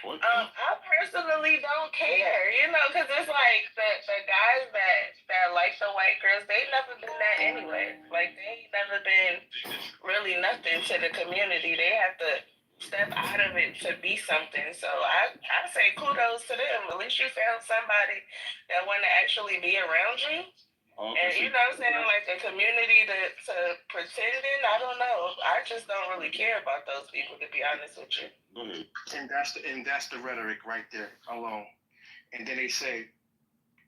What? I personally don't care, because it's like the guys that like the white girls, they never been that anyway. Like they ain't never been really nothing to the community. They have to step out of it to be something. So I say kudos to them. At least you found somebody that want to actually be around you. Okay, And you know what I'm saying? Like a community to pretending, I don't know. I just don't really care about those people, to be honest with you. Go ahead. And that's the rhetoric right there alone. And then they say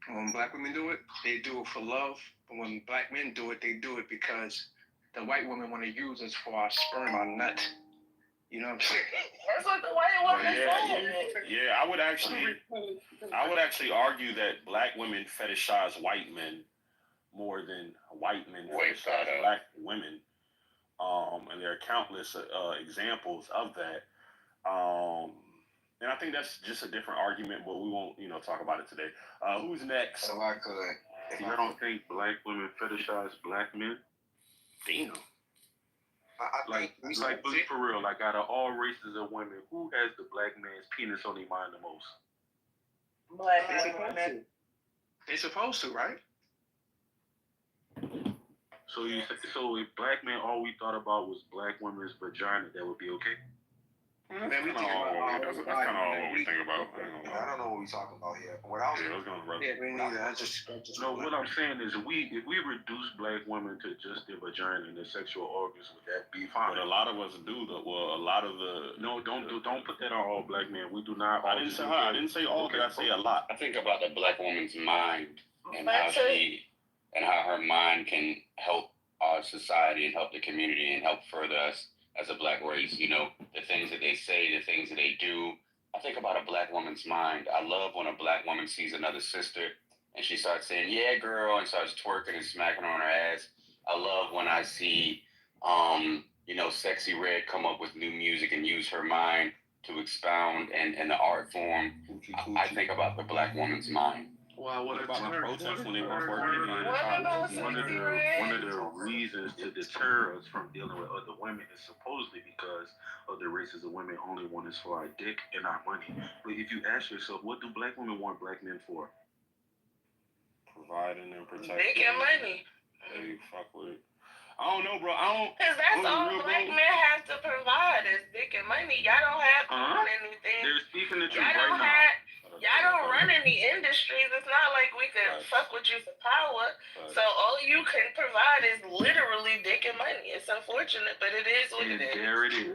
when black women do it, they do it for love. But when black men do it, they do it because the white women want to use us for our sperm, our nut. You know what I'm saying? That's what the white woman said. Yeah, I would actually argue that black women fetishize white men more than white men fetishize black women. And there are countless examples of that. And I think that's just a different argument, but we won't, talk about it today. Who's next? So I could. If you don't think black women fetishize black men, Damn. like for real, like out of all races of women, who has the black man's penis on their mind the most? Black women. They're supposed to, right? So if black men all we thought about was black women's vagina, that would be okay? That's kind of all we think about. I don't know what we're talking about here. What I was me neither. I just no. What I'm saying is, if we reduce black women to just their vagina and their sexual organs, would that be fine? But a lot of us do. A lot of the don't put that on all black men. We do not. I didn't say all. Did I say a lot? I think about the black woman's mind and how her mind can help our society and help the community and help further us as a black race. The things that they say, the things that they do. I think about a black woman's mind. I love when a black woman sees another sister and she starts saying, yeah, girl, and starts twerking and smacking her on her ass. I love when I see, Sexy Red come up with new music and use her mind to expound and the art form. I think about the black woman's mind. Well, what about my protest when they weren't working? One of the reasons to deter us from dealing with other women is supposedly because of the races of women only want us for our dick and our money. But if you ask yourself, what do black women want black men for? Providing and protecting. Dick and money. Hey, fuck with it. I don't know, bro. Because that's all black men have to provide is dick and money. Y'all don't have to run anything. They're speaking the truth right now. Y'all don't run any industries. It's not like we could fuck with you for power. So all you can provide is literally dick and money. It's unfortunate, but it is what it is. There it is.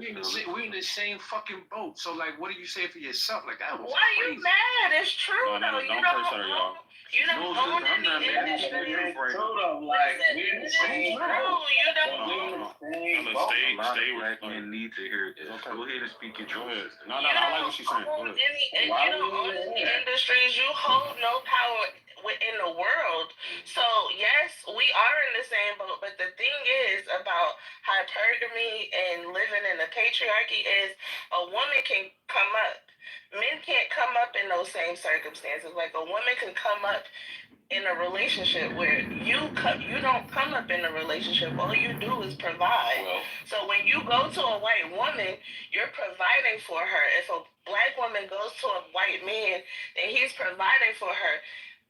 We in the same fucking boat. So like, what do you say for yourself? Like that was Why crazy. You mad? It's true though. Don't curse her, y'all. You don't own any industry. Hold up, like You don't own. Stay black men need to hear this. Okay. Go ahead and speak your truth. No, I like what she's saying. You don't own any industries. You hold no power in the world. So yes, we are in the same boat. But the thing is about hypergamy and living in a patriarchy is a woman can come up. Men can't come up in those same circumstances. Like a woman can come up in a relationship where you don't come up in a relationship. All you do is provide. So when you go to a white woman, you're providing for her. If a black woman goes to a white man, then he's providing for her,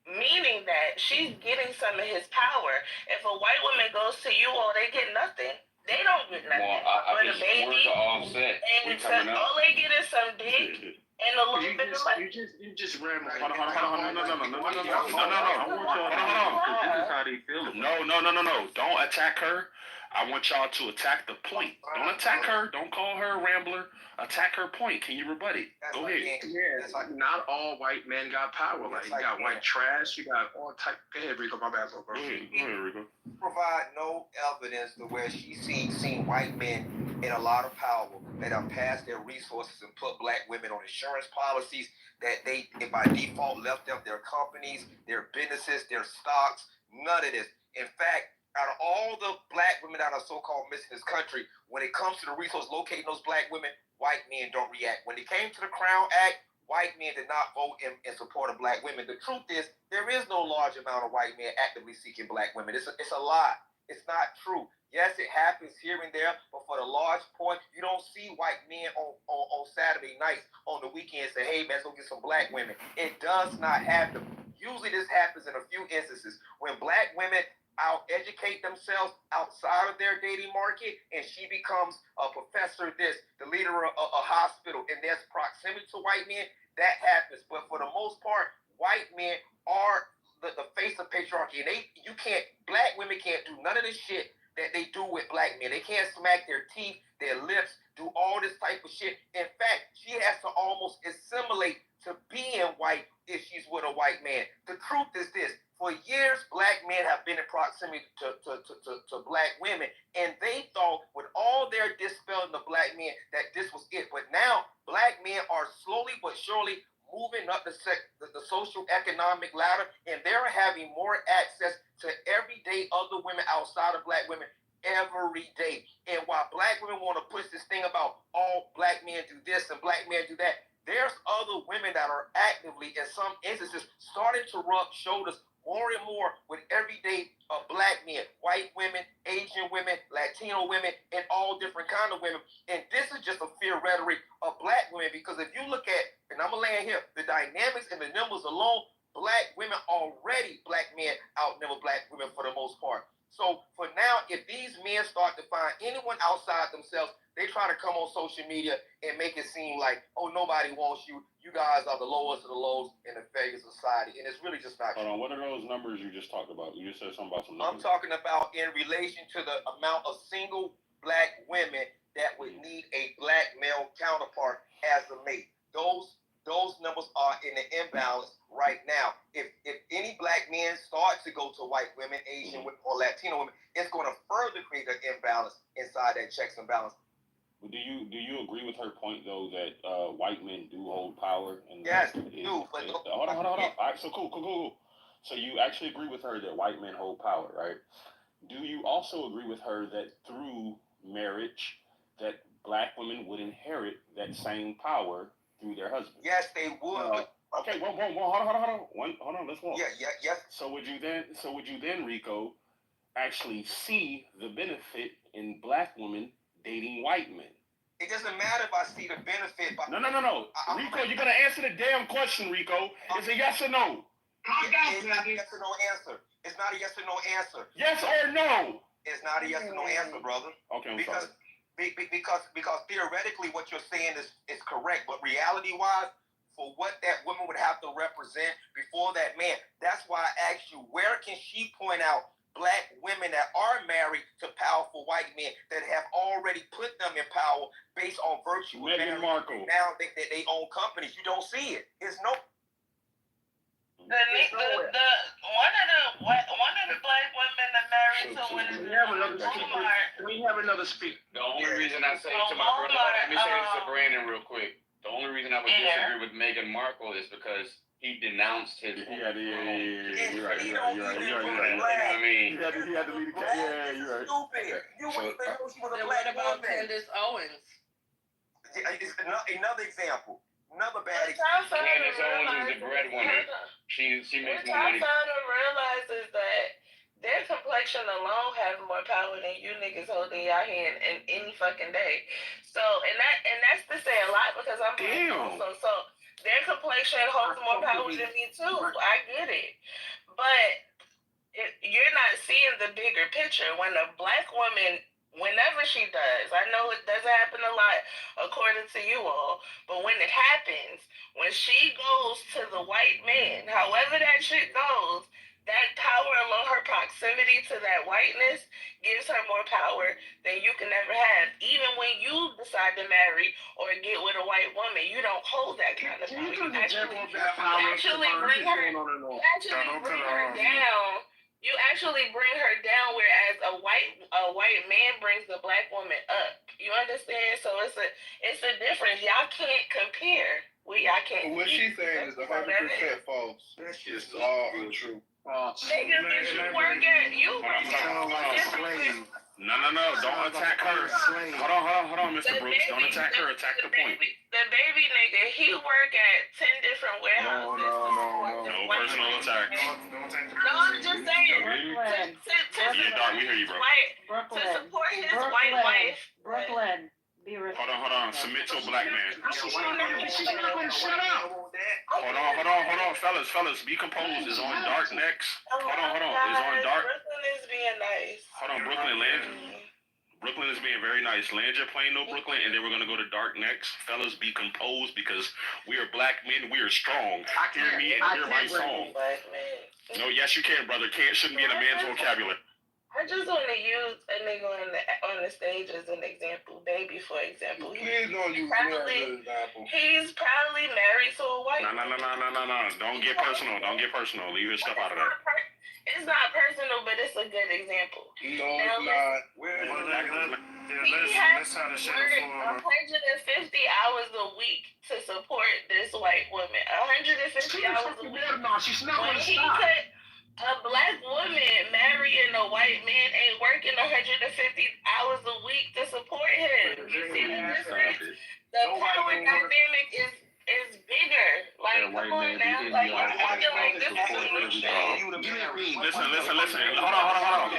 meaning that she's getting some of his power. If a white woman goes to you, they get nothing. They don't get nothing. I think we're to offset. And all they get is some dick. And a little bit of money. You just ran my Hold on. No. I want y'all to because this is how they feel. No. Don't attack her. I want y'all to attack the point. Don't attack her. Don't call her a rambler. Attack her point. Can you rebut it? Go ahead. Yeah, it's like not all white men got power. Like you got white trash. You got all type. Go ahead, Rico. My bad, bro. Go ahead, Rico. Provide no evidence to where she's seen white men in a lot of power that have passed their resources and put black women on insurance policies that they by default left them their companies, their businesses, their stocks. None of this. In fact, out of all the black women that are so-called missing this country, when it comes to the resource locating those black women, white men don't react. When it came to the Crown Act, white men did not vote in support of black women. The truth is, there is no large amount of white men actively seeking black women. It's a lie. It's not true. Yes, it happens here and there, but for the large point, you don't see white men on Saturday nights, on the weekends, say, hey, man, let's go get some black women. It does not happen. Usually this happens in a few instances when black women out-educate themselves outside of their dating market, and she becomes a professor this, the leader of a hospital, and there's proximity to white men, that happens. But for the most part, white men are the face of patriarchy, and black women can't do none of this shit that they do with black men. They can't smack their teeth, their lips, do all this type of shit. In fact, she has to almost assimilate to being white if she's with a white man. The truth is this. For years, black men have been in proximity to black women, and they thought with all their dispelling the black men that this was it. But now, black men are slowly but surely moving up the social economic ladder, and they're having more access to everyday other women outside of black women every day. And while black women want to push this thing about all black men do this and black men do that, there's other women that are actively, in some instances, starting to rub shoulders more and more with everyday black men, white women, Asian women, Latino women, and all different kind of women. And this is just a fear rhetoric of black women, because if you look at, and I'm going to land here, the dynamics and the numbers alone, black women already, black men outnumber black women for the most part. So for now, if these men start to find anyone outside themselves, they try to come on social media and make it seem like, oh, nobody wants you. You guys are the lowest of the lows in the failure society. And it's really just not true. Hold on, what are those numbers you just talked about? You just said something about some numbers. I'm talking about in relation to the amount of single black women that would need a black male counterpart as a mate. Those numbers are in an imbalance right now. If any black men start to go to white women, Asian women, or Latino women, it's going to further create an imbalance inside that checks and balance. Do you agree with her point though that white men do hold power? And yes, do. But hold on. All right, so cool. So you actually agree with her that white men hold power, right? Do you also agree with her that through marriage, that black women would inherit that same power through their husband? Yes, they would. Okay, hold on. Let's walk. Yeah. So would you then, Rico, actually see the benefit in black women dating white men? It doesn't matter if I see the benefit. No. Rico, you gotta answer the damn question, Rico. Is it yes or no? It's not a yes or no answer. It's not a yes or no answer. Yes or no? It's not a yes or no answer, brother. Okay, I'm sorry. Because theoretically what you're saying is correct, but reality-wise, for what that woman would have to represent before that man, that's why I asked you, where can she point out black women that are married to powerful white men that have already put them in power based on virtue? Meghan Markle. Now they own companies. You don't see it. It's no. One of the black women that married to one of the We have another speaker. The only reason I say to my brother, let me say this to Brandon real quick. The only reason I would disagree with Meghan Markle is because he denounced his. Yeah. You're right. You know what I mean? He had to leave the cat. Yeah, you're right. Stupid. You wouldn't even know she was a Then black what about woman. Candace Owens? It's another example. Another bad Candace example. Owens is the breadwinner. She makes more money. What y'all to realize is that their complexion alone has more power than you niggas holding y'all hand in any fucking day. So, and that's to say a lot because I'm damn. So their complexion holds more power than me too. I get it, but you're not seeing the bigger picture. When a black woman, whenever she does, I know it doesn't happen a lot according to you all, but when it happens, when she goes to the white man, however that shit goes, that power alone, her proximity to that whiteness, gives her more power than you can ever have. Even when you decide to marry or get with a white woman, you don't hold that kind of power. You actually bring her down. You actually bring her down, whereas a white man brings the black woman up. You understand? So it's a difference. Y'all can't compare. Y'all can't. What she's saying is 100% false. That's just all untrue. Niggas that you work at, you work at. No, don't attack her. Hold on, Mr. Brooks. Don't attack her, attack the point. The baby nigga, he work at 10 different warehouses. No personal attacks. No, I'm just saying. We hear you, bro. To his white wife. Brooklyn, be respectful. Hold on. Submit to a black man. She's not gonna shut up. Hold on, fellas, be composed. It's on Dark next. Hold on. It's on Dark. Brooklyn is being nice. Hold on, Brooklyn, land. Brooklyn is being very nice. Land your plane, no Brooklyn, and then we're gonna go to Dark next. Fellas, be composed because we are black men. We are strong. Hear me and hear my song. No, yes you can, brother. Can't shouldn't be in a man's vocabulary. I just want to use a nigga on the stage as an example. Baby, for example. Please don't use me as an example. He's probably married to a white No. Don't get personal. Leave your stuff out of that. It's not personal, but it's a good example. No, it's not. Let's have to share the 150 hours a week to support this white woman. 150 hours a week. She's not When gonna he stop. said a black woman marrying a white man ain't working 150 hours a week to support him. You see the difference? The power dynamic is bigger. Like, come on now. Like, you're acting like this is a new show. Listen. Hold on.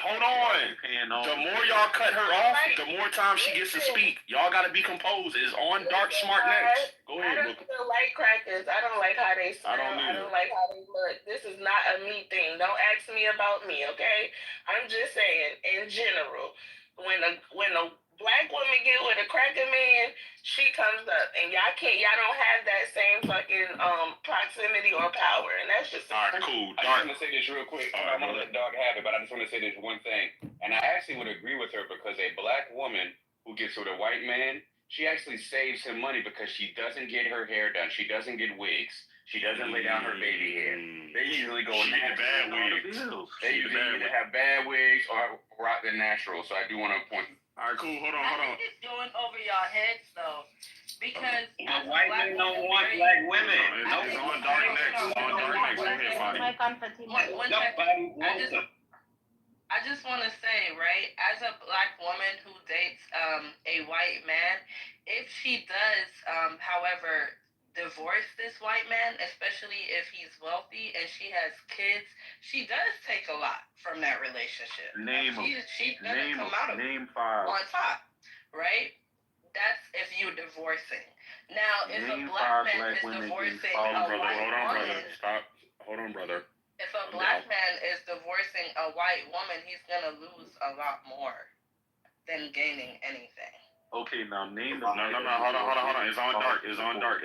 Hold on. The more y'all cut her off, the more time she gets to speak. Y'all gotta be composed. It's on Dark Smart next. Go ahead, I don't even like crackers. I don't like how they smell. I don't like how they look. This is not a me thing. Don't ask me about me, okay? I'm just saying, in general, when a black woman get with a cracker man, she comes up, and y'all don't have that same fucking proximity or power, and that's just all right, cool. I just want to say this real quick. I'm gonna let Dog have it, but I just want to say this one thing, and I actually would agree with her because a black woman who gets with a white man, she actually saves him money because she doesn't get her hair done, she doesn't get wigs, she doesn't lay down her baby hair. They usually go natural. They usually either have bad wigs or rock the natural. So I do want to point. All right, cool. Hold on. I think it's going over y'all heads though, because white men don't want black women. It's on Dark next. Go ahead, Fadi. I just want to say, right, as a black woman who dates a white man, if she does, however, divorce this white man, especially if he's wealthy and she has kids, she does take a lot from that relationship. She's gonna come out of on top, right? That's if you're divorcing. Now, if a black man is divorcing a white woman, Hold on, brother. if a black man is divorcing a white woman, he's gonna lose a lot more than gaining anything. Okay, now name No, hold on. It's on Dark.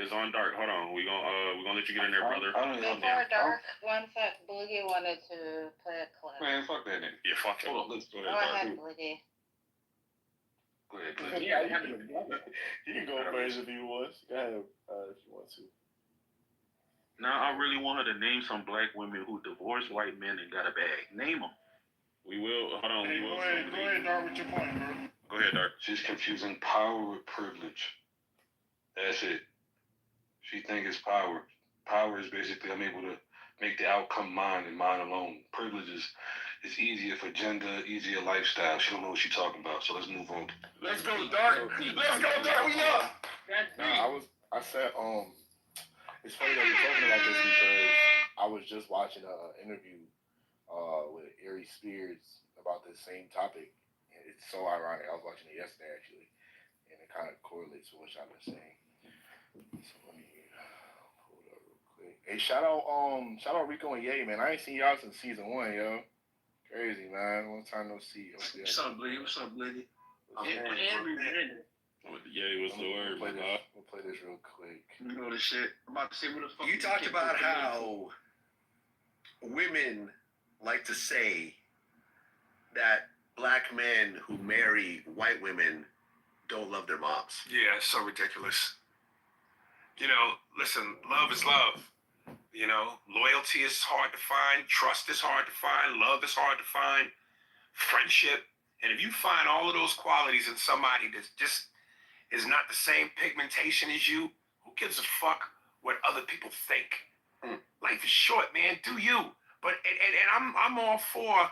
Hold on. We gonna let you get in there, brother. Before Dark, one sec, Boogie wanted to play a clip. Man, fuck that nigga. Yeah, fuck it. Hold on, let's go Go ahead, Boogie. Go ahead. He can go first if he wants. Go ahead if you want to. Now I really want her to name some black women who divorced white men and got a bag. Name them. We will. Hold on. Hey, go ahead, Dark, with your point, bro. Go ahead, Dark. She's confusing power with privilege. That's it. She thinks it's power. Power is basically I'm able to make the outcome mine and mine alone. Privilege is easier for gender, easier lifestyle. She don't know what she's talking about. So let's move on. Let's go, Dark. We up. I said, it's funny that you're talking about this because I was just watching an interview with Ari Spears about this same topic. And it's so ironic. I was watching it yesterday actually, and it kind of correlates with what y'all been saying. So let me pull it up real quick. Hey, shout out Rico and Ye, man. I ain't seen y'all since season 1, yo. Crazy, man. Long time no see. What's up, Blitty? Yeah, what's the word, We'll play this real quick. You know this shit. I'm about to say what the fuck. You talked about how women like to say that black men who marry white women don't love their moms. Yeah, it's so ridiculous. You know, listen, love is love. You know, loyalty is hard to find, trust is hard to find, love is hard to find, friendship. And if you find all of those qualities in somebody that just is not the same pigmentation as you, who gives a fuck what other people think? Life is short, man. Do you? But and I'm all for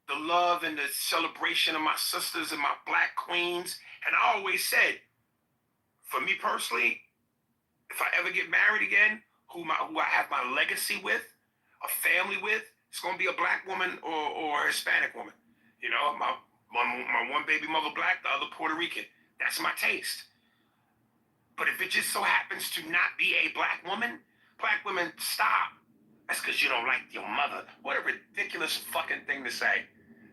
the love and the celebration of my sisters and my black queens. And I always said, for me personally, if I ever get married again, who I have my legacy with, a family with, it's gonna be a black woman or a Hispanic woman. You know, my one baby mother black, the other Puerto Rican. That's my taste. But if it just so happens to not be a black woman, black women, stop. That's because you don't like your mother. What a ridiculous fucking thing to say.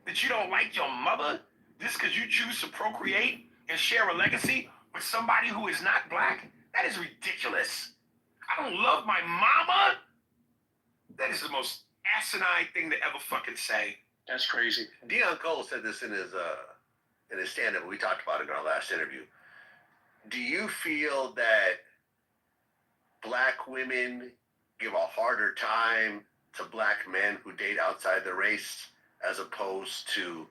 That you don't like your mother just because you choose to procreate and share a legacy with somebody who is not black? That is ridiculous. I don't love my mama? That is the most asinine thing to ever fucking say. That's crazy. Deion Cole said this in his stand-up. We talked about it in our last interview. Do you feel that black women give a harder time to black men who date outside the race as opposed to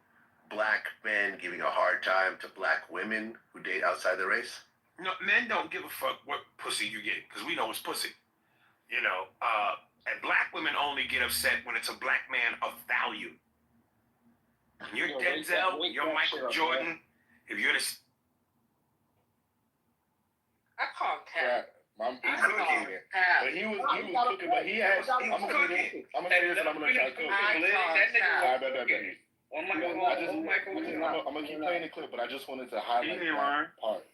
black men giving a hard time to black women who date outside the race? No, men don't give a fuck what pussy you get because we know it's pussy. You know, and black women only get upset when it's a black man of value. When you're Denzel, you're Michael Jordan, if you're the... I call Cat. I'm cooking. But he was cooking, but he asked, I'm gonna say this and I'm gonna try to cook. I'm gonna keep playing the clip, but I just wanted to highlight that part.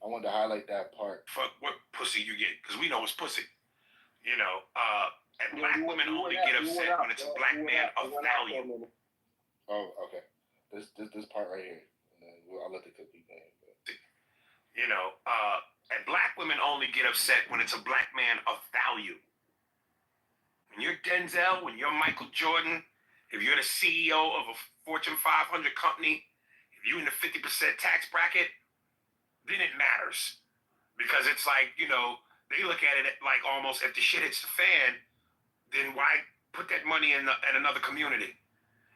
I wanted to highlight that part. Fuck what pussy you get, because we know it's pussy. You know, and black women only get upset when it's a black man of value. Oh, okay. This part right here. And then I'll let the cook keep playing. You know, and black women only get upset when it's a black man of value. When you're Denzel, when you're Michael Jordan, if you're the CEO of a Fortune 500 company, if you're in the 50% tax bracket, then it matters. Because it's like, you know, they look at it like almost if the shit hits the fan, then why put that money in another community?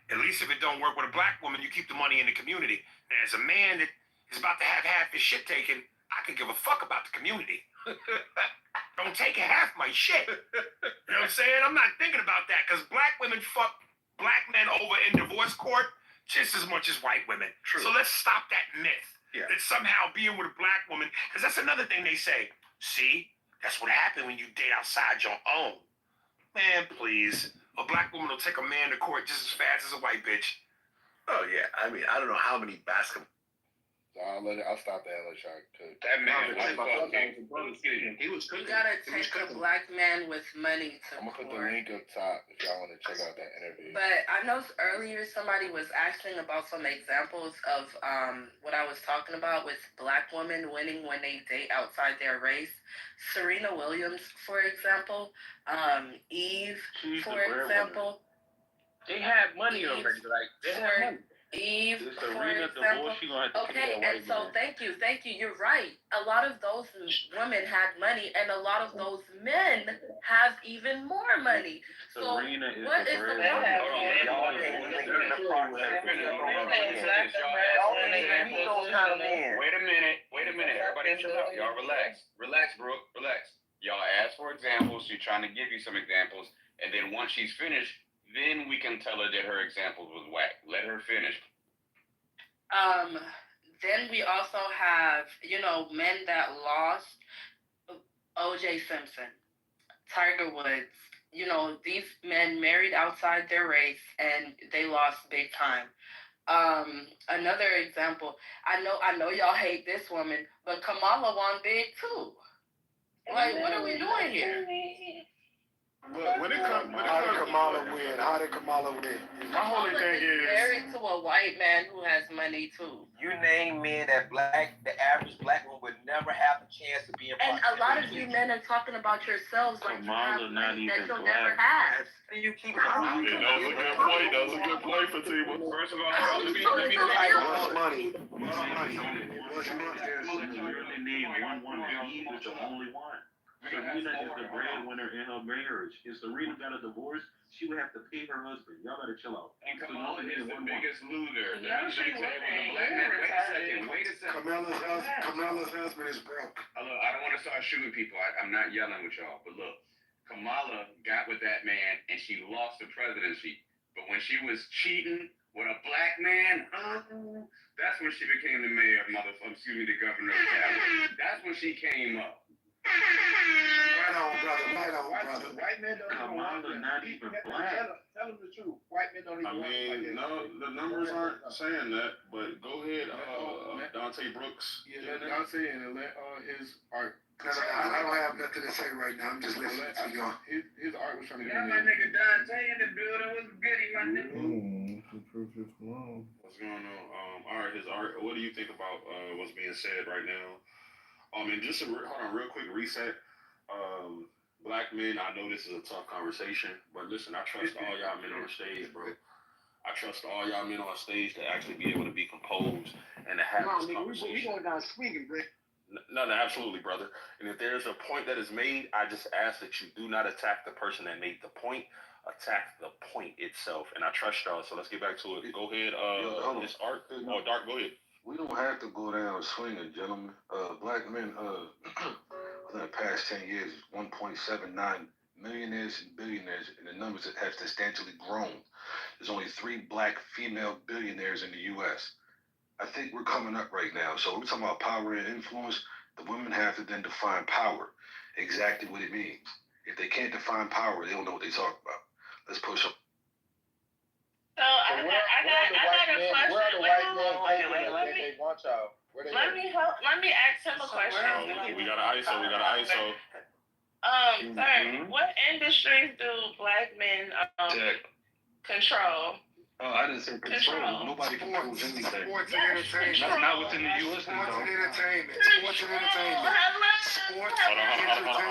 At least if it don't work with a black woman, you keep the money in the community. Now, as a man that is about to have half his shit taken, I could give a fuck about the community. Don't take half my shit. You know what I'm saying? I'm not thinking about that because black women fuck black men over in divorce court just as much as white women. True. So let's stop that myth. Yeah. That somehow being with a black woman, because that's another thing they say. See, that's what happened when you date outside your own. Man, please. A black woman will take a man to court just as fast as a white bitch. Oh, yeah. I mean, I don't know how many basketball... I'll stop there and let y'all cook. That man He was You gotta take a black man with money to I'm gonna put the court. link up top if y'all want to check out that interview. But I know earlier somebody was asking about some examples of what I was talking about with black women winning when they date outside their race. Serena Williams, for example. Eve, for example. They have money already. Like they have money. Eve, This for Serena example. divorce, she gonna have to Okay, pay that and so thank you. You're right. A lot of those women had money, and a lot of those men have even more money. So Serena is what the is the breadwinner. Wait a minute. Everybody chill out. Y'all relax. Relax, Brooke. Relax. Y'all ask for examples. She's trying to give you some examples. And then once she's finished, then we can tell her that her example was whack. Let her finish. Then we also have, men that lost. O.J. Simpson, Tiger Woods. These men married outside their race and they lost big time. Another example, I know y'all hate this woman, but Kamala won big too. Like, what are we doing here? But when it comes, how did Kamala win? My whole thing is married to a white man who has money too. You name men that the average black woman would never have the chance to be in. And a lot of you men are talking about yourselves like you have money that you'll never have. And you keep. That's a good point, Fatima. First of all, You literally name one woman. Eve is the only one. Serena is the breadwinner in her marriage. If Serena got a divorce, she would have to pay her husband. Y'all gotta chill out. And Kamala is the biggest loser. Wait a second. Kamala's husband is broke. Look, I don't want to start shooting people. I'm not yelling with y'all, but look, Kamala got with that man and she lost the presidency. But when she was cheating with a black man, that's when she became the mayor of the governor of Cali. That's when she came up. brother. White men don't even want that. Not even black. Tell them the truth. White men don't even want that. No, the numbers aren't saying that, but go ahead, Dante Brooks. Yeah, let Dante and let his art. No, I don't have nothing to say right now. I'm just listening to you. His art was trying to get in there. My nigga Dante in the building. What's goody, my nigga? What's going on? All right, his art. What do you think about what's being said right now? And just hold on, real quick reset. Black men, I know this is a tough conversation, but listen, I trust all y'all men on the stage, bro. I trust all y'all men on stage to actually be able to be composed and to have this conversation. We going down swinging, Rick. No, absolutely, brother. And if there's a point that is made, I just ask that you do not attack the person that made the point. Attack the point itself. And I trust y'all, so let's get back to it. Go ahead, this art. Oh, Dark, go ahead. We don't have to go down swinging, gentlemen. Black men, within the past 10 years, 1.79 millionaires and billionaires, and the numbers have substantially grown. There's only 3 black female billionaires in the U.S. I think we're coming up right now. So we're talking about power and influence. The women have to then define power, exactly what it means. If they can't define power, they don't know what they talk about. Let's push them. So I got a question. Let me ask him a question. We got an ISO. Sir, what industries do black men control? Oh, I didn't say control. Nobody controls anything. Sports and entertainment. Not within the U.S. Sports and entertainment. Hold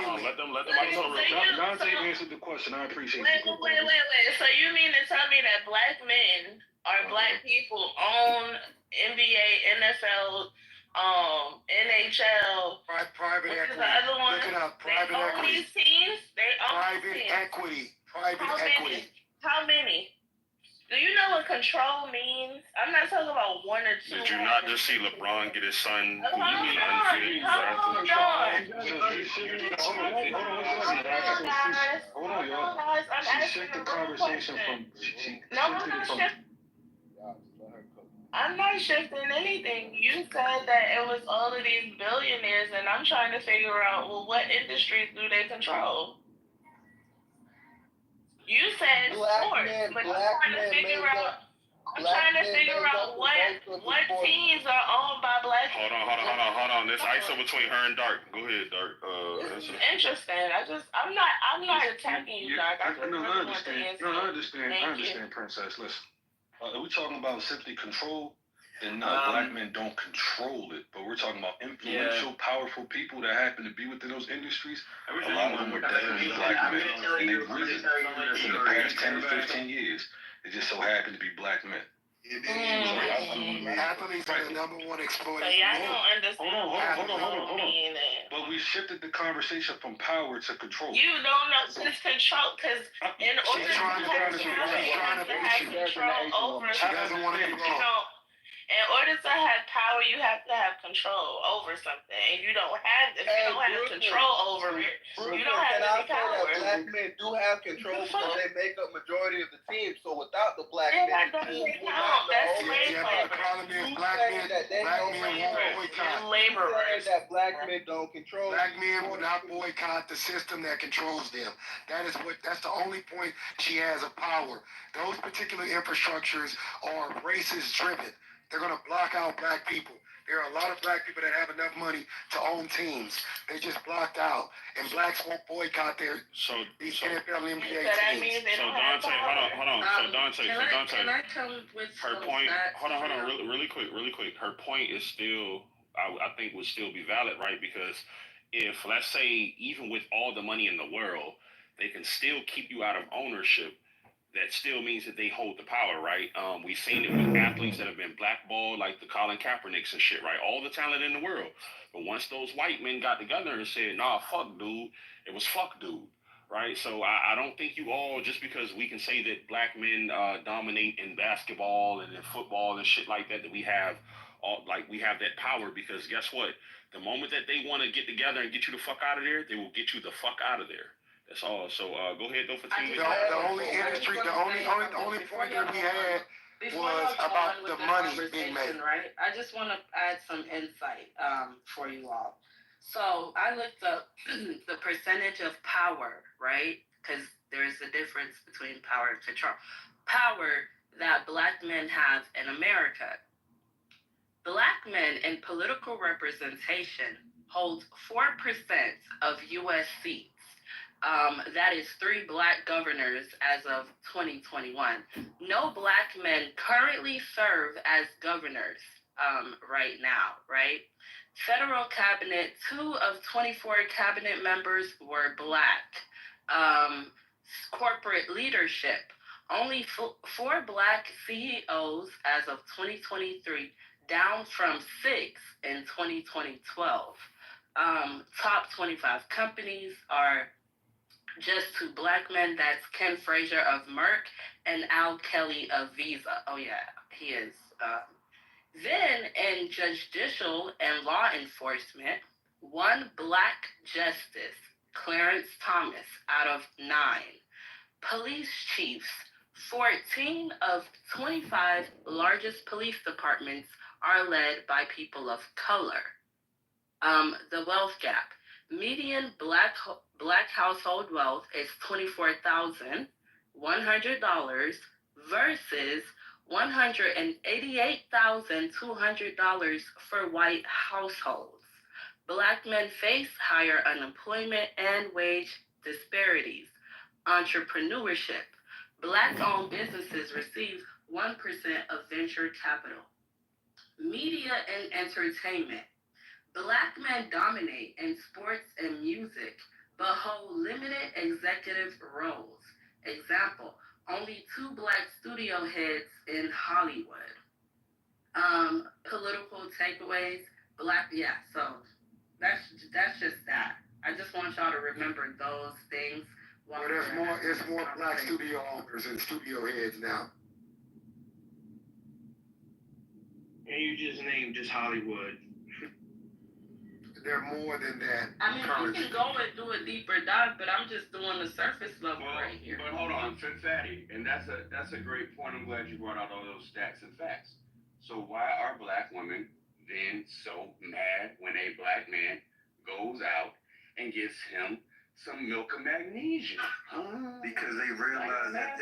on. Let them ISO real quick. Dante answered the question. I appreciate Wait. it. So you mean to tell me that black men or black people own NBA, NFL, NHL, private equity. The other one? Look it up. Private equity. These teams? They own private equity. How many? Do you know what control means? I'm not talking about 1 or 2. Did you not just see LeBron get his son? Hold on. Hold on, y'all. She shifted the conversation from. I'm not shifting anything. You said that it was all of these billionaires, and I'm trying to figure out, well, what industries do they control? You said sports, but I'm trying to figure out what teams are owned by black people. Hold on. This ISO between her and Dark. Go ahead, Dark. Interesting. I'm not attacking you, Dark. I understand, Princess. Listen, are we talking about simply control? And no, black men don't control it, but we're talking about influential, powerful people that happen to be within those industries. A lot of them are definitely black men, and they've risen in the past 10 to 15 years. They just so happen to be black men. Athletes are the number one exploited. So y'all don't understand. Hold on. But we shifted the conversation from power to control. You don't know since control, because in order to have power, you have to have control over. She doesn't want to be wrong. In order to have power, you have to have control over something. And you don't have, if you don't have control over it, you don't have any power. Black men do have control because they make up majority of the team. So without the black men, That's slave but the problem is black men won't boycott. Laborers. That black men don't control. Black men will not boycott the system that controls them. That's the only point she has of power. Those particular infrastructures are racist driven. They're going to block out black people. There are a lot of black people that have enough money to own teams. They just blocked out. And blacks won't boycott these NFL and NBA teams. So Dante, hold on. So Dante. Can I come with her point? Hold on. Really quick. Her point is still, I think, would still be valid, right? Because if, let's say, even with all the money in the world, they can still keep you out of ownership, that still means that they hold the power, right? We've seen it with athletes that have been blackballed, like the Colin Kaepernicks and shit, right? All the talent in the world. But once those white men got together and said, nah, fuck dude, it was fuck dude, right? So I don't think you all, just because we can say that black men dominate in basketball and in football and shit like that, that we have that power, because guess what? The moment that they want to get together and get you the fuck out of there, they will get you the fuck out of there. That's all. So go ahead, though, for 2 minutes. The only point that we had was about the money being made. Right? I just want to add some insight for you all. So I looked up the percentage of power, right? Because there's a difference between power and control. Power that black men have in America. Black men in political representation hold 4% of U.S. seats. That is 3 black governors as of 2021. No black men currently serve as governors right now, right? Federal cabinet, 2 of 24 cabinet members were black. Corporate leadership, only 4 black CEOs as of 2023, down from 6 in 2012. Top 25 companies are just 2 black men. That's Ken Frazier of Merck and Al Kelly of Visa. Oh yeah, he is. Then in judicial and law enforcement, 1 black justice, Clarence Thomas, out of 9. Police chiefs, 14 of 25 largest police departments are led by people of color. The wealth gap. Median black household wealth is $24,100 versus $188,200 for white households. Black men face higher unemployment and wage disparities. Entrepreneurship. Black-owned businesses receive 1% of venture capital. Media and entertainment. Black men dominate in sports and music, but hold limited executive roles. Example, only 2 black studio heads in Hollywood. Political takeaways, so that's just that. I just want y'all to remember those things. Well, there's more black studio owners and studio heads now. And you just named just Hollywood. They're more than that. I mean, we can go and do a deeper dive, but I'm just doing the surface level right here. But hold on, Fatty, and that's a great point. I'm glad you brought out all those stats and facts. So why are black women then so mad when a black man goes out and gets him some milk of magnesia? Because they realize that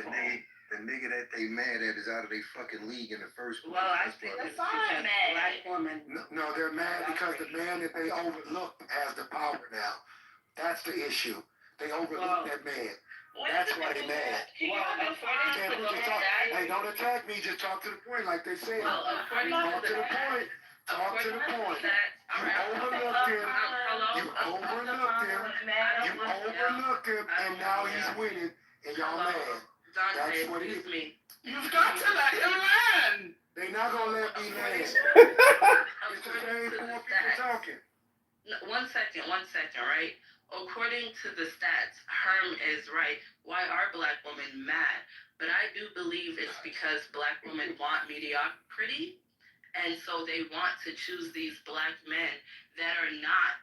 the nigga that they mad at is out of their fucking league in the first place. Well, I think that's because black women. No, they're mad because the man that they overlooked has the power now. That's the issue. They overlooked that man. That's why they're mad. Hey, don't attack me. Just talk to the point, like they say. Talk to the point. Talk to the point. You overlooked him. You overlooked him, and now he's winning, and y'all mad. That's what it is. You've got to let him land. They not gonna let me land. It's the same 4 people talking. One second, right? According to the stats, Herm is right. Why are black women mad? But I do believe it's because black women want mediocrity, and so they want to choose these black men that are not,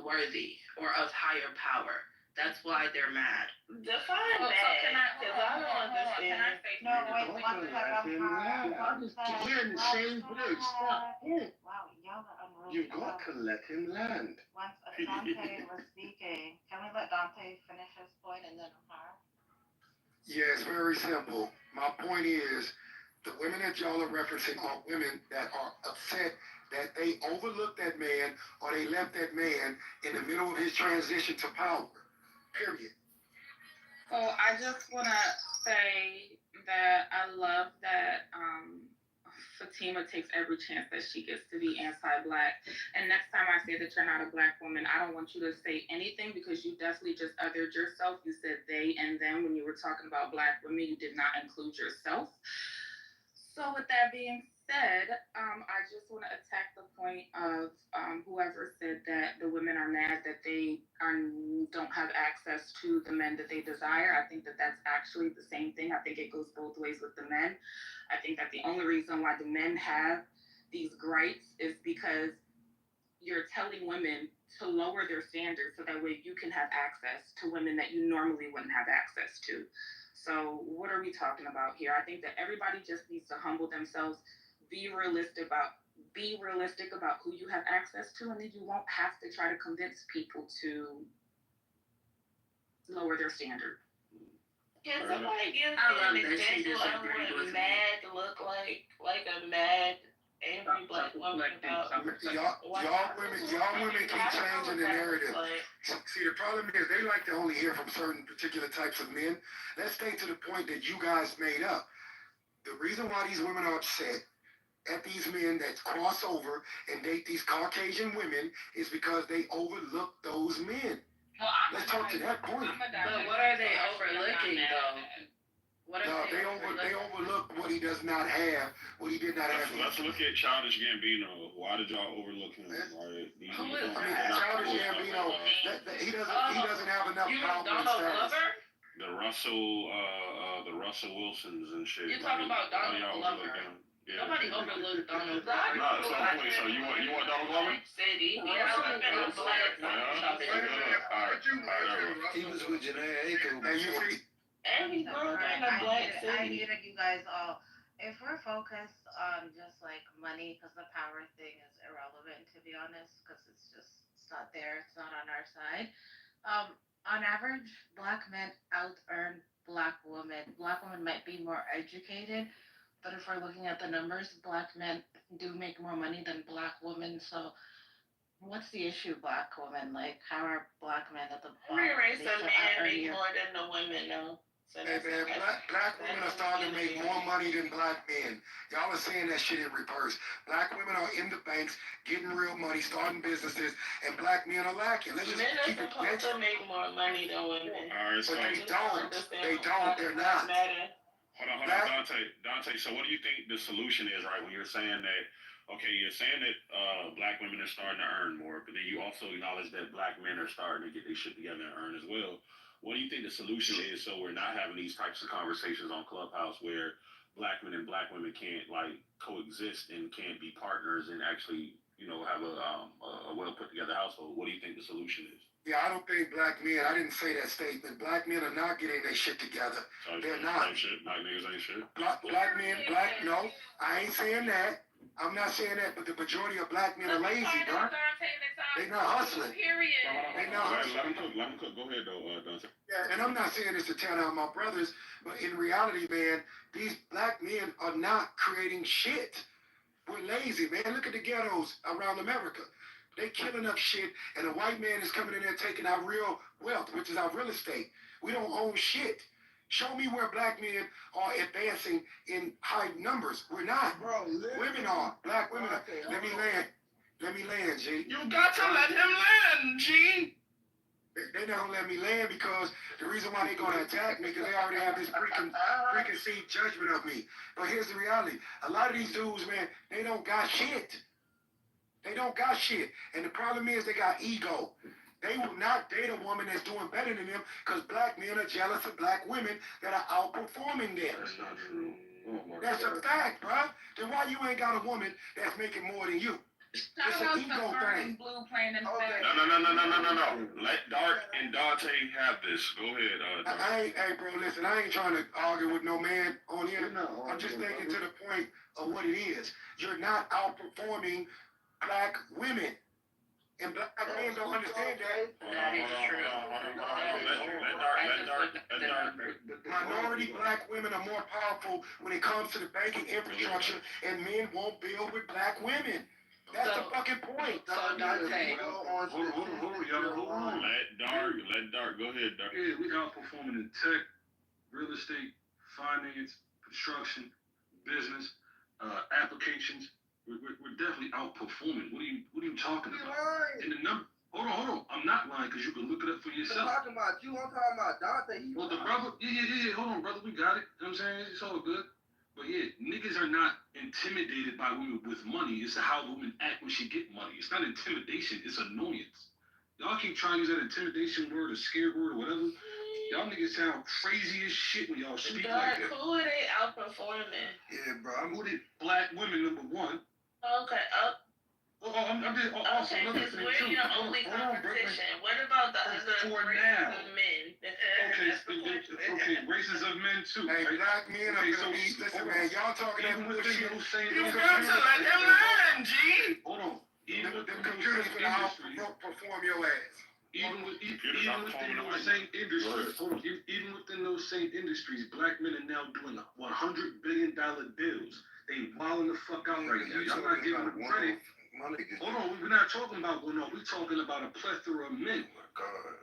worthy or of higher power. That's why they're mad. Define that, because I don't understand. No, wait, one second. We're in the same place. Wow, y'all are unruly. You've got to let him land. Once Dante was speaking, can we let Dante finish his point and then her? Yeah, it's very simple. My point is, the women that y'all are referencing are women that are upset that they overlooked that man or they left that man in the middle of his transition to power. Period. So I just want to say that I love that Fatima takes every chance that she gets to be anti-black. And next time I say that you're not a black woman, I don't want you to say anything because you definitely just othered yourself. You said they and them when you were talking about black women. You did not include yourself. So with that being said, I just want to attack the point of whoever said that the women are mad that they don't have access to the men that they desire. I think that that's actually the same thing. I think it goes both ways with the men. I think that the only reason why the men have these gripes is because you're telling women to lower their standards so that way you can have access to women that you normally wouldn't have access to. So what are we talking about here? I think that everybody just needs to humble themselves, be realistic be realistic about who you have access to, and then you won't have to try to convince people to lower their standard. Can somebody give me an example of what mad look like? Like a mad angry black woman about Y'all women keep changing the narrative. See, the problem is they like to only hear from certain particular types of men. Let's stay to the point that you guys made up. The reason why these women are upset at these men that cross over and date these Caucasian women is because they overlook those men. Let's talk to that point. But what are they overlooking though? They overlook what he does not have, what he did not have. Let's look at Childish Gambino. Why did y'all overlook him? Right? Childish Gambino, he doesn't have enough power and status. The Russell Wilsons and shit. You're talking about Donald Glover. Yeah. Nobody overlooked Donald Glover. So you want Donald Glover? City. He was with Janae Aiko. And he grew up in a black city. I get it, you guys all. If we're focused on just like money, because the power thing is irrelevant, to be honest, because it's not there, it's not on our side. On average, black men out-earn black women. Black women might be more educated, but if we're looking at the numbers, black men do make more money than black women. So what's the issue, black women? Like, how are black men at the bottom? Every race of men make more than the women, though. So hey man, black women are starting to make more money than black men. Y'all are saying that shit in reverse. Black women are in the banks, getting real money, starting businesses, and black men are lacking. Let's just men are keep it. supposed to make more money than women. All right, so but they don't. They don't. They're not. Hold on, Dante. So what do you think the solution is, right? When you're saying that, okay, you're saying that black women are starting to earn more, but then you also acknowledge that black men are starting to get their shit together and earn as well. What do you think the solution is so we're not having these types of conversations on Clubhouse where black men and black women can't like coexist and can't be partners and actually, have a well put together household? What do you think the solution is? Yeah, I don't think black men, I didn't say that statement. Black men are not getting their shit together. They're not. Black niggas ain't shit. No, I ain't saying that. I'm not saying that, but the majority of black men are lazy, bro. They not hustling. They not hustling. Let him cook. Go ahead, though, Dante. Yeah, and I'm not saying this to tear down my brothers, but in reality, man, these black men are not creating shit. We're lazy, man. Look at the ghettos around America. They killing up shit, and a white man is coming in there taking our real wealth, which is our real estate. We don't own shit. Show me where black men are advancing in high numbers. We're not. Bro, women are. Black women are. Let me land, G. You got to let him land, G. They're not gonna let me land because the reason why they're gonna attack me because they already have this preconceived judgment of me. But here's the reality: a lot of these dudes, man, they don't got shit. They don't got shit, and the problem is they got ego. They will not date a woman that's doing better than them because black men are jealous of black women that are outperforming them. That's not true. That's a fact, bro. Then why you ain't got a woman that's making more than you? It's an ego thing. Blue playing in No. Let Dark and Dante have this. Go ahead. Hey, bro, listen, I ain't trying to argue with no man on here. I'm just thinking to the point of what it is. You're not outperforming black women. And black men don't understand that. That is true. Minority black women are more powerful when it comes to the banking infrastructure, and men won't build with black women. That's the fucking point. So Dante. Let Dark. Go ahead, Dark. Yeah, we outperforming in tech, real estate, finance, construction, business, applications. We're definitely outperforming. What are you talking about? And the number. Hold on. I'm not lying because you can look it up for yourself. I'm talking about you. I'm talking about Dante. Well, the brother. Yeah. Hold on, brother. We got it. You know what I'm saying? It's all good. But yeah, niggas are not intimidated by women with money. It's how women act when she get money. It's not intimidation. It's annoyance. Y'all keep trying to use that intimidation word or scare word or whatever. Y'all niggas sound crazy as shit when y'all speak like that. Who are they outperforming? Yeah, bro. I'm with it. Black women, number one. Okay, I'm just also okay, another because thing we're too. your only competition. What about the other For races now. of men? Okay, Okay, races of men too. Hey, right? black men are so listen, man, y'all talking that bullshit. You got to let him learn, G. Hold on. Even The within computers those gonna industries, outperform your ass. even within those same industries, hold on, even within those same industries, black men are now doing $100 billion deals. They wilding the fuck out right now. Y'all not giving them credit. Hold on, we're not talking about one. No, we're talking about a plethora of men. Oh my God.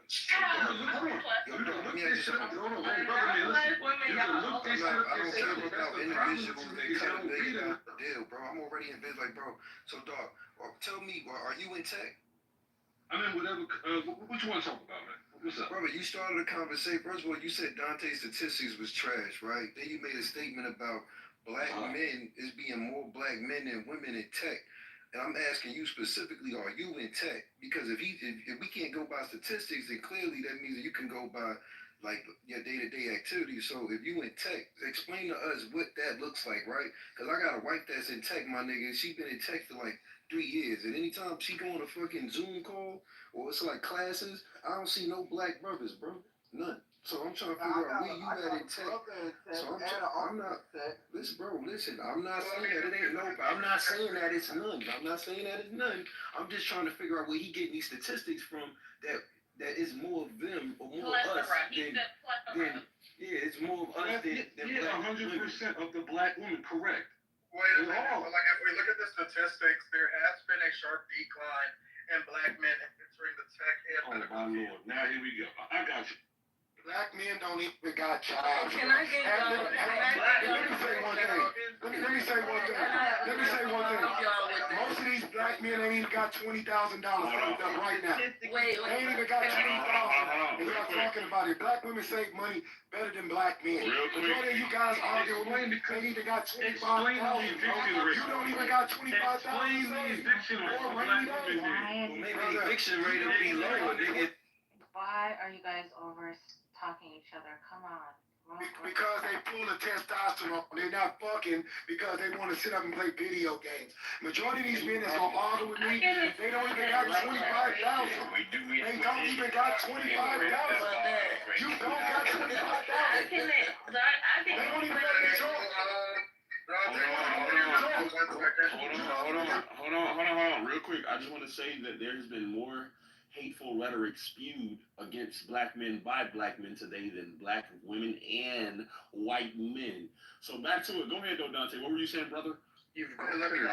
Hold on. Yo, dog, let me ask you something. Hold on, brother, man, listen. You can look this shit up I don't care yourself. about That's the problem with individuals you that niggas. cut Y'all a don't read $1 them. billion deal, bro. I'm already in business, like, bro. So, dog, tell me, are you in tech? I mean, whatever. What you want to talk about, man? What's up? Brother, you started a conversation. First of all, you said Dante's statistics was trash, right? Then you made a statement about black men is being more black men than women in tech. And I'm asking you specifically, are you in tech? Because if we can't go by statistics, then clearly that means that you can go by like your day-to-day activities. So if you in tech, explain to us what that looks like, right? Because I got a wife that's in tech, my nigga, and she been in tech for like 3 years. And anytime she go on a fucking Zoom call or it's like classes, I don't see no black brothers, bro. None. So I'm trying to figure out where you at in tech. So I'm not. Listen, bro. Listen. I'm not saying that it ain't no. I'm not saying that it's none. I'm not saying that it's none. I'm just trying to figure out where he getting these statistics from. That is more of them or more of us than yeah. It's more of us than yeah, 100% of the black women, correct. Wait a minute. But like if we look at the statistics, there has been a sharp decline in black men entering the tech and Oh my lord! Now here we go. I got you. Black men don't even got jobs. Can I get Let me say one thing. Let me say one thing. Most of these black men ain't even got $20,000 saved up right now. Wait. They ain't even got $20,000. And y'all talking about it. Black women save money better than black men. Real quick. Majority of you guys argue with me. They even got $25,000. You don't even got $25,000 saved. Or rainy day. Well, maybe the eviction rate will be lower, nigga. Why are you guys over talking each other? Come on. Because they full of testosterone. They're not fucking because they want to sit up and play video games. Majority of these men that's gonna argue with me, they don't even got 25,000. They don't even got 25,000. You don't got 25,000. They don't even let me talk. Hold on. Real quick, I just want to say that there has been more hateful rhetoric spewed against black men by black men today than black women and white men. So back to it. Go ahead, though, Dante. What were you saying, brother? Majority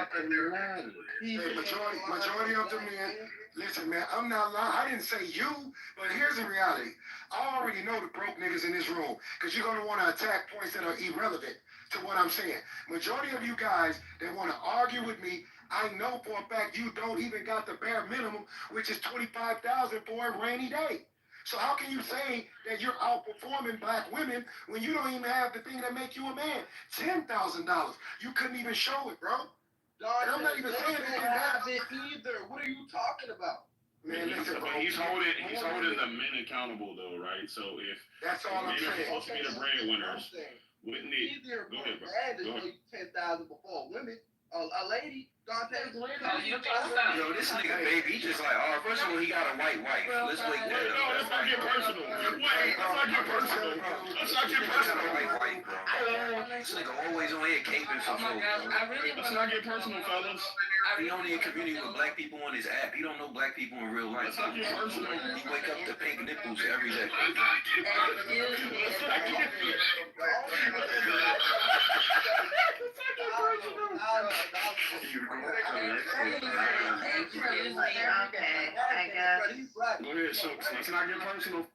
of the men, listen, man, I'm not lying. I didn't say you, but here's the reality. I already know the broke niggas in this room because you're going to want to attack points that are irrelevant to what I'm saying. Majority of you guys that want to argue with me, I know for a fact you don't even got the bare minimum, which is $25,000 for a rainy day. So how can you say that you're outperforming black women when you don't even have the thing that make you a man? $10,000. You couldn't even show it, bro. And I'm not even saying that you have it either. What are you talking about? Man, listen, bro. He's holding the men accountable, though, right? So if that's all I'm men are saying. supposed to be the breadwinners, wouldn't it? Either Go ahead, bro. man is Go ahead. make 10,000 before women. A lady, Dante. Yo, this nigga, baby, he just like, oh, first of all, he got a white wife. Let's wake that up. No, let's not get personal. Wait, let's not get personal. Let's not get personal. White wife, bro. This nigga always on here caping for folks. Let's not get personal, fellas. He only in community with black people on his app. He don't know black people in real life. Let's not get personal. He wake up to pink nipples every day. Excuse me. Okay, I guess. Go ahead, so let's not get personal.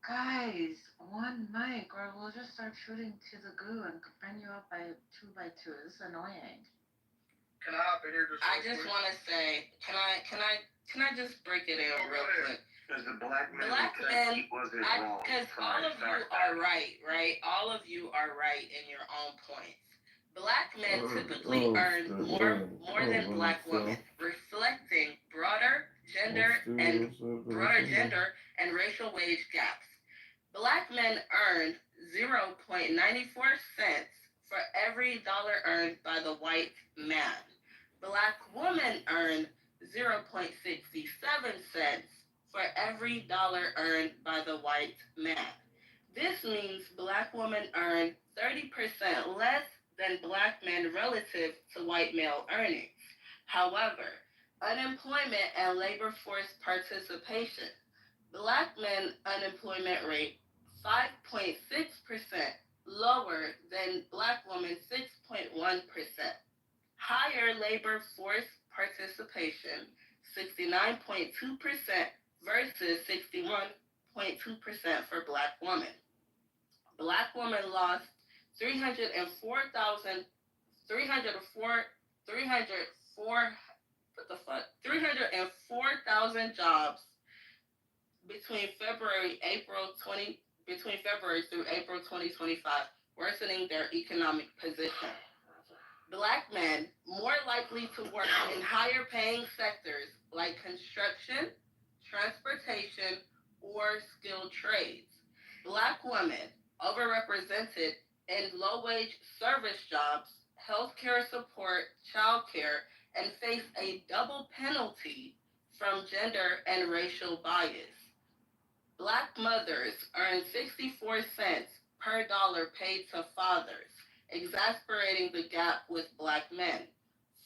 Guys, one mic, or we'll just start shooting to the goo and bring you up by 2 by 2. This is annoying. Can I hop in here I just want to say, can I just break it in real quick? Because the black men, because all of you are right? All of you are right in your own points. Black men typically earn more than black women, reflecting broader gender and racial wage gaps. Black men earned 0.94 cents for every dollar earned by the white man. Black women earned 0.67 cents for every dollar earned by the white man. This means black women earn 30% less than black men relative to white male earnings. However, unemployment and labor force participation, black men unemployment rate 5.6% lower than black women 6.1%. Higher labor force participation 69.2% versus 61.2% for black women. Black women lost 304,000 304 304 what the fuck 304,000 jobs between February through April 2025, worsening their economic position. Black men more likely to work in higher paying sectors like construction, transportation, or skilled trades. Black women overrepresented in low wage service jobs, healthcare support, childcare, and face a double penalty from gender and racial bias. Black mothers earn 64 cents per dollar paid to fathers, exasperating the gap with black men.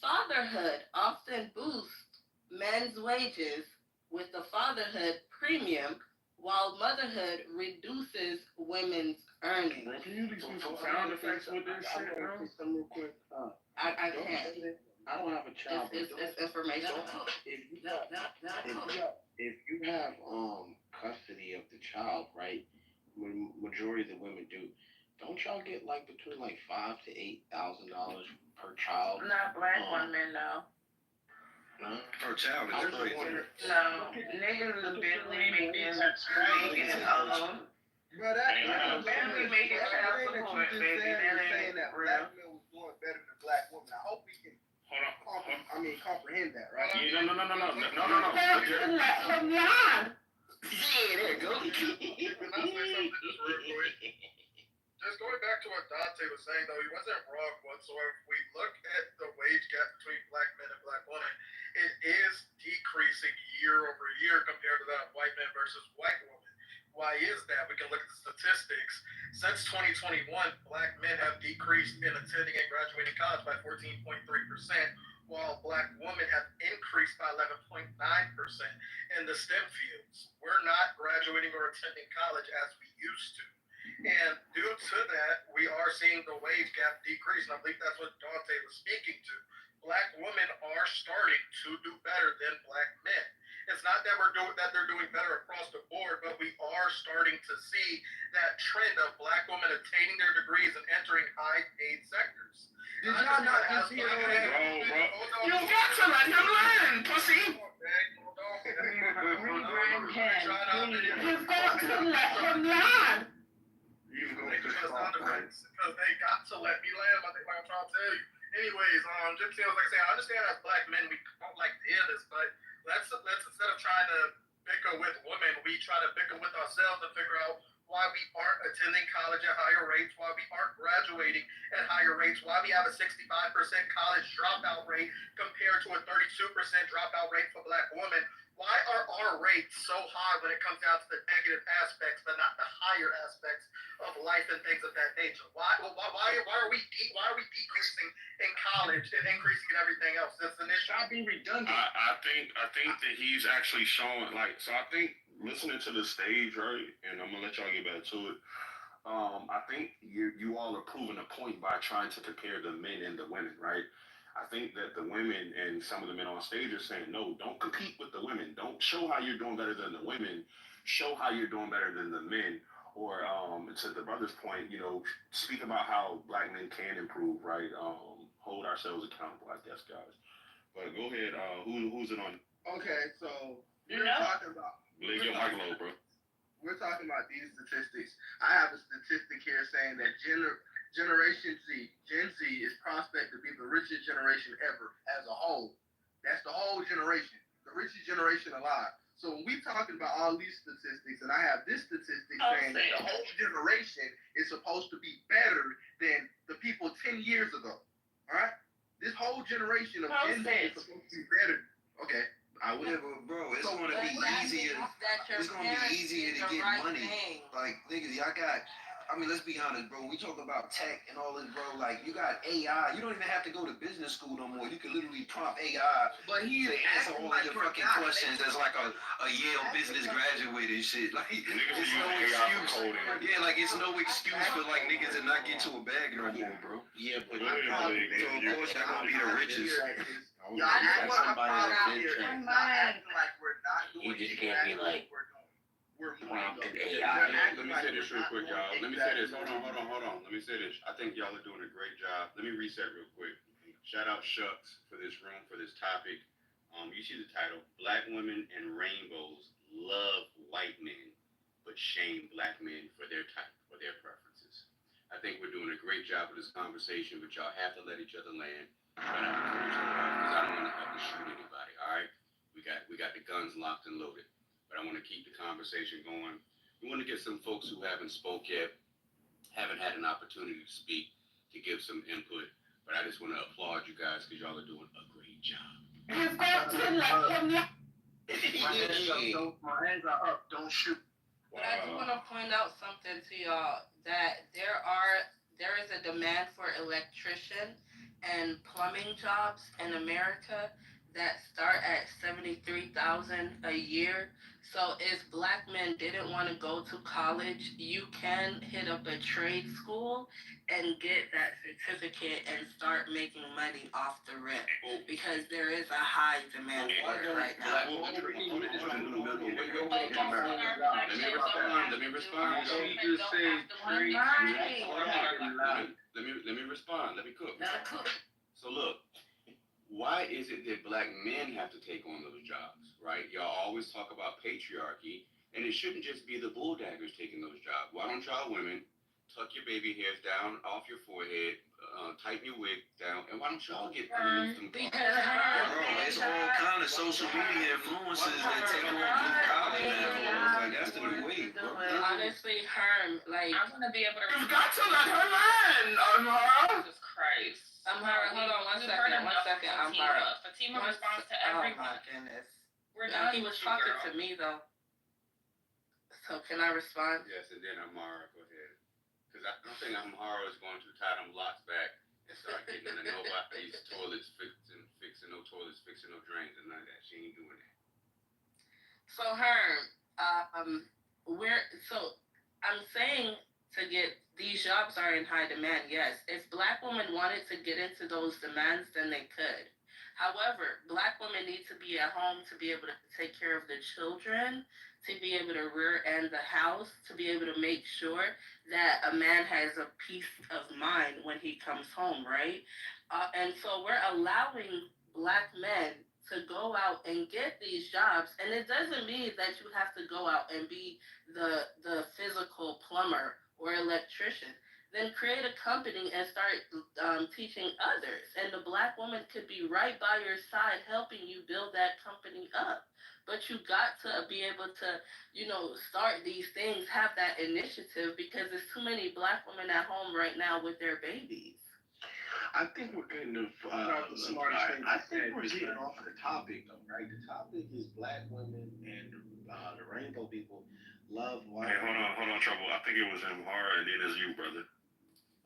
Fatherhood often boosts men's wages with the fatherhood premium, while motherhood reduces women's earnings. Bro, can you do some sound effects with this shit, bro? Some real quick. I can't. I don't have a child. It's informational. If you have custody of the child, right? Majority of the women do. Don't y'all get like between like $5,000 to $8,000 per child? Not black women, no. Per child is crazy. No, niggas is barely making barely making child support, baby. That ain't real. Black men was doing better than black women. I hope we can comprehend that, right? Yeah, no. Yeah, there you go. Just going back to what Dante was saying, though, he wasn't wrong whatsoever. If we look at the wage gap between black men and black women, it is decreasing year over year compared to that of white men versus white women. Why is that? We can look at the statistics. Since 2021, black men have decreased in attending and graduating college by 14.3%, while black women have increased by 11.9% in the STEM fields. We're not graduating or attending college as we used to. And due to that, we are seeing the wage gap decrease. And I think that's what Dante was speaking to. Black women are starting to do better than black men. It's not that they're doing better across the board, but we are starting to see that trend of black women attaining their degrees and entering high-paid sectors. Did y'all not just hear that? You got to let him learn, pussy. You've got to let him learn. Because they got to let me land. I think I'm trying to tell you. Anyways, Jim Taylor, like I say, I understand as black men we don't like to hear this, but let's instead of trying to bicker with women, we try to bicker with ourselves and figure out why we aren't attending college at higher rates, why we aren't graduating at higher rates, why we have a 65% college dropout rate compared to a 32% dropout rate for black women. Why are our rates so high when it comes down to the negative aspects, but not the higher aspects of life and things of that nature? Why are we decreasing in college and increasing in everything else? That's an issue. I'll be redundant. I think that he's actually showing so I think listening to the stage, right, and I'm gonna let y'all get back to it. I think you all are proving a point by trying to compare the men and the women, right? I think that the women and some of the men on stage are saying, no, don't compete with the women. Don't show how you're doing better than the women. Show how you're doing better than the men. Or to the brother's point, speak about how black men can improve, right? Hold ourselves accountable, I guess, guys. But go ahead. Who's it on? Okay, so we're talking about. Leave your mic low, bro. We're talking about these statistics. I have a statistic here saying that Generation Gen Z is prospect to be the richest generation ever as a whole. That's the whole generation, the richest generation alive. So when we're talking about all these statistics, and I have this statistic saying that the whole generation is supposed to be better than the people 10 years ago. All right? This whole generation of Gen Z is supposed to be better. Okay. I will, but bro, it's gonna be easier. It's gonna be easier to get money. Like niggas, y'all got. I mean, let's be honest, bro. We talk about tech and all this, bro. Like you got AI. You don't even have to go to business school no more. You can literally prompt AI But to answer all of your fucking questions as like a Yale business graduate and shit. Like it's no excuse. Yeah, like it's no excuse for like niggas to not get to a bag no more, bro. Yeah, but So of course y'all gonna be the richest. Y'all act like we're not doing You just can't be like prompted AI. Let me say this real quick, y'all. Let me say this. Hold on. Let me say this. I think y'all are doing a great job. Let me reset real quick. Shout out Shucks for this room, for this topic. You see the title, Black Women and Rainbows Love White Men, but Shame Black Men for their type, for their preferences. I think we're doing a great job with this conversation, but y'all have to let each other land. Try not to cut each other off, because I don't want to have to shoot anybody, all right? We got the guns locked and loaded. But I want to keep the conversation going. We want to get some folks who haven't spoke yet, haven't had an opportunity to speak, to give some input. But I just want to applaud you guys because y'all are doing a great job. My hands are up. Don't shoot. But I do want to point out something to y'all, that there is a demand for electrician and plumbing jobs in America that start at $73,000 a year. So if Black men didn't want to go to college, you can hit up a trade school and get that certificate and start making money off the rip, because there is a high demand for it right now. Let me respond. Let me respond. Let me cook. So look, why is it that Black men have to take on those jobs, right? Y'all always talk about patriarchy, and it shouldn't just be the bulldaggers taking those jobs. Why don't y'all women tuck your baby hairs down off your forehead, tighten your wig down, and why don't y'all get underneath them? Bro, it's all kind of social media influences that take on blue collar now. Like that's the new wave, bro. Honestly, Herm, like I want to be able to. You've got to let her learn, Jesus Christ. Hold on one second. Fatima responds to everyone. Oh my goodness. We're done. He was talking to me though. So can I respond? Yes, and then Amara, go ahead. Because I don't think Amara is going to tie them locks back and start getting into nobody's toilets fixing no toilets, fixing no drains, and none of that. She ain't doing that. So Herm, I'm saying to get these jobs are in high demand, yes. If Black women wanted to get into those demands, then they could. However, Black women need to be at home to be able to take care of the children, to be able to rear end the house, to be able to make sure that a man has a peace of mind when he comes home, right? And so we're allowing Black men to go out and get these jobs, and it doesn't mean that you have to go out and be the physical plumber or electrician. Then create a company and start teaching others, and the Black woman could be right by your side helping you build that company up. But you got to be able to, start these things, have that initiative, because there's too many Black women at home right now with their babies. I think we're getting I think we're getting off the topic though, right? The topic is Black women and the rainbow people love white. Hey, hold on, Trouble. I think it was Amara and then it's you, brother.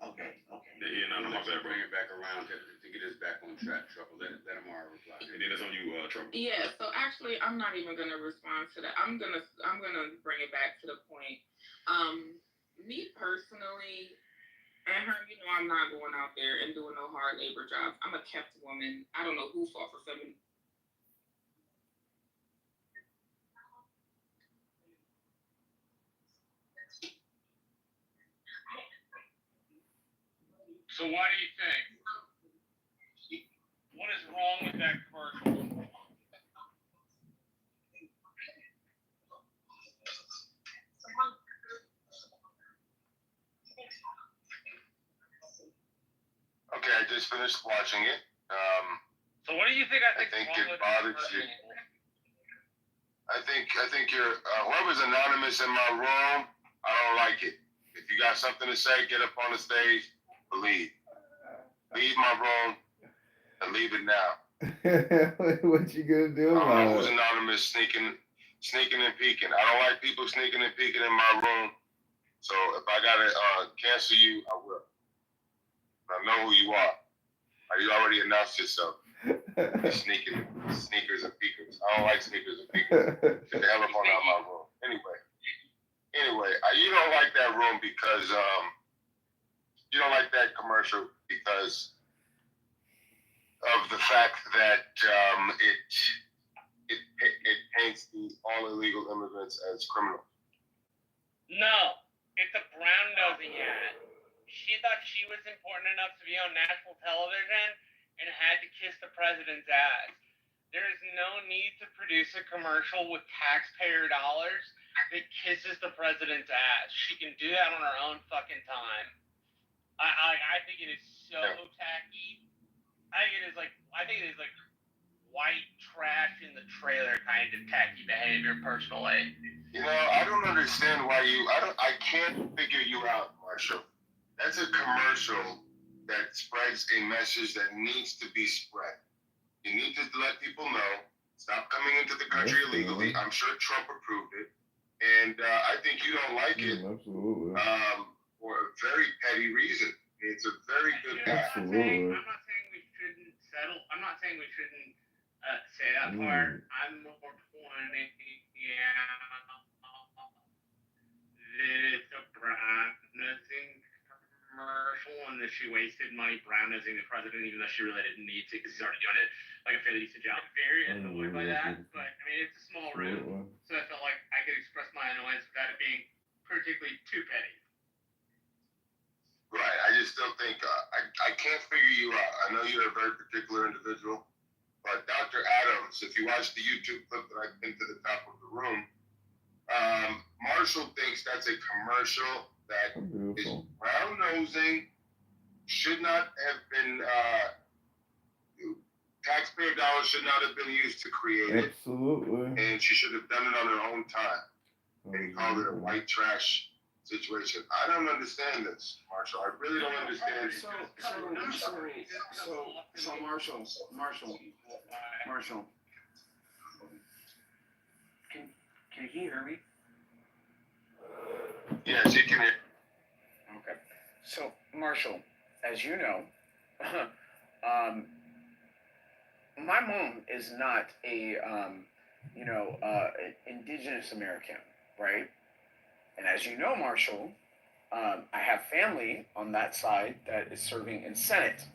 Okay. Yeah, no, my bad, bro. Bring it back around to get us back on track, Trouble. Let Amara reply. And then it's on you, Trouble. Yeah, so actually I'm not even gonna respond to that. I'm gonna bring it back to the point. Me personally, and her, I'm not going out there and doing no hard labor jobs. I'm a kept woman. I don't know who fought for feminism. So why do you think? What is wrong with that commercial? Okay, I just finished watching it. So what do you think? I think it bothers you. I think you're whoever's anonymous in my room. I don't like it. If you got something to say, get up on the stage. Leave my room and leave it now. What you gonna do I don't about know who's it? anonymous sneaking and peeking. I don't like people sneaking and peeking in my room. So if I gotta cancel you, I will. I know who you are. You already announced yourself. Sneakers and peekers. I don't like sneakers and peekers. Get the hell up on out of my room. Anyway, you don't like that room because you don't like that commercial because of the fact that it paints all illegal immigrants as criminals. No, it's a brown nosing ad. She thought she was important enough to be on national television and had to kiss the president's ass. There is no need to produce a commercial with taxpayer dollars that kisses the president's ass. She can do that on her own fucking time. I think it is so tacky. I think it is like white trash in the trailer kind of tacky behavior personally. You know, I don't understand why I can't figure you out, Marshall. That's a commercial that spreads a message that needs to be spread. You need to let people know, stop coming into the country illegally. I'm sure Trump approved it. And I think you don't like it Absolutely. For a very petty reason. It's a very good guy. Absolutely. I'm not saying we shouldn't settle. I'm not saying we shouldn't say that part. I'm more pointing it's a brown nosing commercial and that she wasted money brown nosing the president even though she really didn't need to because he's already doing it like a fairly decent job. Very annoyed by that, but I mean it's a small room, so I felt like I could express my annoyance without it being particularly too petty. Right. I just still think I can't figure you out. I know you're a very particular individual, but Dr. Adams, if you watch the YouTube clip that I pinned to the top of the room, Marshall thinks that's a commercial that is brown nosing, should not have been taxpayer dollars should not have been used to create it. Absolutely. And she should have done it on her own time. They called it a white trash situation. I don't understand this, Marshall. I really don't understand it. So Marshall. Can he hear me? Yes, he can hear. Okay. So Marshall, as you know, my mom is not a indigenous American, right? And as you know, Marshall, I have family on that side that is serving in Senate.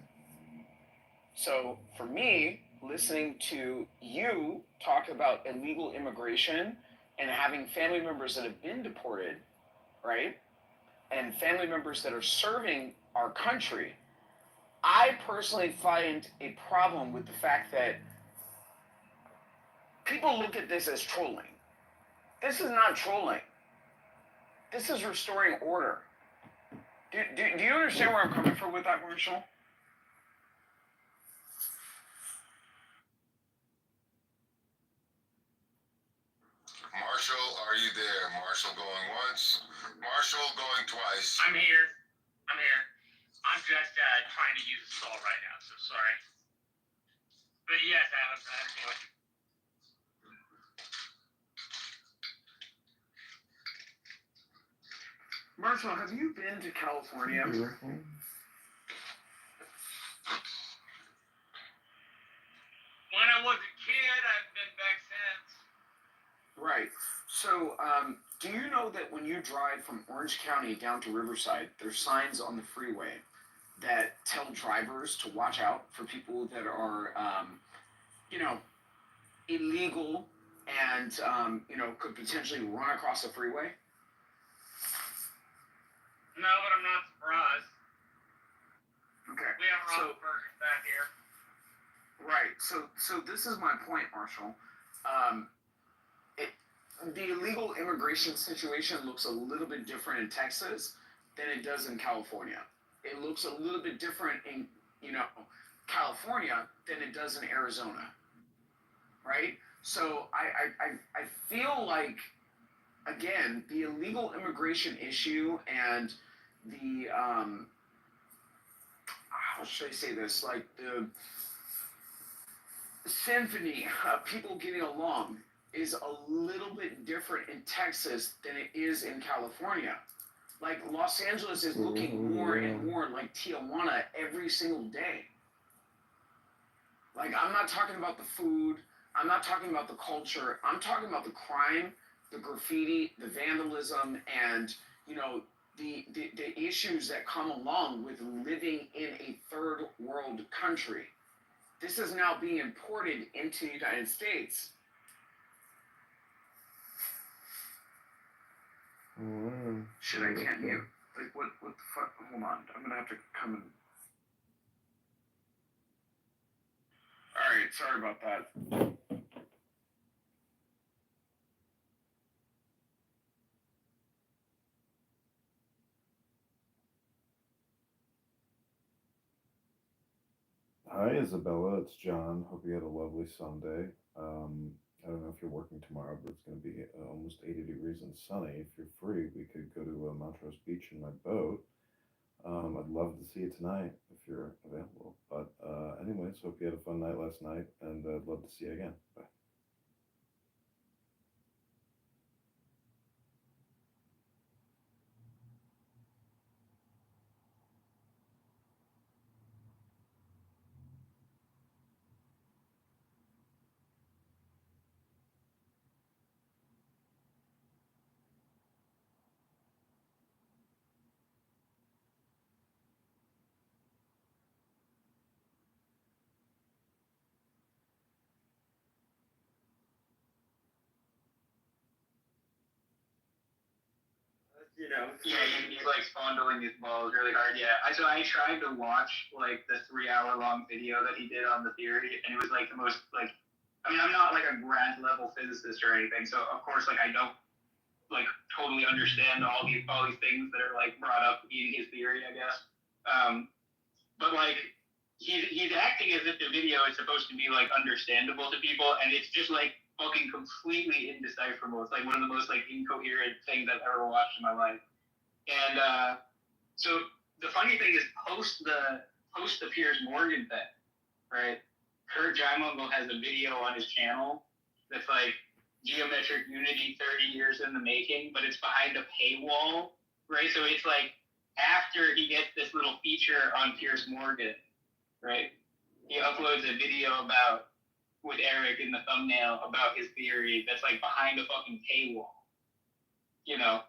So for me, listening to you talk about illegal immigration and having family members that have been deported, right? And family members that are serving our country, I personally find a problem with the fact that people look at this as trolling. This is not trolling. This is restoring order. Do you understand where I'm coming from with that, Marshall? Marshall, are you there? Marshall going once. Marshall going twice. I'm here. I'm just trying to use a stall right now, so sorry. But yes, Adam, I understand what you. Marshall, have you been to California? When I was a kid, I've been back since. Right. So, do you know that when you drive from Orange County down to Riverside, there's signs on the freeway that tell drivers to watch out for people that are, illegal and, could potentially run across the freeway? No, but I'm not surprised. Okay. We have Robert Burgers back here. Right. So this is my point, Marshall. The illegal immigration situation looks a little bit different in Texas than it does in California. It looks a little bit different in, California than it does in Arizona. Right? So I feel like, again, the illegal immigration issue and the, how should I say this? Like symphony of people getting along is a little bit different in Texas than it is in California. Like Los Angeles is looking more and more like Tijuana every single day. Like, I'm not talking about the food, I'm not talking about the culture, I'm talking about the crime, the graffiti, the vandalism, and, you know, the issues that come along with living in a third world country. This is now being imported into the United States. Shit, I can't hear. Like, what the fuck? Hold on, I'm gonna have to come and... Alright, sorry about that. Hi, Isabella. It's John. Hope you had a lovely Sunday. I don't know if you're working tomorrow, but it's going to be almost 80 degrees and sunny. If you're free, we could go to Montrose Beach in my boat. I'd love to see you tonight if you're available. But anyways, hope you had a fun night last night, and I'd love to see you again. Bye. You know, he's like fondling his balls really hard. Yeah, so I tried to watch like the 3-hour long video that he did on the theory, and it was like the most like, I mean, I'm not like a grad level physicist or anything, so of course like I don't like totally understand all these things that are like brought up in his theory, I guess. But like he's acting as if the video is supposed to be like understandable to people, and it's just like fucking completely indecipherable. It's like one of the most like incoherent things I've ever watched in my life. And so the funny thing is, post the Piers Morgan thing, right? Kurt Jaimungal has a video on his channel that's like geometric unity 30 years in the making, but it's behind a paywall, right? So it's like after he gets this little feature on Piers Morgan, right? He uploads a video with Eric in the thumbnail about his theory that's like behind a fucking paywall. You know,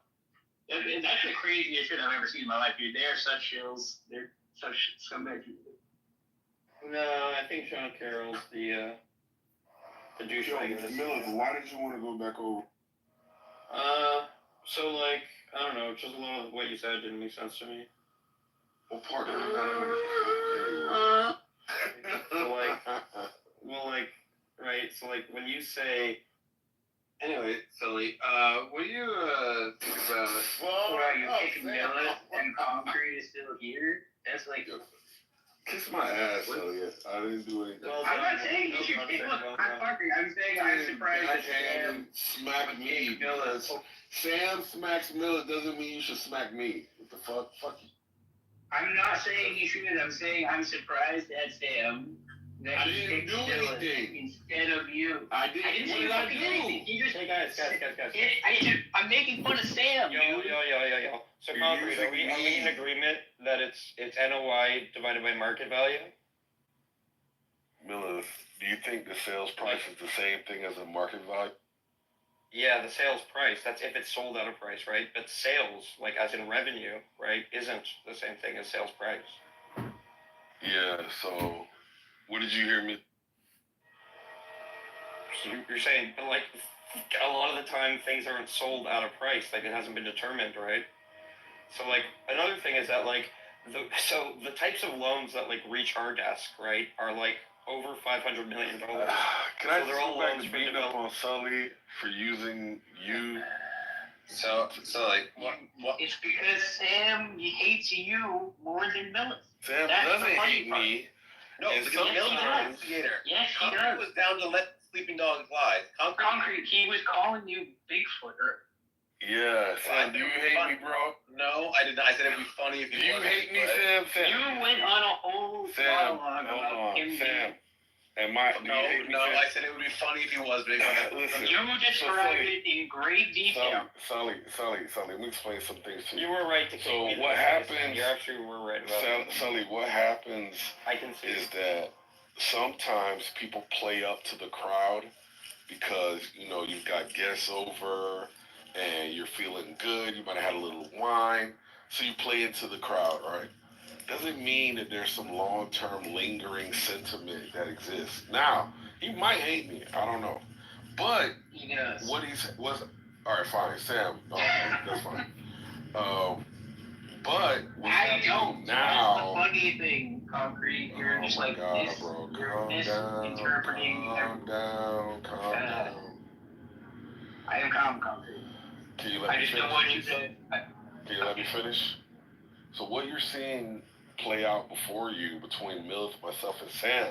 that's the craziest shit I've ever seen in my life, dude. They are such shills. They're such scumbag people. No, I think Sean Carroll's the douchebag. Why did you want to go back over? So like, I don't know, just a lot of what you said didn't make sense to me. What part of it? Right, so like when you say, anyway, Sully, what do you think about you kicking Millet and concrete is still here? That's like kiss my ass, Sully. I didn't do anything. Well, I'm not saying you should kick concrete. I'm saying I'm surprised that Sam smack me. Sam smacks Millet doesn't mean you should smack me. What the fuck? Fuck you. I'm not saying he should. I'm saying I'm surprised at Sam. I didn't do anything instead of you. I didn't say what did I fucking do? anything. You just, hey guys. I'm making fun of Sam, Yo. dude. So concrete, are we in agreement that it's NOI divided by market value? Miller, do you think the sales price is the same thing as the market value? Yeah, the sales price, that's if it's sold at a price, right? But sales, like as in revenue, right, isn't the same thing as sales price. Yeah, so what did you hear me? So you're saying, but like, a lot of the time things aren't sold at a price, like it hasn't been determined, right? So like, another thing is that like, the types of loans that like reach our desk, right, are like over $500 million. Can I just go back to beating up on Sully for using you? So like, what? It's because Sam hates you more than Millet. Sam doesn't hate me. No, because Millet does. Yes, he Concrete does. was down to let sleeping dogs lie. Concrete, he was calling you Bigfoot. Yeah, Sam, do you hate me, bro? No, I did not. I said it'd be funny if you hate me, Sam? You went on a whole monologue about him. I said it would be funny if he was, but listen, you described it in great detail. Sully, let me explain some things to you. You were right to So what happens? You actually were right about Sully, what happens I can see is that sometimes people play up to the crowd because you've got guests over and you're feeling good. You might have had a little wine, so you play into the crowd, right? Doesn't mean that there's some long-term lingering sentiment that exists. Now, he might hate me. I don't know. But he does. All right, fine, Sam. That's fine. But I don't. Now, that's the funny thing, Concrete. You're just like this. Bro, You're misinterpreting. Calm down. I am calm, Concrete. Can you let me I just finish? don't want you to. Can you let me finish? So what you're seeing play out before you between Mills, myself, and Sam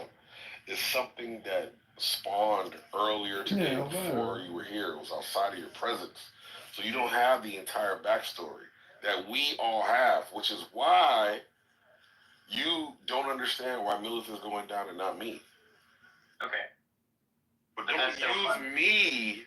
is something that spawned earlier today before you were here. It was outside of your presence. So you don't have the entire backstory that we all have, which is why you don't understand why Mills is going down and not me. Okay. But don't use me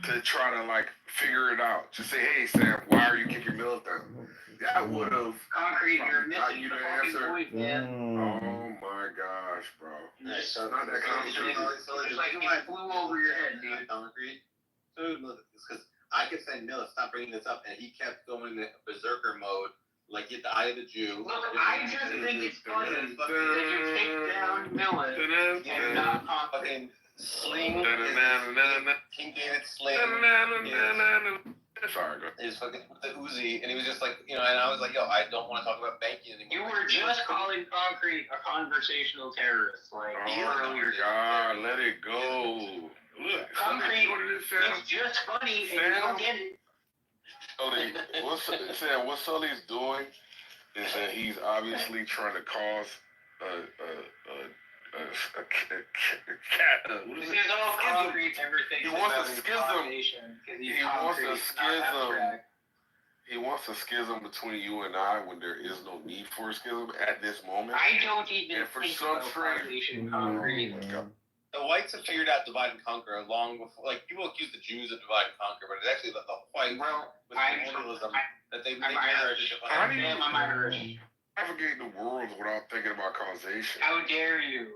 to try to figure it out. Just say, hey Sam, why are you kicking Mills down? That would have Concrete, you're missing the fucking point, man. Oh my gosh, bro. It's not that complicated. It's like it flew over your head, dude. Concrete. So because I kept saying, Miller, stop bringing this up, and he kept going into berserker mode, like get the eye of the Jew. Look, I just think it's funny that you take down Miller and not fucking sling. King David sling. Sorry, is fucking with the Uzi, and he was just like, and I was like, yo, I don't want to talk about banking anymore. You were just calling Concrete a conversational terrorist, like. Oh my God, let it go. Look, Concrete, it's just funny, and you don't get it. Sully, what Sully's doing is that he's obviously trying to cause a cat. This is all Concrete everything. He wants a schism. He wants a schism between you and I when there is no need for a schism at this moment. I don't even think about causation, Concrete. The whites have figured out divide and conquer long before. Like people accuse the Jews of divide and conquer, but it's actually the white with colonialism that they I'm Irish. How do you I'm Irish. navigate the world without thinking about causation? How dare you?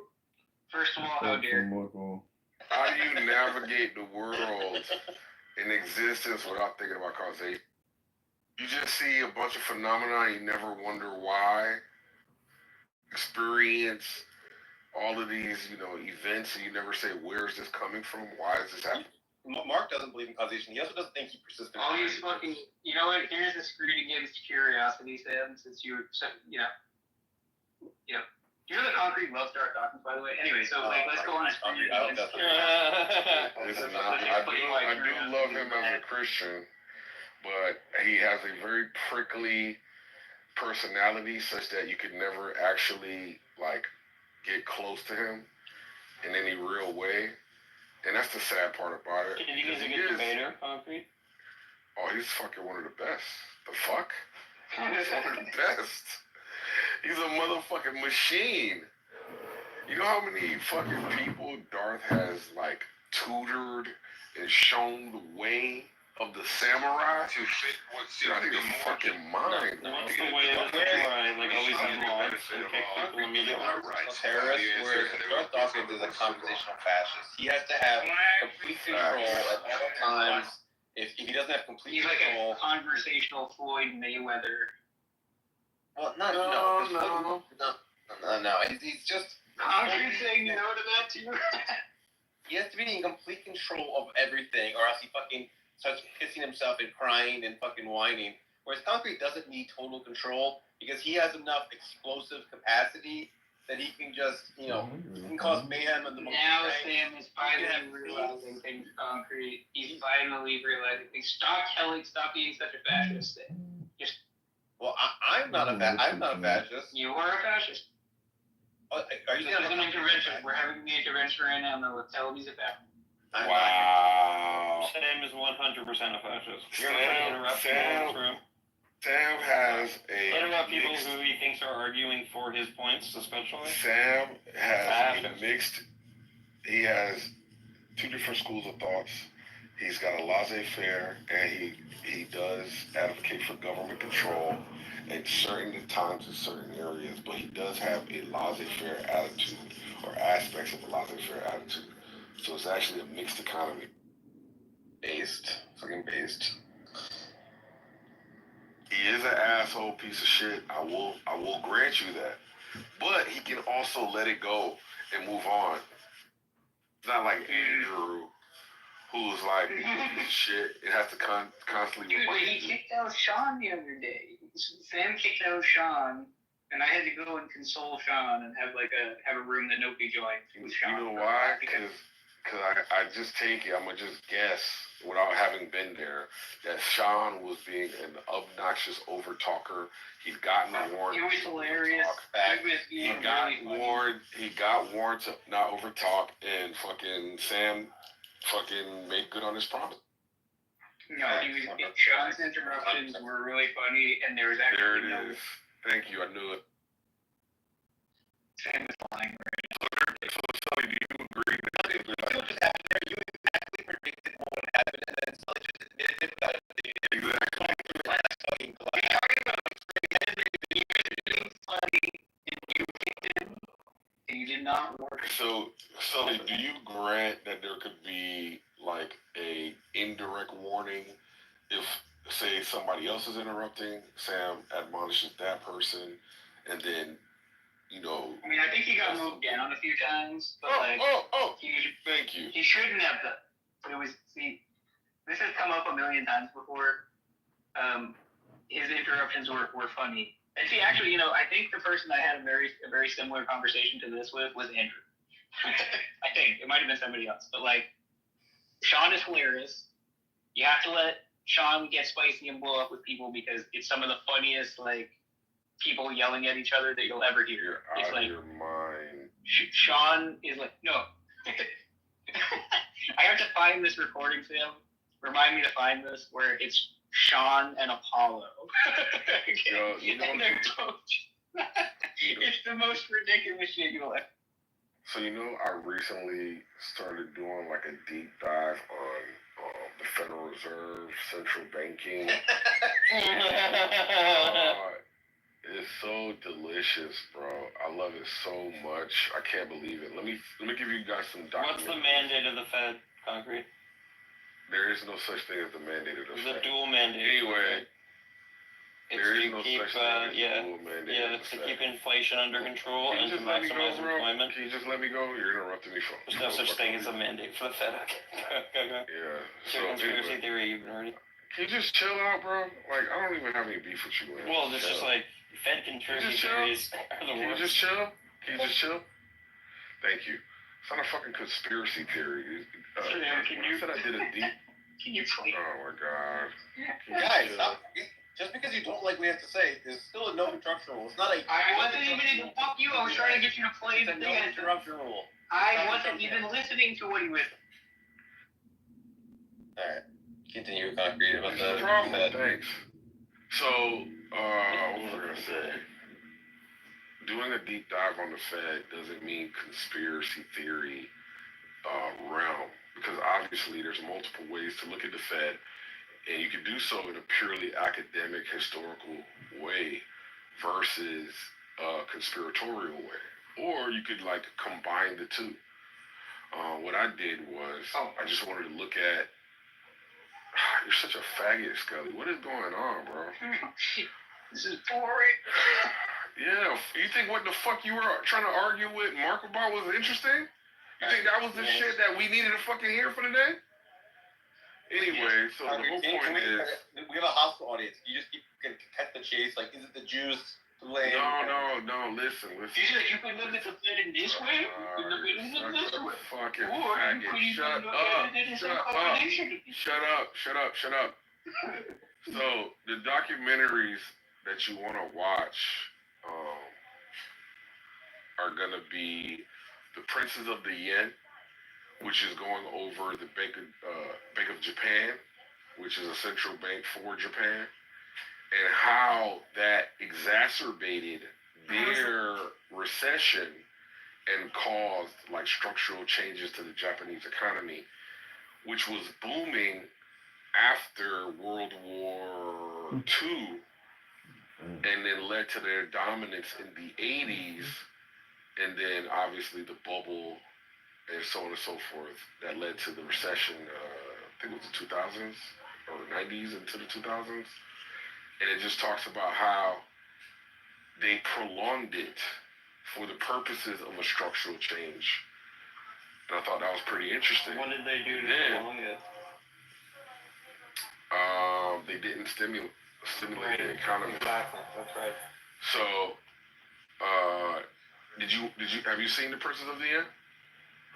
First of all, how dare you? How do you navigate the world in existence without thinking about causation? You just see a bunch of phenomena, you never wonder why. Experience all of these, events, and you never say, where is this coming from? Why is this happening? Mark doesn't believe in causation. He also doesn't think he persists in all these fucking, you know what, here's the screen against curiosity, Sam, since you're, you're the Concrete love star Dawkins, by the way. Anyway, so let's go on screen against curiosity. I do love him as a Christian, but he has a very prickly personality such that you could never actually, get close to him in any real way. And that's the sad part about it. Do you think he's a good debater, Concrete? Oh, he's fucking one of the best. The fuck? He's one of the best. He's a motherfucking machine. You know how many fucking people Darth has, tutored and shown the way of the samurai to fit what's out of your fucking mind. What's the way of the samurai? Always have laws and kick people immediately. Terrorist, where Darth Dawkins is a conversational fascist. He has to have complete control at all times. If he doesn't have complete control, he's like a conversational Floyd Mayweather. Well, no. He's just. Concrete saying no to that too. He has to be in complete control of everything, or else he fucking starts pissing himself and crying and fucking whining. Whereas Concrete doesn't need total control because he has enough explosive capacity that he can just, he can cause mayhem in the moment. Now Sam is finally realizing things, Concrete. He's finally realizing things. Stop being such a fascist. Well, I'm not a fascist. You are a fascist. Oh, are you having an intervention? We're having the intervention right now. No, tell him he's a fascist. Wow. Sam is 100% a fascist. Sam, Sam has a. What about people who he thinks are arguing for his points, especially? Sam has a mixed. He has two different schools of thoughts. He's got a laissez-faire, and he does advocate for government control at certain times in certain areas, but he does have a laissez-faire attitude or aspects of a laissez-faire attitude. So it's actually a mixed economy. Fucking based. He is an asshole piece of shit. I will grant you that. But he can also let it go and move on. It's not like Andrew, who's like piece of shit. It has to constantly. Dude, he kicked out Sean the other day. Sam kicked out Sean, and I had to go and console Sean and have a room that nobody joined with Sean. You know why? Because I just take it. I'm gonna just guess without having been there that Sean was being an obnoxious over talker. He'd gotten warned. He was hilarious. He got warned to not over talk, and fucking Sam fucking made good on his promise. No, Sean's interruptions were really funny, and there was actually There it is. Thank you. I knew it. Sam is lying. So, Sully, do you agree that you exactly predicted what would happen, and then Sully just admitted it without exactly. You did not work. So, Sully, do you grant that there could be like a indirect warning if, say, somebody else is interrupting, Sam admonishes that person, and then, you know. I mean, I think he got moved down a few times, but thank you. He shouldn't have done. It was this has come up a million times before. His interruptions were funny. And see, actually, I think the person I had a very similar conversation to this with was Andrew. I think it might have been somebody else, but Sean is hilarious. You have to let Sean get spicy and blow up with people because it's some of the funniest people yelling at each other that you'll ever hear. It's out of your mind. Sean is no. I have to find this recording, Sam. Remind me to find this where it's Sean and Apollo. Yo, it's the most ridiculous shit you'll ever. So I recently started doing like a deep dive on the Federal Reserve, central banking. It's so delicious, bro. I love it so much. I can't believe it. Let me give you guys some documents. What's the mandate of the Fed, Concrete? There is no such thing as the mandate of the Fed. The dual mandate. Anyway, there is no such thing as yeah, dual mandate. Yeah, it's to keep inflation under control and to maximize employment. Can you just let me go? You're interrupting me. There's no such thing as a mandate for the Fed. Yeah. So conspiracy theory you've been already. Can you just chill out, bro? Like, I don't even have any beef with you, man. Well, it's just like Fed conspiracy theories are the worst. Can you just chill? Can you just chill? Thank you. It's not a fucking conspiracy theory. You said I did a deep. Can you please? Oh my god. Guys, stop. Just because you don't like what we have to say, there's still a no interruption rule. It's not a. I wasn't even. Fuck you. I was trying to get you to play the no interruption rule. I wasn't even listening to what he was. Alright. Continue Concrete about the problem. Thanks. So, what was I gonna say? Doing a deep dive on the Fed doesn't mean conspiracy theory realm, because obviously there's multiple ways to look at the Fed, and you can do so in a purely academic, historical way versus a conspiratorial way, or you could combine the two. What I did was I just wanted to look at. You're such a faggot, Scully. What is going on, bro? This is boring. Yeah, you think what the fuck you were trying to argue with Mark about was interesting? You think that was the shit that we needed to fucking hear for today? Anyway, so the whole point is... We have a hostile audience. You just keep cut the chase. Is it the Jews to blame? No, listen. You could look at the Fed in this way. You could look at it in this way. Fucking or you could even look at it as a combination. Shut up. So, the documentaries that you want to watch are going to be The Princes of the Yen, which is going over the Bank of Japan, which is a central bank for Japan, and how that exacerbated their recession and caused like structural changes to the Japanese economy, which was booming after World War II, and then led to their dominance in the 80s, and then obviously the bubble and so on and so forth that led to the recession, I think it was the 2000s or 90s into the 2000s. And it just talks about how they prolonged it for the purposes of a structural change. And I thought that was pretty interesting. What did they do to prolong it? They didn't stimulate the economy. Exactly, that's right. So, have you seen The Princes of the End?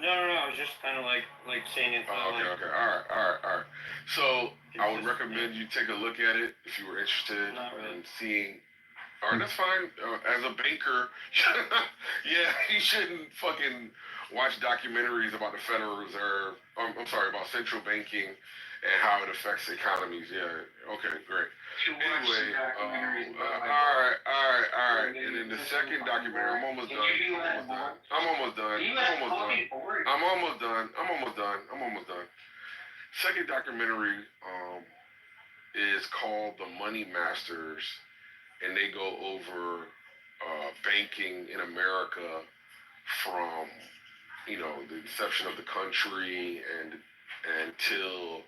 No. I was just kind of like seeing it. Okay. All right. So I would recommend you take a look at it if you were interested in seeing. All right, that's fine. As a banker, yeah, you shouldn't fucking watch documentaries about the Federal Reserve. I'm sorry, about central banking and how it affects economies. Yeah. Okay, great. Anyway, all right. And then the second documentary, I'm almost done. Second documentary is called The Money Masters, and they go over banking in America from the inception of the country and until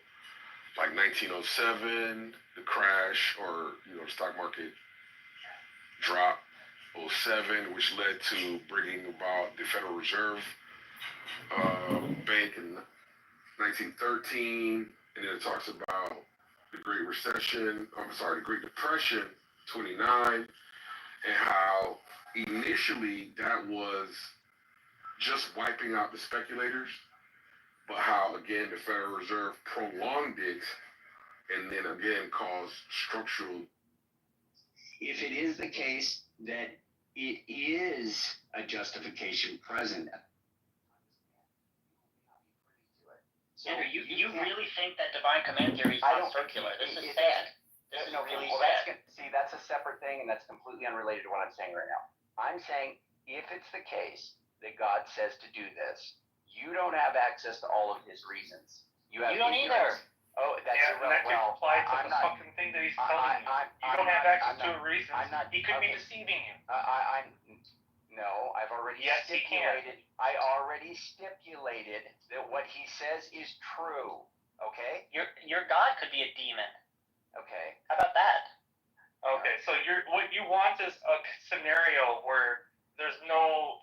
like 1907, the crash, or the stock market drop, 07, which led to bringing about the Federal Reserve Bank in 1913, and then it talks about the Great Depression, 29, and how initially that was just wiping out the speculators, but how again the Federal Reserve prolonged it and then again caused structural. If it is the case that it is a justification present. Andrew, you really think that divine command theory is not circular? This is sad. This is really sad. That's a separate thing, and that's completely unrelated to what I'm saying right now. I'm saying if it's the case that God says to do this, you don't have access to all of his reasons. You don't either. Oh, that's irrelevant. That can apply to the fucking thing that he's telling you. You don't have access to a reason. He could be deceiving you. No, I've already stipulated. I already stipulated that what he says is true. Okay. Your God could be a demon. Okay. How about that? Okay, so what you want is a scenario where there's no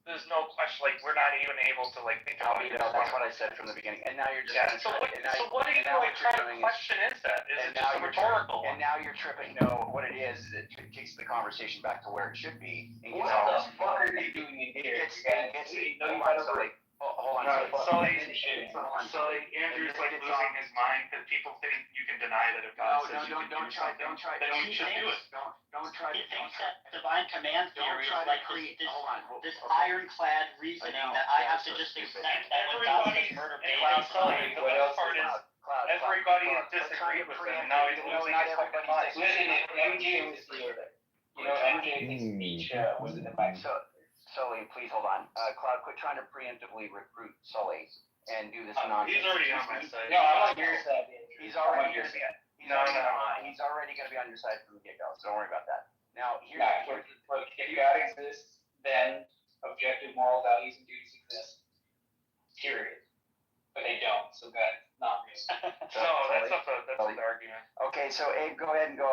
question, like we're not even able to think about it. That's what I said from the beginning. And now you're just So what are you trying to question is that? Is it just a rhetorical one? And now you're tripping. No, what it is it takes the conversation back to where it should be. What the fuck are you doing in here? Hold on. Sully, Andrew's losing his mind because people think you can deny that if God says you can do something, then you should do it. He thinks that divine command theory is like this ironclad reasoning that I have to just accept that when God says murder babies. Sully, the best part is everybody has disagreed with him, and now he's losing his fucking mind. MJ was here. MJ's speech was in the back. Sully, please hold on. Cloud, quit trying to preemptively recruit Sully and do this nonsense. He's already on my side. No, I'm on your side. He's already your side. He's already going to be on your side from the get-go, so don't worry about that. Now, here's if God exists, then objective moral values and duties exist. Period. But they don't, so that's not real. That's the argument. Okay, so Abe, go ahead and go.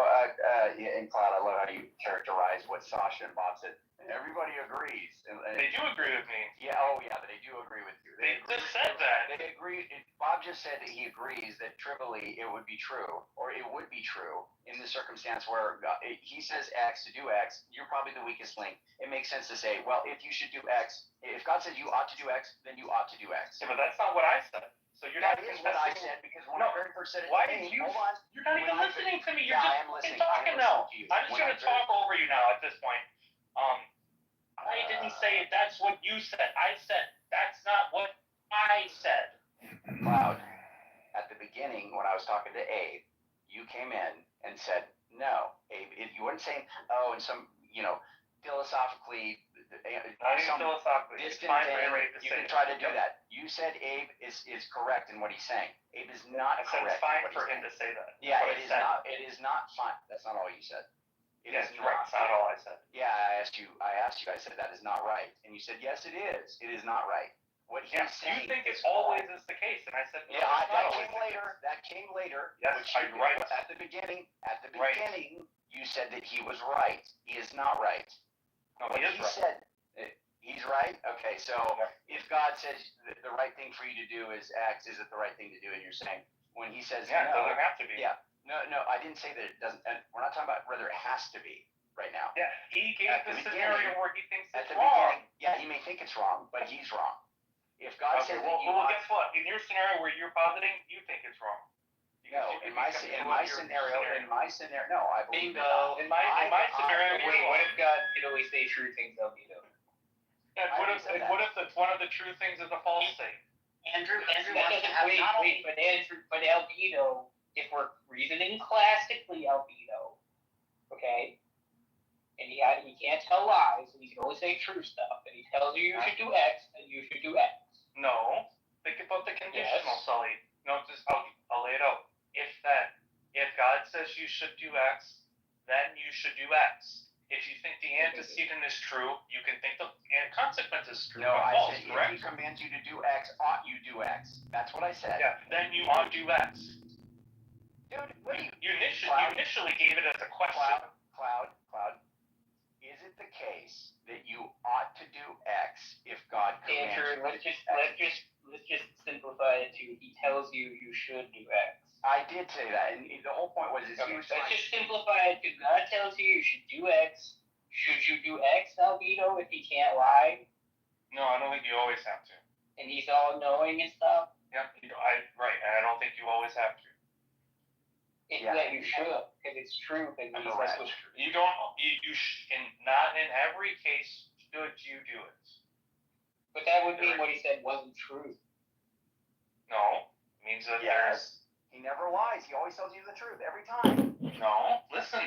And Cloud, I love how you characterize what Sasha and Bob said. Everybody agrees. They do agree with me. Yeah, but they do agree with you. They just said that. They agree. Bob just said that he agrees that trivially it would be true, or it would be true in the circumstance where he says X to do X, you're probably the weakest link. It makes sense to say, well, if you should do X, if God says you ought to do X, then you ought to do X. Yeah, but that's not what I said. So you're that not is what I said because when I very first said it. Why did you? Hold on. You're not even listening to me. You're I just am listening. talking now. I'm just going to talk over you now at this point. I didn't say that's what you said. I said that's not what I said. Cloud, at the beginning when I was talking to Abe, you came in and said, no, Abe, you weren't saying, oh, and some, philosophically, Not even philosophically. It's distant fine for thing, anybody to you say can that. try to do that. You said Abe is correct in what he's saying. Abe is not I said correct. it's fine in what for he's him to say that. Yeah, That's what I said. it is not fine. That's not all you said. Yes, you're right. It's not all I said. Yeah, I asked you, I said that is not right. And you said, yes, it is. It is not right. What he's saying. You think it always is the case, and I said, no, Yeah, it's not that always came the later. case. That came later. Yes, I'm right. At the beginning, you said that he was right. He is not right. No, What he is right. said, he's right? Okay, so if God says the right thing for you to do is X, is it the right thing to do? And you're saying, when he says it no. doesn't have to be. Yeah. No, I didn't say that it doesn't. We're not talking about whether it has to be right now. Yeah, he gave the scenario where he thinks at it's the wrong. beginning, yeah, he may think it's wrong, but he's wrong. If God says well, that you guess what? In your scenario where you're positing, you think it's wrong. No, in my scenario, no, I believe Bingo. In my scenario, wait, what if God could always say true things, albedo? Yeah, what if one of the true things is a false thing? Andrew wants to have but albedo, if we're reasoning classically, albedo, okay, and he can't tell lies, and he can only say true stuff, and he tells you should do X, and you should do X. No, think about the conditional, Sully. No, just I'll lay it out. If God says you should do X, then you should do X. If you think the antecedent is true, you can think the consequence is true. No, I false, said correct? if he commands you to do X, ought you do X? That's what I said. Yeah, then you ought to do X. Dude, what do you? You initially gave it as a question. Cloud. Is it the case that you ought to do X if God commands Andrew, you? let's just simplify it to he tells you should do X. I did say that, and the whole point was Okay, let's just simplify it to God tells you should do X. Should you do X, albedo, if he can't lie? No, I don't think you always have to. And he's all knowing and stuff? Yeah, right, and I don't think you always have to. That you should, because it's true. Because you don't. Not in every case should you do it. But that would mean what he said wasn't true. No, it means that there's. He never lies. He always tells you the truth every time. No, listen.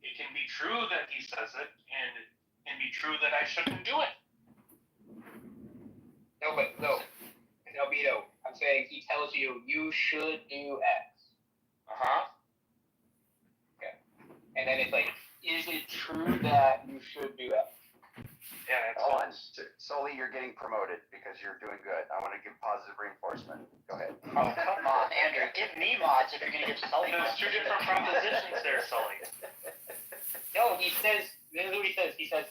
It can be true that he says it, and it can be true that I shouldn't do it. No, albedo. I'm saying he tells you should do X. Okay. And then it's like, is it true that you should do X? Yeah, it's Hold on. Sully, you're getting promoted because you're doing good. I want to give positive reinforcement. Go ahead. Oh, come on, Andrew. Give me mods if you're going to give Sully mods. There's two different propositions there, Sully. No, he says, this is what he says. He says,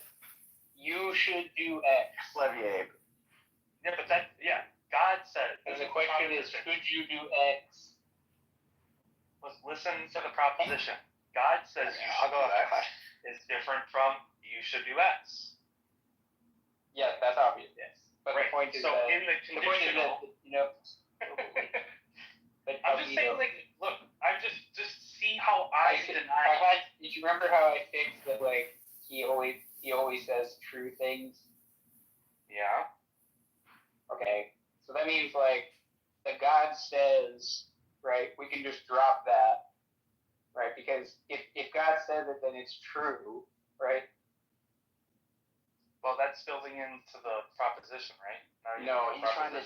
you should do X. Levy Abe. Yeah, but God said. And the question is, should you do X? Listen to the proposition. God says you should do X is different from you should do X. Yes, that's obvious, yes. But right. The point is so in the conditional, I'm just saying, look, I just see how I deny. Did you remember how I fixed that? He always says true things. Yeah. Okay, so that means that God says, right? We can just drop that, right? Because if God says it, then it's true, right? Well, that's building into the proposition, right? No, he's trying to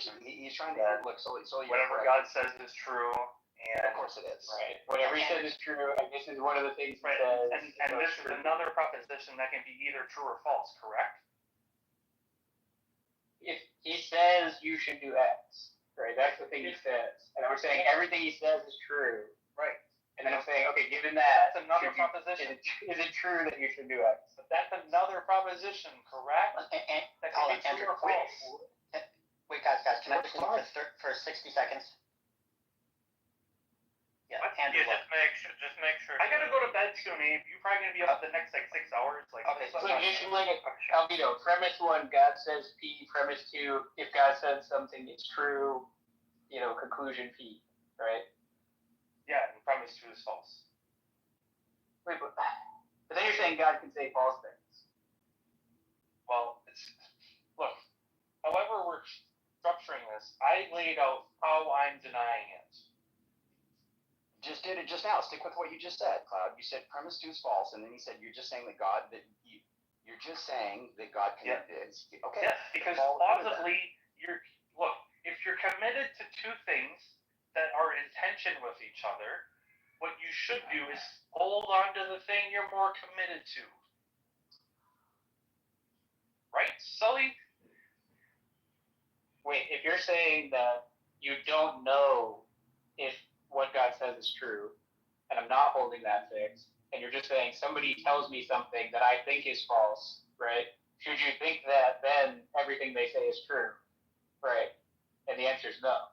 look. So whatever God says is true, and of course it is. Right. Whatever he says is true, and this is one of the things he says. And this is another proposition that can be either true or false, correct? If he says you should do X, right? That's the thing he says, and we're saying everything he says is true, right? And then I'm saying, okay, given that, that's another proposition. Is it true that you should do X? But that's another proposition, correct? That can be true or false. Wait, guys, can I just talk for 60 seconds? Yeah, Andrew. Yeah, just make sure. I gotta go to bed soon, Abe. You're probably gonna be up the next 6 hours. Okay, so just albedo. Premise 1, God says P. Premise 2, if God says something, it's true. Conclusion P. Right? Yeah, and premise 2 is false. Wait, but then you're saying God can say false things. Well, look. However we're structuring this, I laid out how I'm denying it. Just did did it just now. Stick with what you just said, Cloud. You said premise 2 is false, and then you said you're just saying that you're just saying that God committed it. Okay. Yes, because plausibly, if you're committed to two things that are in tension with each other, what you should do is hold on to the thing you're more committed to. Right, Sully? Wait, if you're saying that you don't know if what God says is true, and I'm not holding that fixed, and you're just saying somebody tells me something that I think is false, right? Should you think that then everything they say is true, right? And the answer is no.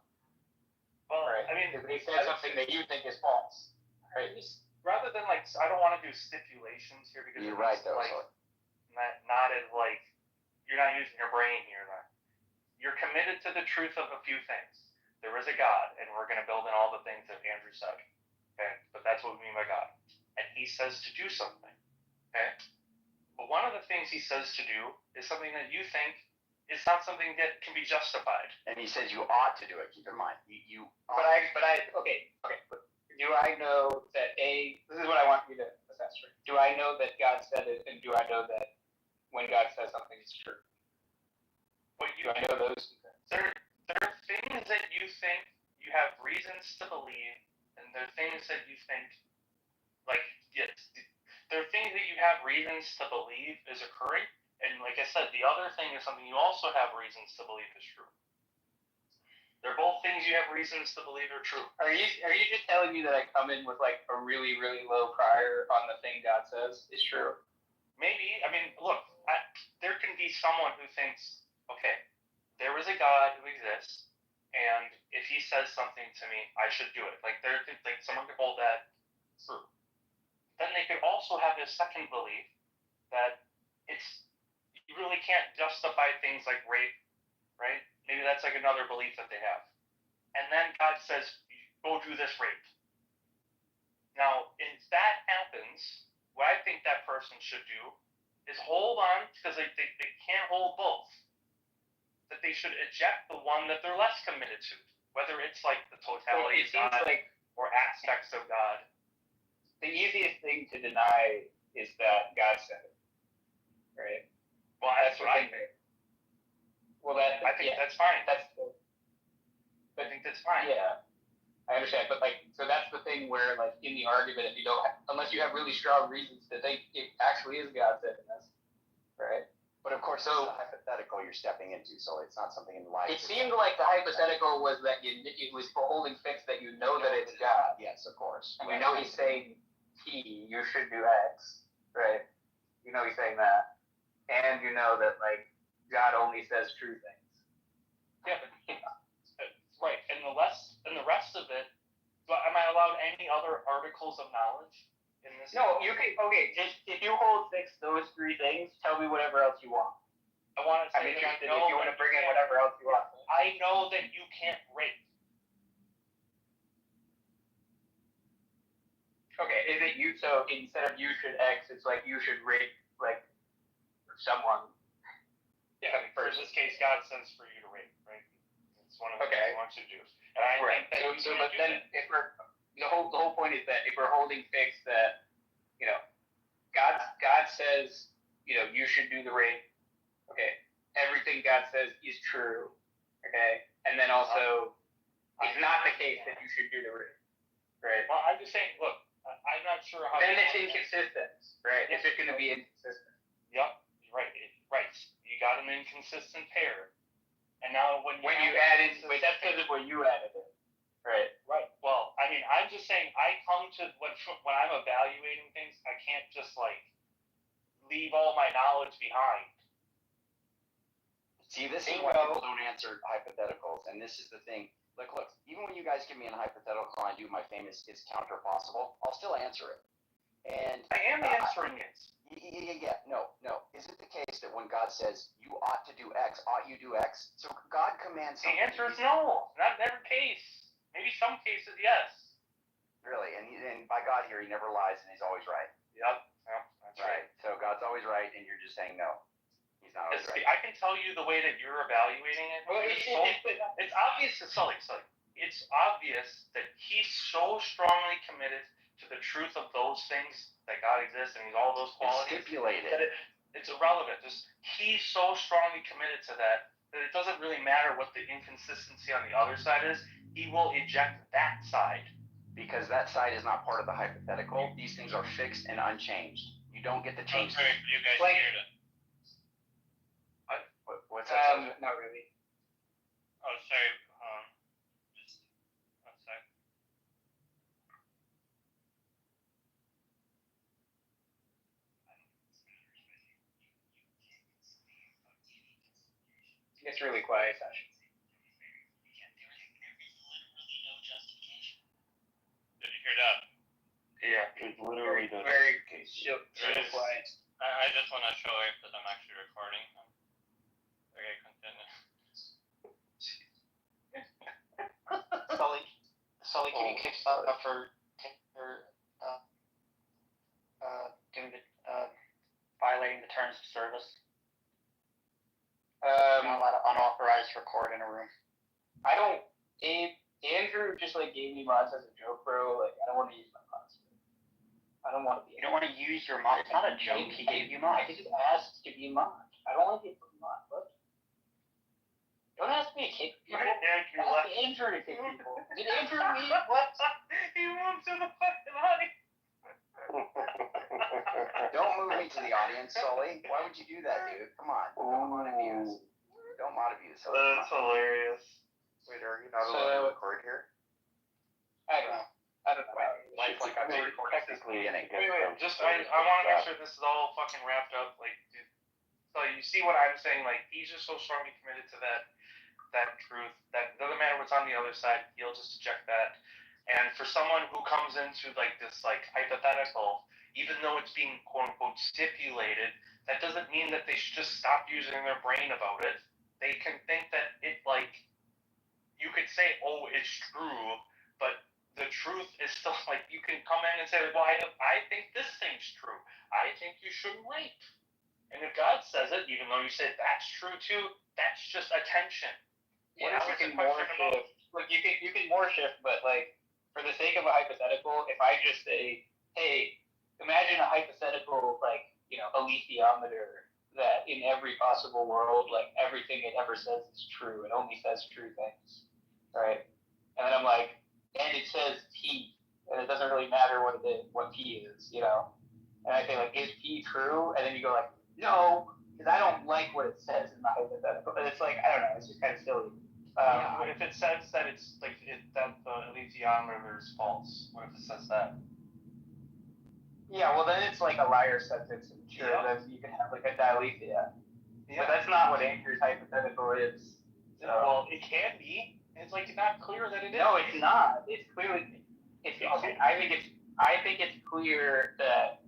Well, right? I mean, if they said something that you think is false, right? Rather than I don't want to do stipulations here because you're right though. Not as you're not using your brain here. You're committed to the truth of a few things. There is a God, and we're going to build in all the things that Andrew said. Okay, but that's what we mean by God. And He says to do something. Okay, but one of the things He says to do is something that you think is not something that can be justified. And He says you ought to do it. Keep in mind, you. Okay. Do I know that this is what I want you to assess. Right? Do I know that God said it, and do I know that when God says something, it's true? Do I know those two things? There are things that you think you have reasons to believe, and there are things that you think, yes, there are things that you have reasons to believe is occurring, and like I said, the other thing is something you also have reasons to believe is true. They're both things you have reasons to believe are true. Are you just telling me that I come in with a really, really low prior on the thing God says is true? Maybe. I mean, look, there can be someone who thinks, okay, there is a God who exists, and if He says something to me, I should do it. Someone could hold that true. Then they could also have this second belief that you really can't justify things like rape, right? Maybe that's another belief that they have. And then God says, go do this rape. Now, if that happens, what I think that person should do is hold on, because they can't hold both. That they should eject the one that they're less committed to, whether it's the totality of God or aspects of God. The easiest thing to deny is that God said it, right? Well, that's what I think. Well, I think that's fine. I think that's fine. Yeah, I understand, but so that's the thing where in the argument, if you don't, unless you have really strong reasons to think it actually is God saying this, right? But of course, it's a hypothetical you're stepping into, so it's not something in life. It seemed like the hypothetical was that it was for holding fixed that you know that it's God. Yes, of course. And we know He's saying you should do X, right? You know He's saying that, and you know that God only says true things. Yeah, but right, and the rest of it. Am I allowed any other articles of knowledge in this? No, you can. Okay, just if you hold fixed those three things, tell me whatever else you want. I want to say I'm interested if you want to bring in whatever else you want. I know that you can't rape. Okay, is it you? So instead of you should X, it's you should rape someone. Yeah, for this case, God says for you to rape, right? It's one of the things He wants you to do. And I think that but then if we're the whole point is that if we're holding fixed that God says you should do the rape, okay, everything God says is true, okay, and then also it's not the case that you should do the rape, right? Well, I'm just saying, look, I'm not sure how. Then it's inconsistent, right? It's just going to be inconsistent. Yep, right. You got an inconsistent pair, and now when you add in, that's because of where you added it, right? Right. Well, I mean, I'm just saying, I come to when I'm evaluating things, I can't just leave all my knowledge behind. See, this is why people don't answer hypotheticals, and this is the thing. Look, even when you guys give me a hypothetical and I do my famous "is counter possible," I'll still answer it. And I am answering it. Yeah. No. Is it the case that when God says you ought to do X, ought you do X? So God commands something. The answer is no. Not in every case. Maybe some cases, yes. Really, and by God here, He never lies and He's always right. Yep, that's right. So God's always right, and you're just saying no. He's not always right. I can tell you the way that you're evaluating it. Well, it's obvious to Sully. it's obvious that he's so strongly committed to the truth of those things that God exists and all those qualities. It's stipulated. That it's irrelevant. He's so strongly committed to that it doesn't really matter what the inconsistency on the other side is. He will eject that side. Because that side is not part of the hypothetical. These things are fixed and unchanged. You don't get to change them. You guys Like, hear that? What's that? Not really. Oh, sorry. Just one sec. It's really quiet, Sasha. Did you hear that? Yeah, it literally does. Very quiet. I just want to show you that I'm actually recording. Okay, continue. Sully, can you kick stuff up for violating the terms of service? Not allowed to unauthorized record in a room. I don't. Andrew just gave me mods as a joke, bro. I don't want to use my mods. I don't want to be. You don't want to use your mod. It's not a joke. He gave you mods. I just asked to be mod. I don't want to be a mod. What? Don't ask me to kick people. Ask Andrew to kick people. Did Andrew leave? What? He moved to the fucking audience. Don't move me to the audience, Sully. Why would you do that, dude? Come on. Don't mod abuse. Don't mod abuse. That's hilarious. Wait, are you not allowed to record here? I don't know. Wait, technically, Wait. Just I want to make sure this is all fucking wrapped up. Dude, so you see what I'm saying? He's just so strongly committed to that truth that it doesn't matter what's on the other side. He'll just eject that. And for someone who comes into this hypothetical, even though it's being quote unquote stipulated, that doesn't mean that they should just stop using their brain about it. They can think that it you could say, oh, it's true, but the truth is still you can come in and say, well, I think this thing's true. I think you shouldn't rape. And if God says it, even though you say that's true too, that's just attention. Yeah, you can more shift. You can more shift, but for the sake of a hypothetical, if I just say, hey, imagine a hypothetical alethiometer that in every possible world, everything it ever says is true. It only says true things, right? And then I'm and it says P, and it doesn't really matter what P is, And I say is P true? And then you go no, because I don't like what it says in the hypothetical. But it's I don't know, it's just kind of silly. What if it says that it's that the alethiometer is false? What if it says that? Yeah, well then it's a liar sentence, and sure, then you can have a dilethia. Yeah. But that's not what Andrew's hypothetical is. So. Well, it can be. It's not clear that it is. No, it's not. It's clearly. Okay. I think it's clear that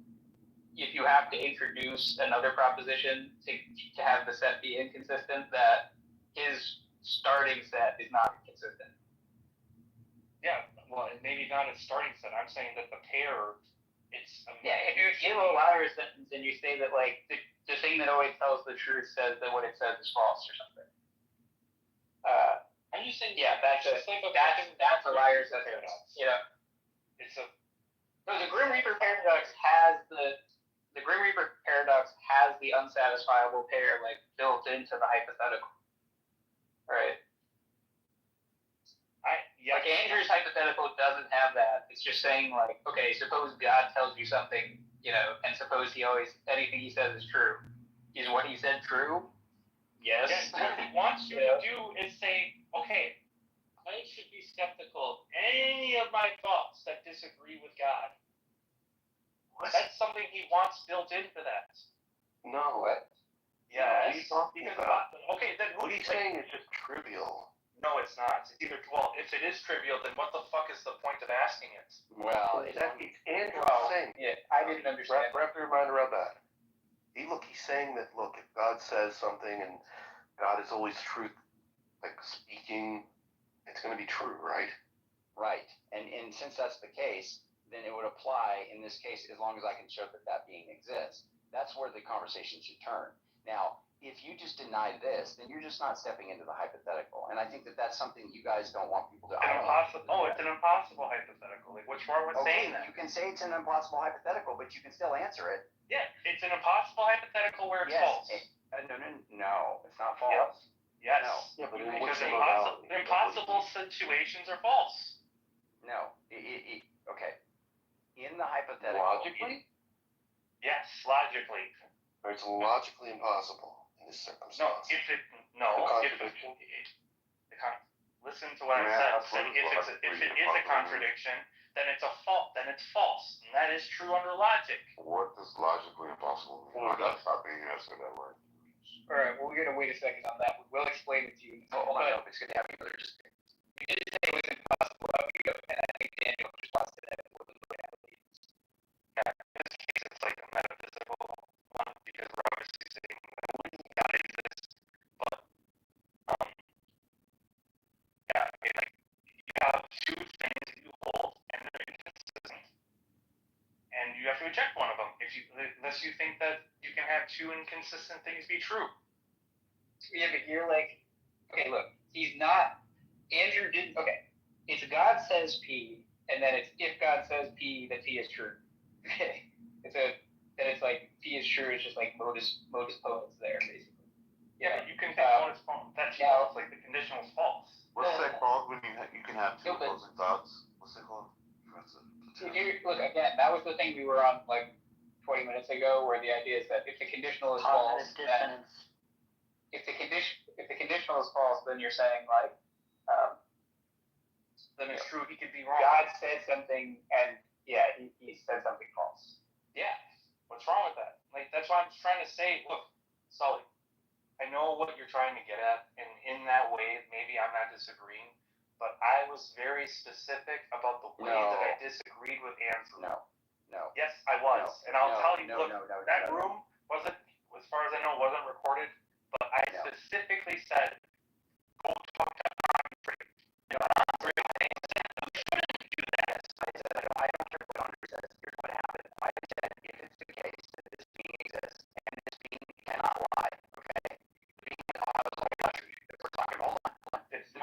if you have to introduce another proposition to have the set be inconsistent, that his starting set is not inconsistent. Yeah, well, maybe not a starting set. I'm saying that the pair. If you give a liar sentence and you say that the thing that always tells the truth says that what it says is false or something. Are you saying? Yeah, that's a liar sentence. It's a. No, the Grim Reaper paradox has the Grim Reaper paradox has the unsatisfiable pair built into the hypothetical. Right. Andrew's hypothetical doesn't have that. It's just saying okay, suppose God tells you something, and suppose anything he says is true. Is what he said true? Yes. What he wants you to do is say, okay, I should be skeptical of any of my thoughts that disagree with God. That's something he wants built into that. No. Yes. What are you talking about? Okay, then what he's saying is just trivial. No, it's not. It's either if it is trivial, then what the fuck is the point of asking it? Well, it's Andrew saying. Yeah, I didn't understand. Wrap your mind around that. He's saying that if God says something and God is always truth, speaking, it's going to be true, right? Right. And since that's the case, then it would apply in this case as long as I can show that being exists. That's where the conversation should turn. Now, if you just deny this, then you're just not stepping into the hypothetical. And I think that that's something you guys don't want people to. It's an impossible hypothetical. Like, what's wrong with saying that? You can say it's an impossible hypothetical, but you can still answer it. Yeah, it's an impossible hypothetical where it's false. No, it's not false. Yes. No. Yeah, but because impossible situations are false. No. Okay. In the hypothetical. Logically? Yes, logically. But it's logically impossible in this circumstance. Listen to what I said. If it is a contradiction, then it's a fault. Then it's false, and that is true under logic. What does logically impossible mean? That's not being answered that way. All right, well, we're gonna wait a second on that. We'll explain it to you. Hold on, it's good to have you. You did say it was impossible, and I think Daniel just wants to know what the reality is. Yeah, in this case, it's like a metaphysical one because we're obviously saying God exists, but yeah, I mean, like you have two things that you hold, and they're inconsistent, and you have to reject one of them unless you think that you can have two inconsistent things be true. Yeah, but you're like, okay, look, he's not. Andrew didn't. Okay, it's God says P, and then it's if God says P, that P is true. Okay, it's like P is true. It's just like modus ponens there, basically. Yeah, but you can think modus ponens. That's false. Like the condition was false. What's that called when you can have two opposing thoughts? What's it called? Look, again, that was the thing we were on like 20 minutes ago, where the idea is that if the conditional is false, then if the conditional is false, then you're saying like, then it's true he could be wrong. God said something, and yeah, he said something false. Yeah, what's wrong with that? Like, that's why I'm trying to say, look, Sully, I know what you're trying to get at, and in that way, maybe I'm not disagreeing, but I was very specific about the way that I disagreed with Andrew. No. Yes, I was, and I'll tell you, that room wasn't, as far as I know, wasn't recorded, but I specifically said, go talk to Andre. Andre, you shouldn't do that. I don't care what Andre says. Here's what happened. I said, if it's the case that this being exists, and this being cannot lie, okay? We're talking, hold on.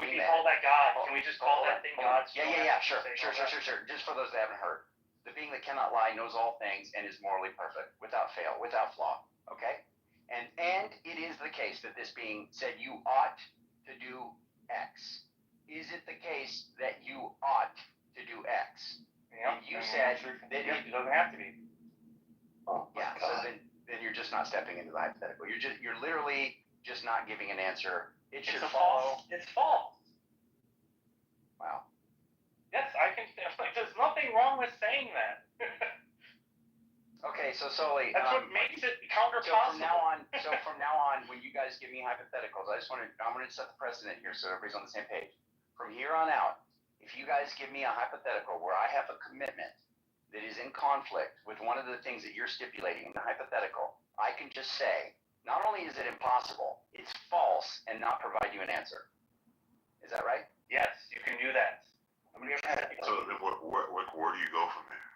We can call that God. Can we just call that thing God? Yeah, sure. Just for those that haven't heard. The being that cannot lie knows all things and is morally perfect, without fail, without flaw, okay? And it is the case that this being said you ought to do X. Is it the case that you ought to do X? Yeah, you said that it doesn't have to be. Yeah, so then you're just not stepping into the hypothetical. You're literally just not giving an answer. It should follow. It's false. Wow. Yes, I can. Like, there's nothing wrong with saying that. Okay, so Sully. That's what makes it counterpossible. So from now on, when you guys give me hypotheticals, I'm going to set the precedent here so everybody's on the same page. From here on out, if you guys give me a hypothetical where I have a commitment that is in conflict with one of the things that you're stipulating in the hypothetical, I can just say, not only is it impossible, it's false, and not provide you an answer. Is that right? Yes, you can do that. So then where do you go from there?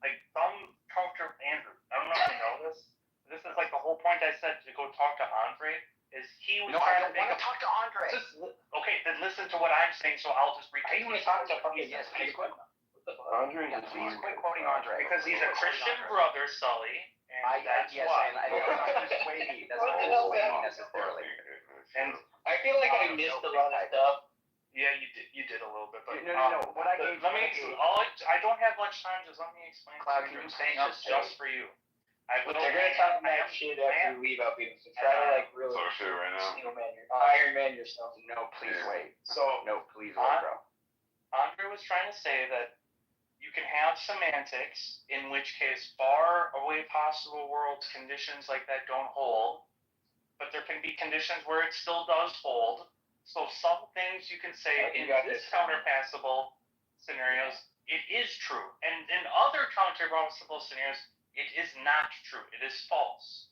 Like some culture, Andrew, I don't know if you know this. This is like the whole point I said to go talk to Andre. Is he was I don't want to talk to Andre. Okay, then listen to what I'm saying, so I'll just repeat. I want to talk to yes, please quit. Andre? Yeah, please quit quoting Andre. Because he's a Christian brother, Sully. And that's why. And that's not persuading. That's not persuading necessarily. And I feel like I missed a lot of stuff. Yeah, you did a little bit, but no. What I gave I don't have much time. Just let me explain. Cloud, can you saying up just for you? They're gonna talk mad shit after we leave out people. So try to like really Iron Man yourself. No, please wait. So no, please wait, bro. Andre was trying to say that you can have semantics, in which case far away possible worlds conditions like that don't hold, but there can be conditions where it still does hold. So some things you can say in this counterpassable scenarios, it is true. And in other counterpassable scenarios, it is not true. It is false.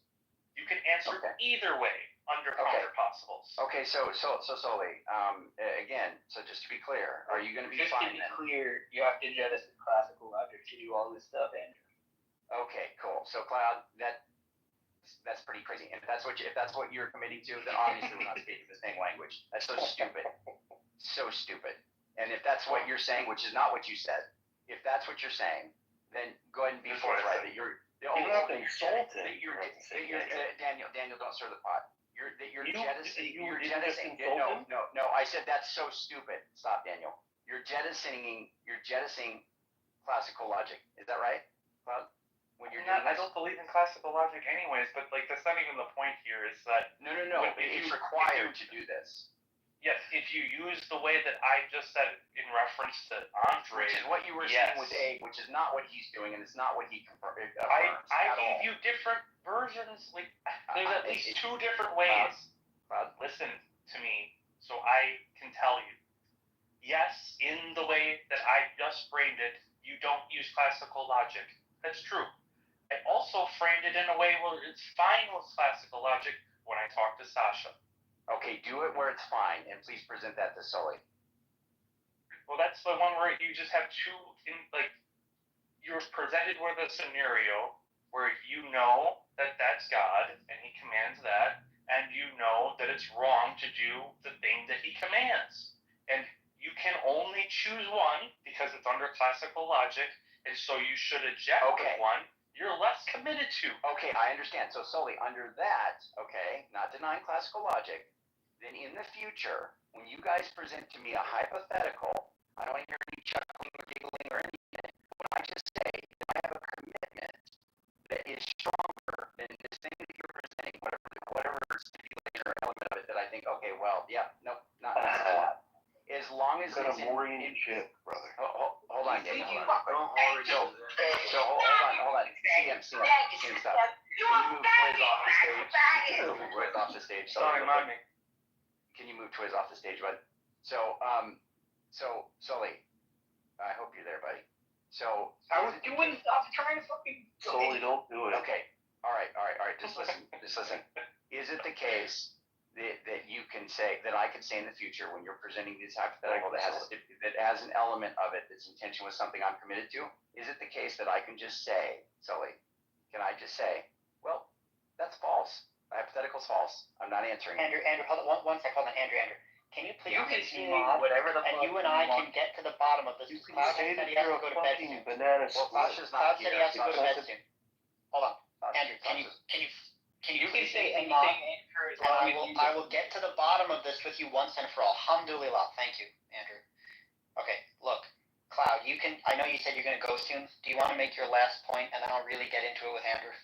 You can answer either way under counterpossibles. Okay, so Sully, again, so just to be clear, are you going to be fine? Just to be clear, you have to jettison classical logic to do all this stuff, Andrew. Okay, cool. So Cloud, that that's pretty crazy. And if that's what you're committing to, then obviously we're not speaking the same language. That's so stupid. So stupid. And if that's what you're saying, which is not what you said, if that's what you're saying, then go ahead and be forthright that you're Daniel, don't stir the pot. You're jettisoning. No. I said that's so stupid. Stop, Daniel. You're jettisoning classical logic. Is that right, Cloud? I don't believe in classical logic anyways, but like that's not even the point here. Is that no. It's required to do this. Yes, if you use the way that I just said in reference to Andre, which is what you were saying with A, which is not what he's doing, and it's not what he confirmed. I gave you different versions. Like there's at least two different ways. Listen to me, so I can tell you. Yes, in the way that I just framed it, you don't use classical logic. That's true. I also framed it in a way where it's fine with classical logic when I talk to Sasha. Okay, do it where it's fine, and please present that to Sully. Well, that's the one where you just have you're presented with a scenario where you know that that's God, and he commands that, and you know that it's wrong to do the thing that he commands. And you can only choose one because it's under classical logic, and so you should eject with one you're less committed to. Okay, I understand. So, Sully, under that, not denying classical logic, then in the future, when you guys present to me a hypothetical, I don't hear any chuckling or giggling or anything. When I just say that I have a commitment that is stronger than this thing that you're presenting, whatever stipulation or element of it that I think, okay, well, yeah, nope, not that. As long as it's in ship, brother. Hold on, Daniel. Hold on. CM, stop. Can you move Twiz off the stage? Sorry, mommy. Can you move Twiz off the stage, bud? So, Sully, I hope you're there, buddy. So, I was trying to fucking. Sully, don't do it. Okay. All right. Just listen. Is it the case that you can say, that I can say in the future when you're presenting this hypothetical that has an element of it that's in tension with something I'm committed to? Is it the case that I can just say, Sully, can I just say, well, that's false. The hypothetical's false. I'm not answering. Andrew, hold on one second. Hold on, Andrew. Can you please whatever the and you and I can get to the bottom of this. Cloud said he has to go to bed soon. Banana well, Sasha's not here. Cloud said he has to go to bed soon. Hold on, Andrew. Can you please say anything? I will get to the bottom of this with you once and for all. Alhamdulillah. Thank you, Andrew. Okay, look, Cloud. I know you said you're going to go soon. Do you want to make your last point, and then I'll really get into it with Andrew?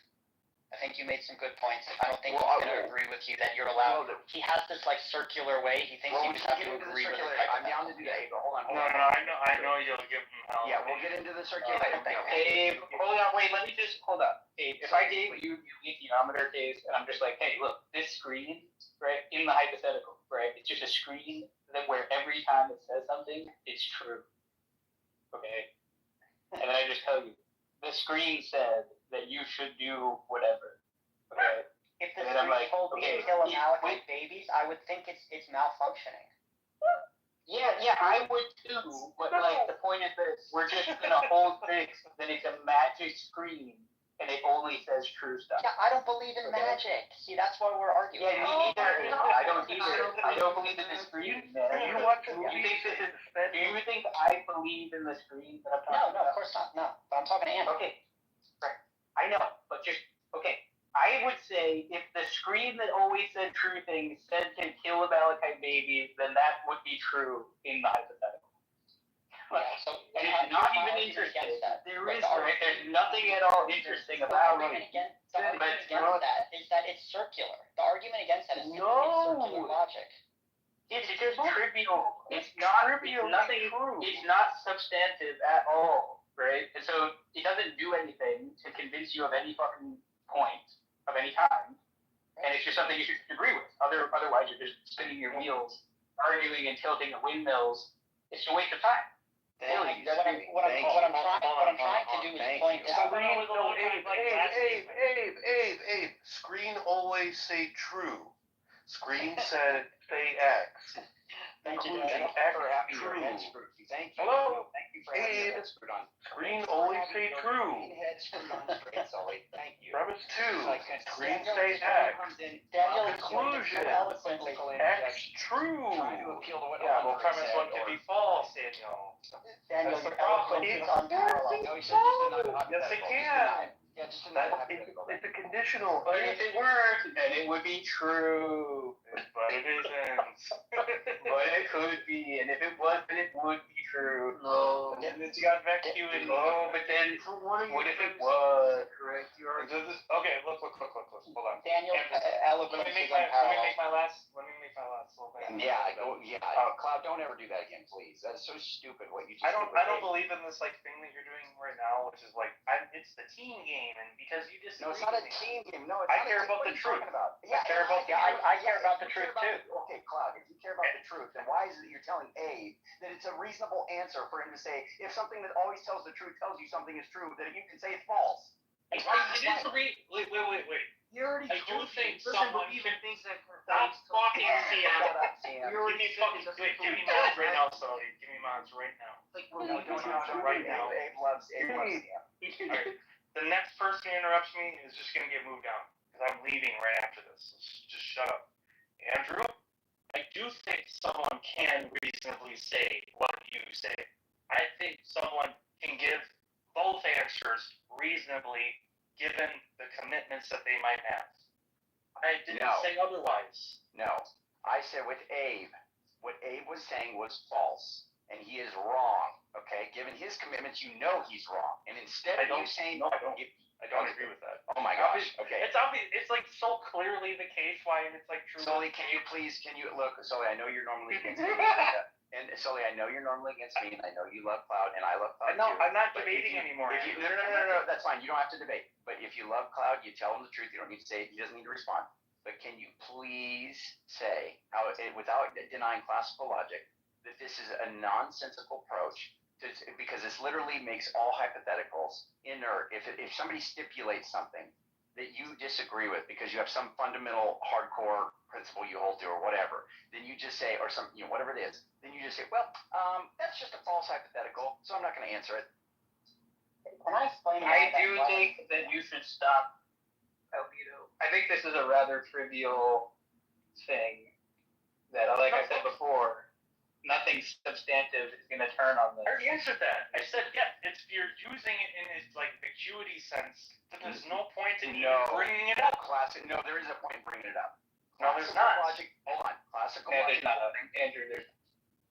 I think you made some good points. I don't think he's going to agree with you that you're allowed. He has this circular way. He thinks you just have to agree with it. I'm down to do that. Hold on. No, I know you'll give him hell. Yeah, we'll get into the circular. Abe, hold on, wait. Let me just hold up. Abe, if I gave you your lithiumometer case, and I'm just like, hey, look, this screen, right, in the hypothetical, right, it's just a screen where every time it says something, it's true. Okay, and then I just tell you, the screen said that you should do whatever. Okay. If the screen told me to kill Amalekite babies, I would think it's malfunctioning. Yeah, I would too. But the point is that we're just gonna hold things that it's a magic screen and it only says true stuff. Yeah, I don't believe in magic. See, that's why we're arguing. Yeah, me neither. I don't either. I don't believe in the screen. Do you watch movies? Do you think I believe in the screen that I'm talking about? No, of course not. No, but I'm talking to Anna. Okay. Right. I know, but just okay. I would say if the screen that always said true things said to kill Amalekite babies, then that would be true in the hypothetical. But it's not even interesting. There is there's nothing at all interesting about it. The argument against that is that it's circular. The argument against that is circular logic. It's just trivial. It's not trivial. Nothing. It's not substantive at all, right? And so it doesn't do anything to convince you of any fucking point of any kind, and it's just something you should agree with. Otherwise, you're just spinning your wheels, arguing and tilting at windmills. It's a waste of time. Really, what I'm trying to do is point out. Abe. Screen always say true. Screen said say X. Thank you. Including X true. Thank you. Hello? Thank you for having your expert on. Green always say true. Greenheads for non-straight, Sully. Thank you. Premise 2. Like, Green Daniel say X. Daniel Conclusion. eloquently X true. trying to appeal to what Yeah, well, Oliver premise said, 1 can be false, Daniel. Daniel, That's the you're problem. eloquently on parallel. No, he said just deny the Yes, it hypothetical. can. Yeah, just deny the It's hypothetical. a conditional. But if it were, then it would be true. But it isn't. But it could be, and if it wasn't, it would be true. No. And then you got vacuum. Oh, but then what if it was? Correct. You are. Okay, look. Hold on. Daniel eloquently Let me make my last little thing. Yeah, Cloud, don't ever do that again, please. That's so stupid what you just I did. don't believe in this thing that you're doing right now, which is it's the team game, and because you just No, it's not a team game. No, it's I not care a team. about What the are you truth. talking about? I care about the truth. I care about the truth too. Okay, Cloud, if you care about the truth, then why is it that you're telling Abe that it's a reasonable answer for him to say if something that always tells the truth tells you something is true, that you can say it's false? It is a wait. You already I do think doesn't someone believe can in things that stop talking, Sam. Sam. Give me mods right now, Sully. Give me mods right now. Right now. Abe loves Sam. Alright. The next person who interrupts me is just gonna get moved down because I'm leaving right after this. Just shut up, Andrew. I do think someone can reasonably say what you say. I think someone can give both answers reasonably, given the commitments that they might have. I didn't say otherwise. No, I said with Abe, what Abe was saying was false, and he is wrong. Okay, given his commitments, you know he's wrong, and instead of you saying, no, I don't agree with that. Oh my gosh. Okay. It's obvious. It's like so clearly the case why it's like true. Sully, can you look? Sully, I know you're normally against me. And Sully, I know you're normally against me, and I know you love Cloud, and I love Cloud too. I'm not debating anymore. No, that's fine. You don't have to debate. But if you love Cloud, you tell him the truth. You don't need to say it. He doesn't need to respond. But can you please say, without denying classical logic, that this is a nonsensical approach? Because this literally makes all hypotheticals inert. If somebody stipulates something that you disagree with because you have some fundamental hardcore principle you hold to or whatever, then you just say, or some, whatever it is, then you just say, well, that's just a false hypothetical, so I'm not going to answer it. Can I explain? I do think that you should stop Albedo. I think this is a rather trivial thing that, like I said before, nothing substantive is going to turn on this. I already answered that. I said, if you're using it in its acuity sense, then there's no point in even bringing it up. No, there is a point in bringing it up. No, there's not. Logic, hold on. Classical logic. There's not. Andrew, there's.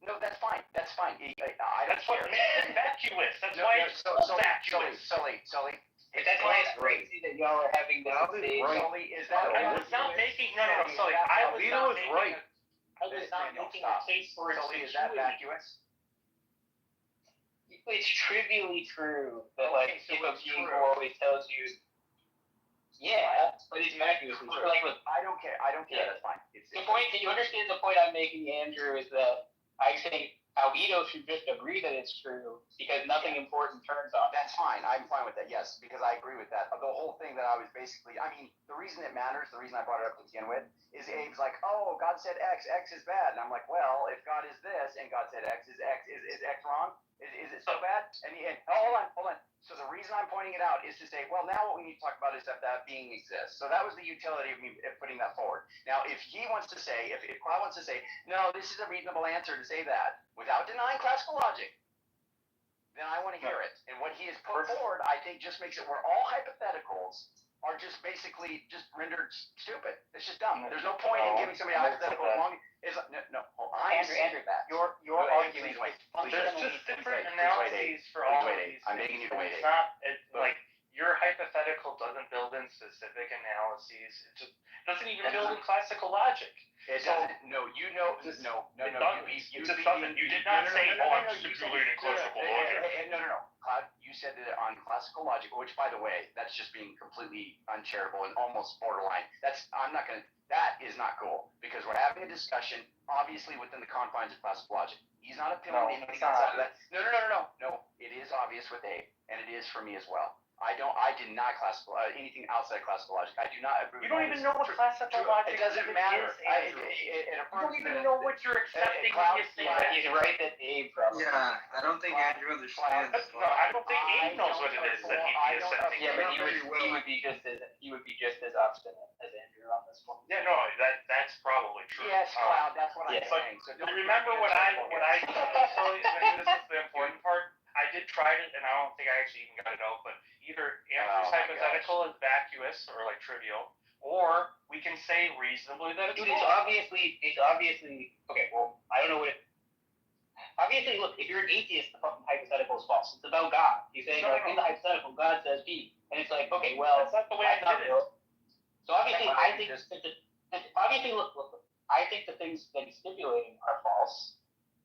No, that's fine. That's fine. That's what makes it vacuous. That's why it's so vacuous. Sully. That's why it's crazy that y'all are having this debate. Sully, is that? I was not making. No, Sully. I was not making. Right. I was not making a case for its Sully, is that vacuous? It's trivially true that if a being who always tells you, but it's vacuous. I don't care. That's fine. The point. Can you understand the point I'm making, Andrew? Is that I think Albedo should just agree that it's true because nothing important turns on. That's fine. I'm fine with that. Yes, because I agree with that. The whole thing that I was basically, the reason it matters, the reason I brought it up to begin with, is Abe's like, oh, God said X is bad, and I'm like, well, if God is this and God said X, is X wrong? Is it so bad? And hold on. So the reason I'm pointing it out is to say, well, now what we need to talk about is that being exists. So that was the utility of me putting that forward. Now, if he wants to say, if Cloud wants to say, no, this is a reasonable answer to say that without denying classical logic, then I want to hear it. And what he has put forward, I think, just makes it where all hypotheticals are just basically just rendered stupid. It's just dumb. There's no point in giving somebody a hypothetical as long as Andrew, your argument is there's just different analyses for all of these. I'm begging you to wait. It's not like your hypothetical doesn't build in specific analyses. It just doesn't even build in classical logic. It doesn't. No. It just doesn't. You did not say, I'm stipulating classical logic. No. Cloud, you said that on classical logic, which, by the way, that's just being completely uncharitable and almost borderline. That is not cool because we're having a discussion, obviously within the confines of classical logic. He's not appealing to anything outside of that. No. It is obvious with Abe, and it is for me as well. I did not classical anything outside classical logic. I do not agree. You don't even know what classical logic is. It doesn't matter. You don't even know what you're accepting when you say that. He's right that Abe probably. Yeah, I don't think Andrew understands. No, I don't think Abe knows what it is that he'd be accepting. Yeah, but he would be just as obstinate as Andrew on this one. Yeah, no, that's probably true. Yes, Cloud. That's what I'm saying. So remember what I so this is the important part. I did try it, and I don't think I actually even got it out, but either Andrew's hypothetical is vacuous or like trivial, or we can say reasonably that it's It's obviously okay. Well, I don't know what. Obviously, look, if you're an atheist, the fucking hypothetical is false. It's about God. He's saying in the hypothetical, God says P, and it's like, okay, well, that's not the way I did it. So obviously, I think obviously, look, I think the things that he's stipulating are false.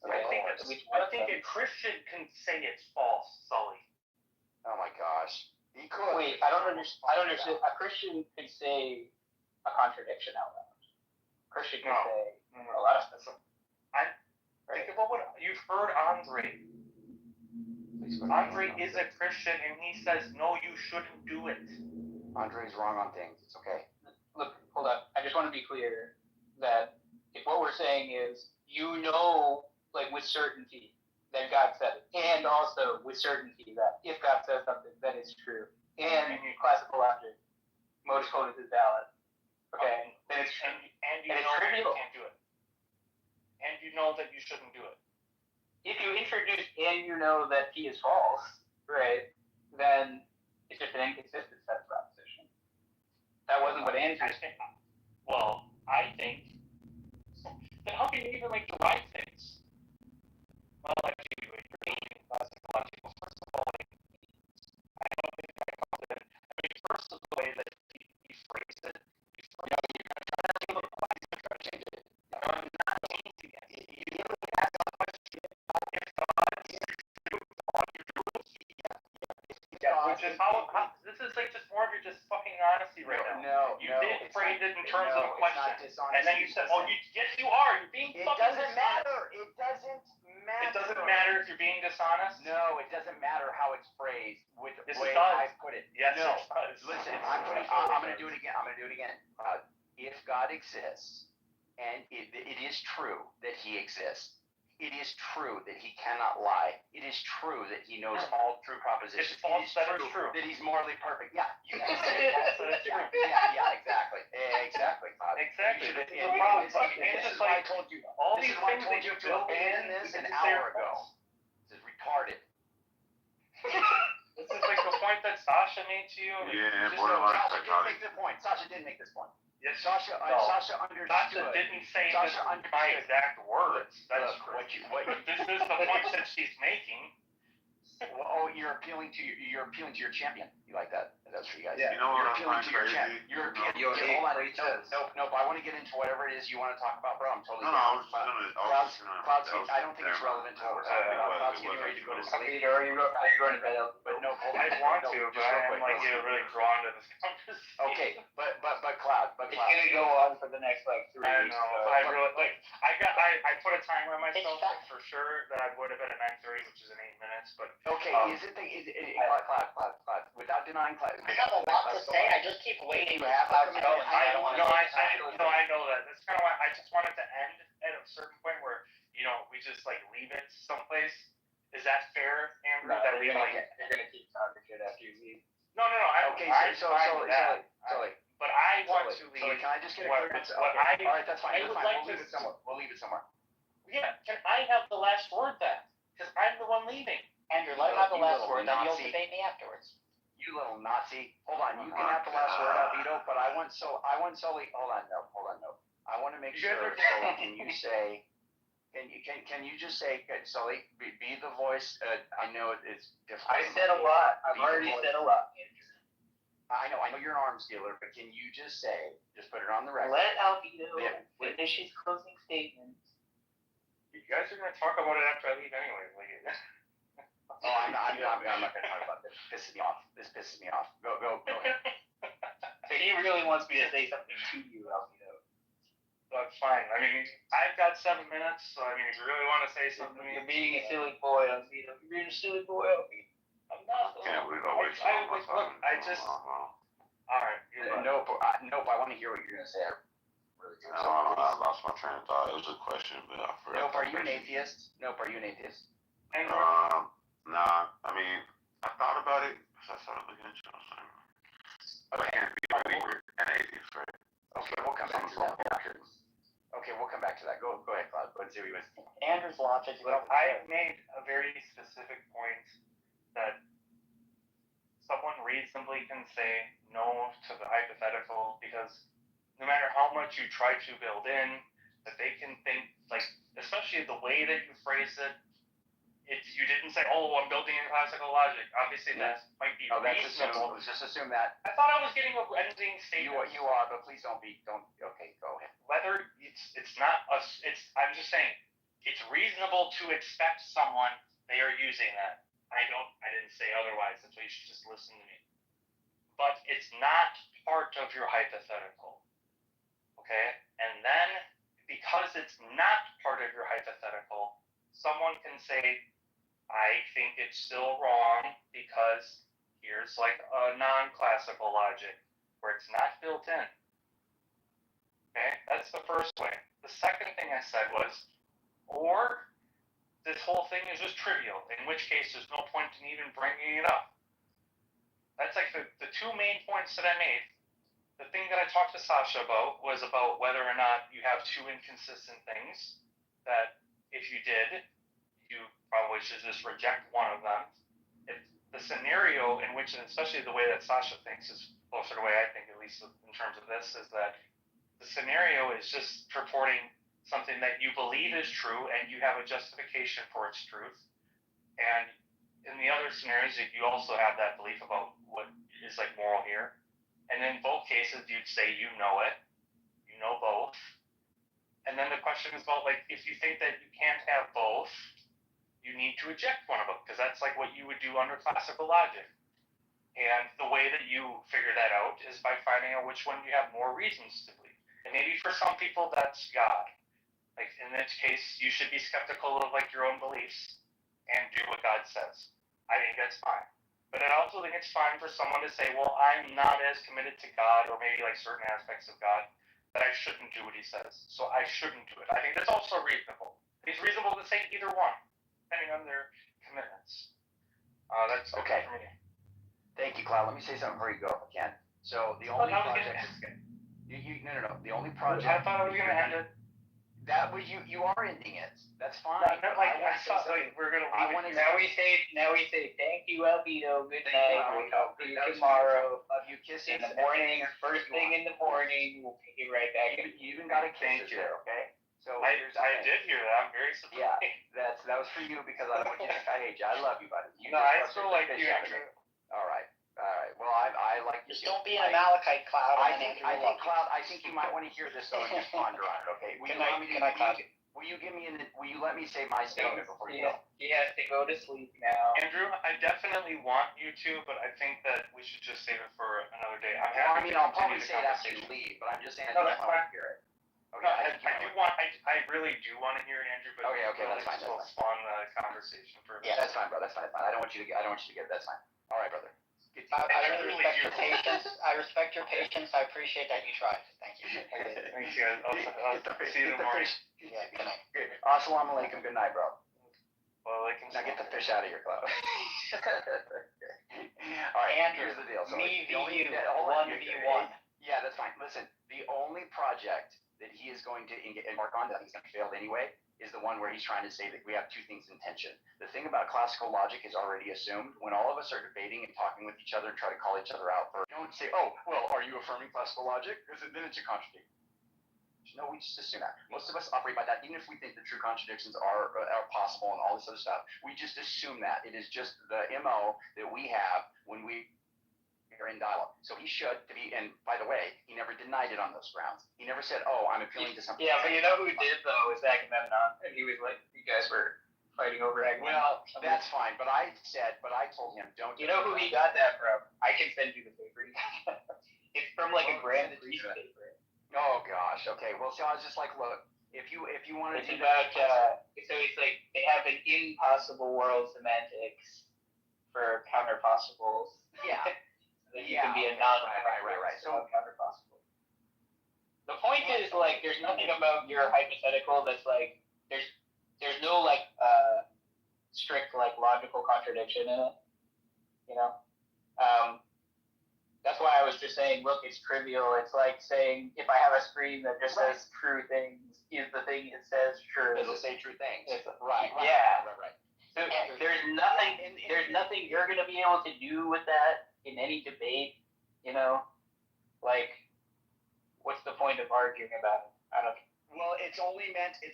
Okay, I think a Christian can say it's false, Sully. Oh my gosh. He could. Wait, I don't understand. A Christian can say a contradiction out loud. A Christian can say a lot of stuff. Think about what you've heard Andre. Andre is a Christian and he says, no, you shouldn't do it. Andre's wrong on things. It's okay. Look, hold up. I just want to be clear that if what we're saying is, like with certainty that God said it, and also with certainty that if God says something, that is true, and classical logic, modus ponens is valid. Okay, then it's and you know that you can't do it, and you know that you shouldn't do it. If you introduce and you know that P is false, right? Then it's just an inconsistent set of proposition. That wasn't what Andrew said. Well, I think. Then how can you even like derive things? Well, like you're being classical. First of all, I don't think I called it. I mean, first of the way that he phrased it, you're trying to give a question, you're trying to change it. I'm not changing it. You really ask a question. If God is true, all you do is which is how this is like just more of your just fucking honesty right now. You did phrase it in terms of a question, and then you said, "Oh, yes, you are. You're being fucking dishonest." It doesn't matter. It doesn't matter if you're being dishonest. No, it doesn't matter how it's phrased with the way I put it. Yes, no. it does. Listen, I'm going to do it again. If God exists, and it is true that He exists. It is true that He cannot lie. It is true that He knows all true propositions. It's false that it's true. That He's morally perfect. Yeah, you can say false that it's true. Yeah, exactly. Exactly. This is the problem. This is why I told you. All these things that you to abandon this an hour ago. This is retarded. This is like the point that Sasha made to you. Yeah, Sasha didn't make this point. Sasha didn't make this point. Yes, Sasha understood. Sasha didn't say this by exact words. That's what this is the point that she's making. Well, you're appealing to your champion. You like that? That's for you guys. Yeah. You know what you're appealing to your champion. You're appealing. Hold on. No. I want to get into whatever it is you want to talk about, bro. I'm totally. I was just gonna. I don't think it's relevant to what we're talking about. Cloud's getting ready to go to sleep. Are you going to bed? But no, I want to, but I'm like really drawn to this conversation. Okay, but Cloud. It's gonna go on for the next like 3 weeks. I know, but I really like. I put a timer on myself for sure that I would have been at 9:30, which is in 8 minutes. But okay, Cloud? Without denying Cloud. I have a lot to say. I just keep waiting. You have I know that. That's kind of why I just wanted to end at a certain point where we just like leave it someplace. Is that fair, Amber? No, that we like. You're gonna keep talking shit after you leave. No. Okay, so but I want to leave. Can I just get a clear answer? All right, that's fine. We'll leave it somewhere. Yeah, can I have the last word then? Because I'm the one leaving. Andrew, let him have the last word, then you'll debate me afterwards. You little Nazi. Hold on, you can have the last word, Albedo, but I want Sully. Hold on, no. I want to make sure. Sully, can you say? Can you just say, Sully, be the voice? I know it's difficult. I said a lot. I've already said a lot, Andrew. I know you're an arms dealer, but can you just put it on the record? Let Albedo finish his closing statement. You guys are gonna talk about it after I leave anyway. I'm not gonna talk about this. This pisses me off. Go ahead. So he really wants me to say something to you, Albedo. That's fine. I mean, I've got 7 minutes, so I mean, if you really want to say something to me, you're being a silly boy, Albedo. You're being a silly boy, Albedo. I'm not. Can't believe I Nope. I want to hear what you're gonna say. I really do. I lost my train of thought. It was a question, but I forgot. Nope. Are you an atheist? Nope. Are you an atheist? Nah. I mean, I thought about it because I started looking into it. I can't be a believer and atheist, right? Okay, we'll come back to that. Okay, we'll come back to that. Go ahead, Claude. Go ahead and see what you want. Andrew's logic. Well, I made a very specific point that someone reasonably can say no to the hypothetical because no matter how much you try to build in, that they can think, like, especially the way that you phrase it, you didn't say, oh, I'm building in classical logic. Obviously, that might be reasonable. Just assume that. I thought I was getting a ending statement. You are, but please don't. Okay, go ahead. Whether it's not us, I'm just saying, it's reasonable to expect someone, they are using that. I didn't say otherwise. That's why you should just listen to me. But it's not part of your hypothetical. Okay? And then, because it's not part of your hypothetical, someone can say, I think it's still wrong because here's like a non-classical logic where it's not built in. Okay? That's the first way. The second thing I said was, or this whole thing is just trivial, in which case there's no point in even bringing it up. That's like the two main points that I made. The thing that I talked to Sasha about was about whether or not you have two inconsistent things, that if you did, you probably should just reject one of them. If the scenario in which, and especially the way that Sasha thinks is closer to the way I think, at least in terms of this, is that the scenario is just purporting something that you believe is true and you have a justification for its truth. And in the other scenarios, you also have that belief about what is like moral here. And in both cases, you'd say you know it, you know both. And then the question is about, like, if you think that you can't have both, you need to reject one of them, because that's like what you would do under classical logic. And the way that you figure that out is by finding out which one you have more reasons to believe. And maybe for some people that's God. Like in this case, you should be skeptical of like your own beliefs and do what God says. I think that's fine. But I also think it's fine for someone to say, well, I'm not as committed to God, or maybe like certain aspects of God, that I shouldn't do what he says. So I shouldn't do it. I think that's also reasonable. It's reasonable to say either one, depending on their commitments. That's okay for me. Thank you, Cloud. Let me say something before you go, if I can. So the only project no. The only project. I thought I was gonna end it. That was you are ending it. That's fine. No, like I thought like we're gonna leave it. Now we say thank you, Albedo. Good night. We'll talk to you tomorrow. You kiss in the morning. First thing in the morning. We'll pick you right back. You even got a kiss there, okay? So I did hear that. I'm very surprised. Yeah, that was for you because I don't want you to think I hate you. I love you, buddy. I still like you, Andrew. All right. Well, I like you. Just don't be an Amalekite, Cloud. I think Cloud. I think you might want to hear this though and just ponder on it. Okay. Will you let me say my statement before you go? He has to go to sleep now. Andrew, I definitely want you to, but I think that we should just save it for another day. I'll probably say that after you leave, but I'm just saying I don't want to hear it. Okay. I really do want to hear it, Andrew. But okay, that's fine. We'll spawn the conversation for. Yeah, that's fine, bro. That's fine. I don't want you to get. That's fine. All right, brother. I really respect your patience. I respect your patience. I appreciate that you tried. Thank you. Thank you. I'll see you tomorrow. Yeah, good night. Assalamu alaikum. Good night, bro. Well, now get the fish out of your Cloud. All right, Andrew, here's the deal. So me the only 1v1. Yeah, that's fine. Listen, the only project that he is going to embark on that he's going to fail anyway is the one where he's trying to say that we have two things in tension. The thing about classical logic is already assumed. When all of us are debating and talking with each other and try to call each other out for, don't say, oh, well, are you affirming classical logic? Because then it's a contradiction. No, we just assume that. Most of us operate by that. Even if we think the true contradictions are possible and all this other stuff, we just assume that. It is just the MO that we have when we are in dialogue. So he should be, and by the way, he never denied it on those grounds. He never said, oh, I'm appealing to something. Yeah, but you know who did, though, was Agamemnon. And he was like, you guys were fighting over Agamemnon. Well, that's fine. But I told him, don't. You know who he got that from? I can send you the paper. It's from like a Grand Prix paper. Oh gosh. Okay. Well, so I was just like, look, if you wanted to. It's about so it's like they have an impossible world semantics for counter possibles. Yeah. Then you can be a non Right. So counterpossible. The point is, like, there's nothing about your hypothetical that's like there's no like strict like logical contradiction in it. You know? That's why I was just saying, look, it's trivial. It's like saying if I have a screen that just says true things, is the thing it says true? It'll say true things. Right. So there's nothing you're gonna be able to do with that in any debate, you know? Like, what's the point of arguing about it? I don't. Well, it's only meant to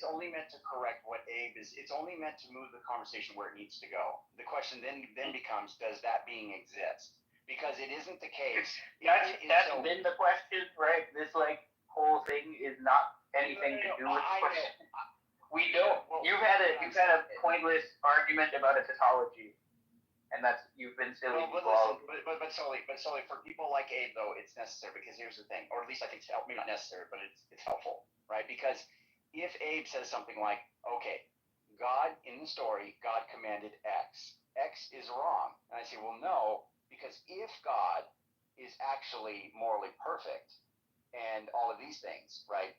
correct what Abe is. It's only meant to move the conversation where it needs to go. The question then becomes, does that being exist? Because it isn't the case. That's been the question, right? This like whole thing is not anything to do with the question. We don't. You've had a pointless argument about a tautology, and you've been silly. But Sully, for people like Abe though, it's necessary because here's the thing, or at least I think it's maybe not necessary, but it's helpful, right? Because if Abe says something like, okay, God in the story, God commanded X. X is wrong, and I say, well, no, because if God is actually morally perfect and all of these things, right?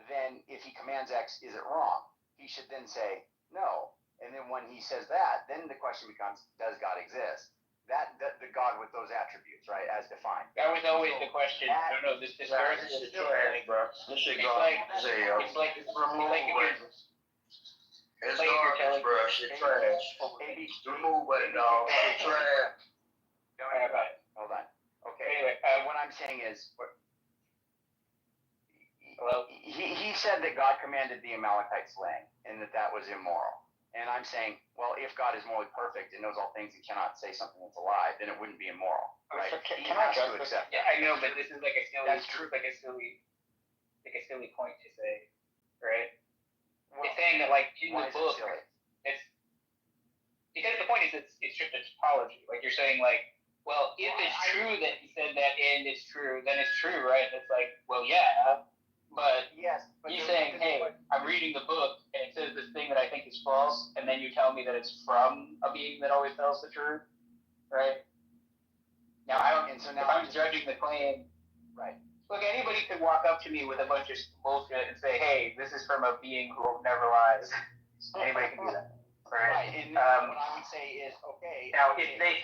Then if he commands X, is it wrong? He should then say no. And then when he says that, then the question becomes, does God exist? That the God with those attributes, right, as defined. That was always the question. No, this verse is trash, bro. This shit garbage. It's like you're telling Shit trash. Remove it, dog. Shit trash. Hold on. Okay. Anyway, what I'm saying is, he said that God commanded the Amalekite slaying, and that was immoral. And I'm saying, well, if God is morally perfect and knows all things and cannot say something that's a lie, then it wouldn't be immoral, right? So can I address this? Yeah, I know, but this is like a silly. That's true. Like a silly point to say, right? Well, it's saying that like in the book, it's because the point is it's just a topology. Like you're saying, like, well, if it's true that he said that and it's true, then it's true, right? And it's like, well, yeah. But you're saying, hey, I'm reading the book and it says this thing that I think is false, and then you tell me that it's from a being that always tells the truth, right? Now if I'm judging the claim, right? Look, anybody could walk up to me with a bunch of bullshit and say, hey, this is from a being who never lies. Anybody can do that, right? And what I would say is, okay. Now, if they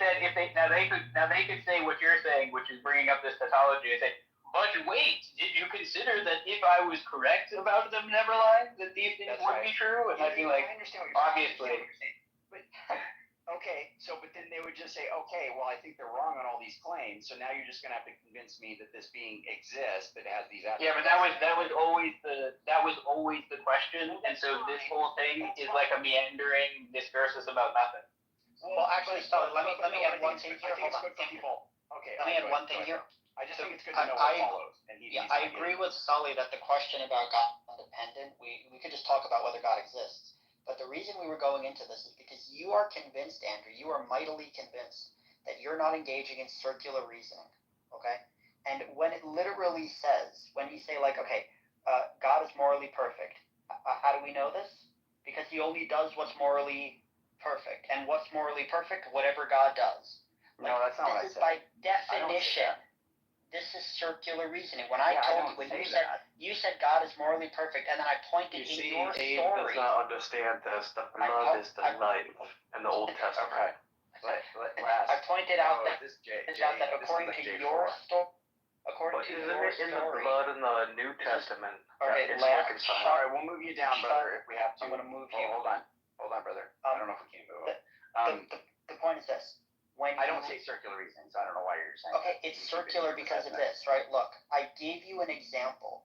could say what you're saying, which is bringing up this tautology, and say, but wait, did you consider that if I was correct about them never lying, that these things would be true? And I'd be like, I understand what you're obviously. saying. But but then they would just say, okay, well, I think they're wrong on all these claims, so now you're just gonna have to convince me that this being exists that has these attributes. Yeah, but that was always the question, and so this whole thing is like a meandering discursus about nothing. Well, actually, so let me add one thing here. Hold on. Okay. Let me add one thing here. I just think it's good to know what follows. I agree with Sully that the question about God independent, we could just talk about whether God exists. But the reason we were going into this is because you are convinced, Andrew, you are mightily convinced that you're not engaging in circular reasoning, okay? And when it literally says, when you say like, okay, God is morally perfect, how do we know this? Because he only does what's morally perfect. And what's morally perfect? Whatever God does. No, that's not what I said. By definition, this is circular reasoning. When you said God is morally perfect, and then I pointed in your story. Does not understand this. The blood is the life in the Old Testament. I pointed out that according to your story, in the blood in the New Testament. Okay, all right, we'll move you down, brother, if we have to. I'm going to move you. Hold on, brother. I don't know if we can move up. The point is this. I don't say circular reasoning, so I don't know why you're saying. Okay, it's circular because of this, right? Look, I gave you an example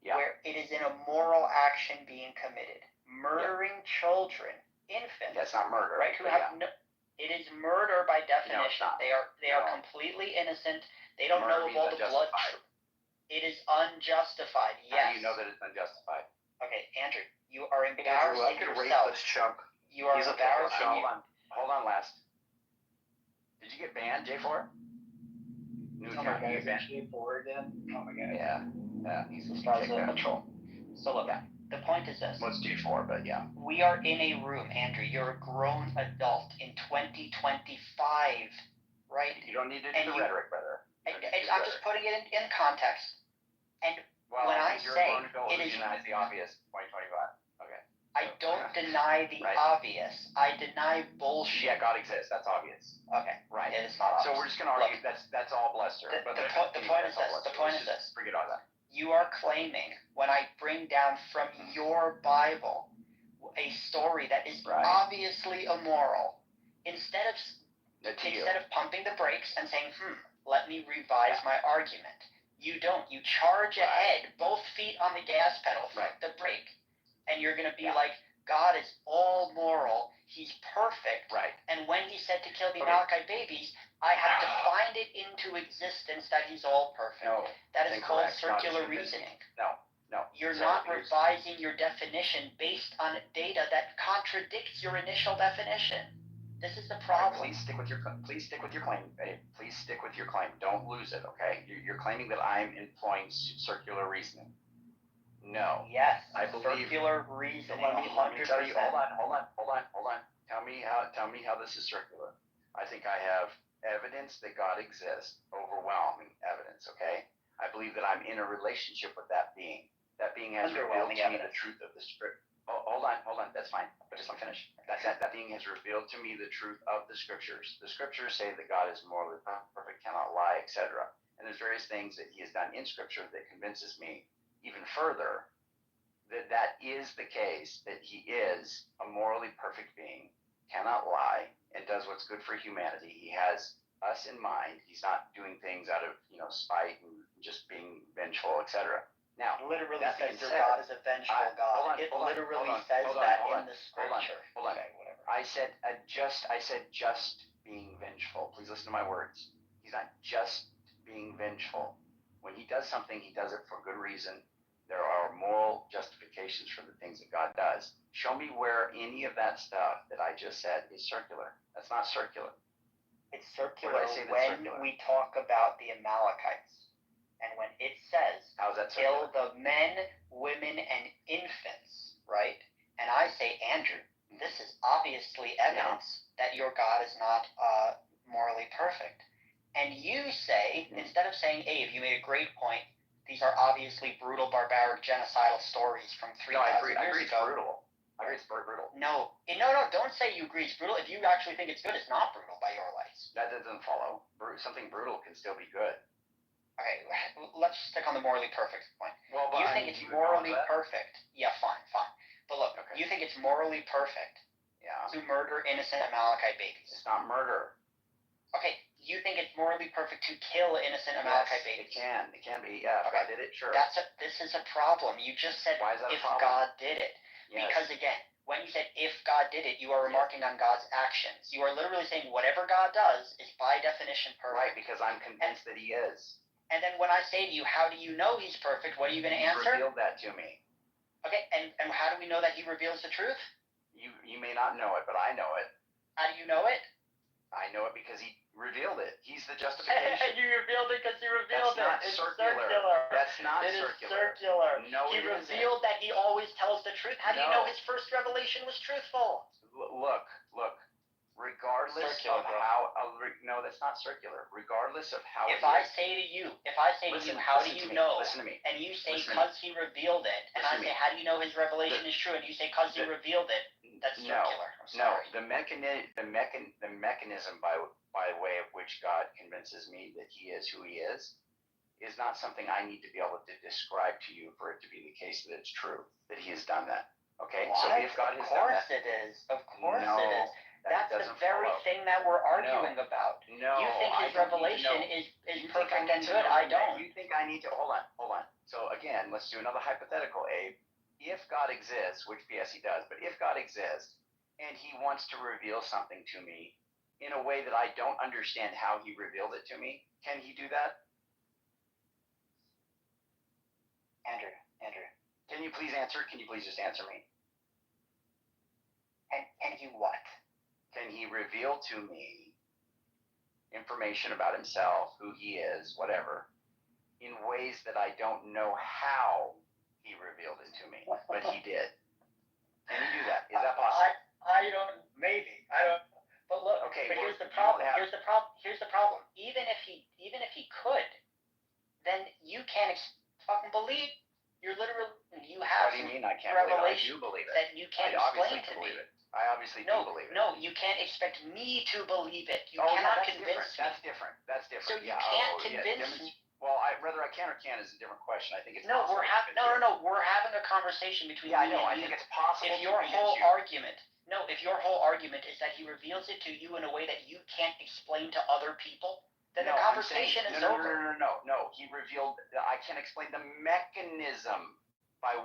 where it is an immoral action being committed, murdering children, infants. That's not murder, right? It is murder by definition. They are completely innocent. They don't know of all the blood. It is unjustified. Yes. How do you know that it's unjustified? Okay, Andrew, you are embarrassing yourself. This chump. You are embarrassing. Hold on, last. Did you get banned, J4? New account, you get banned. J4 again? Oh my god. Yeah. He's the stars of patrol. So look, the point is this. Well, it's J4, but yeah. We are in a room, Andrew. You're a grown adult in 2025. right? You don't need to And do the you- rhetoric, brother. I'm just putting it in context. And Well, when I you're say vulnerable it is, denies the obvious. 2025. Okay. I don't deny the Right. obvious. I deny bullshit. Yeah, God exists. That's obvious. Okay. Right. It is not obvious. So we're just gonna argue that's all bluster. The But point is this. The point is this. Forget all that. You are claiming when I bring down from your Bible a story that is Right. obviously immoral, instead of To you. pumping the brakes and saying, let me revise my argument. You don't. You charge ahead, both feet on the gas pedal, the brake, and you're going to be like, God is all moral. He's perfect. Right. And when he said to kill the Amalekite babies, I have to find it into existence that he's all perfect. No. That is called incorrect. circular Not reasoning. No. You're So not here's- revising your definition based on data that contradicts your initial definition. This is the problem. Please stick with your claim, babe. Please stick with your claim. Don't lose it, okay? You're claiming that I'm employing circular reasoning. No. Yes. I believe. Circular reasoning. Let me tell you. 100%. Hold on. Tell me how this is circular. I think I have evidence that God exists. Overwhelming evidence. Okay. I believe that I'm in a relationship with that being. That being has revealed to me the truth of the script. Oh, hold on. That's fine. But just let me finish. That being has revealed to me the truth of the scriptures. The scriptures say that God is morally perfect, cannot lie, etc. And there's various things that he has done in scripture that convinces me even further that is the case, that he is a morally perfect being, cannot lie, and does what's good for humanity. He has us in mind. He's not doing things out of spite and just being vengeful, etc. Now, It literally that says being your said, God is a vengeful God. It literally says that in the hold on. scripture. Okay, whatever. I said just being vengeful. Please listen to my words. He's not just being vengeful. When he does something, he does it for good reason. There are moral justifications for the things that God does. Show me where any of that stuff that I just said is circular. That's not circular. It's circular Where do I say that's when circular? we talk about the Amalekites. And when it says, How's that kill circular? the men, women, and infants, right? And I say, Andrew, this is obviously evidence that your God is not morally perfect. And you say, instead of saying, Abe, you made a great point, these are obviously brutal, barbaric, genocidal stories from 3,000 years I agree ago. it's brutal. I agree it's brutal. No, don't say you agree it's brutal. If you actually think it's good, it's not brutal by your lights. That doesn't follow. Something brutal can still be good. Okay, let's stick on the morally perfect point. Well, You think it's morally perfect? Yeah, fine. But look, you think it's morally perfect to murder innocent Amalekite babies? It's not murder. Okay, you think it's morally perfect to kill innocent Amalekite babies? It can be. Yeah, if I did it, sure. This is a problem. You just said Why is that a if problem? God did it. Yes. Because again, when you said if God did it, you are remarking on God's actions. You are literally saying whatever God does is by definition perfect. Right, because I'm convinced that he is. And then when I say to you, how do you know he's perfect? What are you going to answer? He revealed that to me. Okay, and how do we know that he reveals the truth? You may not know it, but I know it. How do you know it? I know it because he revealed it. He's the justification. You revealed it because he revealed That's it. Not circular. That's not It is circular. circular. No, he it revealed that he always tells the truth. How do you know his first revelation was truthful? Look. Regardless Circular, of how, no, that's not circular. Regardless of how. If I say to you, how do you know? Listen to me. And you say, because he revealed it. And I say, how do you know his revelation is true? And you say, because he revealed it. That's circular. I'm sorry. No, the mechanism by way of which God convinces me that he is who he is not something I need to be able to describe to you for it to be the case that it's true, that he has done that. Okay? What? So if God has done that. Of course it is. That's the very thing that we're arguing about. No, you think his revelation is perfect and good. I don't. You think I need to hold on. So again, let's do another hypothetical, Abe. If God exists, which yes he does, but if God exists and he wants to reveal something to me in a way that I don't understand how he revealed it to me, can he do that? Andrew. Can you please answer? Can you please just answer me? And you what? Can he reveal to me information about himself, who he is, whatever, in ways that I don't know how he revealed it to me, but he did? Can he do that? Is that possible? I don't. Maybe. I don't. But look. Okay, but well, here's the problem. you have- Here's the problem. Even if he could, then you can't fucking believe. You're literally you have. What do you mean I can't believe it? I revelation do believe it. that you can't I obviously explain to believe me. it. I obviously do believe it. No, you can't expect me to believe it. You Oh, cannot yeah, convince me. That's different. That's different. So you yeah. can't oh, convince yeah, me. Well, whether I can or can't is a different question. I think it's No, possible. we're having a conversation between Yeah, I me know. and I you. think it's possible. If your whole argument is that he reveals it to you in a way that you can't explain to other people, then the conversation is over. No. He revealed. I can't explain the mechanism in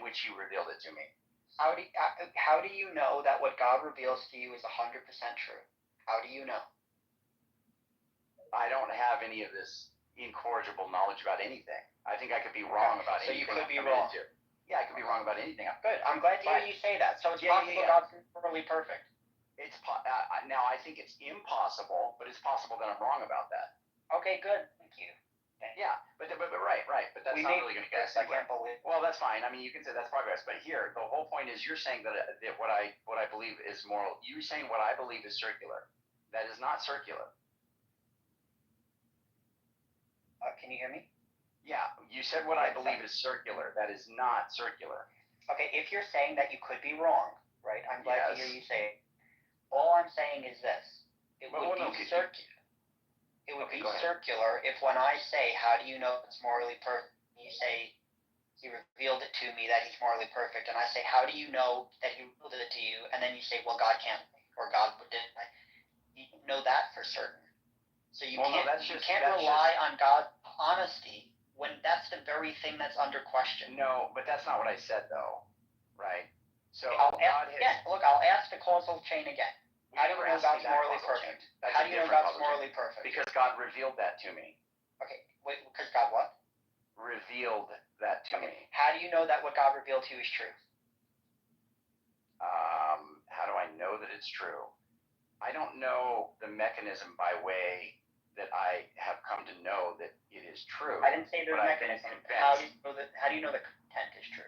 which he revealed it to me. How do you know that what God reveals to you is 100% true? How do you know? I don't have any of this incorrigible knowledge about anything. I think I could be wrong about anything. So you could be I'm wrong. into. Yeah, I could be wrong about anything. Good. I'm glad to hear you say that. So it's possible God's morally perfect. Now I think it's impossible, but it's possible that I'm wrong about that. Okay, good. Thank you. Yeah, but right. But that's not really going to get us anywhere. I can't believe. Well, that's fine. I mean, you can say that's progress. But here, the whole point is you're saying that what I believe is moral. You're saying what I believe is circular. That is not circular. Can you hear me? Yeah, you said what I believe is circular. That is not circular. Okay, if you're saying that you could be wrong, right? I'm glad to hear you say it. All I'm saying is this. It would be circular. It would be circular if when I say, how do you know it's morally perfect? You say, he revealed it to me that he's morally perfect. And I say, how do you know that he revealed it to you? And then you say, well, God can't, or God didn't. You know that for certain. So you can't rely on God's honesty when that's the very thing that's under question. No, but that's not what I said, though. Right? So I'll ask the causal chain again. How do you know God's morally perfect? How do you know God's morally perfect? Because God revealed that to me. Okay, wait, because God what? Revealed that to me. How do you know that what God revealed to you is true? How do I know that it's true? I don't know the mechanism by way that I have come to know that it is true. I didn't say there's a mechanism. How do you know the content is true?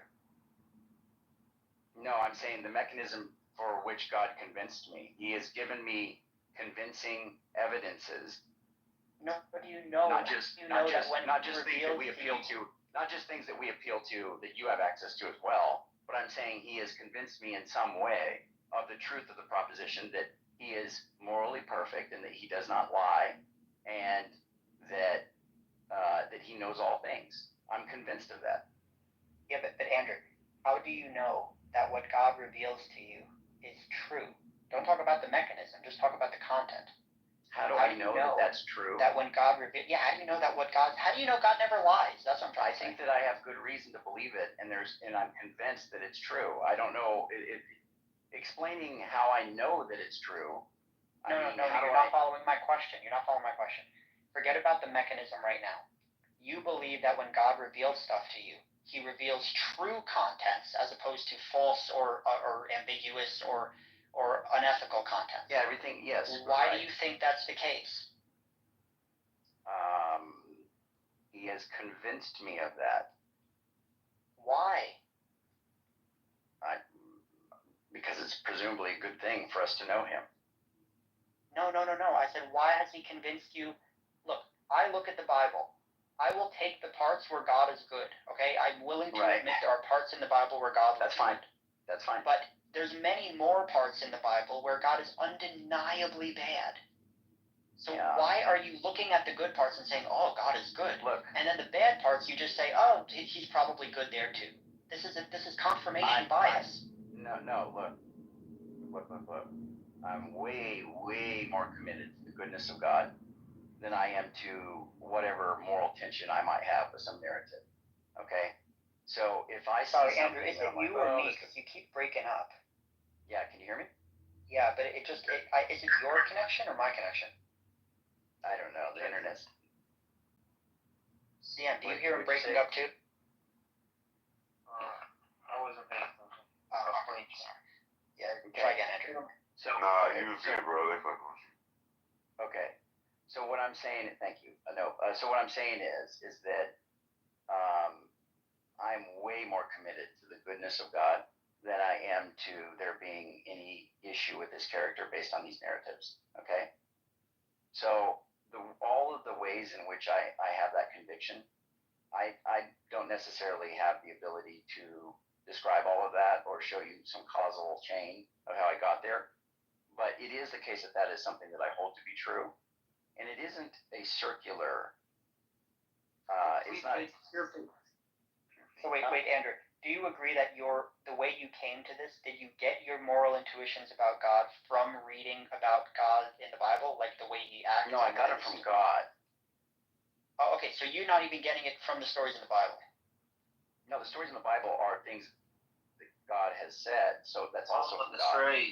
No, I'm saying the mechanism for which God convinced me. He has given me convincing evidences. No, but you know not just things that we appeal to, not just things that we appeal to that you have access to as well. But I'm saying he has convinced me in some way of the truth of the proposition that he is morally perfect and that he does not lie, and that he knows all things. I'm convinced of that. Yeah, but Andrew, how do you know that what God reveals to you is true? Don't talk about the mechanism. Just talk about the content. How do I know that that's true? That when God reveals, how do you know that how do you know God never lies? That's what I'm trying to say. I think that I have good reason to believe it, and I'm convinced that it's true. I don't know. Explaining how I know that it's true. No, you're not following my question. You're not following my question. Forget about the mechanism right now. You believe that when God reveals stuff to you, he reveals true contents as opposed to false or ambiguous or unethical content. Yeah, everything, yes. Why do you think that's the case? He has convinced me of that. Why? Because it's presumably a good thing for us to know him. No. I said, why has he convinced you? Look, I look at the Bible. I will take the parts where God is good, okay? I'm willing to admit there are parts in the Bible where God is good. That's fine. But there's many more parts in the Bible where God is undeniably bad. So why are you looking at the good parts and saying, oh, God is good? Look. And then the bad parts, you just say, oh, he's probably good there too. This is confirmation bias. No, look. I'm way, way more committed to the goodness of God than I am to whatever moral tension I might have with some narrative. Okay? So if I see Andrew, is it you or me? Because you keep breaking up. Yeah, can you hear me? Yeah, but is it your connection or my connection? I don't know. The internet's... CM, do you hear him breaking up too? I wasn't paying attention. Yeah, try again, Andrew. You was good, bro. They fucking with you. Okay. So what I'm saying, thank you. So what I'm saying is that I'm way more committed to the goodness of God than I am to there being any issue with this character based on these narratives. Okay? So all of the ways in which I have that conviction, I don't necessarily have the ability to describe all of that or show you some causal chain of how I got there. But it is the case that that is something that I hold to be true. And it isn't a circular, it's not. So wait, Andrew. Do you agree that the way you came to this, did you get your moral intuitions about God from reading about God in the Bible, like the way He acts? No, I got it from God. Oh, okay. So you're not even getting it from the stories in the Bible. No, the stories in the Bible are things that God has said, so that's also from God.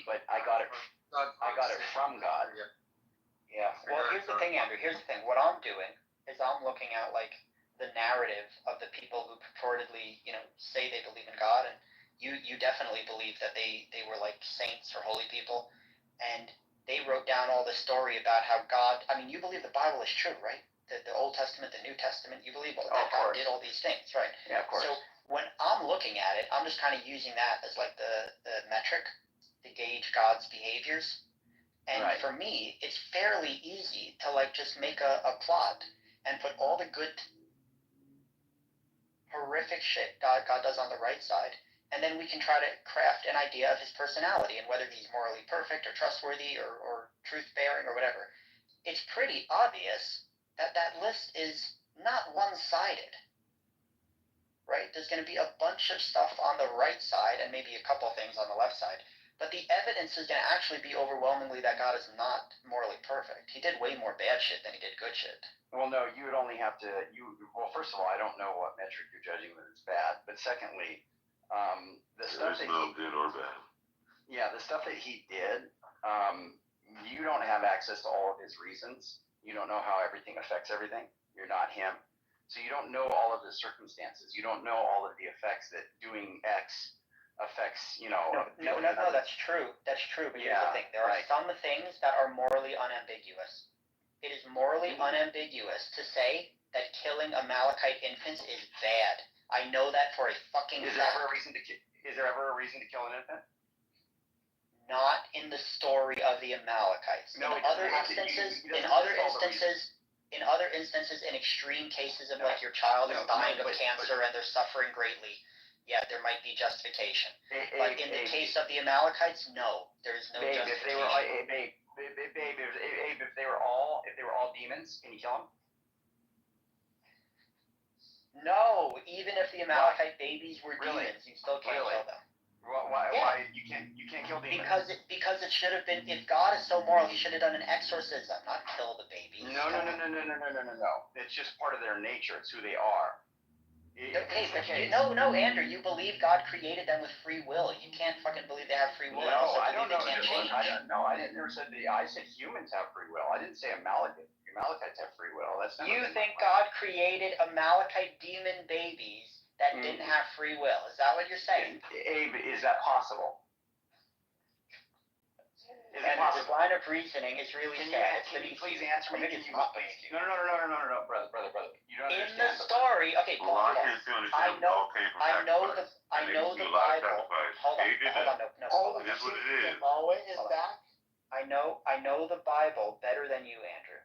But I got it from God. Yeah. Well, here's the thing, Andrew. Here's the thing. What I'm doing is I'm looking at like the narrative of the people who purportedly, say they believe in God, and you definitely believe that they were like saints or holy people, and they wrote down all this story about how God. I mean, you believe the Bible is true, right? The Old Testament, the New Testament. You believe that God did all these things, right? Yeah, of course. So when I'm looking at it, I'm just kind of using that as like the metric to gauge God's behaviors. And for me, it's fairly easy to like just make a plot and put all the good, horrific shit God does on the right side, and then we can try to craft an idea of His personality and whether He's morally perfect or trustworthy or truth-bearing or whatever. It's pretty obvious that that list is not one-sided, right? There's going to be a bunch of stuff on the right side and maybe a couple things on the left side. But the evidence is going to actually be overwhelmingly that God is not morally perfect. He did way more bad shit than He did good shit. Well, no, you would only have to, well, first of all, I don't know what metric you're judging that it's bad. But secondly, the stuff that no good or bad. Yeah, the stuff that he did, you don't have access to all of his reasons. You don't know how everything affects everything. You're not him. So you don't know all of the circumstances. You don't know all of the effects that doing X affects, No, that's true. That's true. But here's the thing. There are some things that are morally unambiguous. It is morally unambiguous to say that killing Amalekite infants is bad. I know that for a fucking fact. Is there ever a reason to kill an infant? Not in the story of the Amalekites. No, in other instances, in extreme cases of like your child is dying of cancer and they're suffering greatly, yeah, there might be justification. But in the case of the Amalekites, no, there is no justification. If they were all demons, can you kill them? No, even if the Amalekite babies were demons, you still can't kill them. Why you can't kill demons? Because it should have been, if God is so moral, He should have done an exorcism, not kill the babies. No. It's just part of their nature. It's who they are. Okay, but no, Andrew, you believe God created them with free will. You can't fucking believe they have free will. No, I don't know. I never said I said humans have free will. I didn't say Amalekites have free will. You think God created Amalekite demon babies that didn't have free will? Is that what you're saying? Abe, is that possible? And this line of reasoning is really sad. Can you please answer me? No, brother. You don't in understand. the story, okay, Well, I can't see I know the Bible. Hold on. That's what it is. I know the Bible better than you, Andrew.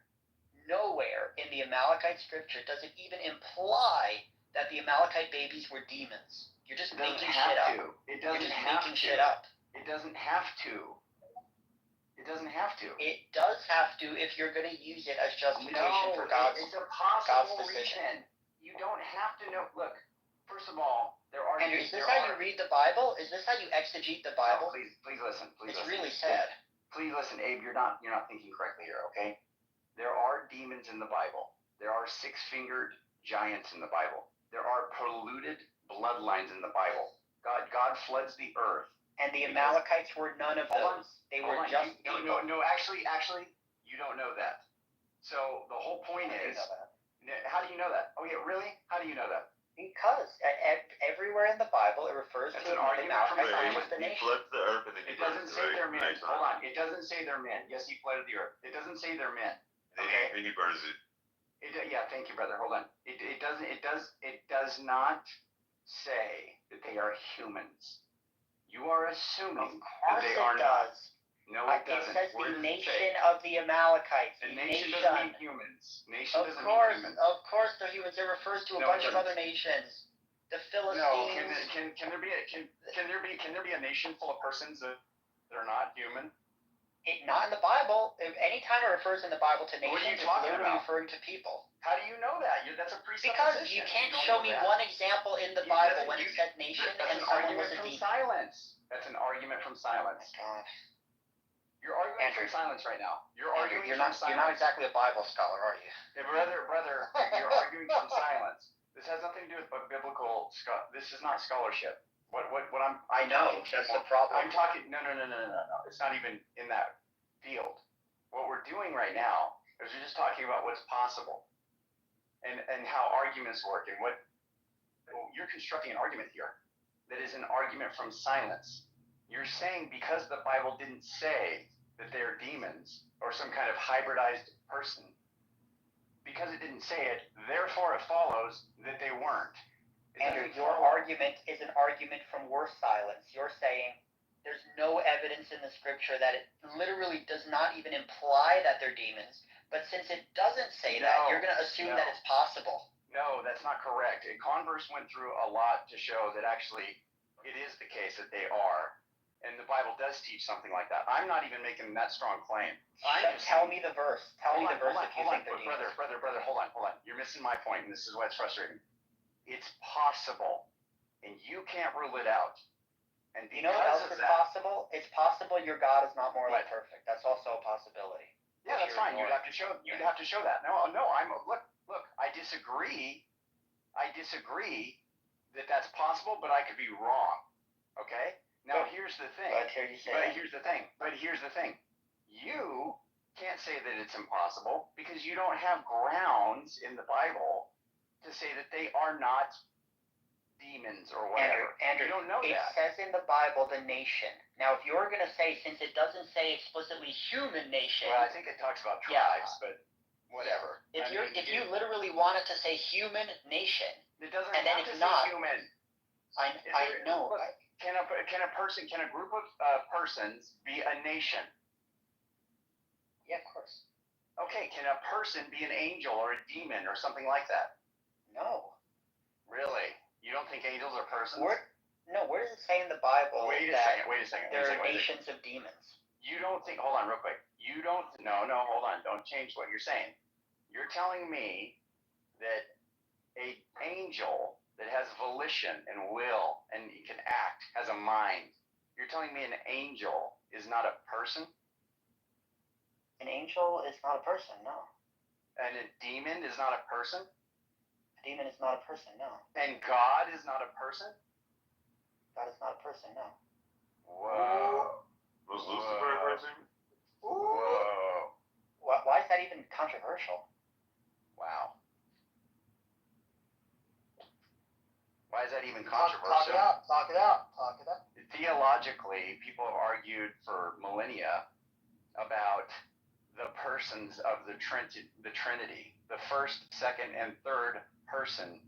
Nowhere in the Amalekite scripture does it even imply that the Amalekite babies were demons. You're just making shit up. It doesn't have to. Shit up. It doesn't have to. It doesn't have to. It does have to if you're going to use it as justification for God's decision. It's a possible reason. You don't have to know. Look, first of all, there are. Andrew, is this how you read the Bible? Is this how you exegete the Bible? Please listen. It's really sad. Please listen, Abe. You're not thinking correctly here. Okay. There are demons in the Bible. There are six-fingered giants in the Bible. There are polluted bloodlines in the Bible. God floods the earth. And the Amalekites were none of those. They were just people. No, actually, you don't know that. So the whole point is, how do you know that? Oh yeah, really? How do you know that? Because everywhere in the Bible it refers to an argument from a He floods the earth and then it doesn't say they're men. Hold on. It doesn't say they're men. Yes, He flooded the earth. It doesn't say they're men. Okay. And he burns it. Yeah, thank you, brother. Hold on. It does not say that they are humans. You are assuming Of course that they it are not. does. No, it doesn't. It says Where the does it nation say? of the Amalekites. The The nation nation. doesn't mean humans. Nation Of doesn't course, mean humans. of course, they're humans. It refers to a No, it bunch of doesn't. other nations. The No, Philistines. can there be a nation full of persons that are not human? Not in the Bible. Anytime it refers in the Bible to What are you nations, it's talking literally about? referring to people. How do you know that? That's a presupposition. Because you can't show me one example in the Bible when it said nation and someone was a demon. Silence. That's an argument from silence. God. You're arguing Andrew, from silence right now. You're not exactly a Bible scholar, are you? Yeah, brother, you're arguing from silence. This has nothing to do with biblical. This is not scholarship. I know. That's the problem. I'm talking. No. It's not even in that field. What we're doing right now is we're just talking about what's possible, and how arguments work, and what you're constructing an argument here that is an argument from silence. You're saying because the Bible didn't say that they're demons or some kind of hybridized person, because it didn't say it, therefore it follows that they weren't. Andrew, your argument is an argument from worse silence. You're saying there's no evidence in the scripture that it literally does not even imply that they're demons, but since it doesn't say that, you're going to assume that it's possible. No, that's not correct. Converse went through a lot to show that actually it is the case that they are. And the Bible does teach something like that. I'm not even making that strong claim. Tell me the verse. Tell me the verse if you think they're demons. Brother, hold on. You're missing my point, and this is why it's frustrating. It's possible, and you can't rule it out. And you know what else is possible? It's possible your God is not morally perfect. That's also a possibility. Yeah, that's fine. You'd have to show that. No. Look. I disagree that that's possible, but I could be wrong. Okay. Now here's the thing. Here's the thing. You can't say that it's impossible because you don't have grounds in the Bible to say that they are not demons or whatever. Andrew, you don't know it that. says in the Bible the nation. Now, if you're going to say, since it doesn't say explicitly human nation. Well, I think it talks about tribes, but whatever. If you literally wanted to say human nation, it doesn't and then have it's to not say human. I know. Look, can a group of persons be a nation? Yeah, of course. Okay, can a person be an angel or a demon or something like that? No. Really? You don't think angels are persons? Where does it say in the Bible Wait a second. There are nations of demons? You don't think, hold on real quick. No, hold on. Don't change what you're saying. You're telling me that an angel that has volition and will and can act, has a mind. You're telling me an angel is not a person? An angel is not a person, no. And a demon is not a person? A demon is not a person, no. And God is not a person? God is not a person, no. Whoa. Was Lucifer a person? Whoa. Why is that even controversial? Wow. Why is that even controversial? Talk it out. Theologically, people have argued for millennia about the persons of the Trinity, the first, second, and third person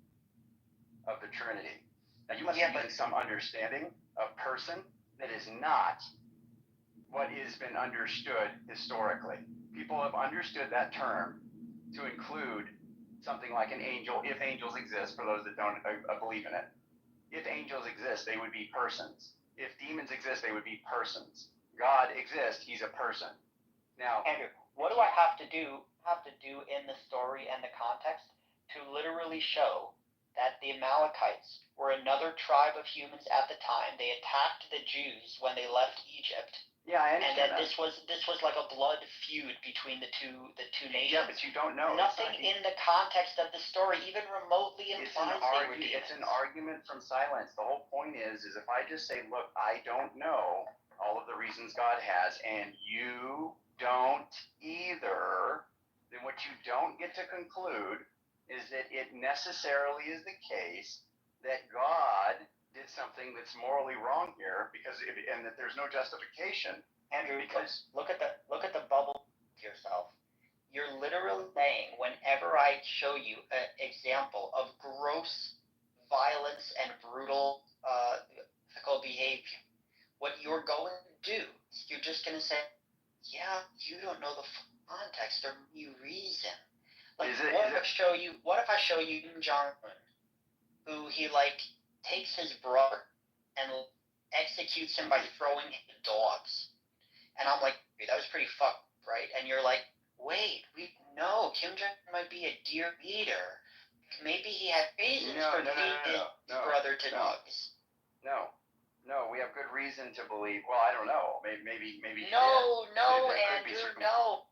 of the Trinity. Now, you must have some understanding of person that is not what has been understood historically. People have understood that term to include something like an angel, if angels exist, for those that don't believe in it. If angels exist, they would be persons. If demons exist, they would be persons. God exists, he's a person. Now, Andrew, what do I have to do in the story and the context to literally show that the Amalekites were another tribe of humans at the time? They attacked the Jews when they left Egypt. Yeah, I understand. And then this was like a blood feud between the two nations. Yeah, but you don't know. Nothing in the context of the story even remotely implies they were demons. It's an argument from silence. The whole point is if I just say, look, I don't know all of the reasons God has, and you don't either, then what you don't get to conclude is that it necessarily is the case that God did something that's morally wrong here and that there's no justification. Andrew, because look at the bubble yourself. You're literally saying whenever I show you an example of gross violence and brutal physical behavior, what you're going to do is you're just going to say, yeah, you don't know the context or any reason. Like, what if I show you Kim Jong-un, who he, like, takes his brother and executes him by throwing him to dogs. And I'm like, that was pretty fucked, right? And you're like, wait, we know Kim Jong-un might be a dear leader. Maybe he had reasons for feeding his brother to dogs. No, we have good reason to believe. Well, I don't know. Maybe. No, Andrew, no.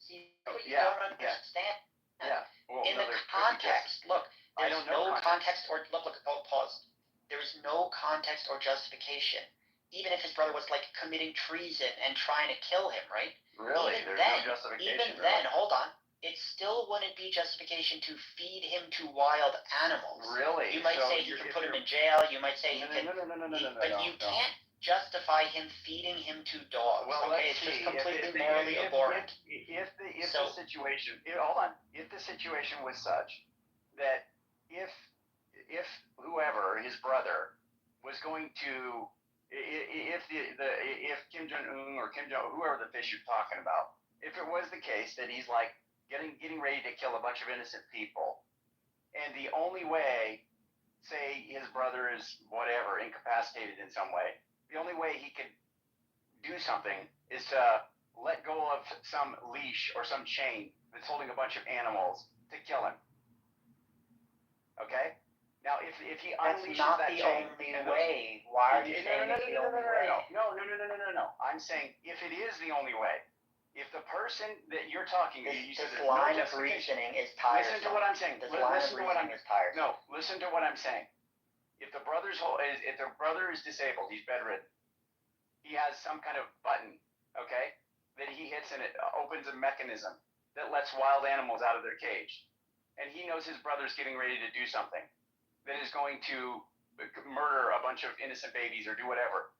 See, you don't understand. Yeah. Well, in the context, look, there's no context or look, pause. There is no context or justification. Even if his brother was like committing treason and trying to kill him, right? Really? Even There's then, no justification. Even then, hold on. It still wouldn't be justification to feed him to wild animals. Really? You might say you can put him in jail. You might say you can. But you can't justify him feeding him to dogs. Well, okay, it's just completely morally abhorrent. If the situation, hold on. If the situation was such that if whoever his brother was going to, if Kim Jong-un or Kim Jong, whoever the fish you're talking about, if it was the case that he's like getting ready to kill a bunch of innocent people, and the only way, say his brother is whatever, incapacitated in some way, the only way he could do something is to let go of some leash or some chain that's holding a bunch of animals to kill him. Okay? Now, if he unleashes that chain... That's not the only way. Why are you saying it's the only way? No. I'm saying if it is the only way, if the person that you're talking to... This line of reasoning is tiresome. Listen to what I'm saying. Listen to what I'm saying. No, listen to what I'm saying. If the brother is disabled, he's bedridden, he has some kind of button, okay, that he hits and it opens a mechanism that lets wild animals out of their cage. And he knows his brother's getting ready to do something that is going to murder a bunch of innocent babies or do whatever.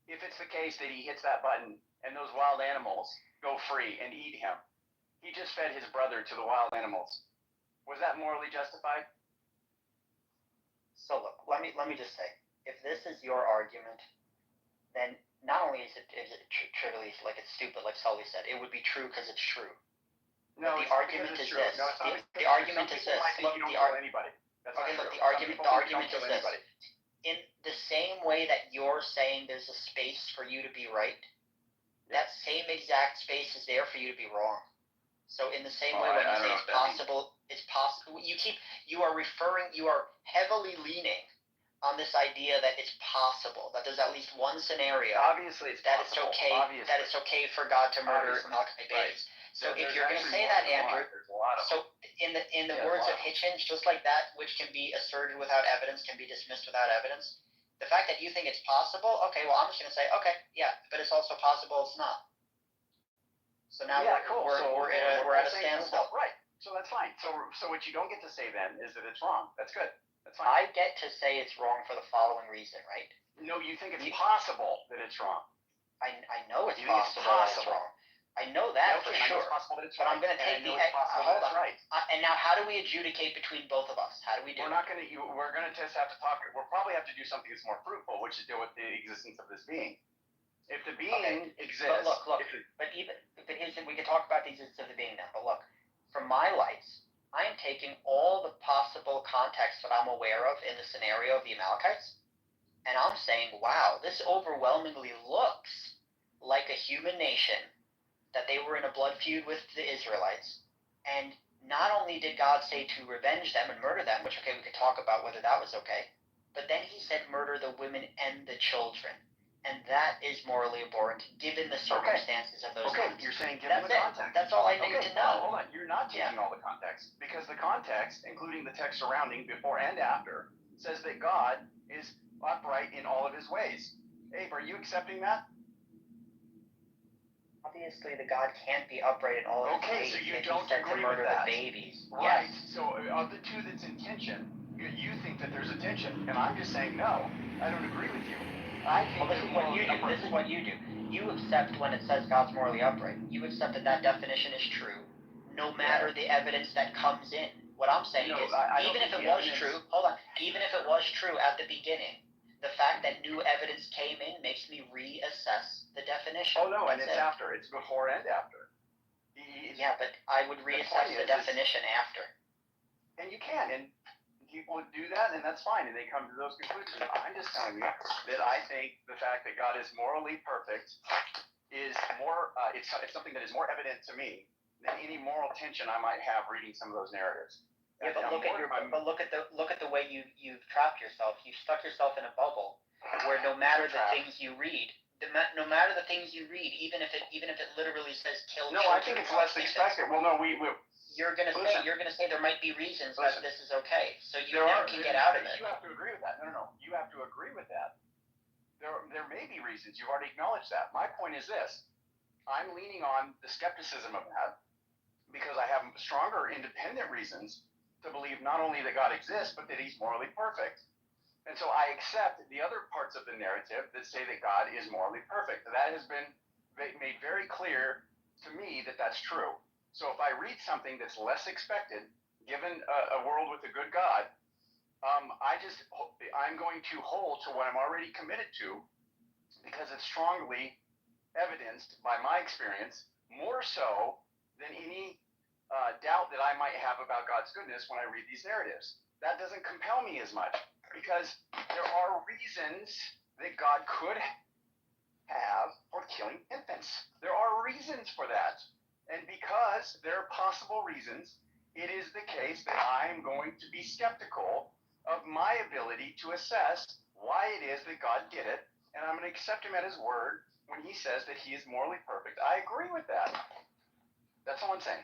If it's the case that he hits that button and those wild animals go free and eat him, he just fed his brother to the wild animals. Was that morally justified? So look, let me just say, if this is your argument, then not only is it trivially like it's stupid, like Sully said, it would be true because it's true. No, the argument is this. The argument is this. Look, the argument is this. In the same way that you're saying there's a space for you to be right, that same exact space is there for you to be wrong. So in the same way when you say it's possible, you are heavily leaning on this idea that it's possible, that there's at least one scenario obviously that it's okay for God to murder Malachite babies. So if you're going to say that, Andrew, so in the words of Hitchens, just like that, which can be asserted without evidence, can be dismissed without evidence, the fact that you think it's possible, okay, well, I'm just going to say, okay, yeah, but it's also possible it's not. So now we're at a standstill. Right. So that's fine. So what you don't get to say then is that it's wrong. That's good. That's fine. I get to say it's wrong for the following reason, right? No, you think it's possible that it's wrong. I know it's possible that it's wrong. I know that for sure. But I'm going to take the hold on. Right. And now, how do we adjudicate between both of us? How do we do? We're going to just have to talk. We'll probably have to do something that's more fruitful, which is deal with the existence of this being. If the being exists, but look. But we can talk about the existence of the being now. But look, from my lights, I am taking all the possible context that I'm aware of in the scenario of the Amalekites, and I'm saying, wow, this overwhelmingly looks like a human nation, that they were in a blood feud with the Israelites, and not only did God say to revenge them and murder them, which, okay, we could talk about whether that was okay, but then he said murder the women and the children, and that is morally abhorrent given the circumstances of those times. You're saying given the context. That's all I need to know. Hold on, you're not taking all the context, because the context, including the text surrounding before and after, says that God is upright in all of his ways. Abe, are you accepting that? Obviously, the God can't be upright in all of his ways. So you don't agree with that. The babies. Right. Yes. So of the two that's in tension, you think that there's a tension, and I'm just saying no. I don't agree with you. I think this is what you do. This is what you do. You accept when it says God's morally upright. You accept that definition is true, no matter the evidence that comes in. What I'm saying is, even if it was true, hold on. Even if it was true at the beginning, the fact that new evidence came in makes me reassess the definition. Oh no, and it's after. It's before and after. Yeah, but I would reassess the definition after. And you can, and people would do that, and that's fine, and they come to those conclusions. I'm just telling you that I think the fact that God is morally perfect is more, it's something that is more evident to me than any moral tension I might have reading some of those narratives. Yeah, but look at the way you've trapped yourself. You've stuck yourself in a bubble where no matter the things you read, no matter the things you read, even if it literally says kill. No, I think it's less expected. Well, no, you're gonna say there might be reasons that this is okay, so you can get out of it. You have to agree with that. No. You have to agree with that. There may be reasons. You've already acknowledged that. My point is this: I'm leaning on the skepticism of that because I have stronger independent reasons to believe not only that God exists, but that He's morally perfect. And so I accept the other parts of the narrative that say that God is morally perfect. That has been made very clear to me that that's true. So if I read something that's less expected, given a world with a good God, I'm going to hold to what I'm already committed to because it's strongly evidenced by my experience, more so than any doubt that I might have about God's goodness when I read these narratives. That doesn't compel me as much because there are reasons that God could have for killing infants. There are reasons for that. And because there are possible reasons, it is the case that I'm going to be skeptical of my ability to assess why it is that God did it, and I'm going to accept Him at His word when He says that He is morally perfect. I agree with that. That's all I'm saying.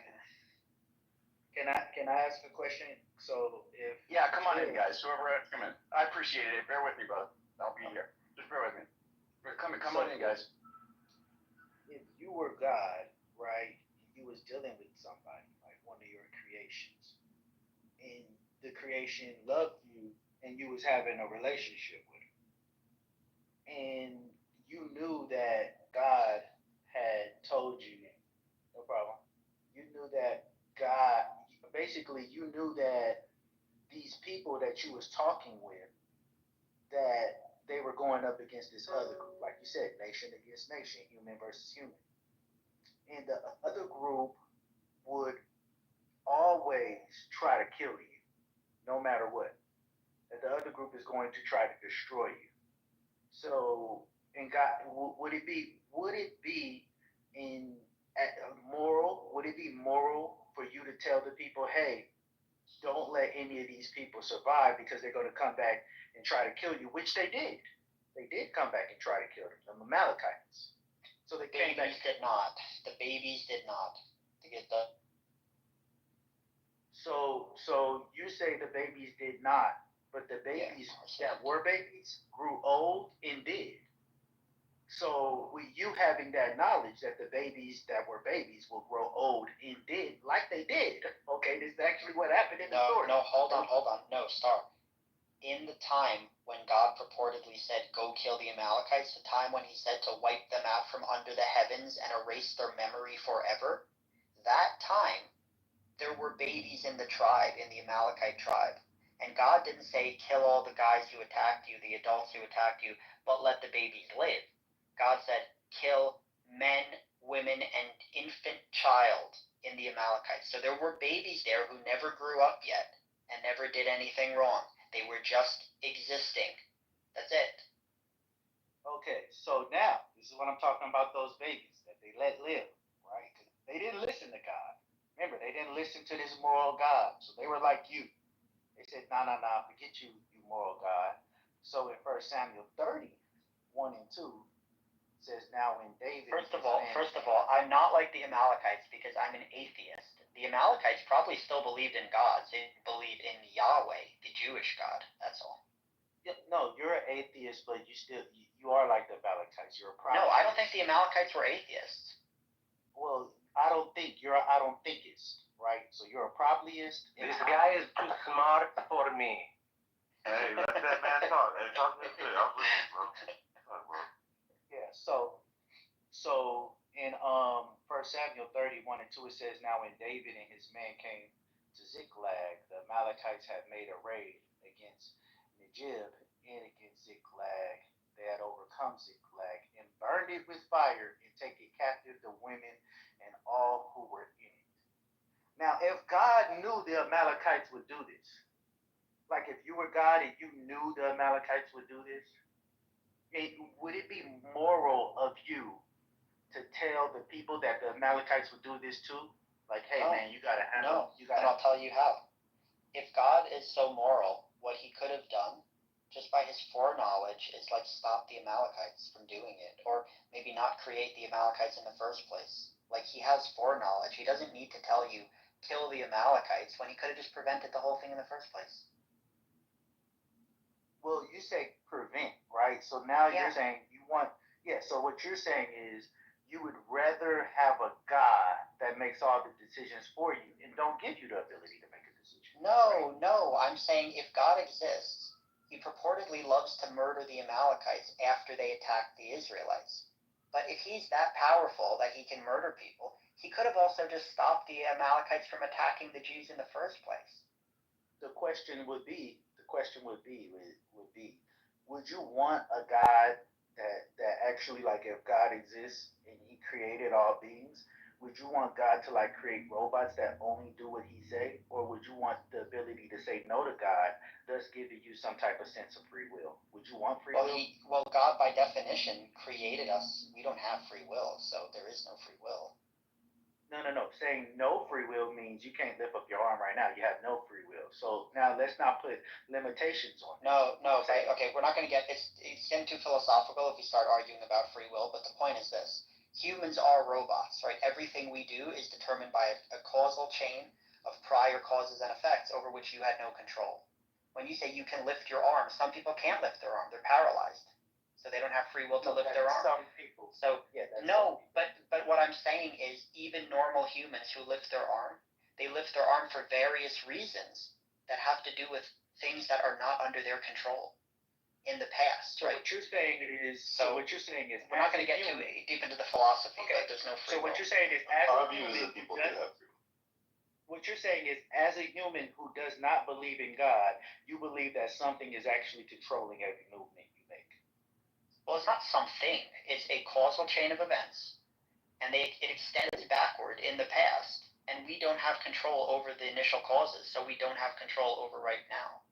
Can I ask a question? So if come on in, guys. Whoever come in, I appreciate it. Bear with me, brother. I'll be here. Just bear with me. Come on in, guys. If you were God, right, you was dealing with somebody like one of your creations, and the creation loved you, and you was having a relationship with it, and you knew that God had told you, no problem. You knew that God. Basically, you knew that these people that you was talking with, that they were going up against this other group, like you said, nation against nation, human versus human. And the other group would always try to kill you, no matter what. That the other group is going to try to destroy you. So, and God, would it be moral? Would it be moral for you to tell the people, hey, don't let any of these people survive because they're going to come back and try to kill you, which they did. They did come back and try to kill them, the Amalekites. So they came back. Did not. The babies did not. To get the. So you say the babies did not, but the babies that were babies grew old and did. So with you having that knowledge that the babies that were babies will grow old and did, like they did. Okay, this is actually what happened in the story. No, hold on. No, start. In the time when God purportedly said, go kill the Amalekites, the time when He said to wipe them out from under the heavens and erase their memory forever, that time, there were babies in the tribe, in the Amalekite tribe. And God didn't say, kill all the guys who attacked you, the adults who attacked you, but let the babies live. God said, kill men, women, and infant child in the Amalekites. So there were babies there who never grew up yet and never did anything wrong. They were just existing. That's it. Okay, so now, this is what I'm talking about, those babies that they let live, right? Because they didn't listen to God. Remember, they didn't listen to this moral God. So they were like you. They said, nah, forget you moral God. So in 1 Samuel 30, 1 and 2, says now when David. First of all, I'm not like the Amalekites because I'm an atheist. The Amalekites probably still believed in God. They believed in Yahweh, the Jewish God. That's all. Yeah, no, you're an atheist, but you are like the Amalekites. You're a prophet. No, I don't think the Amalekites were atheists. Well, I don't think it's right. So you're a proplyist. This guy is too smart for me. Hey, let that man talk. Hey, talk to me too. I'm listening, bro. Talk, bro. Yeah, so in 1 Samuel 31 and 2, it says, now when David and his men came to Ziklag, the Amalekites had made a raid against Negib in against Ziklag, they had overcome Ziklag and burned it with fire and taken captive the women and all who were in it. Now, if God knew the Amalekites would do this, like if you were God and you knew the Amalekites would do this, would it be moral of you to tell the people that the Amalekites would do this too? Like, hey, No. man, you gotta handle. No, and I'll tell you how. If God is so moral, what he could have done, just by his foreknowledge, is like stop the Amalekites from doing it, or maybe not create the Amalekites in the first place. Like, he has foreknowledge. He doesn't need to tell you, kill the Amalekites, when he could have just prevented the whole thing in the first place. Well, you say prevent, right? So now you're saying you want, so what you're saying is you would rather have a God that makes all the decisions for you and don't give you the ability to make a decision. No, no, I'm saying if God exists, he purportedly loves to murder the Amalekites after they attack the Israelites. But if he's that powerful that he can murder people, he could have also just stopped the Amalekites from attacking the Jews in the first place. The question would be, would you want a God that actually, like, if God exists and he created all beings, would you want God to like create robots that only do what he say, or would you want the ability to say no to God, thus giving you some type of sense of free will? Would you want free will? Well, God by definition created us. We don't have free will, so there is no free will. No. Saying no free will means you can't lift up your arm right now. You have no free will. So now let's not put limitations on it. No. Okay, we're not going to get it's getting too philosophical if we start arguing about free will. But the point is this: humans are robots, right? Everything we do is determined by a causal chain of prior causes and effects over which you had no control. When you say you can lift your arm, some people can't lift their arm; they're paralyzed. So they don't have free will to lift their arm. Some people. So but what I'm saying is even normal humans who lift their arm, they lift their arm for various reasons that have to do with things that are not under their control in the past, so right? What you're saying is we're not going to get too deep into the philosophy, but there's no free will. So what you're saying is what you're saying is, as a human who does not believe in God, you believe that something is actually controlling every movement you make. Well, it's not something. It's a causal chain of events, and it extends backward in the past, and we don't have control over the initial causes, so we don't have control over right now.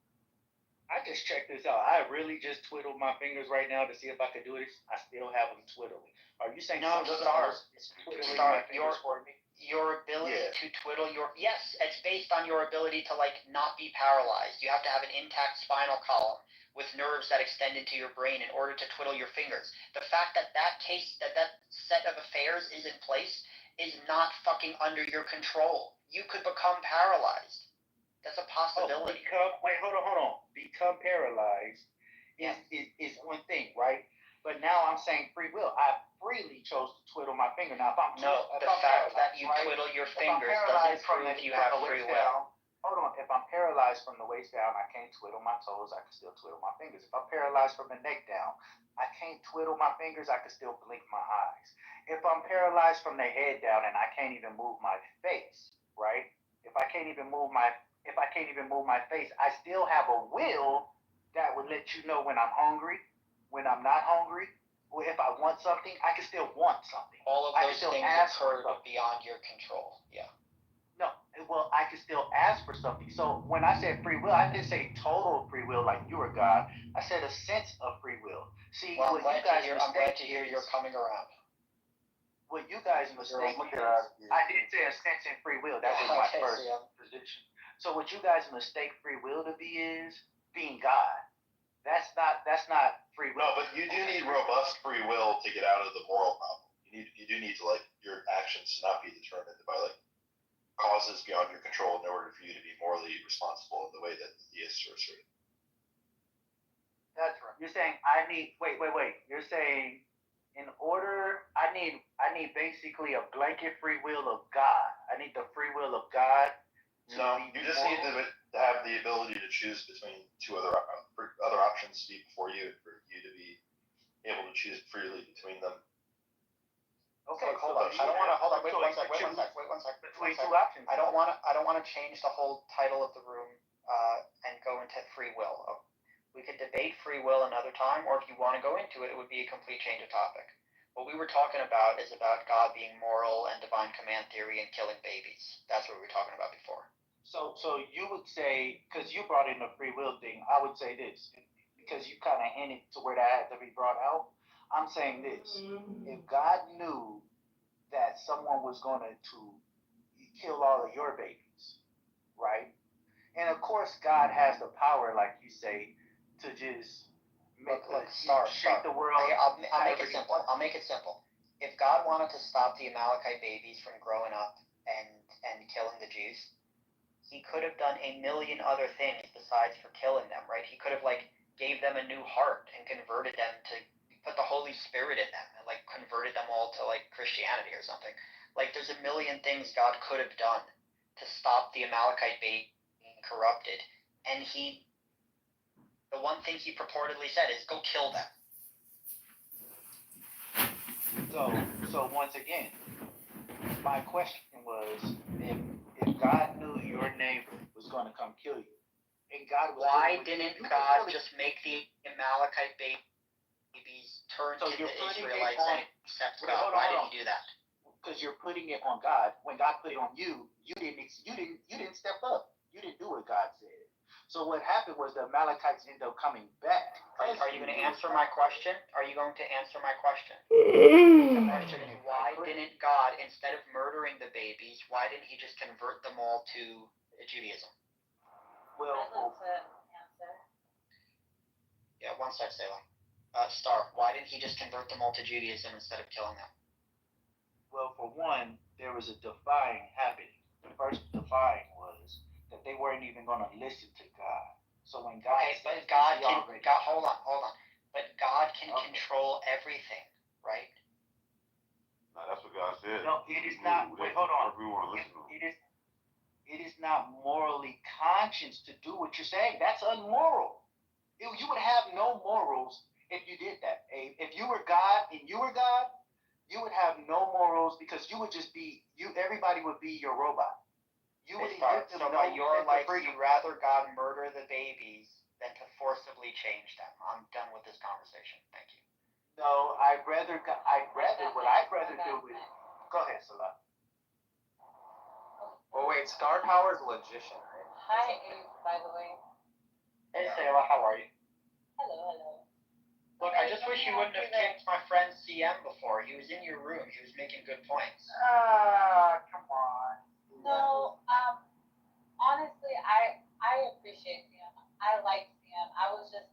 I just checked this out. I really just twiddled my fingers right now to see if I could do this. I still have them twiddling. Are you saying no, twiddling my fingers for me? Your ability to twiddle yes, it's based on your ability to like not be paralyzed. You have to have an intact spinal column with nerves that extend into your brain in order to twiddle your fingers. The fact that that set of affairs is in place is not fucking under your control. You could become paralyzed. That's a possibility. Hold on. Become paralyzed is one thing, right? But now I'm saying free will. I freely chose to twiddle my finger. Now, the fact that you twiddle your fingers doesn't prove you have free will. Hold on. If I'm paralyzed from the waist down, I can't twiddle my toes. I can still twiddle my fingers. If I'm paralyzed from the neck down, I can't twiddle my fingers. I can still blink my eyes. If I'm paralyzed from the head down and I can't even move my face, right? If I can't even move my face, I still have a will that would let you know when I'm hungry, when I'm not hungry, or if I want something, I can still want something. All of those things occur beyond your control. Yeah. No, well, I can still ask for something. So when I said free will, I didn't say total free will like you are God. I said a sense of free will. See, well, I'm glad to hear you're coming around. What you guys mistake I didn't say a sense in free will. That was my first position. So what you guys mistake free will to be is being God. That's not free will. No, but you do need robust free will to get out of the moral problem. You do need to like your actions to not be determined by like causes beyond your control in order for you to be morally responsible in the way that the theists are asserting. That's right. You're saying I need wait. You're saying in order I need basically a blanket free will of God. I need the free will of God. No, you just need to have the ability to choose between two other options before you for you to be able to choose freely between them. Okay, hold on. I don't want to. Hold on. Wait one sec. Between two options. I don't want to change the whole title of the room and go into free will. We could debate free will another time, or if you want to go into it, it would be a complete change of topic. What we were talking about is about God being moral and divine command theory and killing babies. That's what we were talking about before. So you would say, because you brought in the free will thing, I would say this, because you kind of hinted to where that had to be brought out. I'm saying this: if God knew that someone was going to kill all of your babies, right? And of course, God has the power, like you say, to just shake the world. I'll make it simple. I'll make it simple. If God wanted to stop the Amalekite babies from growing up and killing the Jews, he could have done a million other things besides for killing them, right? He could have gave them a new heart and converted them to put the Holy Spirit in them and converted them all to Christianity or something. There's a million things God could have done to stop the Amalekite babies being corrupted, and the one thing he purportedly said is go kill them. So once again, my question was, if God knew your neighbor was going to come kill you, and God was why didn't God just make the Amalekite babies turn to the Israelites and accept God? Why didn't he do that? Because you're putting it on God. When God put it on you, you didn't step up. You didn't do what God said. So what happened was the Amalekites ended up coming back. Are you going to answer my question? Are you going to answer my question? The question is, why didn't God, instead of murdering the babies, why didn't he just convert them all to Judaism? Well, I'd love to answer. Yeah, one sec, Selah. Star, why didn't he just convert them all to Judaism instead of killing them? Well, for one, there was a defying happening. The first defying was that they weren't even going to listen to God. So when God but God can hold on. But God can control everything, right? No, that's what God said. No, it is not. Wait, hold on. It is not morally conscious to do what you're saying. That's unmoral. You would have no morals if you did that. If you were God and you were God, you would have no morals because you would just be everybody would be your robot. You would you'd rather God murder the babies than to forcibly change them. I'm done with this conversation. Thank you. No, what I'd rather do is go ahead, Salah. Oh wait, Star Power's a logician, right? Hi, Abe, by the way. Hey, Selah, how are you? Hello. Look, I just wish you wouldn't have kicked my friend CM before. He was in your room. He was making good points. Come on. No, honestly, I appreciate CM. I like CM. I was just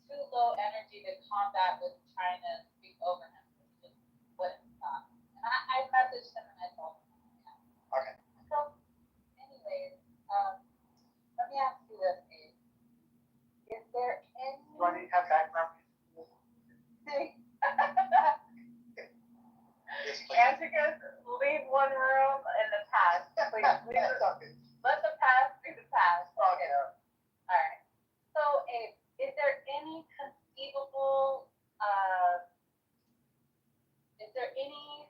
too low energy to combat with trying to speak over him. It just wouldn't stop. And I messaged him and I told him. Yeah. Okay. So, anyways, let me ask you this, Abe. Is there any... Do I need to have background? Antigas, leave one room in the past. Please, let the past be the past. Okay. All right. So, Abe, is there any conceivable, is there anything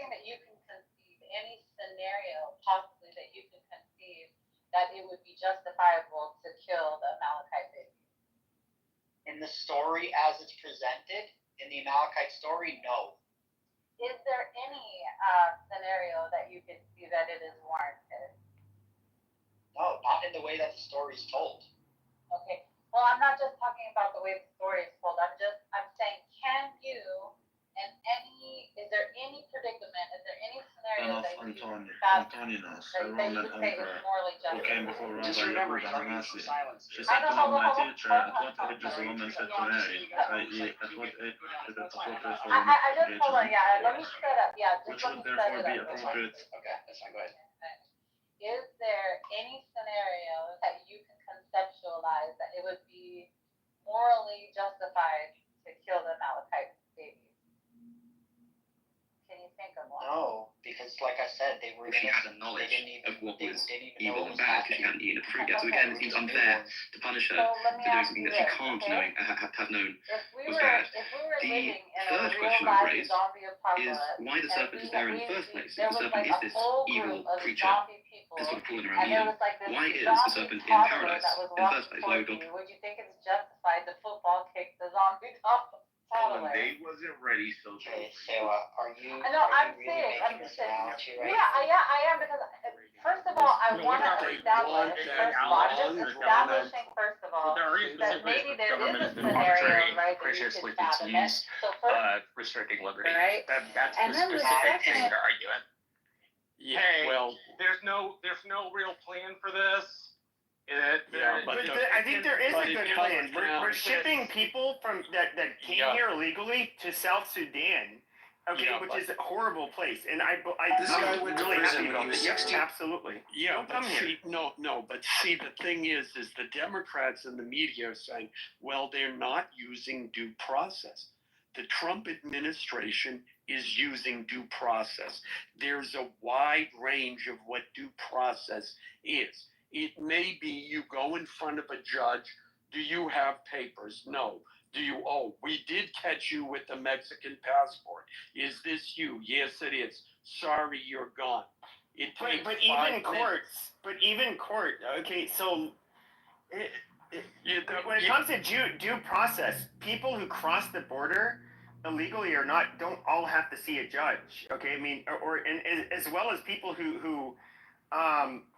that you can conceive, any scenario possibly that you can conceive that it would be justifiable to kill the Amalekite baby? In the story as it's presented, in the Amalekite story, no. Is there any scenario that you can see that it is warranted? No, not in the way that the story is told. Okay. Well, I'm not just talking about the way the story is told. I'm saying, is there any predicament, is there any scenario that you would say is morally justified? Just remember, silence. I know, hold on. I just hold on, yeah, let me set up, just let me set it up. Okay, that's fine, go ahead. Is there any scenario that you can conceptualize that it would be morally justified to kill the Amalekite babies? Can you think of one? No, because, like I said, they were If she innocent. had the knowledge They didn't even, of what they was didn't even evil know and what was bad because she happening. hadn't eaten the fruit yet. So again, it seems unfair to punish her So let for me doing ask something you that she this, can't okay? have known If we was were bad. living The in a third real question I've life raised zombie is apocalypse, why the and serpent is there in the first place. there If the was serpent like is a this whole evil group of creature zombie people, that's sort of crawling and around there Eden, was like this why is the zombie serpent in toddler paradise that was in the walking first place? Why towards would God? you. Would you think it's justified to football kick the zombie toddler? They wasn't ready, so Okay, so are you? I know, are I'm you really serious. I'm making this serious. analogy right Yeah, I am because first of all, I No, want to what they establish. want First that of all, I'm just long establishing first of all Their reason that is maybe the there is government a has been scenario, arbitrary, right, that you capriciously could fathom it. used So first, restricting liberty. right, That's and the then the specific thing second. they're arguing. Yeah, Hey, well, there's no real plan for this. I think there is a good plan. We're shipping people from that came here illegally to South Sudan, which is a horrible place. And I'm really happy about it. Yes, absolutely. Yeah, Don't but come here. but see, the thing is the Democrats and the media are saying, well, they're not using due process. The Trump administration is using due process. There's a wide range of what due process is. It may be you go in front of a judge. Do you have papers? No. Do you? Oh, we did catch you with a Mexican passport. Is this you? Yes, it is. Sorry, you're gone. But even court. Okay, so when it comes to due process, people who cross the border illegally or not don't all have to see a judge. Okay, I mean, and as well as people who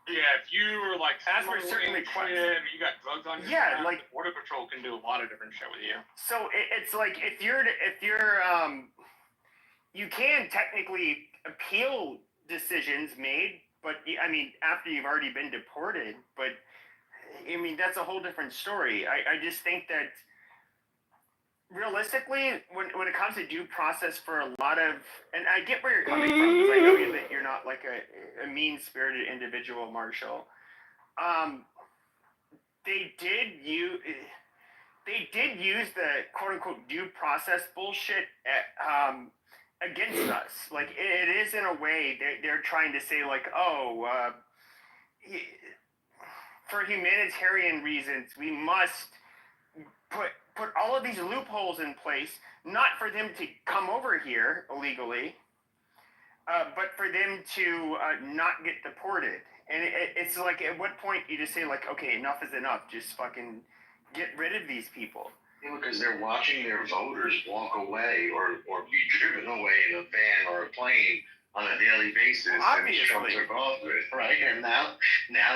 if you were like ask for certain requests, you got drugs on your hand, like Border Patrol can do a lot of different shit with you. So it's like if you're you can technically appeal decisions made, but I mean after you've already been deported. But I mean that's a whole different story. I just think that realistically, when it comes to due process for a lot of, and I get where you're coming from because I know that you're not like a mean-spirited individual, Marshall. They did use the quote-unquote due process bullshit against us. Like it is in a way they're trying to say like, for humanitarian reasons, we must put all of these loopholes in place, not for them to come over here illegally, but for them to not get deported. And it's like, at what point you just say like, okay, enough is enough. Just fucking get rid of these people. Because they're watching their voters walk away or be driven away in a van or a plane on a daily basis, and Trump took office, right? And now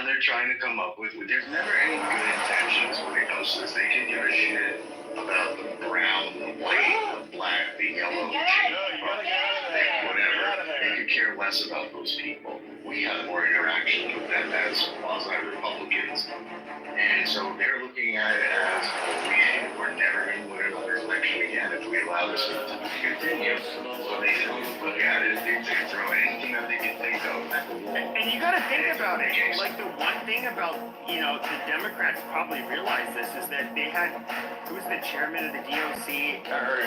they're trying to come up with. There's never any good intentions when it comes to this. They can give a shit about the brown, the white, the black, the yellow, whatever. They could care less about those people. We have more interactions with them as quasi-Republicans. And so they're looking at it as, we're never going to win another election again if we allow this to continue. So they look at it, they throw anything that they can think of at the wall. And you got to think about it. Like the one thing about, the Democrats probably realize this is that they had, who was the chairman of the DOC, or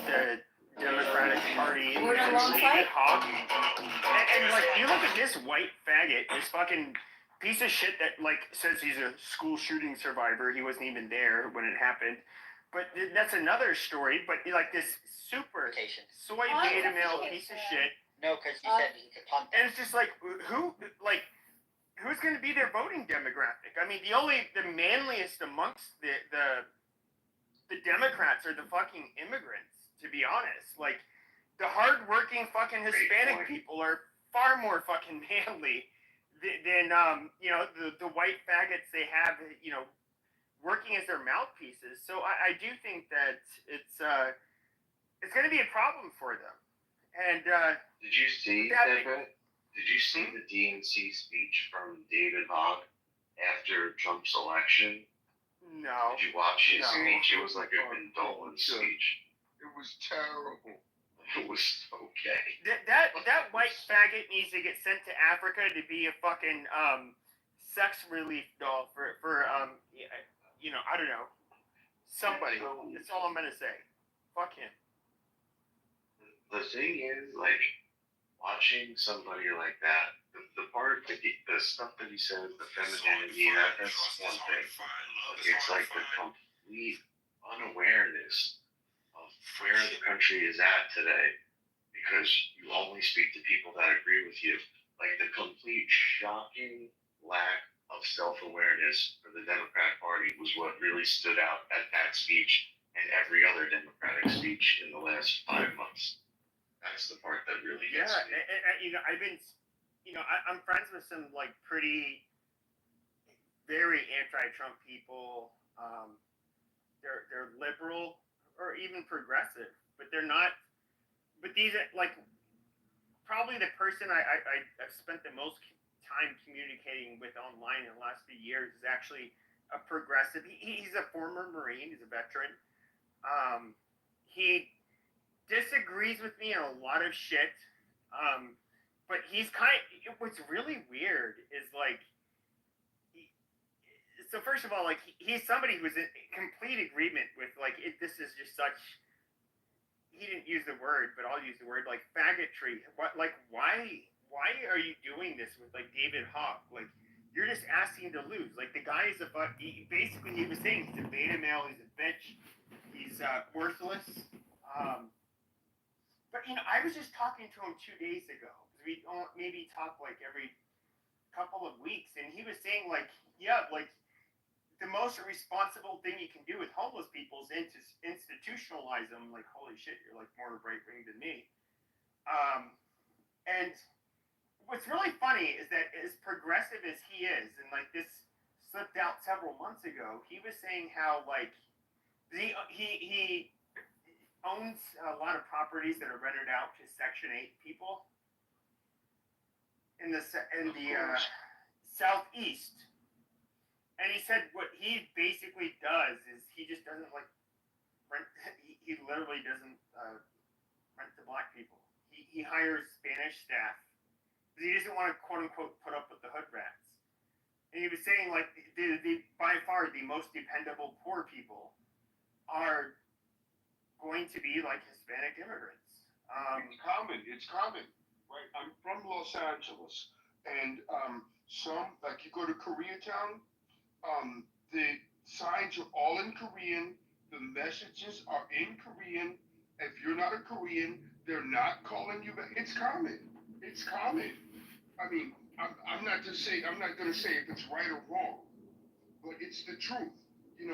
the Democratic Party, David Hogg. And like, you look at this white faggot, this fucking piece of shit that like says he's a school shooting survivor. He wasn't even there when it happened. But that's another story. But like this super soy beta male piece of shit. No, because you said you could punt. And it's just like, who's going to be their voting demographic? I mean, the manliest amongst the Democrats are the fucking immigrants. To be honest, like the hardworking fucking Hispanic people are far more fucking manly than the white faggots they have working as their mouthpieces. So I do think that it's going to be a problem for them. And did you see Deborah? Did you see the DNC speech from David Hogg after Trump's election? No. Did you watch his speech? It was like a condolence speech. It was terrible. It was okay. That white faggot needs to get sent to Africa to be a fucking sex relief doll for I don't know, somebody. That's all I'm gonna say. Fuck him. the thing is, like, watching somebody like that, the part, the stuff that he says, the femininity, that's one thing. It's like the complete unawareness of where the country is at today, because you only speak to people that agree with you. Like the complete shocking lack of self-awareness for the Democratic Party was what really stood out at that speech and every other Democratic speech in the last 5 months. That's the part that really gets me. And I've been, I'm friends with some like pretty, very anti-Trump people. They're liberal or even progressive, but they're not. But these are like probably the person I've spent the most time communicating with online in the last few years is actually a progressive. He's a former Marine. He's a veteran. He disagrees with me on a lot of shit. But he's what's really weird is like, so first of all, like he's somebody who's in complete agreement with like, this is just such, he didn't use the word, but I'll use the word like faggotry. Why are you doing this with like David Hawk? Like, you're just asking to lose. Like the guy is basically he was saying he's a beta male, he's a bitch, he's worthless. But I was just talking to him 2 days ago. We maybe talk like every couple of weeks, and he was saying like, yeah, like the most responsible thing you can do with homeless people is institutionalize them. Like, holy shit, you're like more right wing than me. And what's really funny is that as progressive as he is, and like this slipped out several months ago, he was saying how like he owns a lot of properties that are rented out to Section 8 people in the southeast. And he said what he basically does is he just doesn't like rent. He literally doesn't rent to black people. He hires Spanish staff because he doesn't want to quote unquote put up with the hood rats. And he was saying like the by far the most dependable poor people are going to be like Hispanic immigrants. It's common, right? I'm from Los Angeles, and some, like you go to Koreatown, the signs are all in Korean, the messages are in Korean. If you're not a Korean, they're not calling you back. It's common. I mean, I'm not going to say if it's right or wrong, but it's the truth. You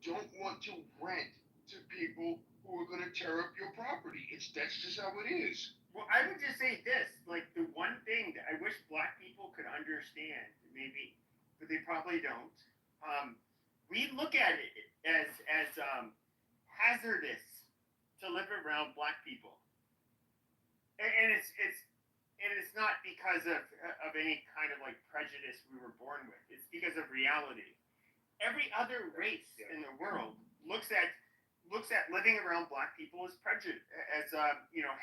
don't want to rent to people who are going to tear up your property. That's just how it is. Well, I would just say this, like the one thing that I wish black people could understand, maybe, but they probably don't. We look at it as hazardous to live around black people, and it's not because of any kind of like prejudice we were born with. It's because of reality. Every other race in the world looks at living around black people as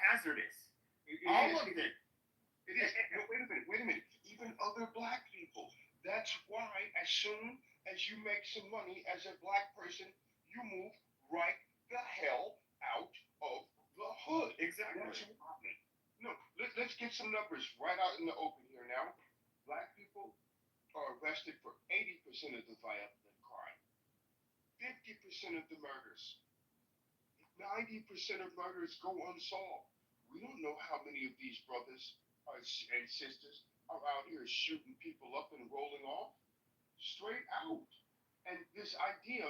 hazardous. All of it. It is. No, wait a minute. Even other black people. That's why as soon as you make some money as a black person, you move right the hell out of the hood. Exactly. No, let's get some numbers right out in the open here now. Black people are arrested for 80% of the violent crime, 50% of the murders, 90% of murders go unsolved. We don't know how many of these brothers and sisters are out here shooting people up and rolling off. Straight out. And this idea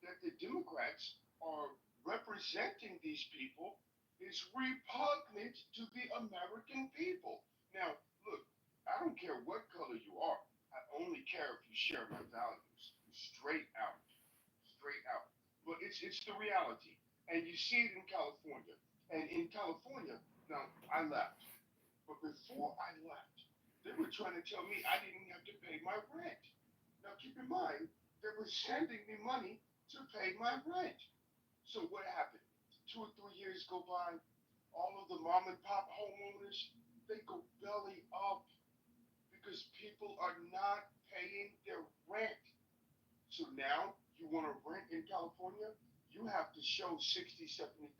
that the Democrats are representing these people is repugnant to the American people. Now, look, I don't care what color you are. I only care if you share my values. Straight out. But it's the reality. And you see it in California. And in California, now, I left. But before I left, they were trying to tell me I didn't have to pay my rent. Now, keep in mind, they were sending me money to pay my rent. So what happened? 2 or 3 years go by, all of the mom and pop homeowners, they go belly up because people are not paying their rent. So now you want to rent in California, you have to show $60,000, $70,000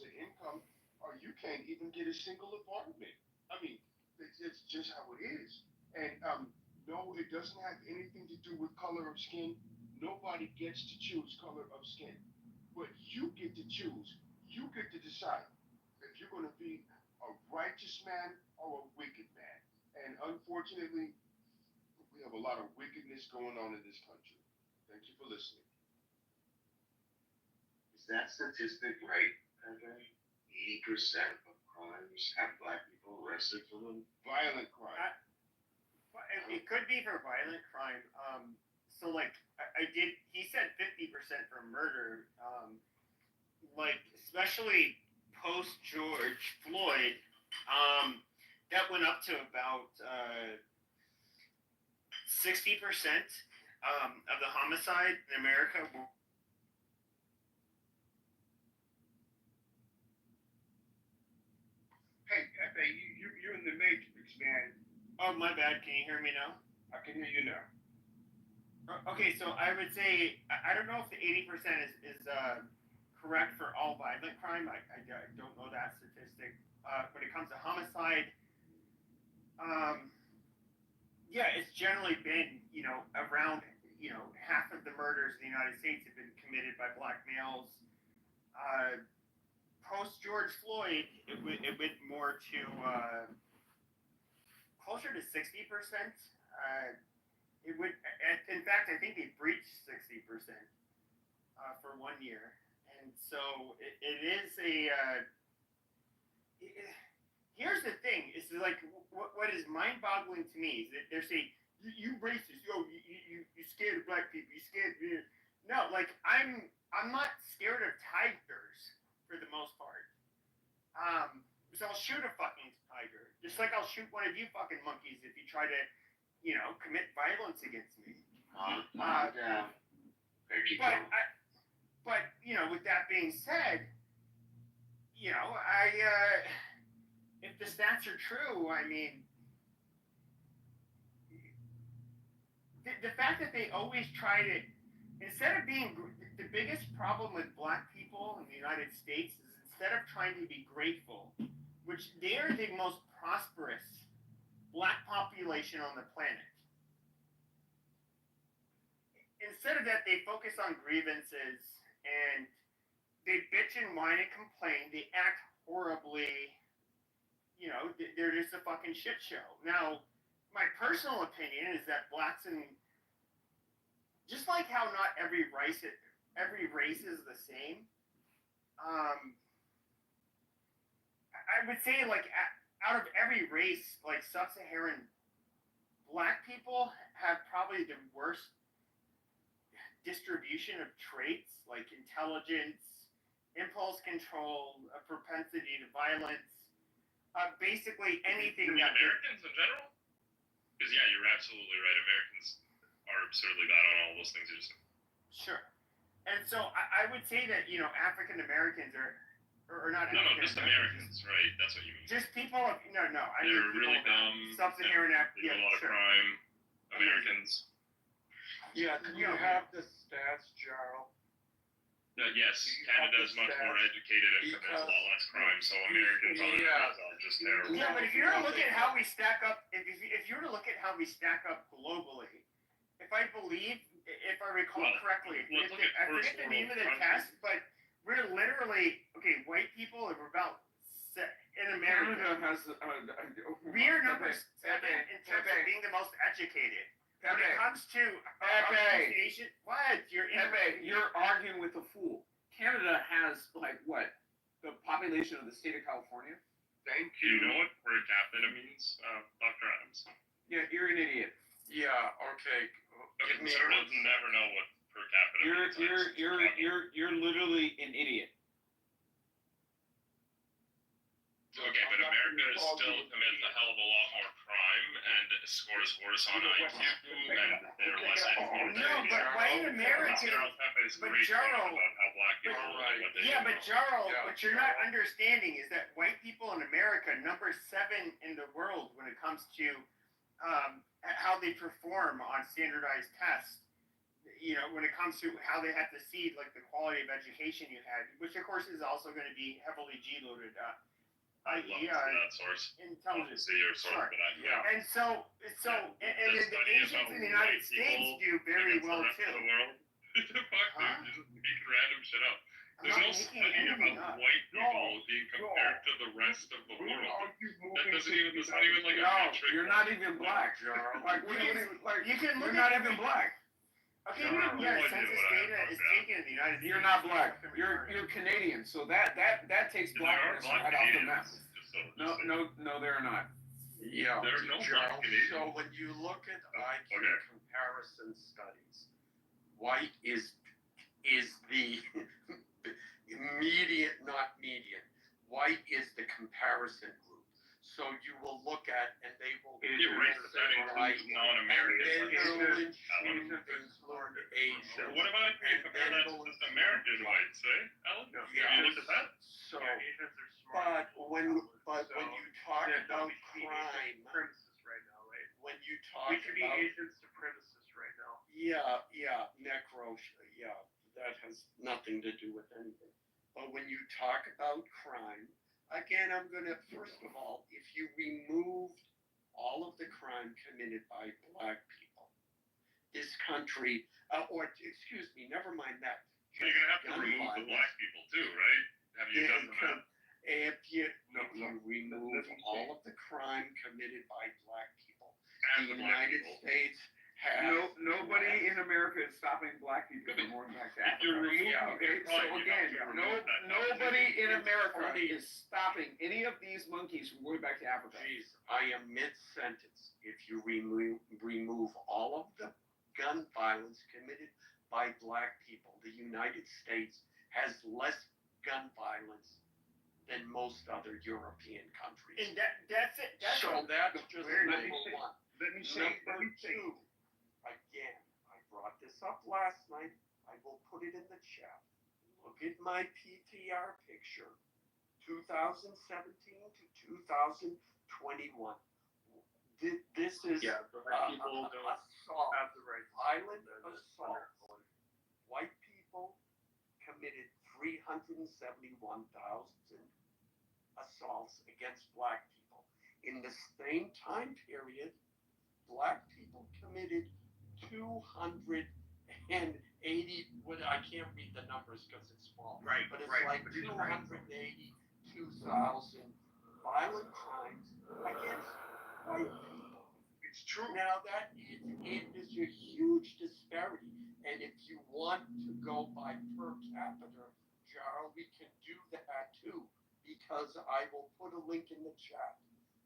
in income, or you you can't even get a single apartment. I mean, it's just how it is. And no, it doesn't have anything to do with color of skin. Nobody gets to choose color of skin, but you get to choose. You get to decide if you're going to be a righteous man or a wicked man. And unfortunately, we have a lot of wickedness going on in this country. Thank you for listening. Is that statistic right, Pepe? 80% of crimes have black people arrested for them? Violent crime. It could be for violent crime. So like he said 50% for murder. Like especially post George Floyd, that went up to about 60% of the homicide in America. Hey, you're in the Matrix, man. Oh, my bad. Can you hear me now? I can hear you now. Okay, so I would say I don't know if the 80% is correct for all violent crime. I don't know that statistic. When it comes to homicide, yeah, it's generally been around half of the murders in the United States have been committed by black males. Post George Floyd, it went more to closer to 60%. It would, in fact, I think they breached 60% for 1 year, and so it is a. Here's the thing: is like what is mind-boggling to me is that they're saying you racist, you scared of black people, you scared. No, like I'm not scared of tigers for the most part. So I'll shoot a fucking tiger, just like I'll shoot one of you fucking monkeys if you try to, commit violence against me. But with that being said, if the stats are true, I mean, the fact that they always try to, instead of being, the biggest problem with black people in the United States is instead of trying to be grateful, which they are the most prosperous black population on the planet. Instead of that, they focus on grievances and they bitch and whine and complain. They act horribly. They're just a fucking shit show. Now, my personal opinion is that blacks and just like how not every race is the same. I would say like out of every race, like sub-Saharan black people have probably the worst distribution of traits like intelligence, impulse control, a propensity to violence, basically anything. Americans in general? Because yeah, you're absolutely right. Americans are absurdly bad on all those things you just said. Sure. And so I would say that African Americans are not. No, just Americans, right? That's what you mean. Just people. No. They're really dumb. Sub-Saharan Africans. They do a lot of crime. Americans. Yeah, can you have the stats, Jarl? Yes, Canada is much more educated and commits a lot less crime, so Americans are just terrible. Yeah, but if you were to look at how we stack up, if you were to look at how we stack up globally, if I recall correctly, I forget the name of the test, but we're literally white people. We're about in America. Canada has. We are number 7 in terms of being the most educated. When it comes to association, you're arguing with a fool. Canada has the population of the state of California. Thank you. Do you know what per capita means, Dr. Adams? Yeah, you're an idiot. Yeah. Okay. Conservatives never know what per capita means. You're literally an idiot. Okay, but America is still commits a hell of a lot more crime and scores worse on IQ, and they're less educated. No, but white Americans. But Jarl. What you're not understanding is that white people in America number 7 in the world when it comes to how they perform on standardized tests. When it comes to how they have to see like the quality of education you had, which of course is also going to be heavily G-loaded. I'd love to see that source. Intelligence. See your source, Sure. but yeah. And so, and the Asians in the United States do very well too. What the fuck, dude? You're just making random shit up. There's no study about white people being compared to the rest of the world. That's not even like a metric. You're not even black, Jarl. Like, You can look you're not even black. Okay, census data is taken in the United States. You're not black. You're Canadian. So that takes blackness right off the map. No, they're not. Yeah, There's no Jarl. black Canadians. So when you look at IQ Okay. comparison studies, white is the median, not median. White is the comparison group. So you will look at, and they will That includes non-Americans. Asia. What about if you compare that to just American whites, eh, Alan? Have you looked at that? So, but when you talk about crime, when you talk about Asian supremacists right now. yeah, necro, yeah, that has nothing to do with anything. But when you talk about crime, again, I'm gonna first of all, if you removed all of the crime committed by black people, this country, or excuse me, never mind that. You're gonna have to remove the black people too, right? Have you done that? If you remove all of the crime committed by black people, And the the black United people. States has Nobody in America is stopping black people from going back to Africa. Okay, so again, nobody in America is stopping any of these monkeys from going back to Africa. Jeez, I am mid-sentence. If you remove all of the gun violence committed by black people, the United States has less gun violence than most other European countries. And that's it. That's so that's just number one. Let me say. Number two, again, I brought this up last night. I will put it in the chat. Look at my PTR picture, 2017 to 2021. This is people don't assault, have the right violent assaults. White people committed 371,000 assaults against black people. In the same time period, black people committed 280. I can't read the numbers because it's small. Right, but it's right. like 282,000 violent crimes against white people. It's true. Now that is a huge disparity, and if you want to go by per capita, Jarl, we can do that too, because I will put a link in the chat.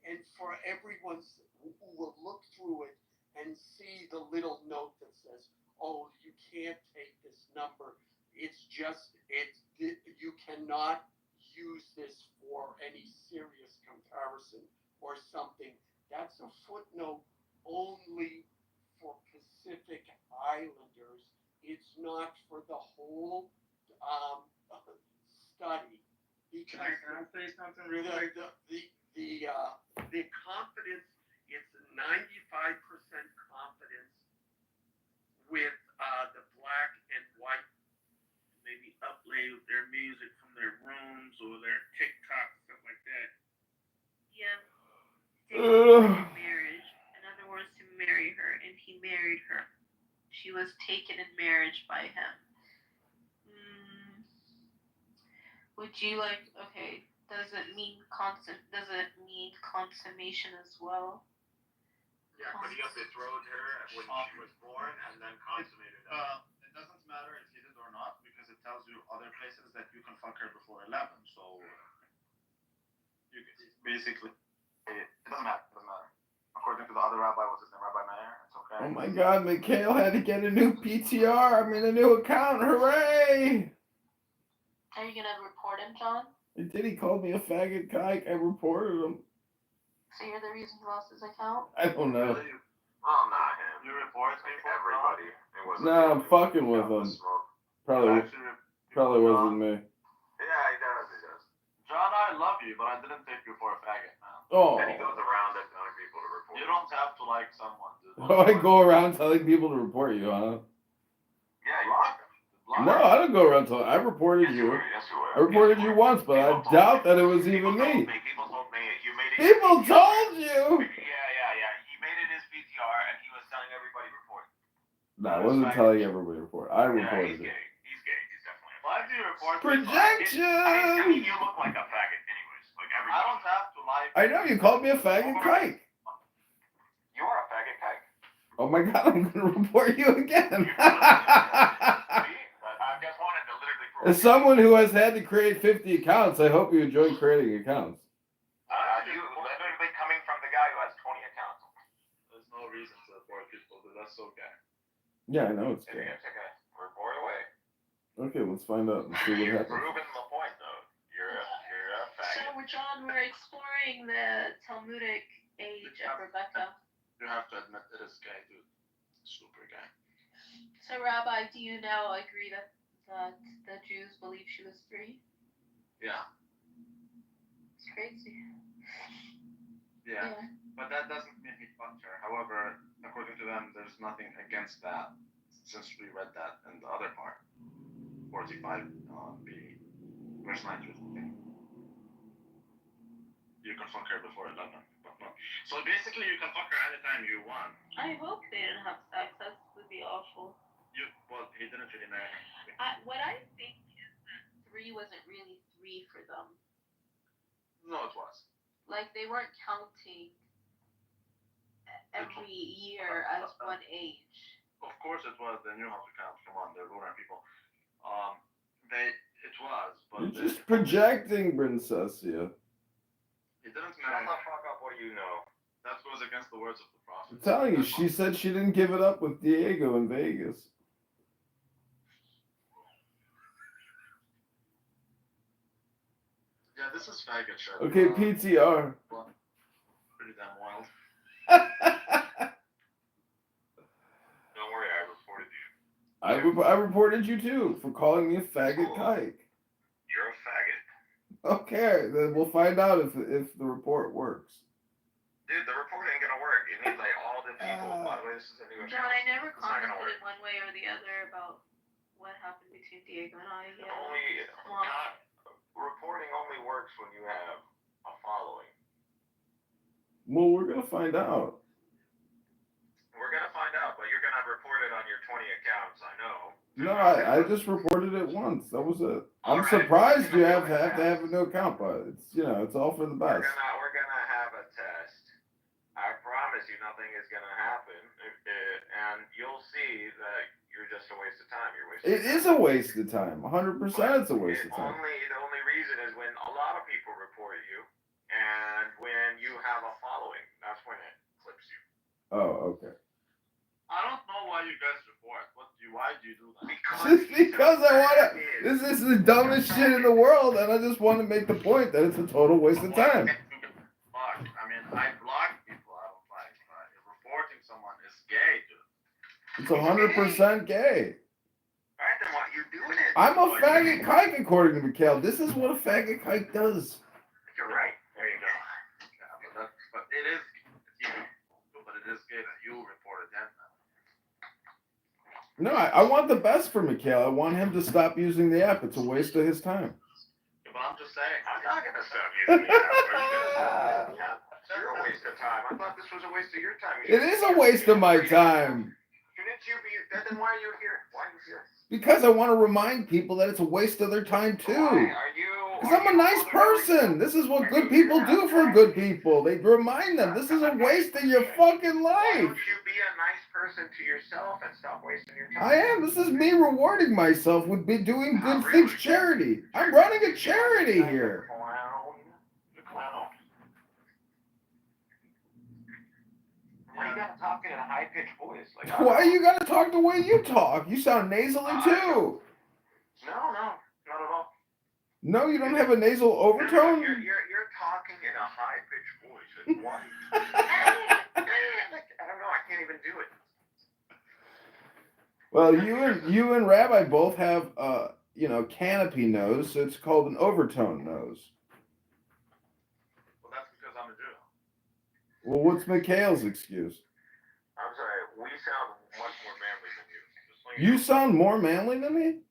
And for everyone who will look through it and see the little note that says, oh, you can't take this number. It's just, you cannot use this for any serious comparison or something. That's a footnote only for Pacific Islanders. It's not for the whole study. Because Can I say something real quick? The confidence, it's 95% confidence with the black and white, maybe upload their music from their rooms or their TikTok, stuff like that. Yeah. Marriage. In other words, to marry her, and he married her. She was taken in marriage by him. Would you like? Okay. Does it mean consummation as well? Yeah, but you have to betroth her when she was born and then consummate it. It doesn't matter if he did or not because it tells you other places that you can fuck her before 11. So you can, basically, it doesn't matter. It doesn't matter. According to the other rabbi, what's his name? Rabbi Meir. It's okay. Oh my God, Mikhail had to get a new PTR. I mean, a new account. Hooray! Are you gonna report him, John? He did. He called me a faggot kike. I reported him. So you're the reason he lost his account? I don't know. Well, not him. You report everybody. It wasn't Nah, I'm fucking with him. Probably wasn't me. Yeah, he does. John, I love you, but I didn't take you for a faggot, man. Oh. And he goes around and telling people to report. You don't have to like someone. Oh, I go around telling people to report you, huh? Yeah, you like him. No, I don't go around telling. I reported you. I reported you once, but I doubt that it was even me. People told People told you. Yeah. He made it his PTR and he was telling everybody report. No, I wasn't telling everybody to report. I reported it. He's gay. He's definitely. Why do you report? Projection. I mean, you look like a faggot, anyways. Like everybody. I don't have to lie. I know you called me a faggot kike. You are a faggot kike. Oh my god, I'm gonna report you again. As someone who has had to create 50 accounts, I hope you enjoy creating accounts. You literally coming from the guy who has 20 accounts. There's no reason to report people, but that's okay. Yeah, I know it's Okay, gay. report away. Okay, let's find out and see what You're happens. proving the point, though. You're a faggot. So, John, we're exploring the Talmudic age of Rebecca. You have to admit it is gay, dude. Super gay. So, Rabbi, do you now agree that the Jews believe she was free? Yeah. It's crazy. Yeah. But that doesn't mean he fucked her. However, according to them, there's nothing against that, since we read that in the other part. 45b, verse 9 through 15. You can fuck her before 11. But no. So basically, you can fuck her anytime you want. I hope they didn't have sex. That would be awful. Well, he didn't really marry her. What I think is that 3 wasn't really 3 for them. No, it was. Like, they weren't counting every year as one age. Of course it was. They knew how to count. Come on, they're lunar people. It was, but You're just projecting, Princessia. He didn't marry. Shut the fuck up. What do you know? That goes against the words of the prophet. I'm telling you, she said she didn't give it up with Diego in Vegas. Yeah, this is faggot shit. Okay, PTR. Pretty damn wild. Don't worry, I reported you. I reported you too for calling me a faggot kike. You're a faggot. Okay, then we'll find out if the report works. Dude, the report ain't gonna work. It needs like all the people. By the way, this is a new account. John, I never It's not gonna commented work. one way or the other about what happened between Diego and I. Reporting only works when you have a following. Well, we're gonna find out. We're gonna find out, but you're gonna report it on your 20 accounts. I know. No, I just reported it once. That was it. I'm surprised you have to have a new account, but it's it's all for the best. We're gonna have a test. I promise you, nothing is gonna happen, and you'll see that you're just a waste of time. You're wasting. It is a waste of time. 100%, it's a waste of time. The only reason is when a lot of people report you, and when you have a following, that's when it clips you. Oh, okay. I don't know why you guys report. Why do you do that? Just because I want to. This is the dumbest shit in the world, and I just want to make the point that it's a total waste of time. I mean, I block people I don't like. If reporting someone is gay, dude. It's 100% gay. Alright, then why are you doing it? I'm a faggot kike, according to Mikhail. This is what a faggot kike does. You're right. There you go. Yeah, but it is gay that you reported them. No, I want the best for Mikhail. I want him to stop using the app. It's a waste of his time. Yeah, but I'm just saying, I'm not gonna stop using the app. You're a waste of time. I thought this was a waste of your time. It is a waste of my time. Shouldn't you be? Then why are you here? Why are you here? Because I want to remind people that it's a waste of their time too. Because I'm a nice person. This is what good people do for good people. They remind them this is a waste of your fucking life. Why don't you be a nice person to yourself and stop wasting your time? I am. This is me rewarding myself with doing good things charity. I'm running a charity here. Why you gotta talk in a high pitched voice? Like, Why you gotta talk the way you talk? You sound nasally too. No, not at all. No, you don't have a nasal overtone? You're talking in a high pitched voice. Why? I don't know. I can't even do it. Well, you and Rabbi both have canopy nose, so it's called an overtone nose. Well, that's because I'm a Jew. Well, what's Mikhail's excuse? I'm sorry. We sound much more manly than you. You sound more manly than me?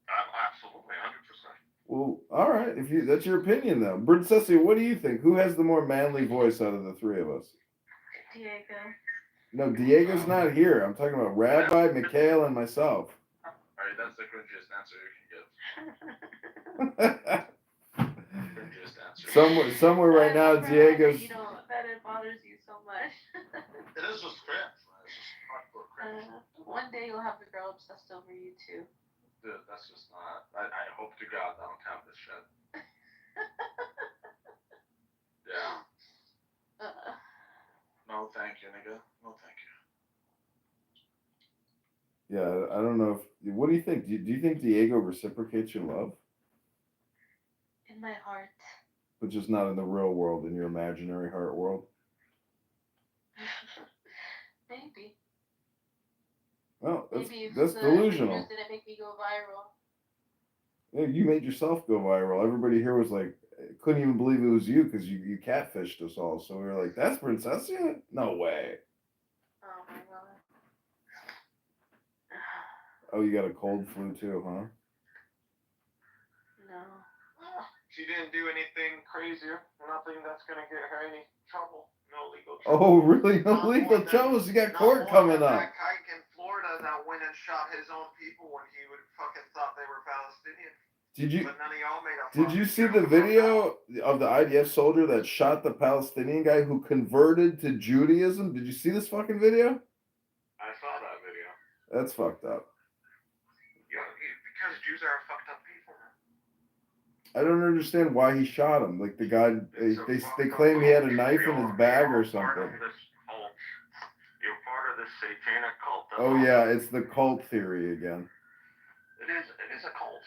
Absolutely, 100%. Well, all right. If you that's your opinion, though. Princessy, what do you think? Who has the more manly voice out of the three of us? Diego. No, Diego's not here. I'm talking about Rabbi, Mikhail, and myself. Alright, that's the cringiest answer you can get. Cringiest answer. Somewhere right now, Diego's. You know that it bothers you so much. It is just cringe. It's just hardcore cringe. One day you'll have a girl obsessed over you too. Dude, that's just not. I hope to God I don't have this shit. Yeah. No, thank you, nigga. No, thank you. Yeah, I don't know if. What do you think? Do you think Diego reciprocates your love? In my heart. But just not in the real world, in your imaginary heart world? Maybe. Well, Maybe that's the delusional. pictures didn't make me go viral. Yeah, you made yourself go viral. Everybody here was like, couldn't even believe it was you because you catfished us all. So we were like, that's Princessia? No way. Oh my god. Oh, you got a cold flu too, huh? No. She didn't do anything crazier. Nothing that's gonna get her any trouble. No legal trouble. Oh, really? No legal troubles. You got court coming up. That guy in Florida that went and shot his own people when he would fucking thought they were Palestinian. But none of y'all made a Did you see the video of the IDF soldier that shot the Palestinian guy who converted to Judaism? Did you see this fucking video? I saw that video. That's fucked up. Yeah, because Jews are fucked up people. I don't understand why he shot him. Like the guy, they claim he had a knife in his bag or something. You're part of this satanic cult. Oh yeah, it's the cult theory again. It is a cult.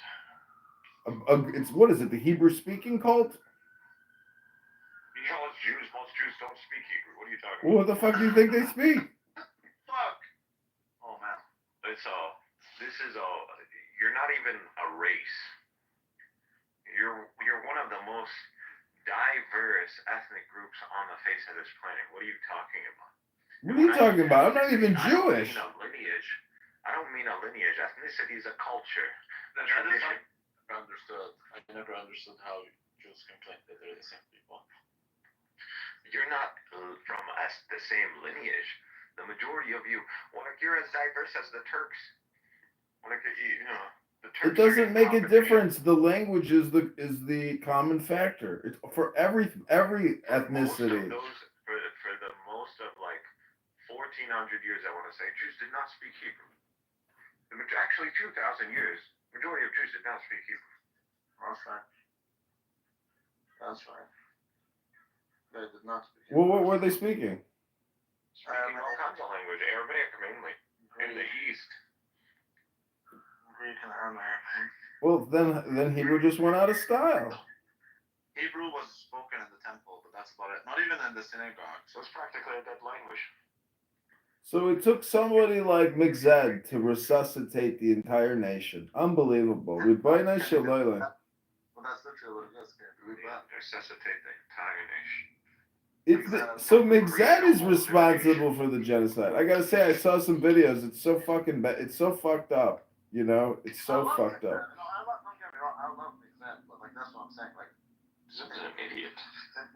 It's what is it? The Hebrew speaking cult? You know, it's Jews. Most Jews don't speak Hebrew. What are you talking Well, what the fuck do you think they speak? Fuck. Oh man, you're not even a race. You're one of the most diverse ethnic groups on the face of this planet. What are you talking about? What are you talking about? I'm not even Jewish. I don't mean a lineage. Ethnicity is a culture. The tradition. I never understood how Jews can claim that they're the same people. You're not from the same lineage. The majority of you, you're as diverse as the Turks. It doesn't make a difference. The language is the common factor. It's for every ethnicity. For the most of 1,400 years, I want to say, Jews did not speak Hebrew. Actually, 2,000 years, majority of Jews did not speak Hebrew. That's right. That's right. They did not speak Hebrew. Well, what were they speaking? Speaking all kinds of language, Arabic mainly, in the East. Greek and Aramaic. Well, then Hebrew just went out of style. Hebrew was spoken in the temple, but that's about it. Not even in the synagogue. So it's practically a dead language. So it took somebody like Migzed to resuscitate the entire nation. Unbelievable. Well, that's literally Resuscitate what it is. Resuscitate the entire nation. So Migzed is responsible for the genocide. I gotta say, I saw some videos. It's so fucking bad. It's so fucked up. You know, it's so fucked up. Don't get me wrong. I love Migzed, but that's what I'm saying. He's an idiot.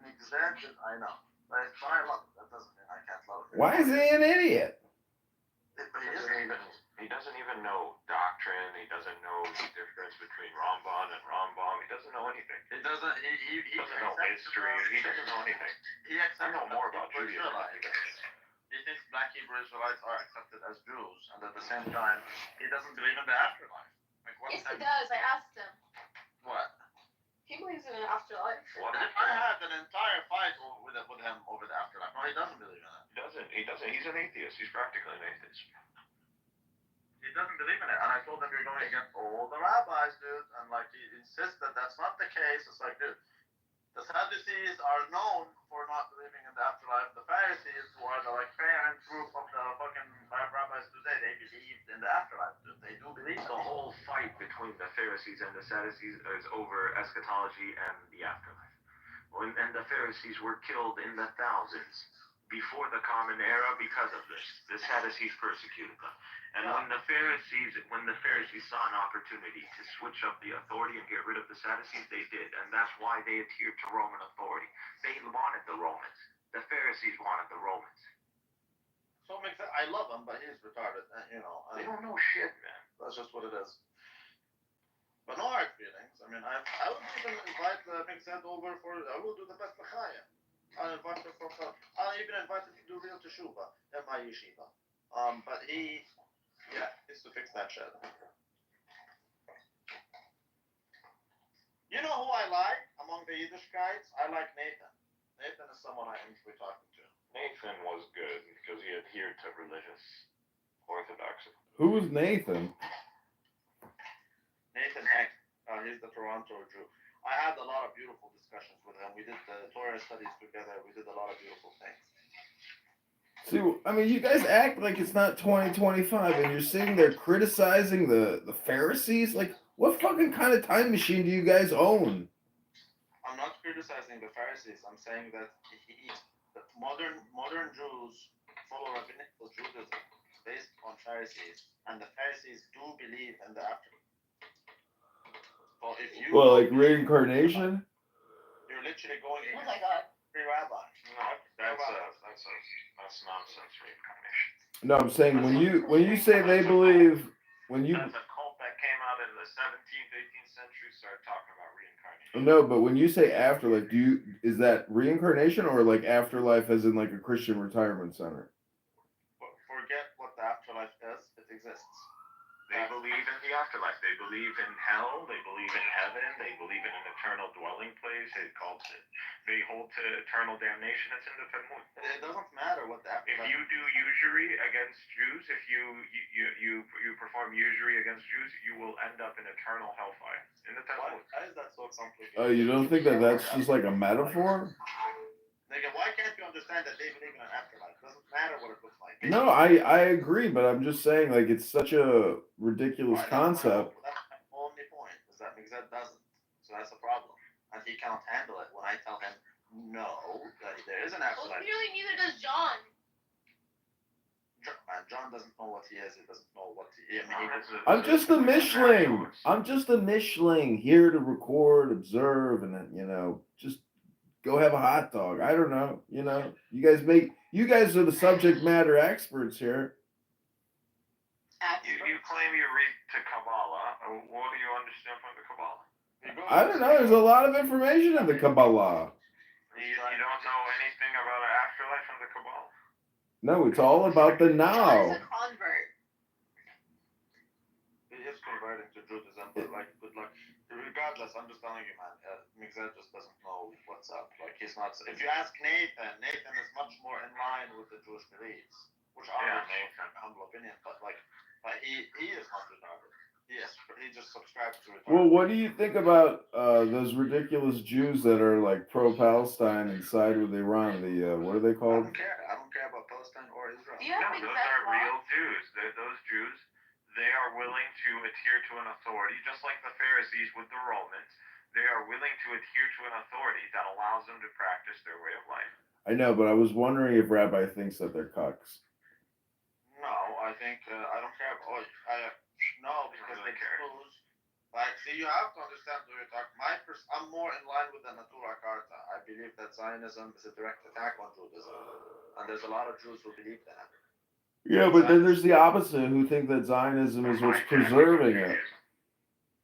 Migzed, I know. But if I love it, that doesn't mean I can't love it. Why is he an idiot? He doesn't even know doctrine. He doesn't know the difference between Rambam and Rambam. He doesn't know anything. He doesn't. He doesn't know history. He doesn't know anything. I know more about Judaism. He thinks Black Hebrew Israelites are accepted as Jews, and at the same time, he doesn't believe in the afterlife. Yes, he does. I asked him. What? He believes in an afterlife. I had an entire fight with him over the afterlife. No, he doesn't believe in it. He doesn't. He's an atheist. He's practically an atheist. He doesn't believe in it, and I told him you're going against all the rabbis, dude, and he insists that that's not the case. It's like, dude, the Sadducees are known for not believing in the afterlife. The Pharisees, who are the parent group of the fucking rabbis today, they believed in the afterlife, dude. They do believe the whole fight between the Pharisees and the Sadducees is over eschatology and the afterlife. And the Pharisees were killed in the thousands before the Common Era because of this. The Sadducees persecuted them. And when the Pharisees saw an opportunity to switch up the authority and get rid of the Sadducees, they did. And that's why they adhered to Roman authority. They wanted the Romans. The Pharisees wanted the Romans. So it makes sense. I love him, but he's retarded. They don't know shit, man. That's just what it is. But no hard feelings. I mean, I would even invite Mixed over for. I will do the best Machaya. I'll invite her for. I'll even invite him to do real teshuva at my yeshiva. But he needs to fix that shit. You know who I like among the Yiddish guys? I like Nathan. Nathan is someone I enjoy talking to. Nathan was good because he adhered to religious orthodoxy. Who's Nathan? Nathan Heck. He's the Toronto Jew. I had a lot of beautiful discussions with him. We did the Torah studies together. We did a lot of beautiful things. See, I mean, you guys act like it's not 2025, and you're sitting there criticizing the Pharisees. Like, what fucking kind of time machine do you guys own? I'm not criticizing the Pharisees. I'm saying that the modern Jews follow rabbinical Judaism based on Pharisees, and the Pharisees do believe in the afterlife. So if you like reincarnation? You're literally going into free rabbi. No, that's nonsense reincarnation. No, I'm saying when you say they believe, That's a cult that came out in the 17th, 18th century, started talking about reincarnation. no, but when you say afterlife, is that reincarnation or like afterlife as in like a Christian retirement center? Forget what the afterlife is. It exists. They believe in the afterlife. They believe in hell. They believe in heaven. They believe in an eternal dwelling place. They hold to eternal damnation. It's in the Talmud. It doesn't matter what the afterlife. If you do usury against Jews, if you perform usury against Jews, you will end up in eternal hellfire. In the Talmud. Why is that so complicated? Oh, you don't think that that's just like a metaphor? Why can't you understand that they believe in an afterlife? It doesn't matter what it looks like. No, I agree, but I'm just saying like it's such a ridiculous concept. That's my only point. Is that Mixed doesn't. So that's a problem. And he can't handle it when I tell him no, that there is an afterlife. Well, clearly neither does John. John doesn't know what he is. He doesn't know what he is. I'm just a Mishling. I'm just a Mishling here to record, observe, and then just go have a hot dog. I don't know. You guys are the subject matter experts here. You claim you read to Kabbalah. What do you understand from the Kabbalah? I don't know. There's a lot of information in the Kabbalah. You don't know anything about an afterlife from the Kabbalah? No, it's all about the now. John's a convert. He is converting to Judaism, but good luck. Regardless, I'm just telling you, man. Mixed just doesn't know what's up. Like he's not. If you ask Nathan is much more in line with the Jewish beliefs, which are Nathan, humble opinion, but he is not retarded. He just subscribes to retarded. Well, what do you think about those ridiculous Jews that are like pro-Palestine and side with Iran? What are they called? I don't care about Palestine or Israel. No, those are real Jews. Those Jews, they are willing to adhere to an authority, just like the Pharisees with the Romans. They are willing to adhere to an authority that allows them to practice their way of life. I know, but I was wondering if Rabbi thinks that they're cucks. No, I think I don't care. No, because they Jews. See, you have to understand who you're talking. I'm more in line with the Natura Carta. I believe that Zionism is a direct attack on Judaism, and there's a lot of Jews who believe that. Yeah, but then there's the opposite who think that Zionism is what's preserving it.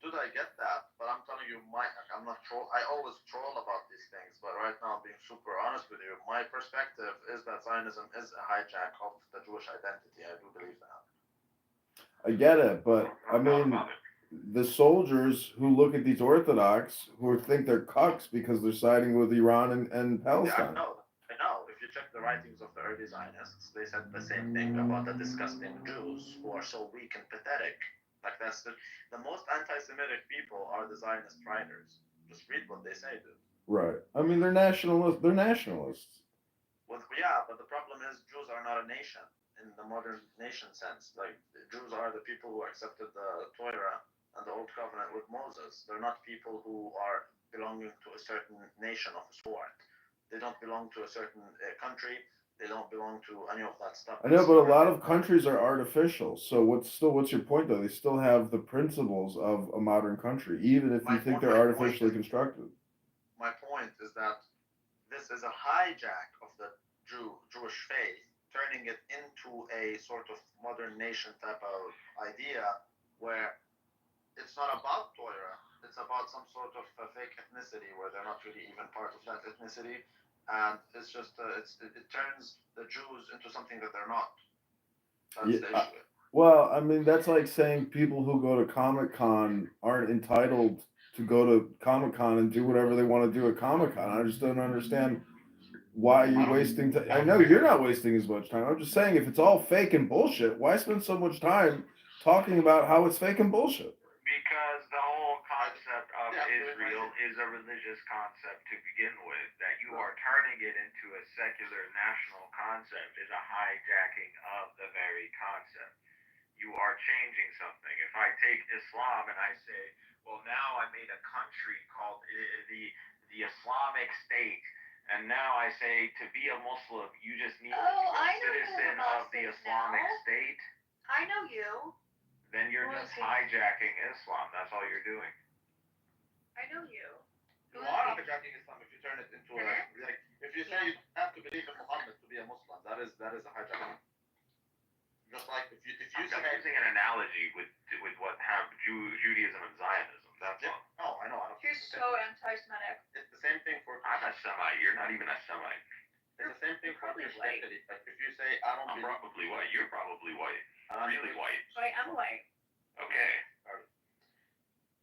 Dude, I get that, but I'm telling you, I'm not troll. I always troll about these things, but right now, I'm being super honest with you. My perspective is that Zionism is a hijack of the Jewish identity. I do believe that. I get it, but I mean, the soldiers who look at these Orthodox who think they're cucks because they're siding with Iran and Palestine. Yeah, I know. If you check the writings of the early Zionists, they said the same thing about the disgusting Jews who are so weak and pathetic. Like that's the most anti-Semitic people are the Zionist writers. Just read what they say, dude. Right. I mean, they're nationalists. They're nationalists. Well, yeah, but the problem is Jews are not a nation in the modern nation sense. Like the Jews are the people who accepted the Torah and the Old Covenant with Moses. They're not people who are belonging to a certain nation of a sort. They don't belong to a certain country. They don't belong to any of that stuff. I know, but a lot of countries are artificial. So what's your point though? They still have the principles of a modern country, even if you think they're artificially constructed. My point is that this is a hijack of the Jewish faith, turning it into a sort of modern nation type of idea where it's not about Torah, it's about some sort of fake ethnicity where they're not really even part of that ethnicity, and it's just it turns the Jews into something that they're not. That's the Yeah, issue. well, I mean, that's like saying people who go to Comic Con aren't entitled to go to Comic Con and do whatever they want to do at Comic Con. I just don't understand why you're wasting time. I know you're not wasting as much time. I'm just saying, if it's all fake and bullshit, why spend so much time talking about how it's fake and bullshit? Because the whole concept of Israel is a religious concept to begin with. That you are turning it into a secular national concept is a hijacking of the very concept. You are changing something. If I take Islam and I say, well, now I made a country called the Islamic State, and now I say to be a Muslim, you just need to be a citizen of the Islamic State. I know you. Then you're just hijacking Islam. That's all you're doing. I know you. You are hijacking Islam if you turn it into like if you say you have to believe in Muhammad to be a Muslim. That is a hijacking. Just like if you I'm using an analogy with what have Judaism and Zionism. That's all. No, I know. You're so anti-Semitic. It's the same thing for. I'm a Semite. You're not even a Semite. It's the same thing for Christianity. Like if you say I don't. I'm probably white. You're probably white. Really white. Wait, I'm white. Okay.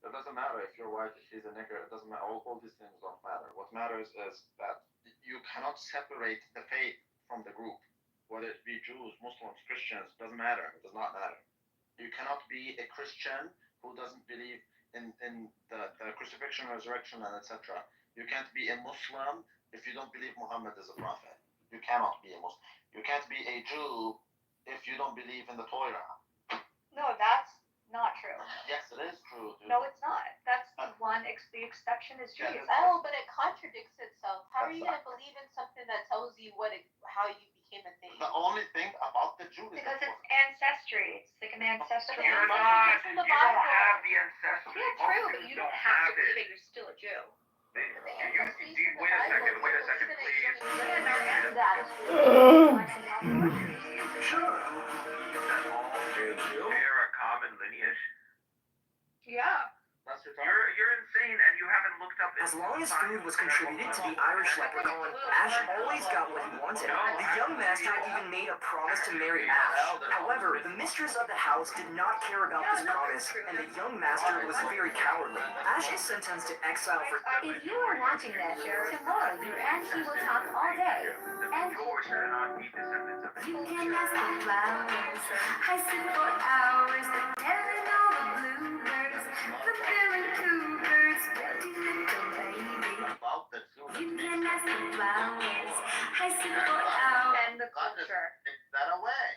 It doesn't matter if you're white, if she's a nigger. It doesn't matter. All these things don't matter. What matters is that you cannot separate the faith from the group. Whether it be Jews, Muslims, Christians, doesn't matter. It does not matter. You cannot be a Christian who doesn't believe in the crucifixion, resurrection, and etc. You can't be a Muslim if you don't believe Muhammad is a prophet. You cannot be a Muslim. You can't be a Jew if you don't believe in the Torah. No, that's not true. Yes, it is true. Dude. No, it's not. That's the the exception is Judaism. Oh, but it contradicts itself. How are you going to believe in something that tells you how you became a thing? The only thing about the Jews because it's ancestry. It's like an ancestry. You're not. You don't have the ancestry. Yeah, true, but you don't have to believe that you're still a Jew. Wait a second, please. They're a common lineage. Yeah. You're insane, and you haven't looked up. As long as food was contributed to the Irish leprechaun, Ash always got what he wanted. The young master even made a promise to marry Ash. However, the mistress of the house did not care about this promise, and the young master was very cowardly. Ash is sentenced to exile for. If you are watching this, tomorrow you and he will talk all day. And you can ask the flowers. I sit for hours, telling all the bluebirds, the billing cougars, pretty little baby. You can ask the flowers. I sit for hours. And the culture. It's that away.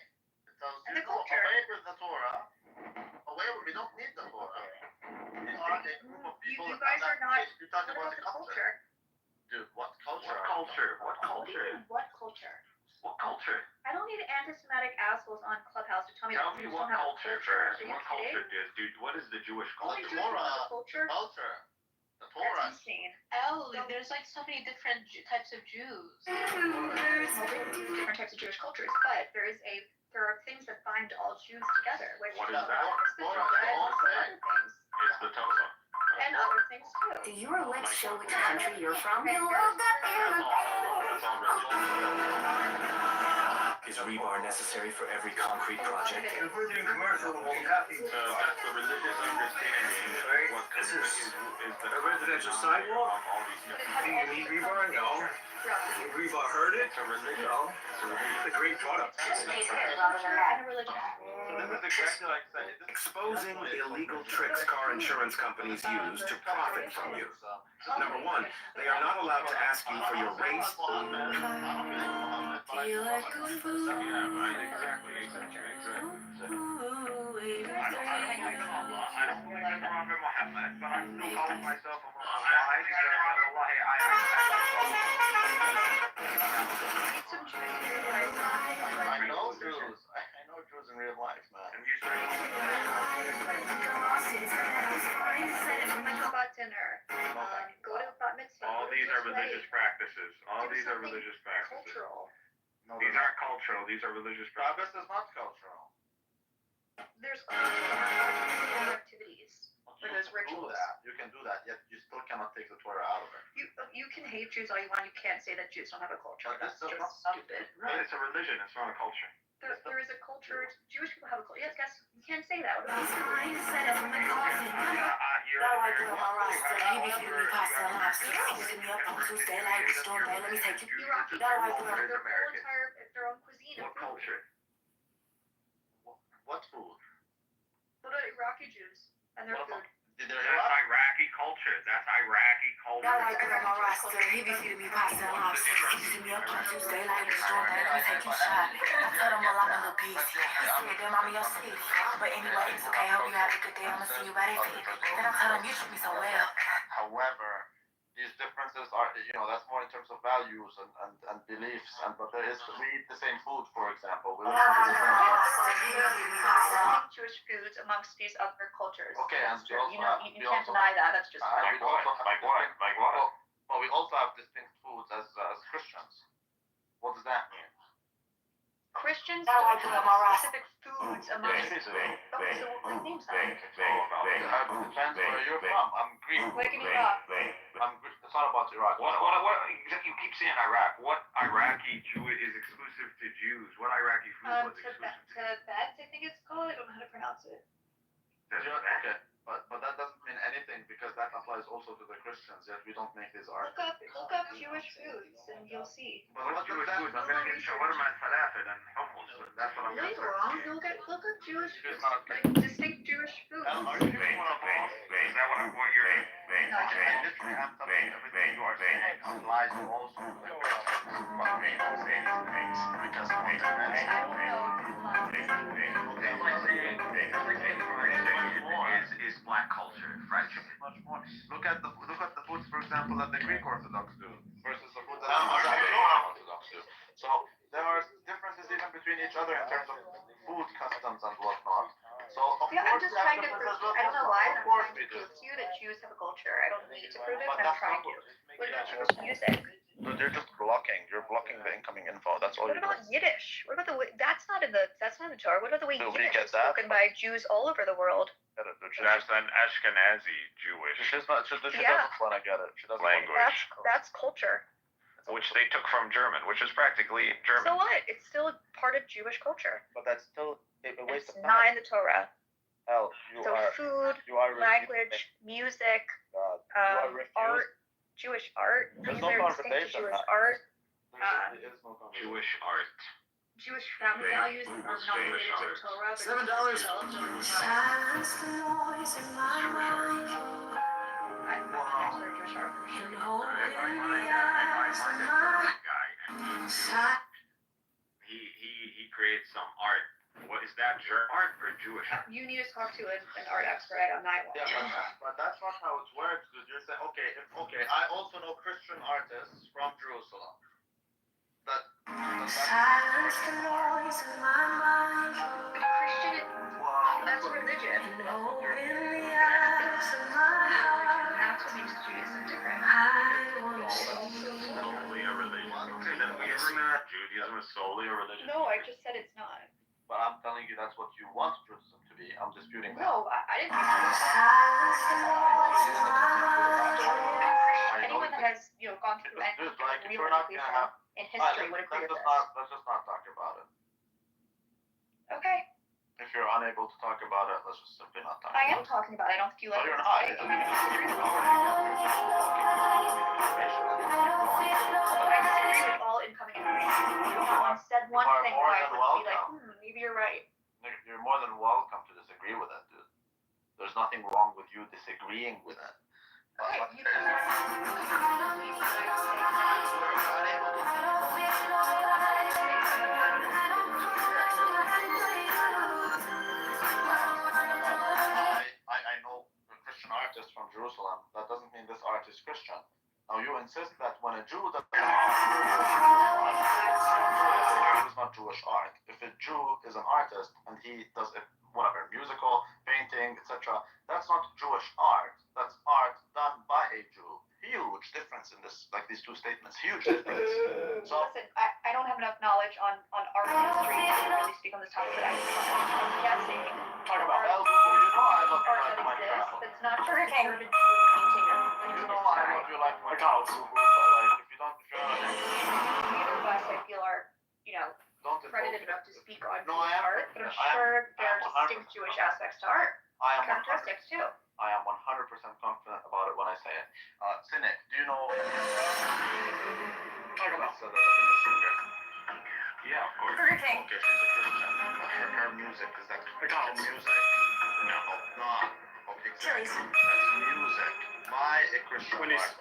It tells and you the culture. away with the Torah. Away with we don't need the Torah. You are a group of people. You guys are not. You're talking about the culture. Dude, what culture? What culture? What culture? What culture? What culture? I don't need anti-Semitic assholes on Clubhouse to tell me Tell that me Jews what don't have culture a culture. first. What culture, dude? What is the Jewish culture? The Torah. Culture. The Torah. That's insane. Oh, there's like so many different types of Jews. Different types of Jewish cultures, but there are things that bind all Jews together. Which What is that? It's the Torah and other things. It's the Torah. And other things too. Do your lips show which country you're from? Is rebar necessary for every concrete project? That's the religious understanding. What is the residential sidewalk? Do you need rebar? No. Rebar heard it? It's a religion. It's a great product. And a religion. Exposing illegal tricks car insurance companies use to profit from you. Number one, they are not allowed to ask you for your race. Feel like a fool. Some Jews who are religious practices. All do these are something religious practices. cultural. No, These aren't cultural. These are religious practices. Travis is not cultural. There's cultural activities where there's You can do rituals. that. You can do that, yet you still cannot take the Torah out of it. You can hate Jews all you want. You can't say that Jews don't have a culture. But That's this does just not- stupid. But it's a religion. It's not a culture. There is a culture. Jewish people have a culture. Yes, guys, you can't say that. What about you? You're American. Iraqi people have their whole entire their own cuisine. What culture? What food? What about Iraqi Jews and their food? That's Iraqi culture. That's Iraqi culture. He be feeding me pasta and lobster. Keeping me up on Tuesday like the storm. Let me take you shot. I told him, well, I'm a little busy. He said, damn, I'm in your city. But anyway, it's okay. Hope you have a good day. I'ma see you by the feet. Then I told him, you treat me so well. However, these differences are, that's more in terms of values and beliefs. But there is, we eat the same food, for example. We don't eat the same Jewish foods amongst these other cultures. Okay, and That's true. You can't deny that. That's just Like what? Like what? Like what? Well, we also have distinct foods as Christians. What does that mean? Christians don't have specific foods amongst. Big. Okay, so what names that? Depends where you're from. I'm Greek. Like in Iraq. I'm Greek. It's not about Iraq. What? You keep saying Iraq. What Iraqi Jew is exclusive to Jews? What Iraqi food was exclusive to? Tibet, I think it's called. I don't know how to pronounce it. Okay, but that doesn't mean anything because that applies also to the Christians. Yet we don't make these arguments. Look up Jewish foods and you'll see. But what's Jewish food? I'm gonna get shawarma and falafel and hummus. That's what I'm No, gonna you're wrong. Look up Jewish foods. not Like distinct Jewish foods. Is that what you're saying? I'm telling you everything you are saying applies also to the Christians. Because is black culture, fried chicken. much more. Look at the foods, for example, that the Greek Orthodox do versus the foods that the Orthodox do. So there are differences even between each other in terms of food customs and whatnot. So of Yeah, I'm course just we have trying to differences prove. with I don't know Muslims. why, Of but I'm course trying we to do. prove to you that Jews have a culture. I don't need to prove it, But but I'm that's trying not to. what What about Jewish music? They're just blocking. You're blocking the incoming info. That's all What you're about doing. Yiddish? What about the way that's not in the Torah? What about the way Do we Yiddish get is that? spoken by Jews all over the world? That's an Ashkenazi Jewish She Yeah. doesn't want to get it. She doesn't language, That's culture. which they took from German, which is practically German. So what? It's still part of Jewish culture. But that's still a waste It's of not time. in the Torah. Hell, So food, language, music, art, Jewish art. There's These no are distinct to conversation. Jewish art. There is no conversation. Jewish art. Jewish family values are not related to the Torah. $7. Silence the noise in my mind. I'm not sure Jewish art. And hold in the eyes of my inside. He creates some art. What is that? German art or Jewish art? You need to talk to an art expert on that one. Yeah, but that's not how it works. Because you're saying, okay, I also know Christian artists from Jerusalem. Silence the noise in my mind. Christian, that's religion. And hold in the eyes of my heart. That's what makes Judaism different. I want to see. Solely a religion. Okay, then we agree. Judaism is solely a religion. No, I just said it's not. But I'm telling you that's what you want Judaism to be. I'm disputing that. No, I didn't think that. Silence the noise in my mind. Anyone that has, gone through any Dude, like, if real we're not education gonna have... in history would agree with this. Let's just not talk about it. Okay, If you're unable to talk about it, let's just simply not talk I about am talking about it. I don't think you like No, you're what not. I'm saying. I disagree with all incoming information. You said one you are thing more where I than would be like, welcome. maybe you're right. You're more than welcome to disagree with it, dude. There's nothing wrong with you disagreeing with it. Okay, you can I know a Christian artist from Jerusalem. That doesn't mean this art is Christian. Now you insist that when a Jew does it's not Jewish art. If a Jew is an artist and he does whatever, musical, painting, etc., that's not Jewish art. That's art done by a Jew. Huge difference in this, like these two statements. statements, huge statements. So Listen, I don't have enough knowledge on art history to really speak on this topic, but I'm guessing talk about well, you know I love art you like that my exists child. that's not considered a painting or You know I love you like my child, but like if you don't, if you're not, neither of us I feel are, don't credited enough to speak on No, I am art, but I'm I am- sure I there am are distinct 100% Jewish aspects to art. I am 100%. Characteristics too. I am 100% confident about it when I say it. Cynic, do you know? Talk about the definition here. Yeah, of course. Burger King. Okay, she's a Christian. Her music is that Christian music? No, not. Okay, Chili's. that's music by a Christian artist.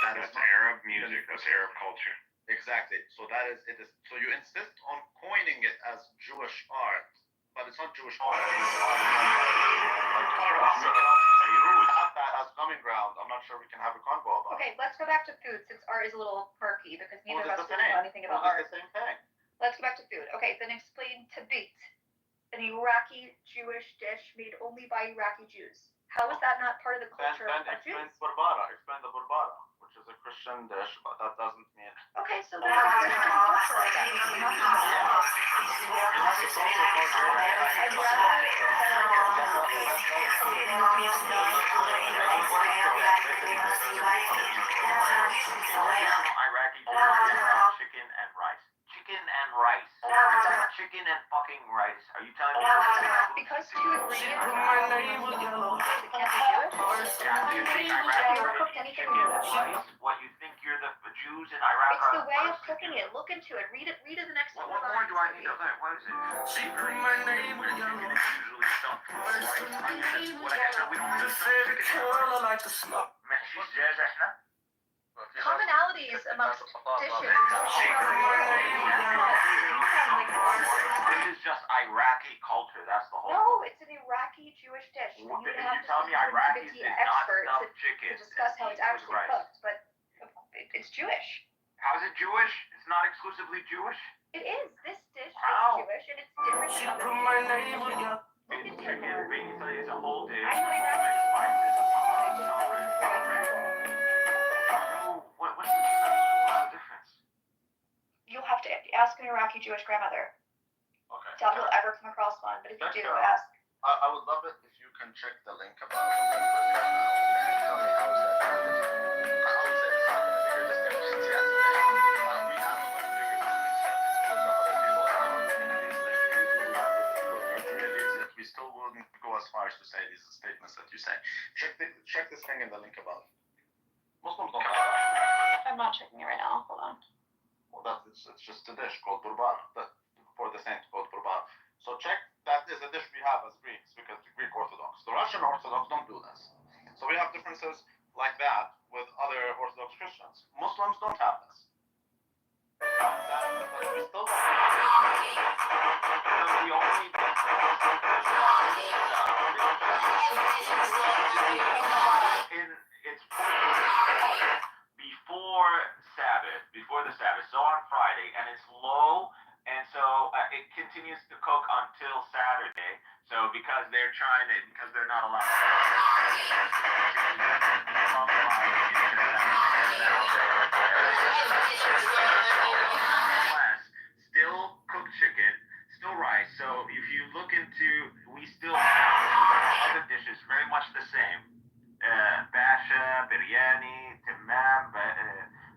That is Arab music. That's Arab culture. exactly. So that is it is. So you insist on coining it as Jewish art, but it's not Jewish art. It's art done by we have that as common ground. I'm not sure we can have a convo about. Okay, let's go back to food since art is a little murky because neither of Well, us it's the really know same. anything about Well, art. it's the same thing. Let's go back to food. Okay, then explain tabit, an Iraqi Jewish dish made only by Iraqi Jews. How is that not part of the culture Then of explain Jews? burbara. Explain the burbara, which is a Christian dish, but that doesn't mean. Okay, so there's a Christian culture of that. We're not talking about Iraqi chicken and rice. Chicken and rice. Chicken and fucking rice. Are you telling me? because two ingredients it can't be Jewish? Yeah, you think Have Iraqi you ever cooked anything in Jewish? What, you think you're the Jews in Iraq? It's the way of cooking it. Look into it. Read it the next What four more lines. do I need to learn? What is it? Secret my name with chicken is usually stuffed with rice, onions, what I said, we don't have chicken. like to slop. She's jazz, احنا? Commonalities amongst dishes. This is just Iraqi culture. That's the whole. No, it's an Iraqi Jewish dish. You Well, would you have to tell me speak to an Iraqis Tabiti did not expert stuff to chicken discuss how it's with actually rice. cooked, but it's Jewish. How is it Jewish? It's not exclusively Jewish. It is. This dish How? is Jewish, and it's different than other dishes. It's chicken, beans, it's a whole dish. I know What's the difference? You'll have to ask an Iraqi Jewish grandmother. Okay. Doubt you'll ever come across one, but if you Check, do, ask. I would love it if you can check the link about the breakfast right now and tell me how is that going. I would say it's not going to be your discussions yet. We have a much bigger discussion with the other people in our communities that we still wouldn't go as far as to say these statements that you say. Check this thing in the link above. Muslims don't have that. I'm not checking it right now. Hold on. Well, it's just a dish called burban, for the saint called burban. So check, that is a dish we have as Greeks, because the Greek Orthodox. The Russian Orthodox don't do this. So we have differences like that with other Orthodox Christians. Muslims don't have this. We still don't have the only It's before the Sabbath, so on Friday, and it's low, and so it continues to cook until Saturday. So because they're not allowed. Still cooked chicken, still rice. So if you look into, we still have other dishes very much the same. Basha, biryani, timmam.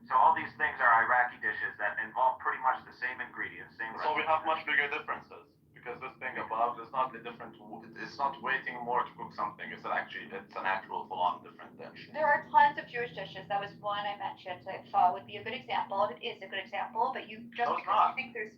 So all these things are Iraqi dishes that involve pretty much the same ingredients. So we have much bigger differences because this thing above is not a different. It's not waiting more to cook something. It's an actual full-on different dish. There are tons of Jewish dishes. That was one I mentioned I thought would be a good example. It is a good example, but you just No, it's because not. you think there's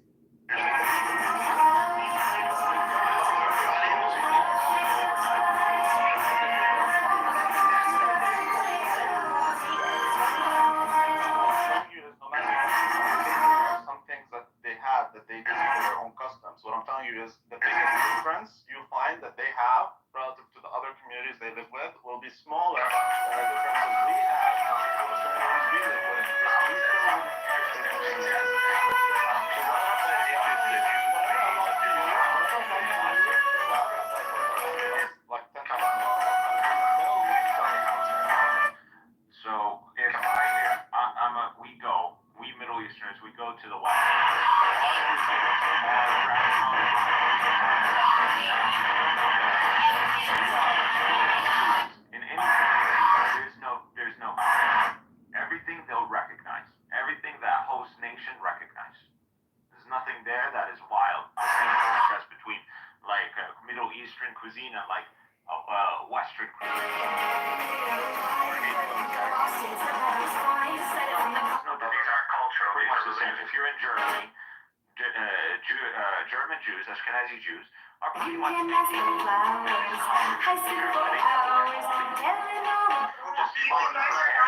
some things that they had that they did for their own customs. What I'm telling you is the biggest difference you find that they have relative to the other communities they live with will be smaller than the differences we have with the communities we live with. Like 10 times more. So if we go Easterners, we go to the West. Our group is in any community, there's no everything they'll recognize. Everything that host nation recognizes. There's nothing there that is wild. The same contrast between like Middle Eastern cuisine and like Western cuisine. Pretty much the same. If you're in Germany, German Jews, Ashkenazi Jews, are pretty much the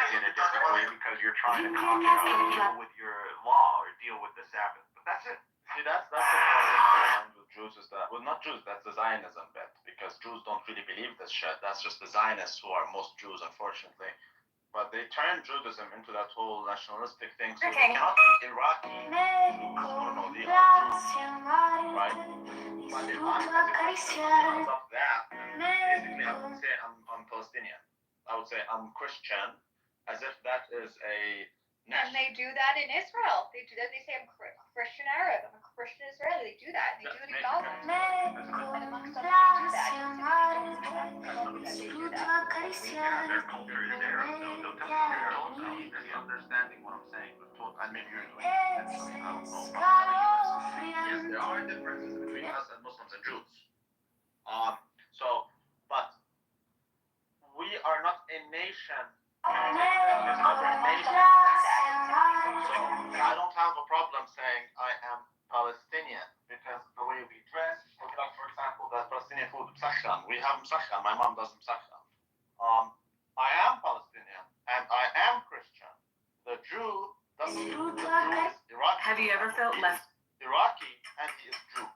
in a different way because you're trying to deal with your law or deal with the Sabbath. But that's it. See, that's the problem with Jews is that, well, not Jews, that's the Zionism bit, because Jews don't really believe this shit. That's just the Zionists who are most Jews, unfortunately. But they turn Judaism into that whole nationalistic thing, so they cannot be Iraqi Jews, no, they are Jews, right? But if I'm Christian, of that, basically I would say I'm Palestinian. I would say I'm Christian, as if that is a And they do that in Israel. They do that. They say I'm Christian Arab. I'm a Christian Israeli. They do that. They do it in Gaza. And amongst others, they do that. Their culture is there. They'll tell you their own understanding what I'm saying. And maybe you're doing it. Yes, there are differences between us and Muslims and Jews. But we are not a nation. There's separate nations. So I don't have a problem saying I am Palestinian because the way we dress, like for example, that Palestinian food, msakhan. We have msakhan. My mom does msakhan. I am Palestinian and I am Christian. The Jew doesn't. The Jew is Iraqi. Have you ever felt left? Iraqi and he is Jew.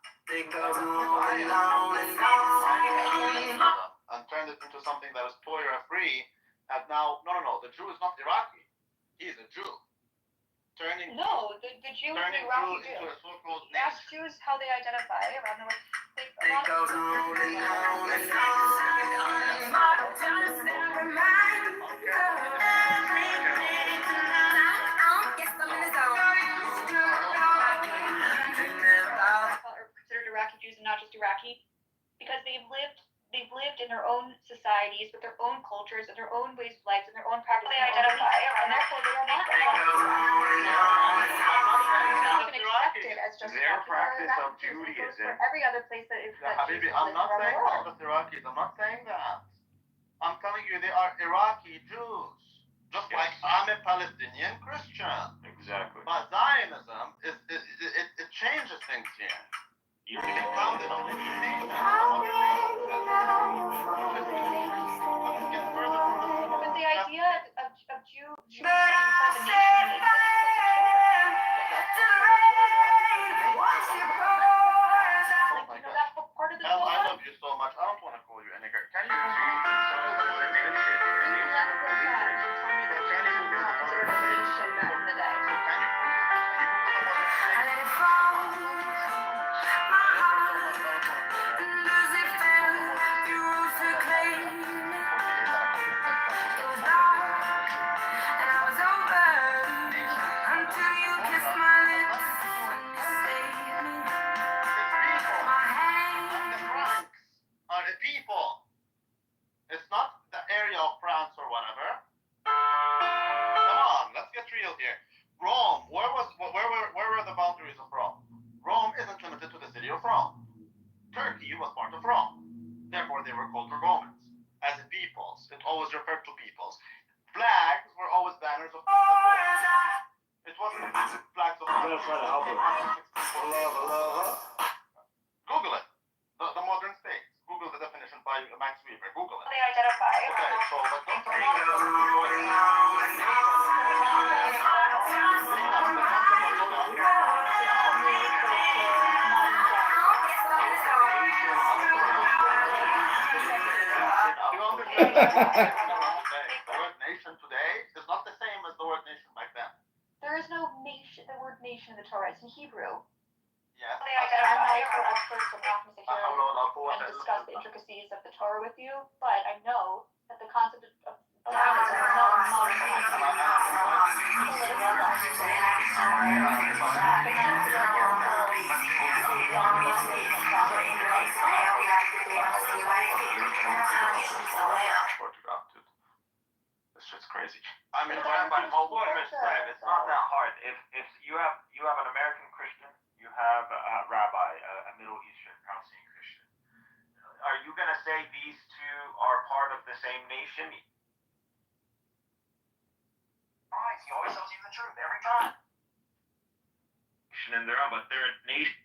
And turned it into something that was Torah-free. And now, no, the Jew is not Iraqi. He is a Jew. The Jew is the Iraqi Jew. Into a so-called Ask Jews how they identify around the world. Considered Iraqi Jews and not just Iraqi, because they've lived in their own societies with their own cultures and their own ways of life and their own practices. They identify, and therefore they are not accepted as just their practice of Judaism. For every other place that is. Habibi, I'm not saying they're just Iraqis. I'm not saying that. I'm telling you they are Iraqi Jews. Just like I'm a Palestinian Christian. Exactly. But Zionism it changes things here. You can count it on the nation. But the idea of Jew being part of the nation that's part of the Hell, I love you so much. I don't want to call you a nigger. Can you are the people. It's not the area of France or whatever. Come on, let's get real here. Rome, where were the boundaries of Rome? Rome isn't limited to the city of Rome. Turkey was part of Rome. Therefore, they were called the Romans. As a peoples, it always referred to peoples. Flags were always banners of peoples. It wasn't flags of Google it. The modern states. Google the definition by Max Weber. Google it. They identify. Okay, so but don't the word nation today is not the same as the word nation back then. There is no nation. The word nation in the Torah. It's in Hebrew. Yes. I'm not an expert, so I'm not going to sit here and discuss the intricacies of the Torah with you, but I know that the concept of Zionism is not a modern concept. This shit's crazy. I mean, by mobile image frame, it's not that hard. If you have an American Christian, you have a rabbi, a Middle Eastern Palestinian Christian. Are you gonna say these two are part of the same nation? He always tells you the truth every time. And they're but they're a nation.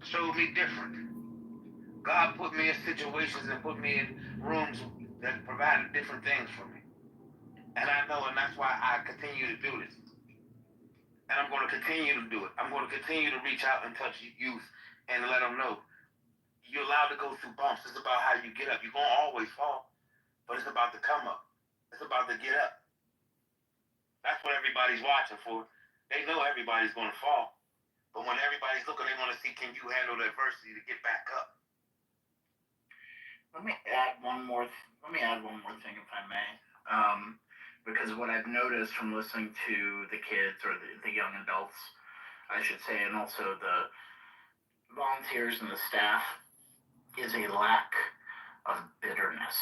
Showed me different. God put me in situations and put me in rooms that provided different things for me. And I know, and that's why I continue to do this. And I'm going to continue to do it. I'm going to continue to reach out and touch youth and let them know you're allowed to go through bumps. It's about how you get up. You're going to always fall, but it's about to come up. It's about to get up. That's what everybody's watching for. They know everybody's going to fall. But when everybody's looking, they want to see, can you handle the adversity to get back up? Let me add one more thing, if I may. Because what I've noticed from listening to the kids or the young adults, I should say, and also the volunteers and the staff, is a lack of bitterness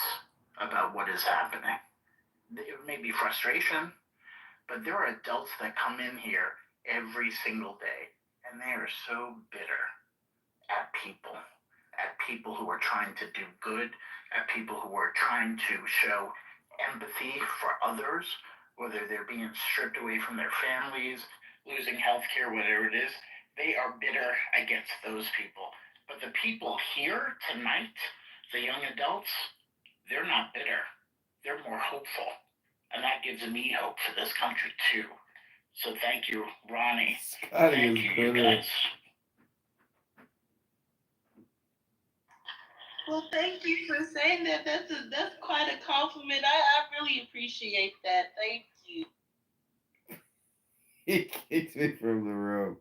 about what is happening. There may be frustration, but there are adults that come in here every single day, and they are so bitter at people who are trying to do good, at people who are trying to show empathy for others, whether they're being stripped away from their families, losing health care, whatever it is. They are bitter against those people. But the people here tonight, the young adults, they're not bitter. They're more hopeful. And that gives me hope for this country too. So thank you, Ronnie. Scotty is bitter. Well, thank you for saying that. That's quite a compliment. I really appreciate that. Thank you. He kicked me from the room.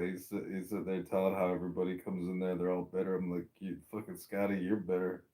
He's sitting there telling how everybody comes in there, they're all bitter. I'm like, you fucking Scotty, you're bitter.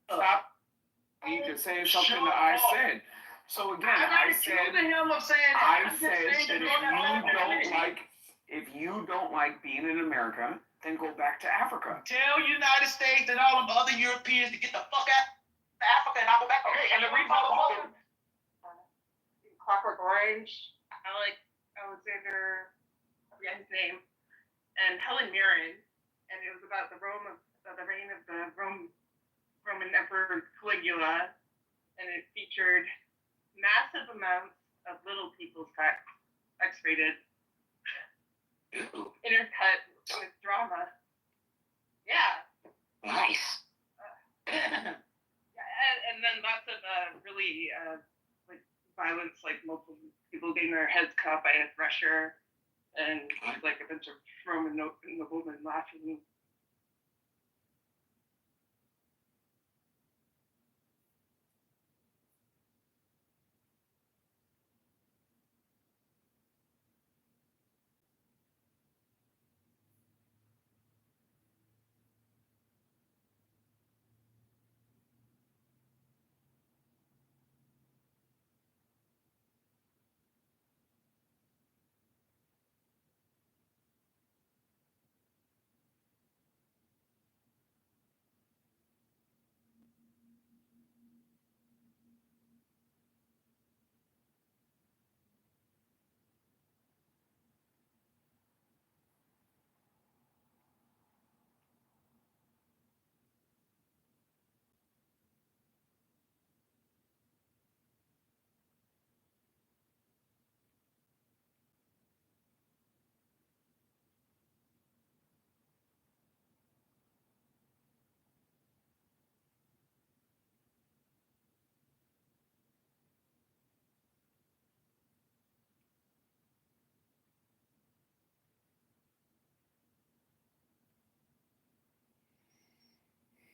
Stop me to say something that I said. So again, I said that if you don't like being in America, then go back to Africa. Tell United States and all of the other Europeans to get the fuck out of Africa and I'll go back. Okay, and the Republican. Clockwork Orange. I like Alexander, I forget his name, and Helen Mirren, and it was about the reign of the Roman Emperor Caligula, and it featured massive amounts of little people's got X-rated, intercut with drama. Yeah. Nice. Yeah, and then lots of really like violence, like multiple people getting their heads caught by a thresher, and like a bunch of Roman noblemen laughing.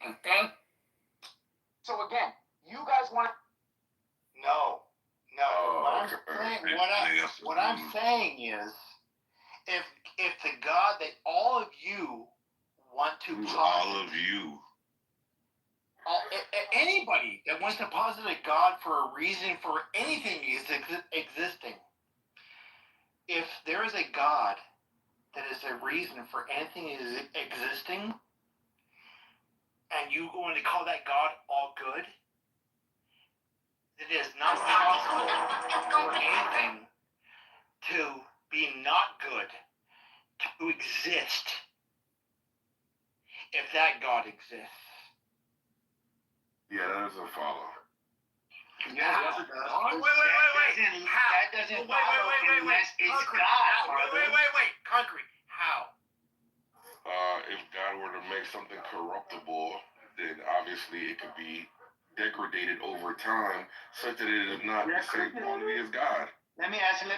Okay? So again, you guys want to. No. What I'm saying is, if the God that all of you want to Who's posit, all of you? Anybody that wants to posit a God for a reason for anything is existing. If there is a God that is a reason for anything is existing, and you going to call that God all good, it is not possible for anything to be not good, to exist, if that God exists. Yeah, that doesn't follow. How? Wait. How? That doesn't follow unless it's God, brother. Wait. Concrete. How? If God were to make something corruptible, then obviously it could be degraded over time, such that it is not the same quality as God. Let me ask you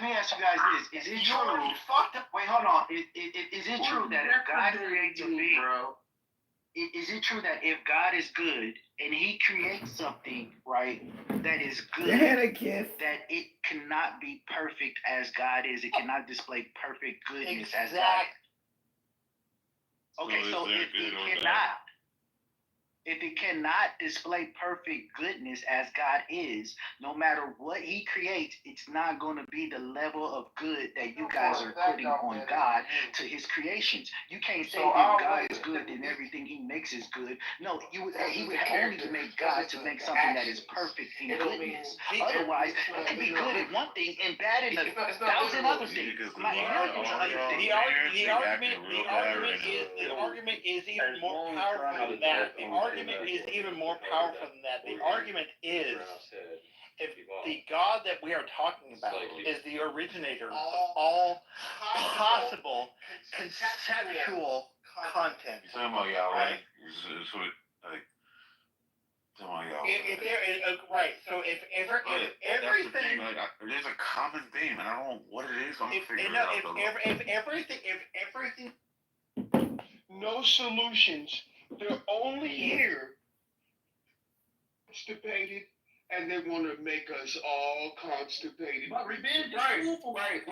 guys this: Is it true? Wait, hold on. Is it true that if God creates a being, is it true that if God is good and He creates something, right, that is good, that it cannot be perfect as God is? It cannot display perfect goodness as God is. Okay, so if it cannot display perfect goodness as God is, no matter what He creates, it's not going to be the level of good that you guys are putting on God to His creations. You can't say if God is good, then everything He makes is good. No, He would only make God to make something that is perfect in goodness. Otherwise, it could be good in one thing and bad in 1,000 other things. The argument is even more powerful than that. The argument is even more powerful than that. The argument is, if the God that we are talking about is the originator of all possible conceptual content. Talking about Yahweh. Right. So if everything, there's a common theme, and I don't know what it is. I'm figuring it out. if everything, no solutions. They're only here constipated, and they want to make us all constipated. But revenge is cool. Right.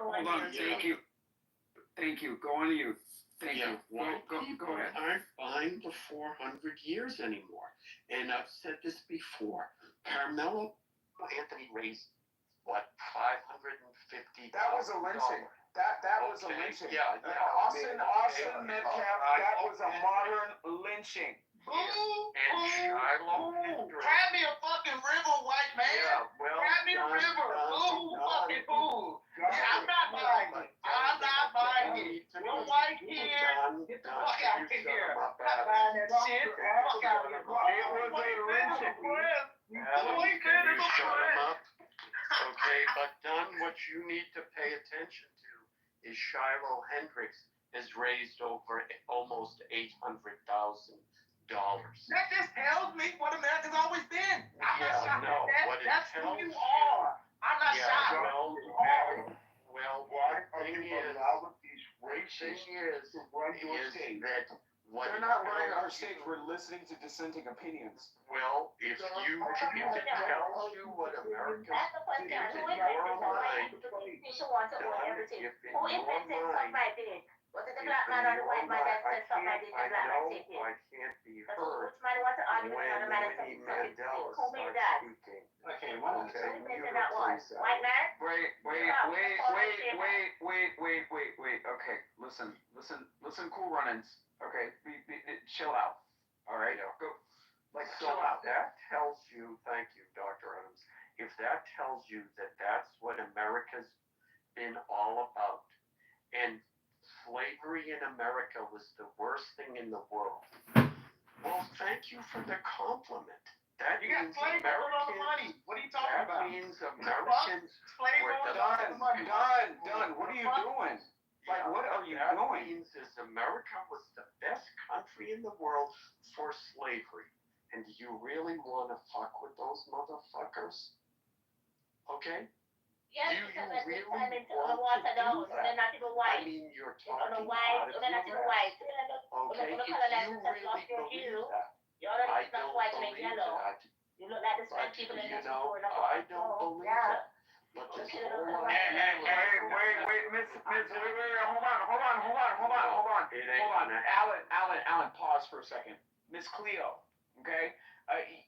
Hold on. Thank you. Go on, you. Thank you. Go ahead. Aren't fine for 400 years anymore. And I've said this before. Carmelo Anthony raised, what, $550? That was a lynching. That was a lynching. Yeah. Austin Metcalf, that was a modern lynching. And Shiloh Hendricks. Grab me a fucking river, white man. Yeah, well, Grab me a river. Fucking fool. I'm not buying it. We're white here. Get the fuck out of here. I'm not buying that shit. Fuck out of here. It was a lynching. Shut him up. Okay, but Don, what you need to pay attention to is Shiloh Hendricks has raised over almost $800,000. That just tells me what America's always been. I'm not shocked at that. That's who you are. I'm not shocked. Well, the thing is, great thing is to run your state. that what They're not running our state. We're listening to dissenting opinions. Well, if it tells you what America's That's the question. Who invented something? People want to own everything. Who invented something like this? Was it the black man or the white man that said something like this and black man take it? I can't be Which heard man wants to argue with when another man and say Winnie something? Mandela Who made starts that? speaking. Okay, Who invented that one? White man? Wait. Okay, listen, Cool Runnings. Okay, chill out. All right, go. Like, So chill out. that tells you, thank you, Dr. Adams, if that tells you that that's what America's been all about, and slavery in America was the worst thing in the world, well, thank you for the compliment. That You got means slaves with all the money. What are you talking that about? means Americans Slaves were with the all the money. Done. What are you doing? Like, what are you that doing? means is America was the best country in the world for slavery. And do you really want to fuck with those motherfuckers? Okay? Yes, Do because you at this really time it's want on the water to do down. that? They're not even I white. mean, you're It's on the talking white. out of They're not your even ass. white. Okay? The If colonizers you just really lost your believe hue. that, You're not I just don't white and believe yellow. that. You look like the But, Spanish people in you the know, store. I don't believe that. But this Look at whole it, Wait, Miss, hold on. It ain't Hold on, gonna Alan, pause for a second. Miss Cleo, okay?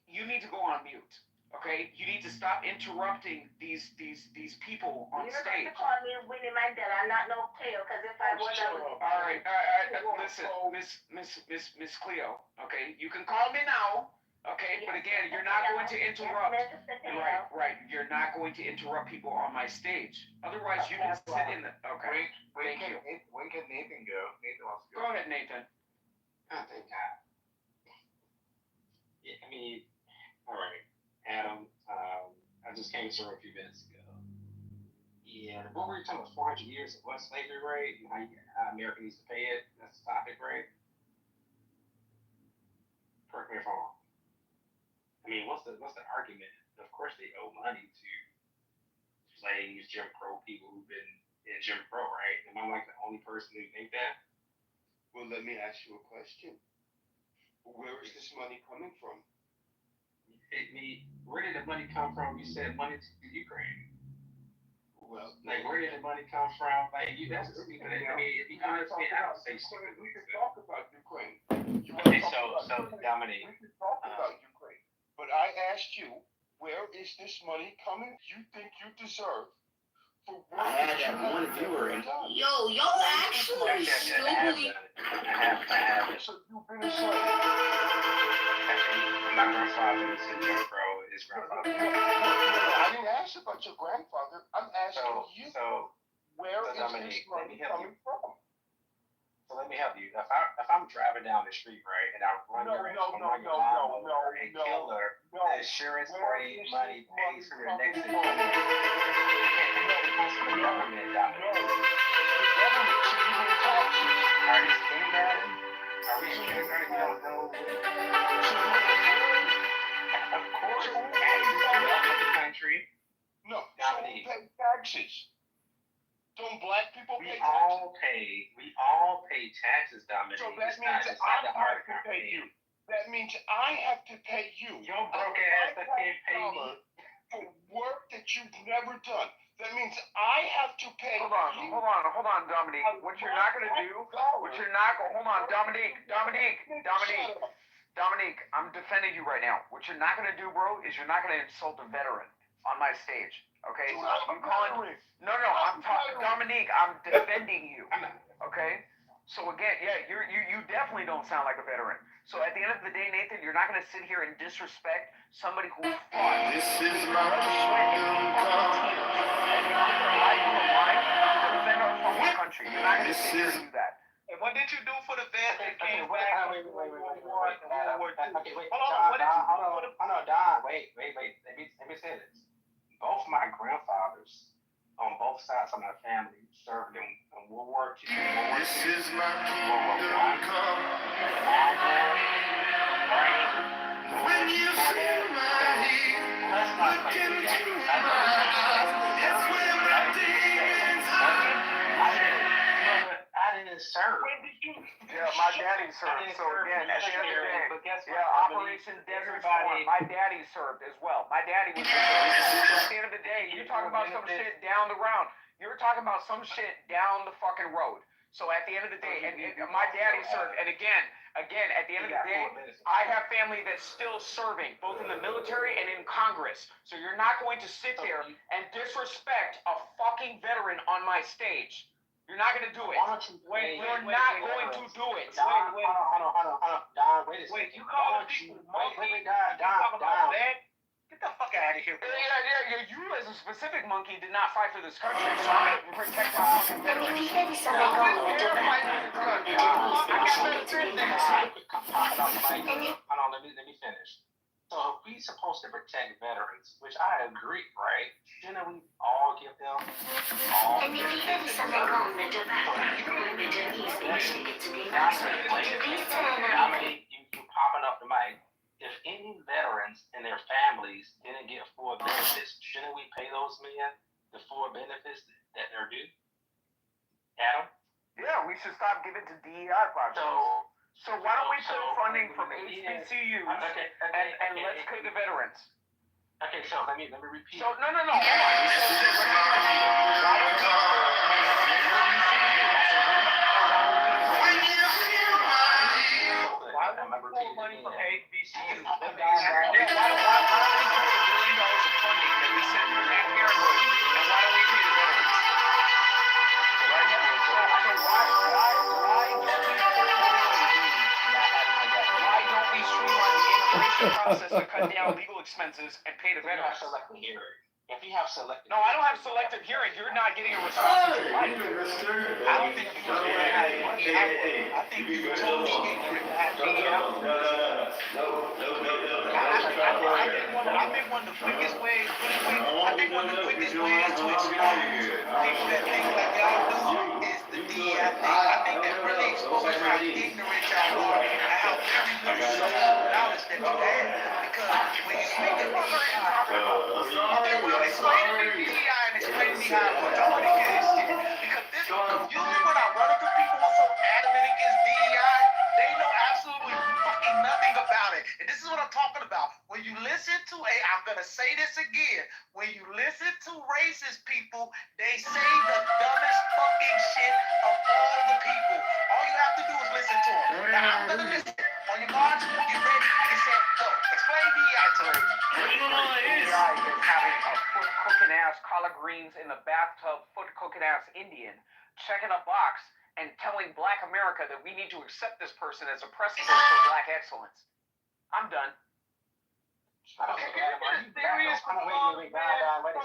You need to go on mute, okay? You need to stop interrupting these people on You don't have stage. to call me Winnie Mandela. I'm not no Cleo, because if I was, I would. All right. Listen, Miss Cleo, okay? You can call me now, okay? But again, you're not going to interrupt. Right. You're not going to interrupt people on my stage. Otherwise, you can sit in the. Okay. Thank you. When can Nathan go? Nathan wants to Go ahead, Nathan. Oh, thank God. Yeah, I mean, all right, Adam. I just came to a few minutes ago. Yeah, what were you talking about? 400 years of what slavery, right? And how America needs to pay it. That's the topic, right? Correct me if I'm wrong. I mean, what's the argument? Of course, they owe money to slaves, Jim Crow people who've been in Jim Crow, right? Am I like the only person who think that? Well, let me ask you a question. Where is this money coming from? Where did the money come from? You said money to Ukraine. Well, like, where did the money come from? Like, that's stupid. I mean, if you honestly, I don't say stupid. We can talk about Ukraine. Okay, so Dominique. We can talk about Ukraine. But I asked you, where is this money coming? You think you deserve for work I that had one viewer and Yo, y'all actually stupidly. I have it. So you've been a slave. My grandfather was in Jim Crow. His grandfather. I didn't ask about your grandfather. I'm asking you. Where is Dominique, this money coming from? So let me help you. If I'm driving down the street, right, and I run your lawnmower and kill her, the insurance claim money pays for your next of kin. It comes from the government, Dominique. Are you saying that? Are we in kindergarten? You don't know? Of course, taxes throughout the country. No, Dominique. so who pays taxes? Don't black people pay taxes? We all pay taxes, Dominique. So that means I have to pay you. That means I have to pay you. Your broke ass that can't pay me. For work that you've never done. That means I have to pay Hold on, Dominique. What you're not gonna do, hold on, Dominique, I'm defending you right now. What you're not gonna do, bro, is you're not gonna insult a veteran on my stage. Okay? I'm calling. No, I'm talking, Dominique. I'm defending you. Okay? So again, yeah, you definitely don't sound like a veteran. So at the end of the day, Nathan, you're not gonna sit here and disrespect somebody who fought. This is my country. You're not gonna sit here and do that. And what did you do for the vets that came back? Wait. Hold on, Don. Wait. Let me say this. Both my grandfathers on both sides of my family served in World War II. This is my kingdom come. When you see my heel, look into my eyes. It's where my demons hide. I didn't serve. Yeah, my daddy served. So again, at the end of the day, but guess what? yeah, Operation Desert Storm. My daddy served as well. My daddy was. At the end of the day, you're talking about some shit down the road. You're talking about some shit down the fucking road. So at the end of the day, and my daddy served. And again, at the end of the day, I have family that's still serving, both in the military and in Congress. So you're not going to sit there and disrespect a fucking veteran on my stage. You're not going to do it. You're not going to do it. Hold on. Don, wait a second. Wait, you call the people monkey? Don. That? Get the fuck out of here. Yeah, you as a specific monkey did not fight for this country, so I'm going to protect my fucking veterans. Hold on, let me finish. So if we supposed to protect veterans, which I agree, right? Shouldn't we all give them all And if you hear something wrong, better back. I mean, you popping up the mic. If any veterans and their families didn't get full benefits, shouldn't we pay those men the full benefits that they're due? Adam? Yeah, we should stop giving to DEI projects. So why don't we put funding from HBCUs and let's pay the veterans? Okay, so let me repeat. So no, hold on. Why don't we pull money from HBCUs? Why don't we pay $1 billion of funding that we send to Planned Parenthood, and why don't we pay the veterans? Why don't we streamline the immigration process to cut down legal expenses and pay the veterans? If you have selective, No, I don't have selective hearing. You're not getting a response that you like. I don't think you can. I think you totally ignorant. I think one of the quickest ways to expose people that think like y'all do is the DEI thing. I think that really exposes how ignorant y'all are and how very little social knowledge that you have. Because when you speak to explain to me DEI and explain to me how I want to put against it. Because this usually when I run into people who are so adamant against DEI, they know absolutely fucking nothing about it. And this is what I'm talking about. When you listen to I'm gonna say this again. When you listen to racist people, they say the dumbest fucking shit of all the people. All you have to do is listen to them. Now I'm gonna listen. On your march, get ready, get set, go. Explain DEI to me. DEI is having a foot cooking ass collard greens in the bathtub, foot cooking ass Indian, checking a box and telling Black America that we need to accept this person as a precedent for Black excellence. I'm done. Serious from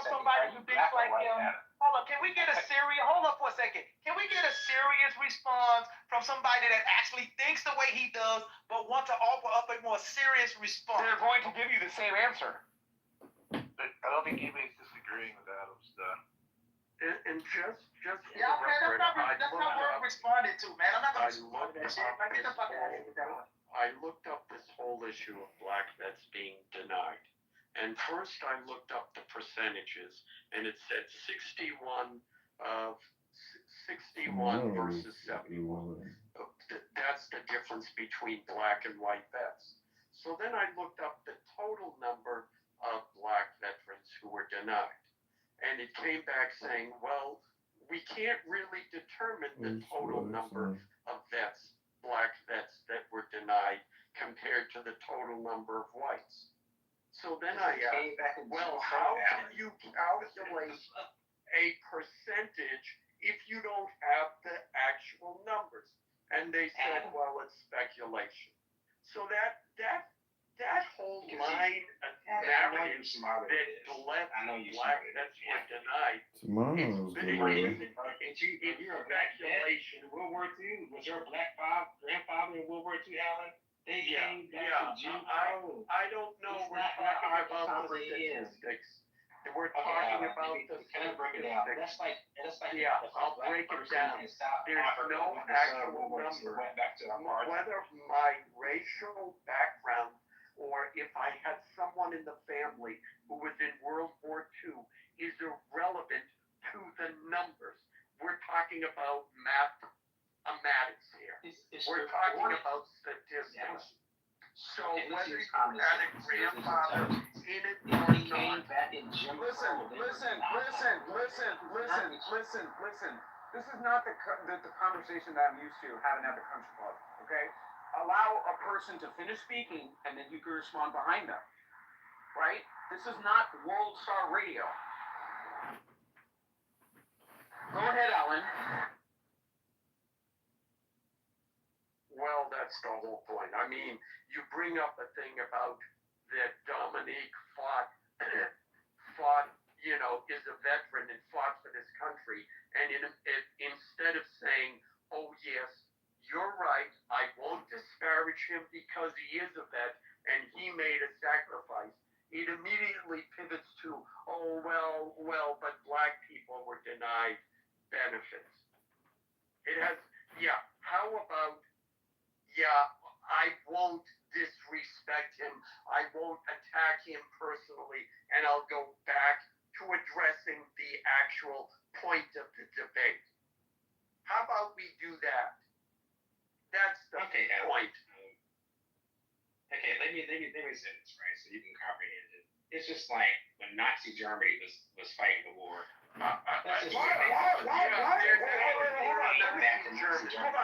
somebody who thinks like him. Hold up, can we get a serious? Hold up for a second. Can we get a serious response from somebody that actually thinks the way he does, but wants to offer up a more serious response? They're going to give you the same answer. I don't think anybody's disagreeing with Adam's done. And just yeah, man, that's not worth responding to, man. I'm not gonna respond to that shit. Like, get the fuck out of here with that one. I looked up this whole issue of black vets being denied. And first I looked up the percentages, and it said 61 versus 71. That's the difference between black and white vets. So then I looked up the total number of black veterans who were denied. And it came back saying, well, we can't really determine the total number of vets, black vets that were denied compared to the total number of whites. So then I asked, well, how can you calculate a percentage if you don't have the actual numbers? And they said, well, it's speculation. So that whole line of narrative that black vets were denied, it's speculation. World War II, was your black grandfather in World War II, Alan? They came back to Jim Crow. I don't know. We're talking about the statistics. We're talking about the statistics. I'll break it down. There's no actual number. Whether my racial background or if I had someone in the family who was in World War II is irrelevant to the numbers. We're talking about math semantics here. We're talking about statistics. So whether you had a grandfather in it or not. Listen. This is not the conversation that I'm used to having at the country club, okay? Allow a person to finish speaking, and then you can respond behind them, right? This is not World Star Radio. Go ahead, Alan. Well, that's the whole point. I mean, you bring up a thing about that Dominique fought, is a veteran and fought for this country. And instead of saying, oh, yes, you're right, I won't disparage him because he is a vet and he made a sacrifice, it immediately pivots to, oh, well, but black people were denied benefits. It has, how about, I won't disrespect him, I won't attack him personally, and I'll go back to addressing the actual point of the debate. How about we do that? That's the point. Okay, let me say this, right, so you can comprehend it. It's just like when Nazi Germany was fighting the war. Hold on,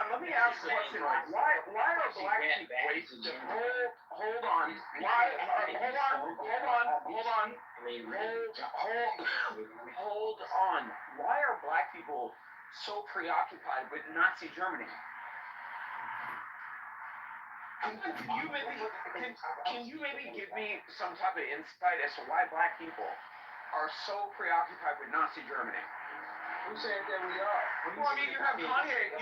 let me ask a question. Why are black people hold on. Why are black people so preoccupied with Nazi Germany? Can you maybe give me some type of insight as to why black people are so preoccupied with Nazi Germany? Who said that we are? Well, I mean, you have Kanye.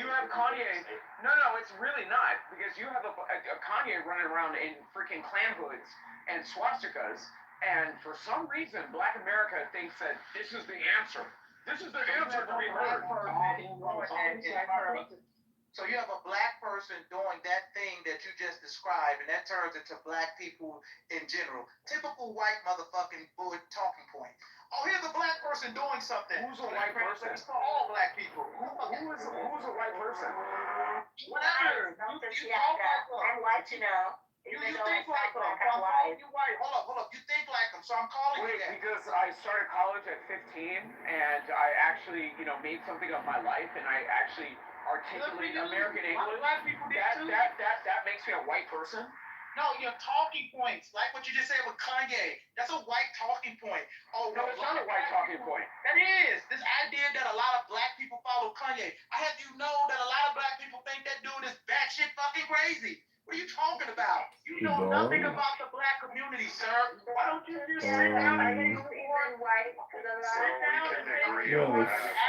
No, it's really not, because you have a Kanye running around in freaking clan hoods and swastikas, and for some reason, Black America thinks that this is the answer. This is the answer to be heard. So you have a black person doing that thing that you just described, and that turns into black people in general. Typical white motherfucking bullet talking point. Oh, here's a black person doing something. Who's a white person? It's for all black people. Who's a white person? Whatever. I'm white, you know. You think like them. So I'm calling you white. Hold up. You think like them, so I'm calling you that. Because I started college at 15, and I actually, made something of my life, and I actually articulate American English. That makes me a white person. No, your talking points, like what you just said with Kanye, that's a white talking point. Oh, no, it's not a white talking point. That is. This idea that a lot of black people follow Kanye. I have you know that a lot of black people think that dude is batshit fucking crazy. What are you talking about? You know nothing about the black community, sir. Why don't you just sit down and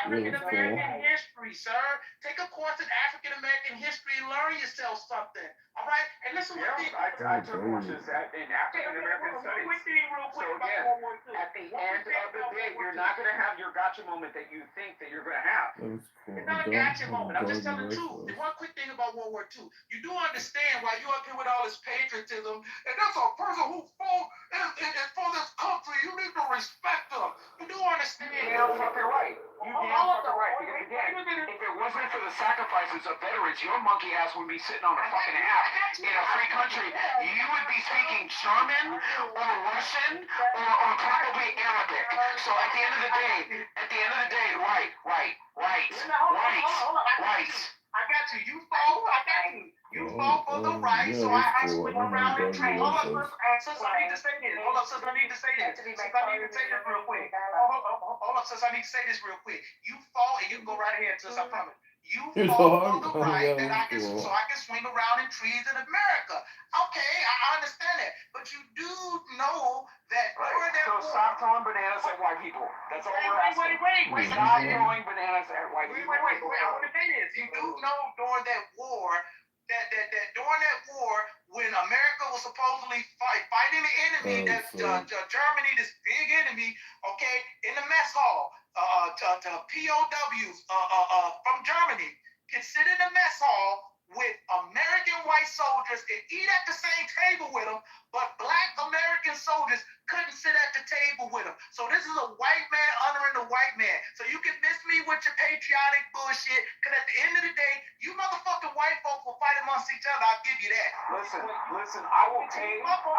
African American history, sir? Take a course in African American history and learn yourself something. All right? And listen what I took courses in African American studies. So again, at the end of the day, you're not going to have your gotcha moment that you think that you're going to have. It's not a gotcha moment. I'm just telling the truth. And one quick thing about World War II. You do understand why you up here with all this patriotism, and that's a person who fought for this country. You need to respect them. You do understand. You're fucking right. You damn fucking right. Because again, if it wasn't for the sacrifices of veterans, your monkey ass would be sitting on a fucking app in a free country. You would be speaking German or Russian or probably Arabic. So at the end of the day, right. I got you. You fought for the right, so I swing around and trade. Hold up, sis, I need to say this. Hold up, sis, I need to say this real quick. Hold up, sis, I need to say this real quick. You fought, and you can go right ahead, sis, I promise. You fought for the right that I can swing around in trees in America. Okay, I understand that. But you do know that during that war... So stop throwing bananas at white people. That's all we're asking. Wait. Stop throwing bananas at white people. Wait. I want to say this. You do know during that war, that during that war, when America was supposedly fighting the enemy, Germany, this big enemy, okay, in the mess hall, to POWs from Germany, can sit in the mess hall with American white soldiers and eat at the same table with them, but black American soldiers couldn't sit at the table with them. So this is a white man honoring a white man. So you can miss me with your patriotic bullshit, because at the end of the day, you motherfuckers each other. I'll give you that. Listen, I will pay for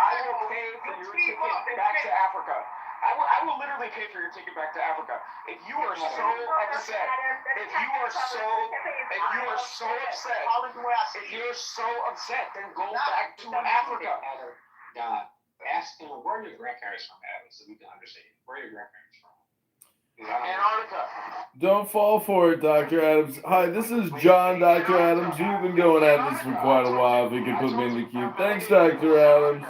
your ticket back to Africa. I will literally pay for your ticket back to Africa. If you are so upset, then go back to Africa. God, ask him where your grandparents from, Adam, so we can understand where your grandparents from. Antarctica. Don't fall for it, Dr. Adams. Hi, this is John, Dr. Adams. We've been going at this for quite a while. If you could put me in the queue. Thanks, Dr. Adams.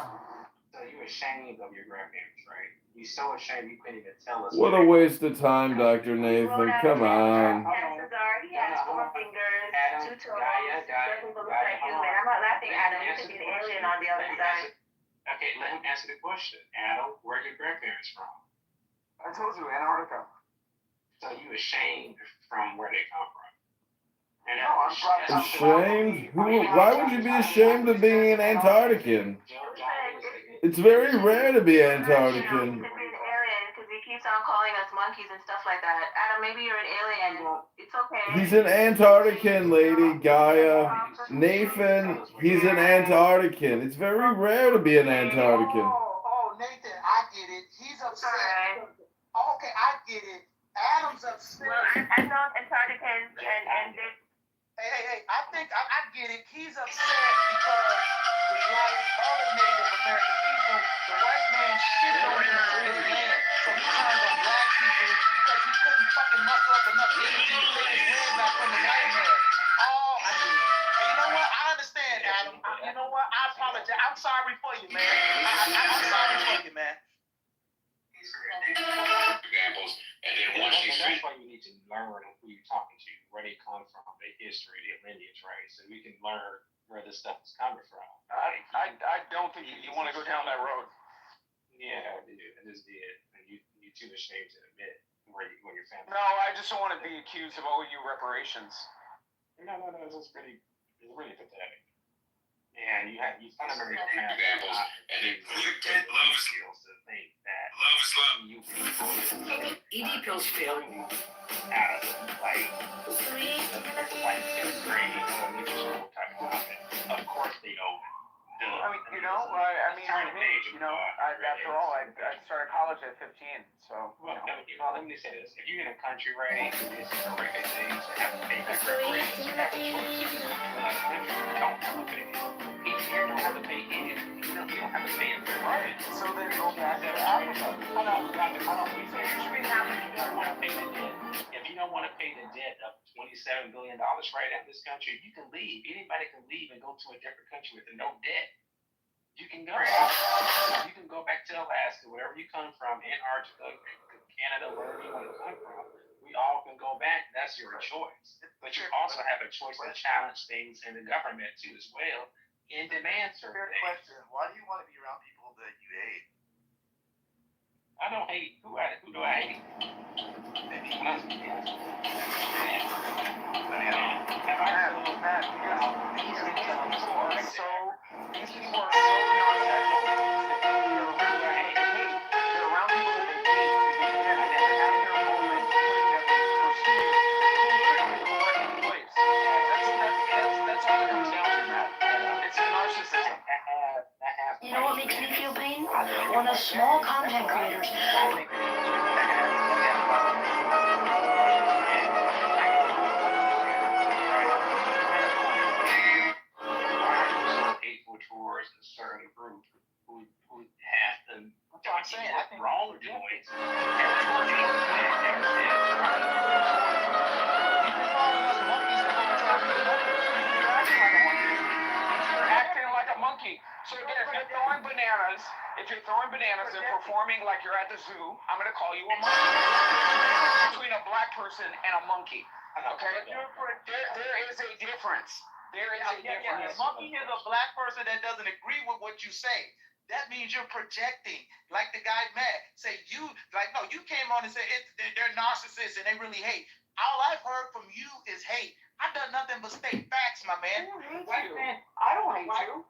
So you're ashamed of your grandparents, right? You're so ashamed you couldn't even tell us. What a waste of time, Dr. Nathan. Come on. Chances are he has 4 fingers, 2 toes, doesn't look like human. I'm not laughing at him. He could be an alien on the other side. Okay, let him answer the question. Adam, where are your grandparents from? I told you, Antarctica. So you ashamed from where they come from. And Ashamed? Why would you be ashamed of being an Antarctican? It's very rare to be Antarctican. Because he keeps on calling us monkeys and stuff like that. Adam, maybe you're an alien. It's okay. He's an Antarctican, lady Gaia. Nathan, he's an Antarctican. It's very rare to be an Antarctican. Oh, Nathan, I get it. He's upset. Okay, I get it. Adam's upset. Well, I've known Antarcticans and they... Hey, I think I get it. He's upset because, like other Native American people, the white man shitted on him for his land. So he turned on black people because he couldn't fucking muster up enough energy to take his land back from the white man. Oh, I get it. Hey, you know what? I understand, Adam. You know what? I apologize. I'm sorry for you, man. I'm sorry for you, man. Examples, and then once you see, that's why you need to learn who you're talking to, where they come from, their history, their lineage, right? So we can learn where this stuff is coming from. I don't think you want to go down that road. Yeah, I did. I just did. And you're too ashamed to admit where your family. No, I just don't want to be accused of owing you reparations. No, it's really pathetic. And you kind of have examples, and then love is skills to think that love is love. You people ED pills fail. Out of like fifth grade type of topic. Of course they know. After all, I started college at 15, so. Well, let me say this: if you're in a country, right, it's horrific things that have to pay back reparations. You have a choice. You don't have to pay. You don't have to pay anything. You don't have to pay it. Right. So then go back to Africa. I don't want to pay the debt. If you don't want to pay the debt of $27 billion right now in this country, you can leave. Anybody can leave and go to a different country with no debt. You can go. You can go back to Alaska, wherever you come from, Antarctica, Canada, wherever you want to come from. We all can go back. That's your choice. But you also have a choice to challenge things in the government too as well and demand certain things. Question: why do you want to be around people that you hate? I don't hate. Who do I hate? Maybe these people are so non-technical. They're around people that they hate because they have their moment putting them in the right place. That's all it comes down to, Matt. It's a narcissism. You know what makes me feel pain? When the small content creators towards a certain group who has the wrongdoings. You're acting like a monkey. So again, if you're throwing bananas and performing like you're at the zoo, I'm going to call you a monkey. Between a black person and a monkey. Okay? There is a difference. There is a difference. A monkey is a black person that doesn't agree with what you say. That means you're projecting. Like the guy Matt say, you came on and said they're narcissists and they really hate. All I've heard from you is hate. I've done nothing but state facts, my man. I don't hate you.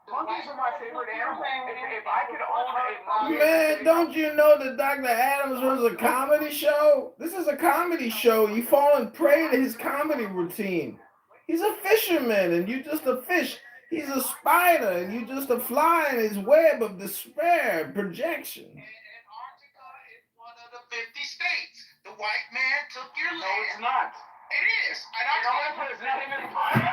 Monkeys are my favorite animal. If I could own a monkey. Man, don't you know that Dr. Adams was a comedy show? This is a comedy show. You falling prey to his comedy routine. He's a fisherman, and you just a fish. He's a spider, and you just a fly in his web of despair and projection. Antarctica is one of the 50 states. The white man took your land. No, it's not. It is. Antarctica is not even part of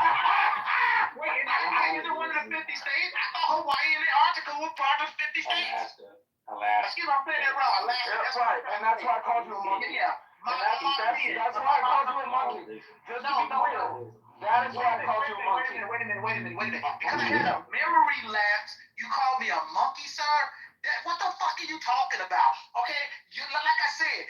Wait, Antarctica is one of the 50 states? I thought Hawaii and Antarctica were part of 50 states. Alaska. Excuse me, I'm saying that wrong. Alaska. That's right, and that's why I called you a monkey. Yeah. That's why I called you a monkey. Just to be clear, that is why I called you a monkey. Wait a minute. Because I had a memory lapse, you called me a monkey, sir? What the fuck are you talking about? Okay? Like I said,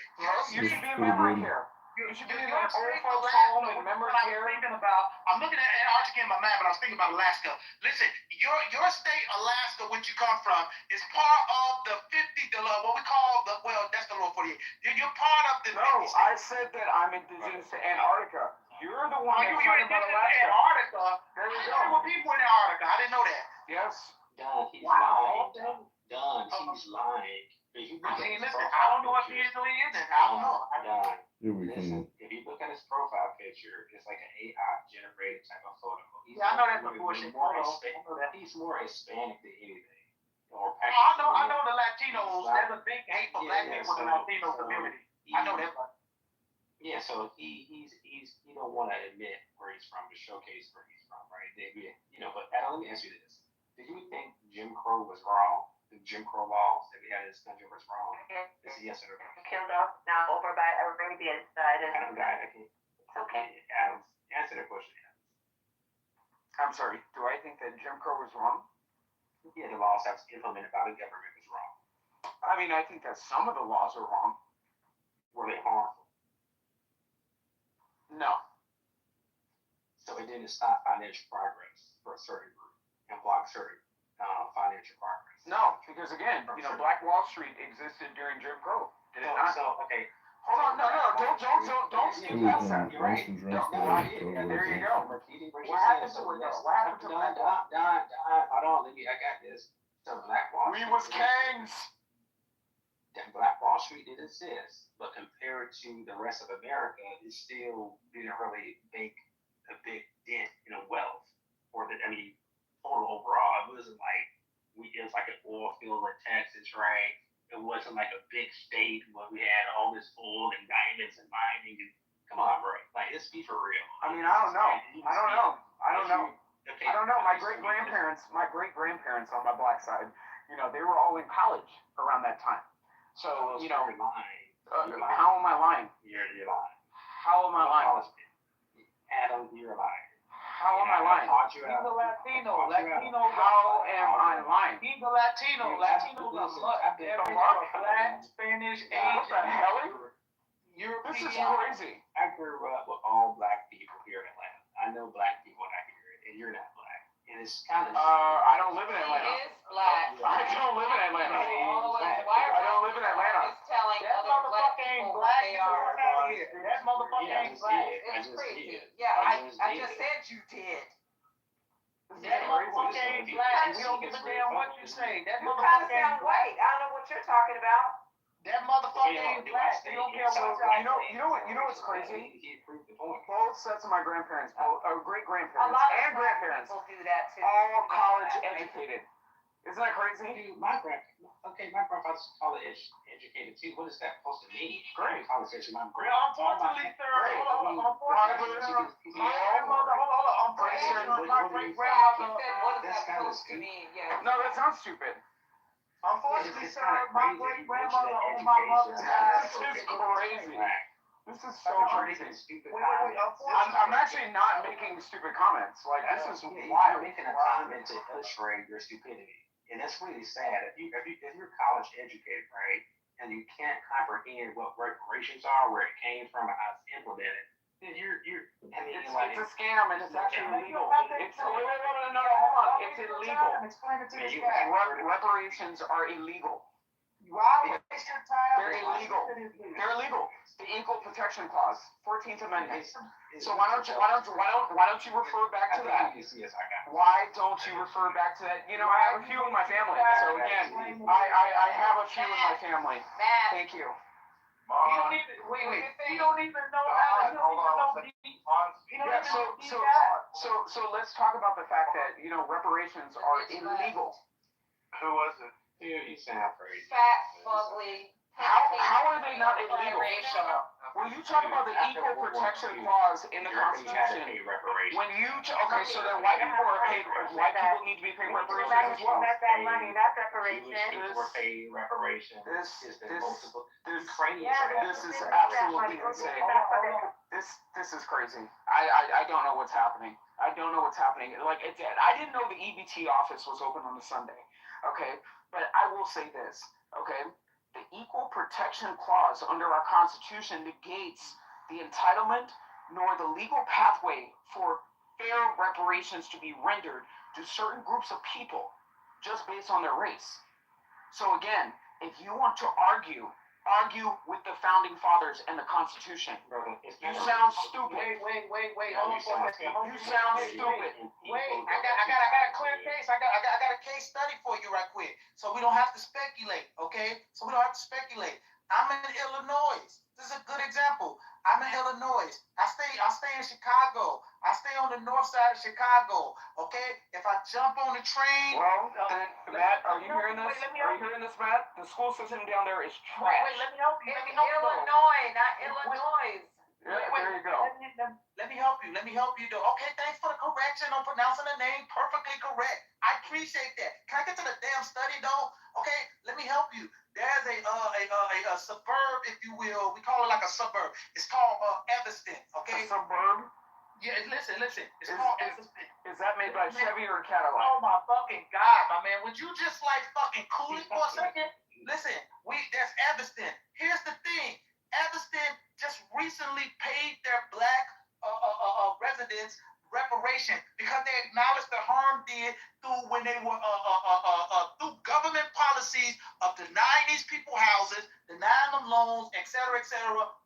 You should be in memory care. You should be in an old folks home and memory care. I'm looking at Antarctica in my mind, but I was thinking about Alaska. Listen, your state, Alaska, which you come from, is part of the 50, what we call that's the lower 48. You're part of the 50 states. I said that I'm indigenous to Antarctica. You're the one You're that's talking about indigenous to Alaska. Antarctica. There you There go. were people in Antarctica. I didn't know that. Yes. Don, he's Wow. lying. Don, he's lying. If you I look at mean, his listen, I profile don't know if he is or he isn't. I don't know. Don, Here we listen, come. if you look at his profile picture, it's like an AI generated type of photo. Yeah, I know that's a bullshit photo. He's more Hispanic than anything. Or I know the Latinos. There's a big hate for black people in the Latino community. I know that. Yeah, so he don't want to admit where he's from to showcase where he's from, right? But Adam, let me ask you this: do you think Jim Crow was wrong? The Jim Crow laws that we had in this country was wrong? Is it yes or no? Killed off now over by Arabian side. Adam died. Okay. It's okay. Adam, answer the question. I'm sorry. Do I think that Jim Crow was wrong? Yeah, the laws that was implemented by the government was wrong. I mean, I think that some of the laws are wrong. Were they harmful? No. So it didn't stop financial progress for a certain group and block certain financial progress. No, because again, Black Wall Street existed during Jim Crow. Did it not? So, okay. Hold on, no, don't skip past that. You're right. There you go. What happened to it though? What happened to Black Wall? Hold on, I got this. So Black Wall Street. We was kings. Black Wall Street did exist, but compared to the rest of America, it still didn't really make a big dent in wealth total overall. It wasn't like it was like an oil field in Texas, right? It wasn't like a big state where we had all this oil and diamonds and mining. And come on, bro, like let's be for real. I mean, I don't know. My great grandparents on my black side, they were all in college around that time. So how am I lying? You're lying. How am I lying? Adam, you're lying. How am I lying? He's a Latino. How am I lying? He's a Latino. Latinos are much. They're black, Spanish, Asian. What the hell? European. This is crazy. I grew up with all black people here in Atlanta. I know black people when I hear it, and you're not black. And it's kind of. I don't live in Atlanta. He is black. I don't live in Atlanta. I don't live in Atlanta. He's telling That other black motherfucker ain't people black. what they are. That motherfucker ain't black. It's crazy. Yeah, I just said you did. That motherfucker ain't black. We don't give a damn what you say. That You kind of motherfucker ain't sound black. white. I don't know what you're talking about. That motherfucker ain't black. We don't care what You know what's crazy? He proved the point. Both sets of my grandparents, great A grandparents lot and of black grandparents, people do that too. all college educated. Isn't that crazy? Dude, my grandfather's college educated too. What is that supposed to mean? Great. College educated. My Unfortunately, sir, my great grandmother. What is that supposed to mean? Yeah. No, that sounds stupid. Unfortunately, sir, my great grandmother on my mother's side. This is crazy. This is so crazy. Wait, I'm actually not making stupid comments. Like, this is You're wild. making a comment to illustrate your stupidity, and that's really sad. If you're college educated, right, and you can't comprehend what reparations are, where it came from, and how it's implemented, then It's a scam, and it's actually illegal. Hold on. It's illegal. Explain it to this guy. Reparations are illegal. Why waste your time? They're illegal. They're illegal. The Equal Protection Clause, 14th Amendment. So why don't you refer back to that? Why don't you refer back to that? I have a few in my family. So again, I have a few in my family. Matt. Thank you. He don't even know how. So let's talk about the fact that reparations are illegal. Who was it? You saying that phrase? Fat, fugly. How are they not illegal? When you talk about the Equal Protection Clause in the Constitution, when you so then white people are paid. White people need to be paid reparations as well. That's that money, that's reparations. Jewish people were paid reparations. This is This absolutely insane. This is crazy. I don't know what's happening. I don't know what's happening. Like I didn't know the EBT office was open on a Sunday. Okay, but I will say this. Okay. The Equal Protection Clause under our Constitution negates the entitlement nor the legal pathway for fair reparations to be rendered to certain groups of people just based on their race. So again, if you want to argue with the Founding Fathers and the Constitution. You sound stupid. Wait. You sound stupid. Wait, I got a clear case. I got a case study for you right quick. So we don't have to speculate, okay? I'm in Illinois. This is a good example. I'm in Illinois. I stay in Chicago. I stay on the north side of Chicago. Okay? If I jump on the train. Well, then, Matt, are you hearing this? Are you hearing this, Matt? The school system down there is trash. Wait, let me help you. Illinois, not Illinois. Yeah, there you go. Let me help you though. Okay, thanks for the correction on pronouncing the name perfectly correct. I appreciate that. Can I get to the damn study though? Okay, let me help you. There's a suburb, if you will. We call it like a suburb. It's called Evanston. Okay. A suburb? Yeah, listen. It's called Evanston. Is that made by Chevy or Cadillac? Oh my fucking God, my man. Would you just like fucking cool it for a second? Listen, there's Evanston. Here's the thing. Evanston just recently paid their black residents reparation because they acknowledged the harm did through when they were through government policies of denying these people houses, denying them loans, etc.,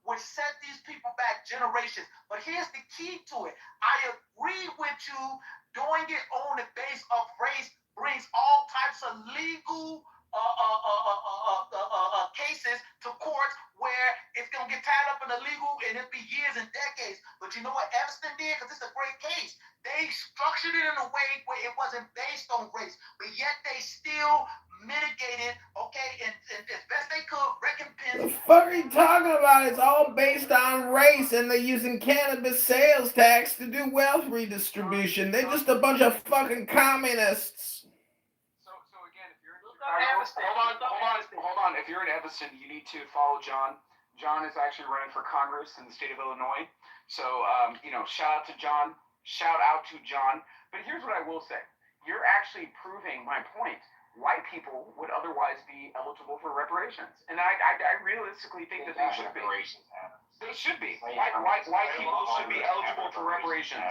which set these people back generations. But here's the key to it. I agree with you. Doing it on the base of race brings all types of legal cases to courts where it's going to get tied up in the legal and it'll be years and decades. But you know what Evanston did? Because it's a great case. They structured it in a way where it wasn't based on race, but yet they still mitigated, and as best they could, recompense. The fuck are you talking about? It's all based on race, and they're using cannabis sales tax to do wealth redistribution. They're just a bunch of fucking communists. So again, if you're in Chicago, hold on. If you're in Evanston, you need to follow John. John is actually running for Congress in the state of Illinois. So, shout out to John. But here's what I will say. You're actually proving my point. White people would otherwise be eligible for reparations. And I realistically think that they should be. They should be. White people should be eligible for reparations.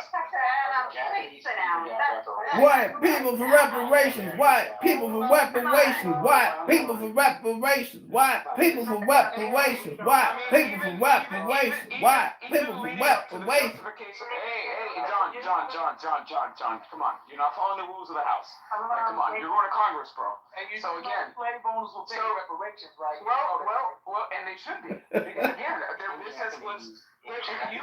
White people for reparations. White people for reparations. White people for reparations. White people for reparations. White people for reparations. White people for reparations. Hey, John, come on. You're not following the rules of the house. Come on, you're going to Congress, bro. So again, slave owners will pay reparations, right? Well, and they should be. Because again, their business was. You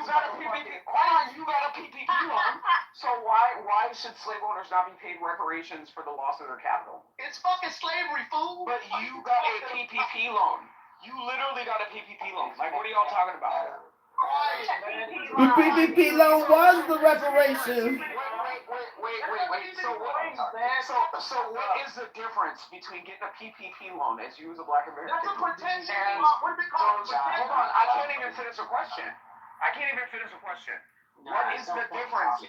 got a PPP. Hold on, you got a PPP loan. So why should slave owners not be paid reparations for the loss of their capital? It's fucking slavery, fool. But you got a PPP loan. You literally got a PPP loan. Like, what are y'all talking about? The PPP loan was the reparations. Wait. So what is the difference between getting a PPP loan as you as a black American? That's a pretension. And hold on, I can't even finish a question. What is the difference? You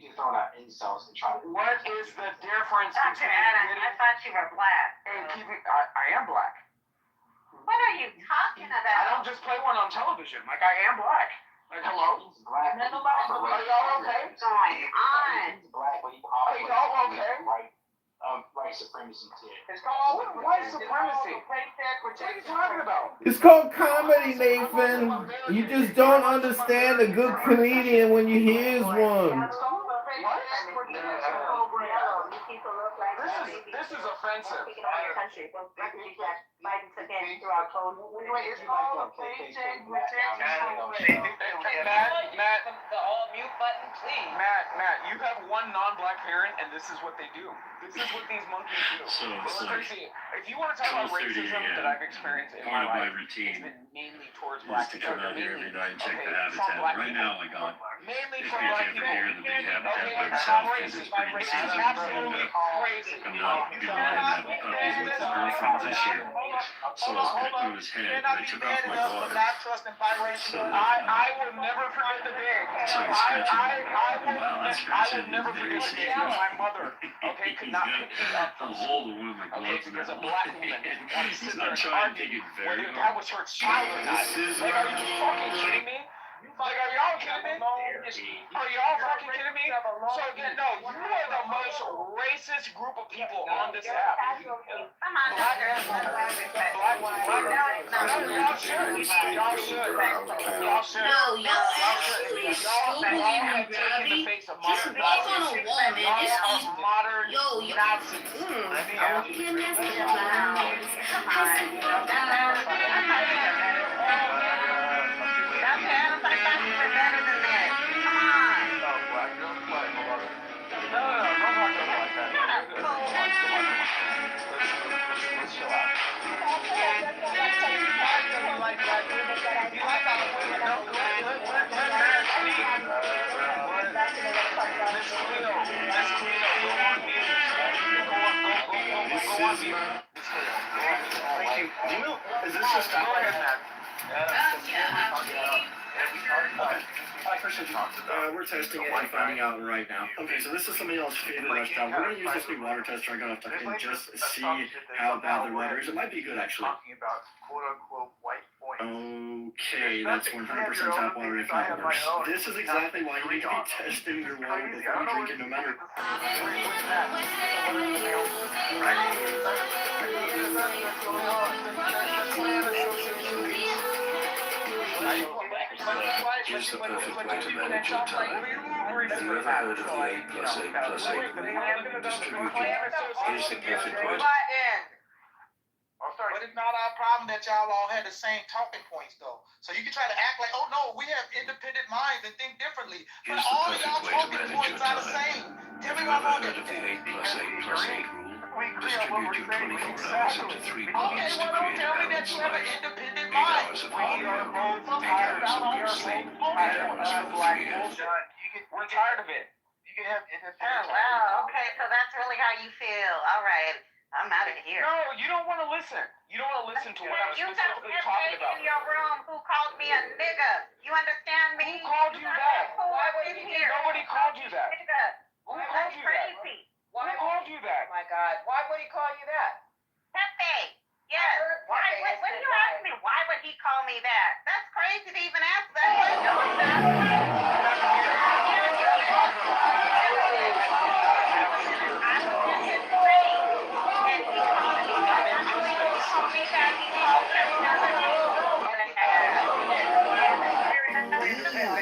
just throwing out insults and trying to. What is the difference Dr. between Adams, I thought you were black. and keeping? I am black. What are you talking about? I don't just play one on television. Like, I am black. Like, hello? Black. Are y'all okay? What's going on? Black, but he Are y'all okay? White supremacy too. It's called white supremacy. What are you talking about? It's called comedy, Nathan. You just don't understand a good comedian when you hear one. This is offensive. Biden took in through our code. It's called paycheck protection program. Matt, the all mute button, please. Matt, you have one non-black parent, and this is what they do. This is what these monkeys do. It's crazy. If you want to talk about racism that I've experienced in my life, it's been mainly towards black people. Come out here every night and check the habitat. Right now, I got mainly they from can't black ever people. hear the big habitat by itself because it's pretty season. Absolutely crazy. I'm not gonna let him have a puppy with his girlfriend this year. So I was cutting on his head, and I took off my glove. So I will never forget the day. So he's scratching. Wow, that's I scratching. will never forget the day when my mother, could not pick me up a hole in one of my gloves because a now. black woman wanted to He's sit there not and trying to argue take it whether very that hard. was her child or not. Like, are you fucking kidding me? Like, are y'all kidding me? Are y'all fucking kidding me? So again, no, you are the most racist group of people on this app. Y'all should. No, y'all actually stupid and grabby. Just walk on a wall, man. It's easy. Yo, Nazis. I'm looking at the clouds. I see the clouds. Thank you. Do you know, is this a stop? We're testing it and finding out right now. Okay, so this is somebody else's favorite restaurant. We're gonna use this new water tester I got off and just see how bad the water is. It might be good actually. Okay, that's 100% tap water if not worse. This is exactly why you need to be testing your water before you drink it, no matter. Here's the perfect way to manage your time. Have you ever heard of the 8+8+8 rule distributed? Here's the perfect way to... But it's not our problem that y'all all had the same talking points, though. So you can try to act like, oh no, we have independent minds and think differently. But Here's the all of perfect y'all way to talking manage points your are the time. same. Tell Have me you why ever I'm heard of the 8+8+8 rule? Distribute your 24 hours into 3 parts to create a balanced life. 8 hours of work, 8 hours of good sleep, 8 hours for the 3 F. We're tired of it. You can have independent. Oh, wow. Okay, so that's really how you feel. All right. I'm out of here. No, you don't want to listen. You don't want to listen to what I'm specifically talking about. In your room who called me a nigga. You understand me? Who called you that? Why would you hear? Nobody called you that. Nigga. Who called you that? Who called you that? Oh my God. Why would he call you that? Pepe. Yes. Why? When you ask me, why would he call me that? That's crazy to even ask that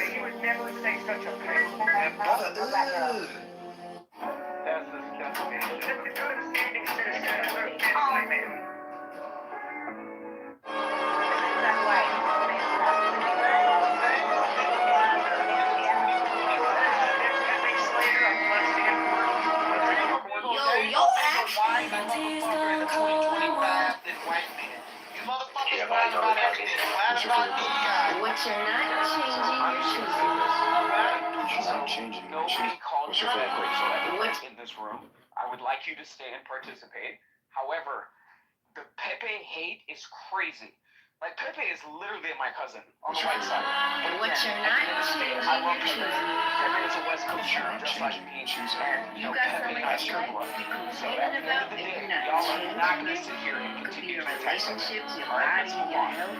He would never say such a thing. That's Yo, actually. Yeah, but I know that. What you're not changing, you're choosing. Nobody called you that in this room. I would like you to stay and participate. However, the Pepe hate is crazy. Like, Pepe is literally my cousin on the white side. What you're not changing, I love you're Pepe. choosing. Pepe is a West Coaster, just like me. And, You got Pepe somebody has that your you blood. like to be So complaining at the end about of the if day, you're not y'all are not changing going to it. sit here and It could be continue your to attack us. relationships, your All right, body, let's your move on. health.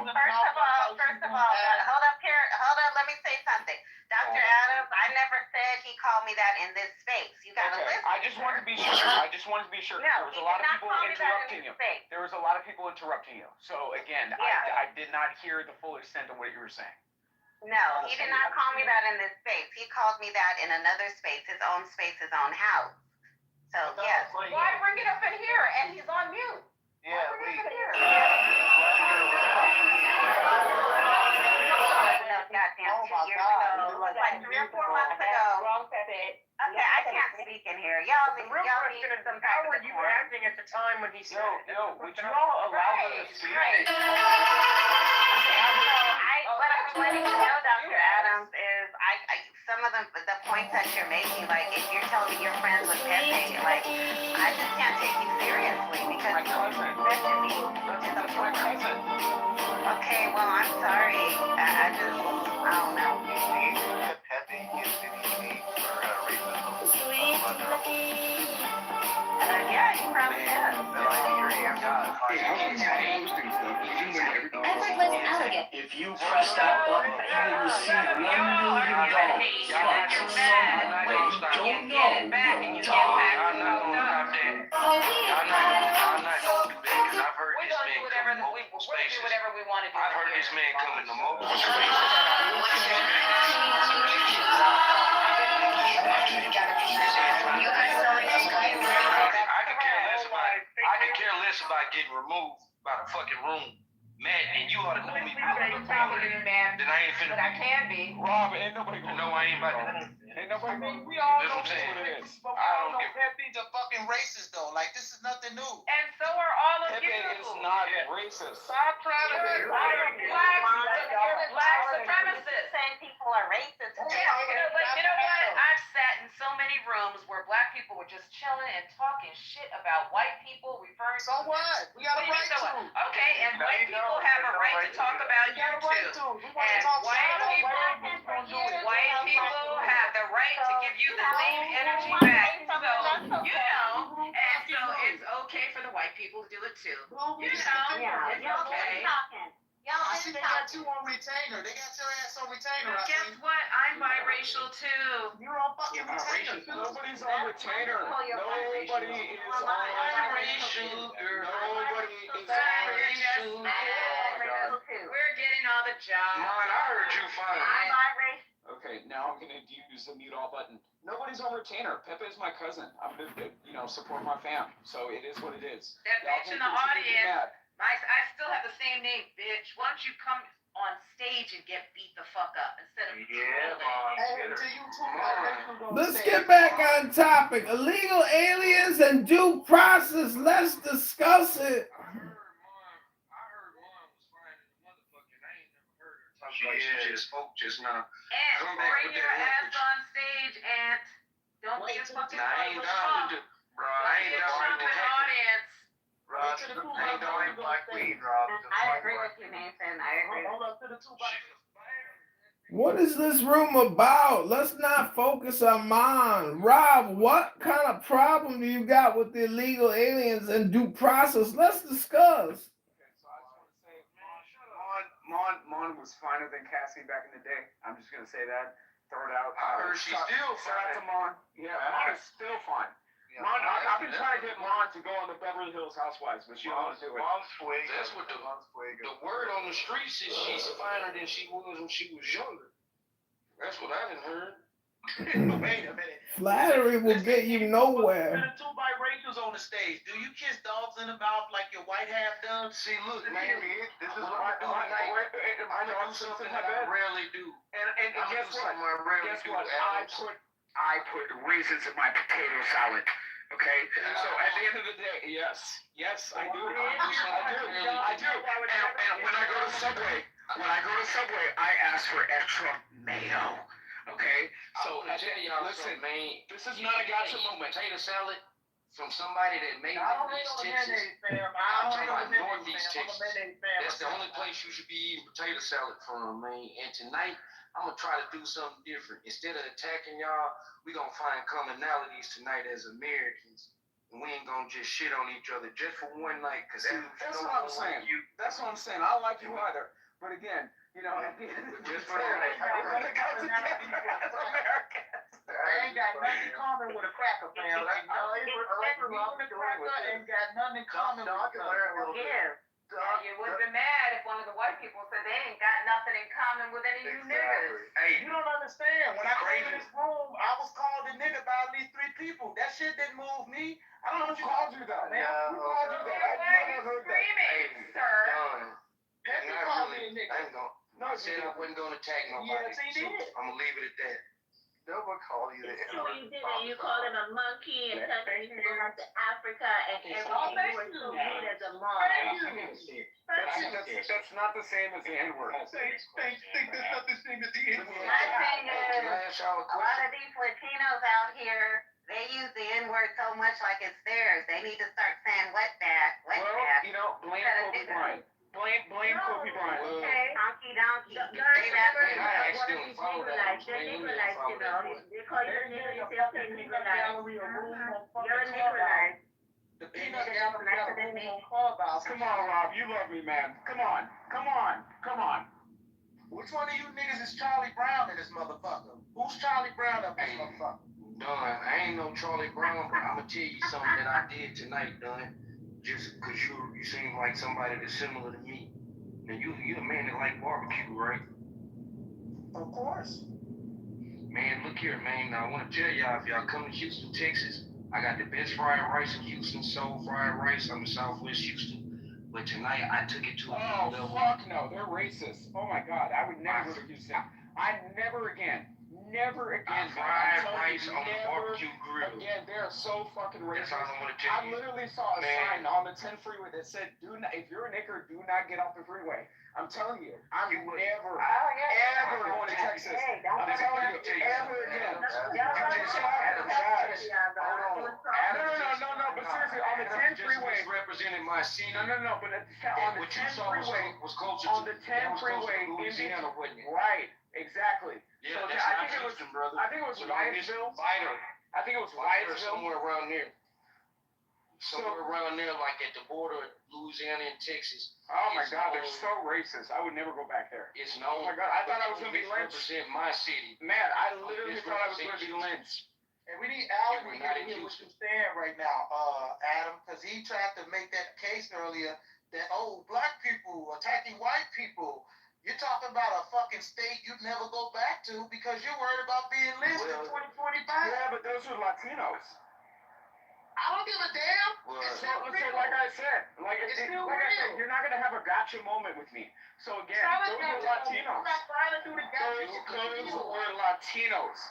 First of all, hold up here. Hold up, let me say something. Dr. Adams, I never said he called me that in this space. You gotta Okay, listen. I just wanted to be sure. I just wanted to be sure. No, There was a lot of people interrupting you. Space. There was a lot of people interrupting you. So again, Yeah. I did not hear the full extent of what you were saying. No, he did not call me that in this space. He called me that in another space, his own house. So, yes. Why bring it up in here? And he's on mute. Yeah, Bring it up in here. No, goddamn, 2 years ago, like 3 or 4 months ago. Okay, I can't speak in here. Y'all need some How type were of you decorum. acting at the time when he said it? Would you all allow her to speak? Right. So what I'm letting you know, Dr. Adams, is some of the points that you're making, like if you're telling me you're friends with Pepe, like I just can't take you seriously because especially is important. Okay, well I'm sorry. I don't know. Pepe gives anything for racism. Yeah, he probably does. Effortless elegant. If you press that button, you will receive $1 million from someone that you don't know will die. I'm not going to bed because I've heard this man come in multiple spaces. I've heard this man come into multiple I could care less about getting removed by the fucking room. Man, and you ought to know me. Man, Then I ain't finna. but I can be. Rob, ain't nobody gonna. No, I ain't about to. Ain't nobody gonna. We all That's know what I'm saying. what it is. I don't give. Pepe's a fucking racist though. Like this is nothing new. And so are all of Pepe you. is not racist. Stop trying to be black supremacists. Saying people are racist. You know what? I've sat in so many rooms where black people were just chilling and talking shit about white people, referring So what? We got a right to. Okay, and white people have a right to talk about you too. And white people have the right to give you the same energy back. So, you know, and so it's okay for the white people to do it too. You know, it's okay. I see they got you on retainer. They got your ass on retainer. Guess what? I'm biracial too. You're on fucking retainer. Nobody's on retainer. Nobody is on Biracial. Nobody is on We're getting all the jobs. Man, I heard you fine. I'm biracial. Okay, now I'm gonna use the mute all button. Nobody's on retainer. Pepe is my cousin. I'm gonna, support my fam. So it is what it is. That bitch in the audience. I still have the same name, bitch. Why don't you come on stage and get beat the fuck up instead of Let's get back on topic. Illegal aliens and due process. Let's discuss it. She just spoke just now. And bring your ass on stage, and don't be a fucking I ain't down with the, bro. I ain't down with the audience. Rob, I ain't down with black weed, Rob. I agree with you, Nathan. I agree. What is this room about? Let's not focus on mine. Rob, what kind of problem do you got with the illegal aliens and due process? Let's discuss. Mon was finer than Cassie back in the day. I'm just gonna say that. Throw it out. I heard she's still shout out to Mon. Yeah, Mon is still fine. Mon, I've been trying to get Mon to go on the Beverly Hills Housewives, but she don't want to do it. That's what the word on the streets is. She's finer than she was when she was younger. That's what I done heard. Wait a minute. Flattery will get you nowhere. There are two biracials on the stage. Do you kiss dogs in the mouth like your white half does? See, look, man, this is what I do tonight. I'm gonna do something that I rarely do. And guess what? Guess what? I put raisins in my potato salad. Okay, so at the end of the day, yes, I do. I do. And when I go to Subway, I ask for extra mayo. Okay, so listen, man, this is not a gotcha moment. Potato salad from somebody that made it in East Texas. I'm talking about Northeast Texas. That's the only place you should be eating potato salad from, man. And tonight, I'm gonna try to do something different. Instead of attacking y'all, we gonna find commonalities tonight as Americans. And we ain't gonna just shit on each other just for one night. Cause that's what I'm saying. That's what I'm saying. I don't like you either. But again, at the end of the day, we're gonna come together as Americans. I ain't got nothing in common with a cracker family. Ain't got nothing in common with a cracker. You would have been mad if one of the white people said they ain't got nothing in common with any of you niggas. Hey, you don't understand. When I came in this room, I was called a nigga by at least 3 people. That shit didn't move me. I don't know what you called you though, man. Who called you that? Why are you screaming, sir? Peppy called me a nigga. I ain't gonna. No, I said I wasn't gonna attack nobody. Yes, he did. I'm gonna leave it at that. Nobody called you the Sure you didn't. You called him a monkey and touching you going to Africa and everything. You were so good as a mom. That's not the same as the N-word. Think that's not the same as the N-word. My thing is, Can I ask y'all a a lot question? of these Latinos out here, they use the N-word so much like it's theirs. They need to start saying wetback. Well, you know, blame Kobe Bryant. Blame Kobe Bryant. Okay. Donkey. Say that thing. I asked them to follow that. They're Negroites, you know. They call you a nigger, you still say Negroites. You're a Negroite. The peanut gallery got a room on Clubhouse. Come on, Rob. You love me, man. Come on. Which one of you niggas is Charlie Brown in this motherfucker? Who's Charlie Brown up in this motherfucker? Don, I ain't no Charlie Brown, but I'm gonna tell you something that I did tonight, Don. Just cause you seem like somebody that's similar to me. Now you a man that like barbecue, right? Of course. Man, look here, man. Now I wanna tell y'all, if y'all come to Houston, Texas, I got the best fried rice in Houston, soul fried rice. I'm in Southwest Houston. But tonight I took it to a new level. Fuck no, they're racist. Oh my god, I would never go to Houston. Never again. Fried rice on the barbecue grill. Again, they're so fucking racist. That's all I wanna tell you. I literally saw a sign on the 10 freeway that said, if you're a nigger, do not get off the freeway. I'm telling you, I'm never, ever going to Texas. I'm telling you, ever again. No, but seriously, on the 10 freeway. Representing my city. No, but on the 10 freeway, was closer on to the 10 freeway, Louisiana, wasn't it? right, exactly. Yeah, so that's I not think Houston, brother. I think it was Wyattsville. I think it was Wyattsville. Somewhere around there. Somewhere around there, like at the border of Louisiana and Texas. Oh my God, they're so racist. I would never go back there. It's known. Oh my God, I thought I was gonna be lynched. Represent my city. Man, I literally thought I was gonna be lynched. And we need Alan to get in here what you're saying right now, Adam, because he tried to make that case earlier that black people attacking white people. You're talking about a fucking state you'd never go back to because you're worried about being lynched in 2025. Yeah, but those are Latinos. I don't give a damn. Well, So, like I said, you're not gonna have a gotcha moment with me. So again, those are Latinos. Those were Latinos.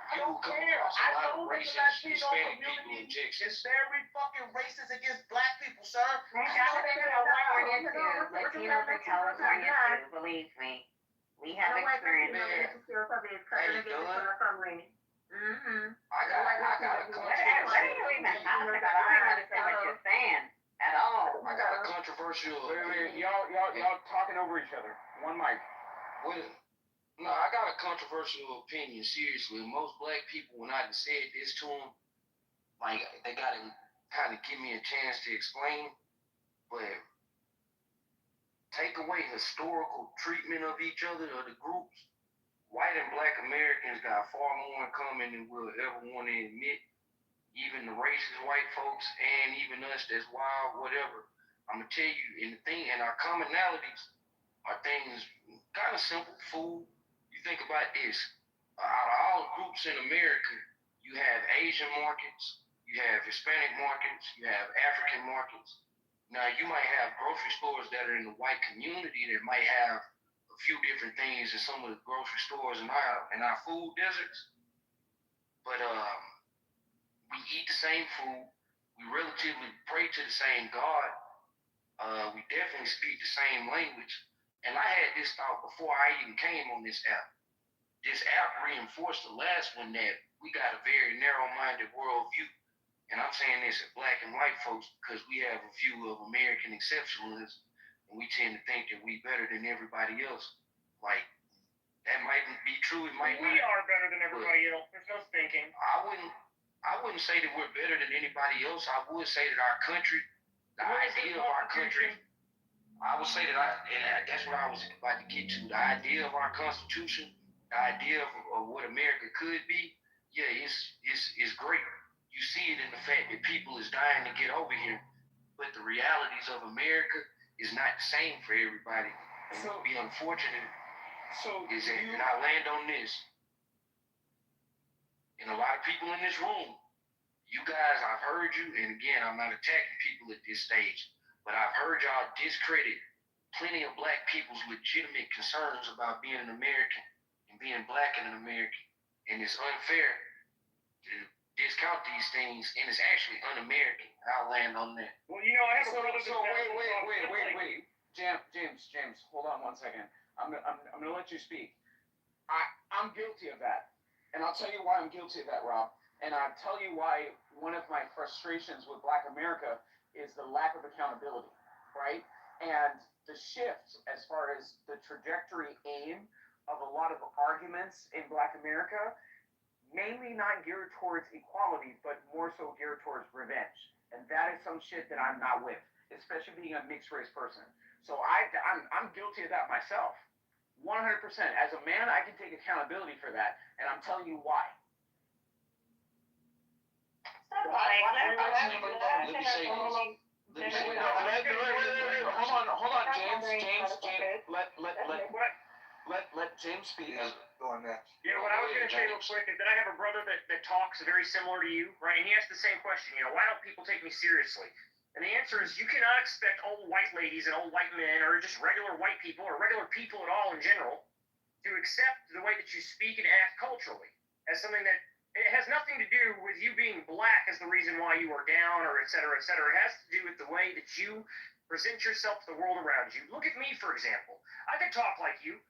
I don't care. I know the Latino community is very fucking racist against black people, sir. Latinos in California too, believe me. We have experienced it. I got a What are you even talking about? I don't understand what you're saying at all. I got a controversial. Wait, y'all talking over each other. One mic. No, I got a controversial opinion. Seriously, most black people, when I said this to them, like they gotta kind of give me a chance to explain. But take away historical treatment of each other or the groups. White and black Americans got far more in common than we'll ever want to admit. Even the racist white folks and even us that's wild, whatever. I'm gonna tell you, and our commonalities are things kind of simple. Food. You think about this. Out of all the groups in America, you have Asian markets, you have Hispanic markets, you have African markets. Now you might have grocery stores that are in the white community that might have a few different things in some of the grocery stores in our food deserts. But we eat the same food. We relatively pray to the same God. We definitely speak the same language. And I had this thought before I even came on this app. This app reinforced the last one that we got a very narrow-minded worldview. And I'm saying this at black and white folks because we have a view of American exceptionalism. And we tend to think that we better than everybody else. Like, that might be true, it might not. We are better than everybody else. There's no thinking. I wouldn't say that we're better than anybody else. I would say that our country, the idea of our country, I would say that that's what I was about to get to. The idea of our Constitution, the idea of what America could be, yeah, it's great. You see it in the fact that people is dying to get over here. But the realities of America is not the same for everybody. And So- what would be unfortunate is that, you- and I land on this, and a lot of people in this room, you guys, I've heard you, and again, I'm not attacking people at this stage, but I've heard y'all discredit plenty of black people's legitimate concerns about being an American and being black and an American. And it's unfair to discount these things, and it's actually un-American. I'll land on that. Well, I have wait. James, hold on 1 second. I'm gonna let you speak. I'm guilty of that, and I'll tell you why I'm guilty of that, Rob. And I'll tell you why one of my frustrations with Black America is the lack of accountability, right? And the shift as far as the trajectory aim of a lot of arguments in Black America, mainly not geared towards equality, but more so geared towards revenge. And that is some shit that I'm not with, especially being a mixed race person. So I'm guilty of that myself. 100%. As a man, I can take accountability for that, and I'm telling you why. Hold on, James. Let James speak. Go on next. What I was going to say real quick is that I have a brother that talks very similar to you, right? And he asked the same question, why don't people take me seriously? And the answer is you cannot expect old white ladies and old white men or just regular white people or regular people at all in general to accept the way that you speak and act culturally as something that it has nothing to do with you being black as the reason why you are down or et cetera, et cetera. It has to do with the way that you present yourself to the world around you. Look at me, for example. I could talk like you,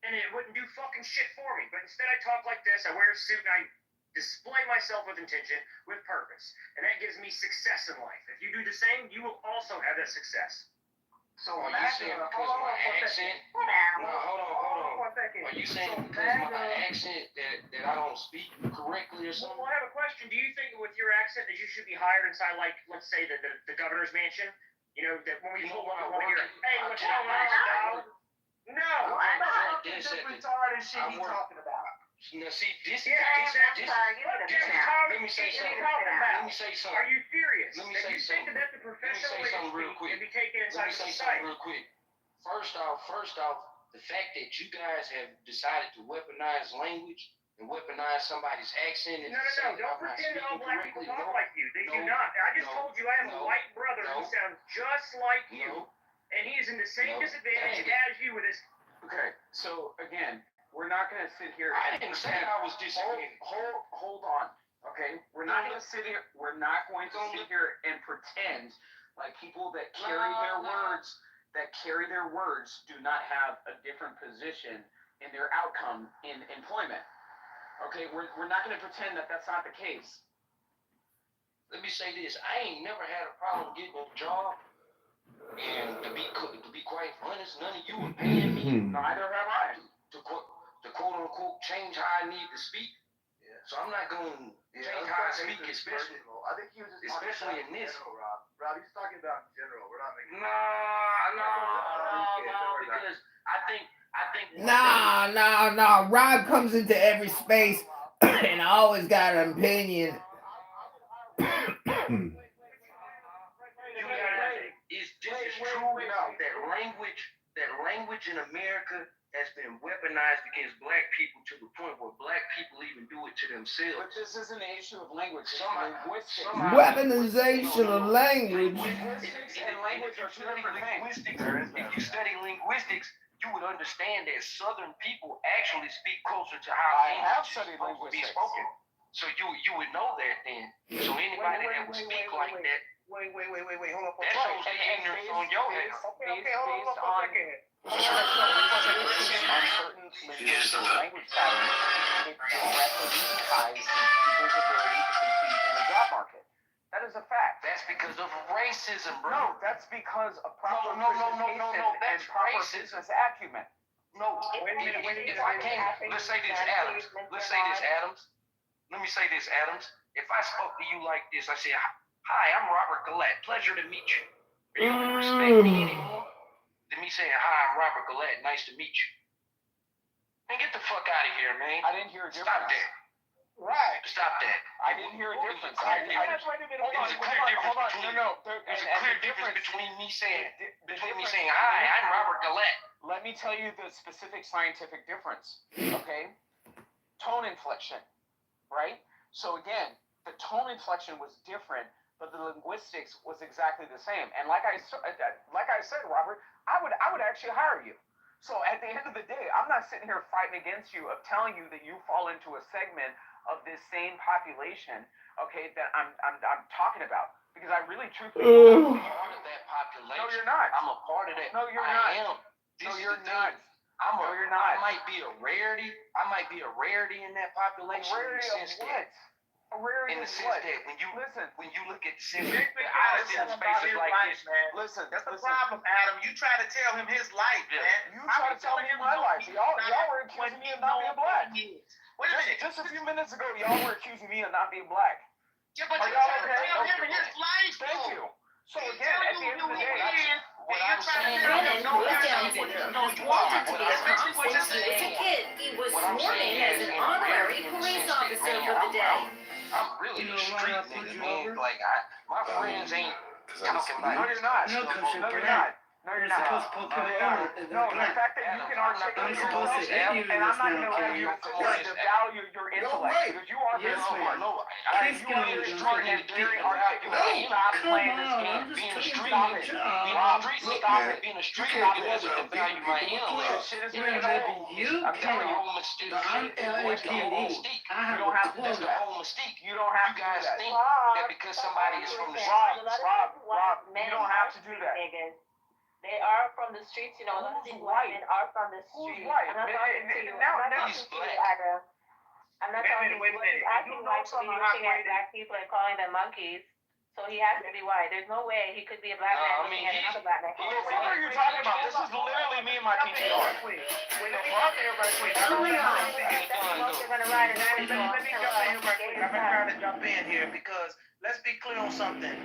and it wouldn't do fucking shit for me. But instead I talk like this, I wear a suit, and I display myself with intention, with purpose. And that gives me success in life. If you do the same, you will also have that success. So are you saying because of my accent? No, hold on. Are you saying because of my accent that I don't speak correctly or something? Well, I have a question. Do you think with your accent that you should be hired inside, like, let's say, the governor's mansion? That when we pull up, we hear, hey, what's going on, dog? No! What the fuck is retarded shit he talking about? Now see, this. Let me say something. Are you serious? Let me say something. That's a professional way to speak and be taken Let inside me say the something society. real quick. First off, the fact that you guys have decided to weaponize language and weaponize somebody's accent and No. Don't pretend that all black people talk like you. They do not. I just told you I have a white brother who sounds just like you, and he is in the same disadvantage as you with his. Okay, so again, we're not going to sit here. I didn't say I was disagreeing. Hold on. Okay, we're not going to sit here. We're not going to sit here and pretend like people that carry their words do not have a different position in their outcome in employment. Okay, we're not going to pretend that that's not the case. Let me say this: I ain't never had a problem getting a job, and to be quite honest, none of you are paying me. Neither have I. To quote unquote change how I need to speak. Yeah. So I'm not going to change how I speak, especially. I think he was just especially in this. General, Rob, he's talking about in general. We're not making. No, because I think. No. Rob comes into every space and always got an opinion. Is true enough that language in America has been weaponized against black people to the point where black people even do it to themselves. But this isn't an issue of language. It's linguistics. Weaponization of language. Linguistics and language are two different things. If you study linguistics, you would understand that Southern people actually speak closer to how I have studied English is linguistics. spoken. So you would know that then. So anybody that would speak like that. Wait, hold up. That shows the ignorance on your head. Okay, hold up a second. On certain linguistic language patterns, it directly ties people's ability to compete in the job market. That is a fact. That's because of racism, bro. No, that's because of proper presentation and proper business acumen. No, if I can't, let's say this, Adams. Let me say this, Adams. If I spoke to you like this, I say, hi, I'm Robert Gillette. Pleasure to meet you. Are you going to respect me anymore? Than me saying, hi, I'm Robert Gillette. Nice to meet you. Man, get the fuck out of here, man. I didn't hear a difference. Stop that. Right. Stop that. I didn't hear a difference. Hold on. There's a clear difference There's a clear difference between me saying hi, I'm Robert Gillette. Let me tell you the specific scientific difference. Okay. Tone inflection. Right. So again, the tone inflection was different, but the linguistics was exactly the same. And like I said, Robert, I would actually hire you. So at the end of the day, I'm not sitting here fighting against you of telling you that you fall into a segment of this same population, okay, that I'm talking about. Because I really truthfully I'm part of that population. No, you're not. I'm a part of that. No, you're not. I am. No, you're not. You're I not. might be a rarity. I might be a rarity in that population. Rarity of what? A rarity In the of sense what? that when you look at the sense Big that thing I about see his spaces like life, this. man. Listen, That's the problem, Adam. You try to tell him his life, man. You try to tell me my life. Y'all were accusing me of not being black. Wait a minute. Just a few minutes ago, y'all were accusing me of not being black. Yeah, but Are you y'all trying to okay? tell him his life, Thank though. you. So again, at the end of the day, what I'm saying Brennan, is who was Downton, wanted to be a cop since he was a kid. He was sworn in as an honorary police officer for the day. I'm really a street nigga, man. Like my friends ain't talking about. No, you're not. No, you're not. No, you're not. No, the fact that you can articulate yourself, and I'm not going to let you devalue your intellect, because you are very smart. You are very smart and very articulate. Stop playing this game. Being a street Stop nigga, it. being a street nigga doesn't devalue my intellect. Shit is being old. I'm telling you. You don't have to do That's the that. whole mystique. You don't have You to do guys that. think that because somebody is from the streets. Rob, you don't have to do that. They are from the streets, you know. A lot of these white men are from the streets. white? I'm not talking to you. Now, I'm not he's talking to you, black. Adam. I'm not talking to you. He's acting white to be looking at black people and calling them monkeys. So he has to be white. There's no way he could be a black man looking at another black man. What are you talking about? This is literally me and my PTR. Wait, let me jump in here right quick. You're gonna ride a dinosaur. Let me jump in here right quick. I've been trying to jump in here because let's be clear on something.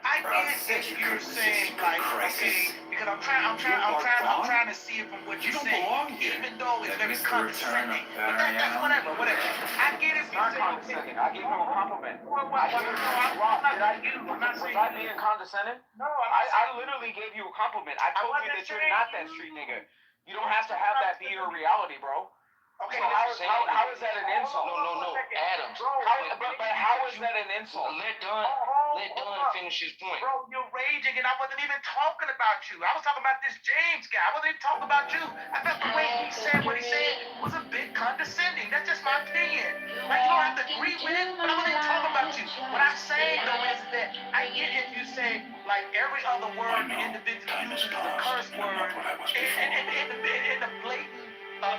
I get if you're saying like, okay, because I'm trying to see it from what you're saying. Even though it's very condescending. But that's whatever. I get if you're saying Condescending. I gave him a compliment. I'm not Was saying I being condescending? No, I literally gave you a compliment. I told you that you're not that street nigga. You don't have to have that be your reality, bro. Okay, so how is that an insult? No, Adams. But how is that an insult? Let Dunn finish his point. Bro, you're raging, and I wasn't even talking about you. I was talking about this James guy. I wasn't even talking about you. I thought the way he said what he said was a bit condescending. That's just my opinion. Like, you don't have to agree with it, but I wasn't even talking about you. What I'm saying, though, is that I get if you say, like, every other word the individual uses is a curse word, and the blatant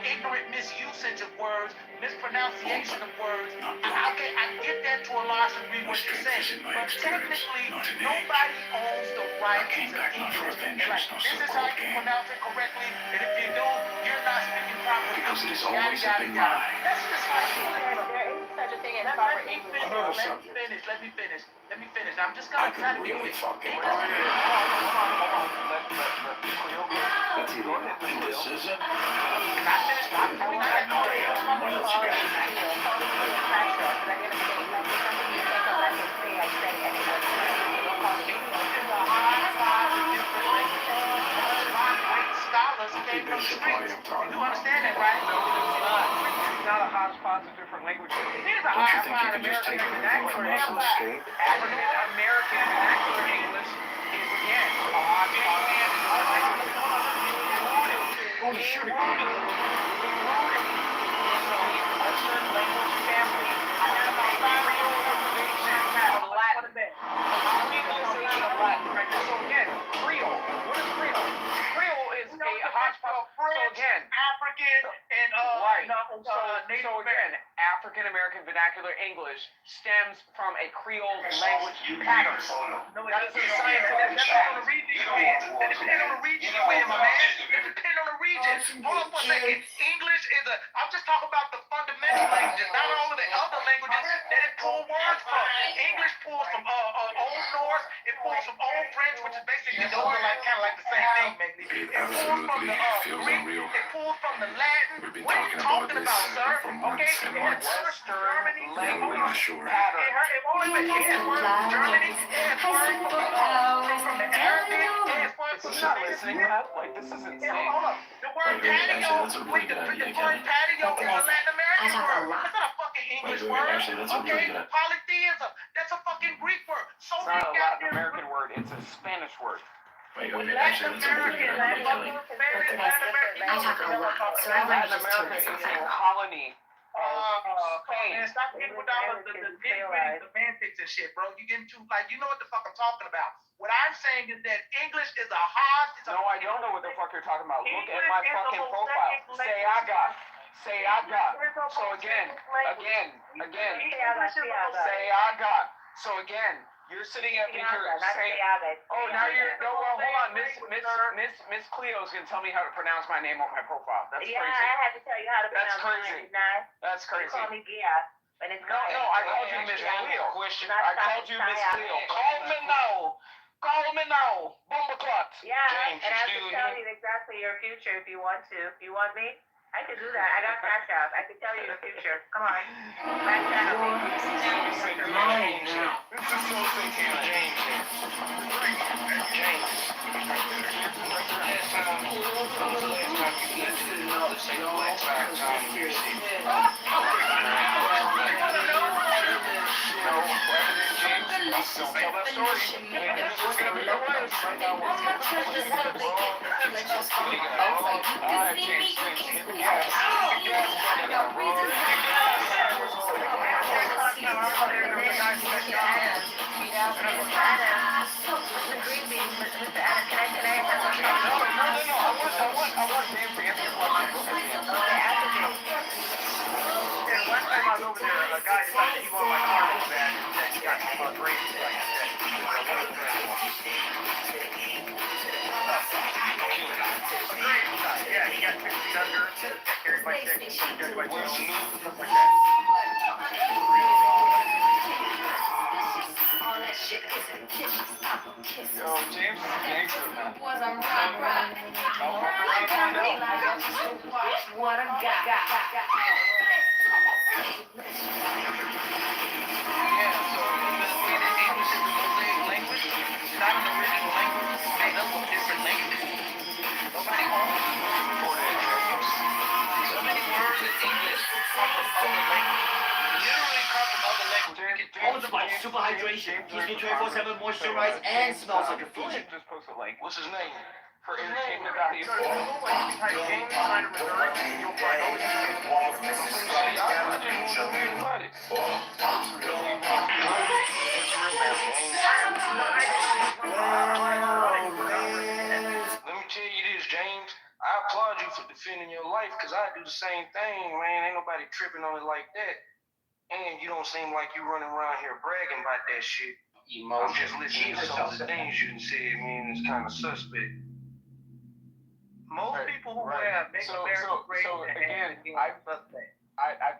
ignorant misusage of words, mispronunciation of words. I get that to a large degree what you're saying. But technically, nobody owns the right to English. And like, this is how you pronounce it correctly, and if you don't, you're not speaking properly. Because it has always been mine. That's just how you There is such a thing as proper English. Let me finish. I'm just gonna try to be quick. And this is it. Scholars came from the streets. You understand that, right? It's not a hodgepodge of different languages. It is a hodgepodge of American vernacular English. African American vernacular English is again a hodgepodge of different languages. Creole. What is Creole? Creole is a hodgepodge. So again, African and Native American. African American vernacular English stems from a Creole language pattern. That is a scientific fact. That depends on the region you're in, my man. It depends on the region. Hold on for a second. English is I'm just talking about the fundamental languages, not all of the other languages that it pulls words from. English pulls from Old Norse, it pulls from Old French, which is basically those are kind of like the same thing, maybe. It absolutely feels unreal. It pulls from the Latin. We've been What are you talking talking about about, sir? this for months and months. Germany, Now we're not sure. pattern. It won't even Germany, from the Arabic, it's not listening. Like, this is insane. Hold up. The word patio, That's a pretty good idea, the word Kevin. patio is a Latin American I talk a word. lot. It's not a fucking English Wait, word. actually, that's a pretty Okay? good idea. Polytheism, that's a fucking Greek word. So It's many not a Latin American word, it's a Spanish word. Wait, actually, that's a pretty good idea, Kelly. I talk a lot, so I learned Latin just America to is a colony of Spain. Man, stop getting with all the nitty-gritty semantics and shit, bro. You getting too, like, you know what the fuck I'm talking about. What I'm saying is that English is a hard, No, I don't know what the fuck you're talking about. Look at my fucking profile. Say I got. Say I got. So again. Say I got. So again, you're sitting up here saying, oh, now you're, no, well, hold on. Miss Cleo's gonna tell me how to pronounce my name on my profile. That's crazy. had to tell you how to That's pronounce crazy. mine. That's crazy. Call me Gia, but it's No, I called you Miss Cleo. I called you Miss Cleo. Call me now. Bumbleclot. Yeah, James, and I you can still tell here? you exactly your future if you want to. If you want me, I can do that. I got cash out. I can tell you your future. Come on. Back down. This is so sick of James. Don't tell that story. It's gonna be your place. Alright, James. One time I was over there, a guy decided he wanted my car so bad that he got him a race like that. Yeah, he got 6 feet under, carried by 6, judged by 12, stuff like that. Yo, James is a gangster, man. Was a rock. What I got. Super hydration, keeps me 24/7 moisturized and smells like a Fiji. Just post a link. What's his name? For entertainment value. Let me tell you this, James. I applaud you for defending your life, because I do the same thing, man. Ain't nobody tripping on it like that. And you don't seem like you running around here bragging about that shit. I'm just listening to some of the things you done said, man. It's kind of suspect. Most people who wear Make America Great again, I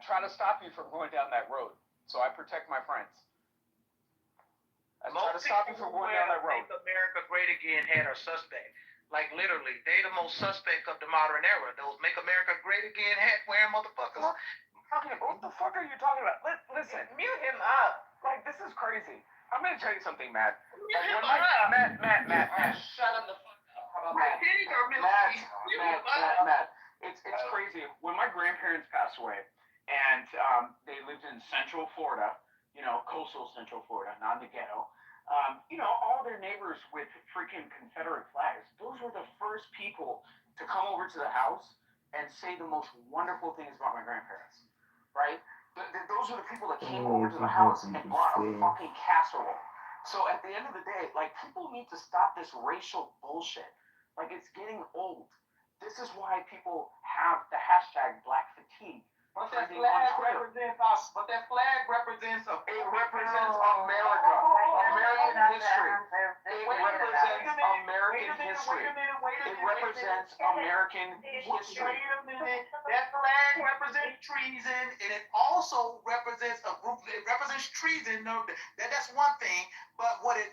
try to stop you from going down that road, so I protect my friends. I try to stop you from going down that road. Make America Great Again hat are suspect. Like literally, they the most suspect of the modern era. Those Make America Great Again hat wearing motherfuckers. What the fuck are you talking about? Listen, Mute him up. like, this is crazy. I'm gonna tell you something, Matt. Mute him Matt. Shut him the fuck up. How about Matt? Matt. It's crazy. When my grandparents passed away, and they lived in Central Florida, coastal Central Florida, not in the ghetto. All their neighbors with freaking Confederate flags. Those were the first people to come over to the house and say the most wonderful things about my grandparents, right? Those are the people that came over to the house and brought a fucking casserole. So at the end of the day, like, people need to stop this racial bullshit. Like, it's getting old. This is why people have the hashtag Black Fatigue. But that flag represents us. But that flag represents It represents America. American history. It represents American history. It represents American history. Wait a minute. That flag represents treason, and it also represents a group. It represents treason. No, that's one thing. But what it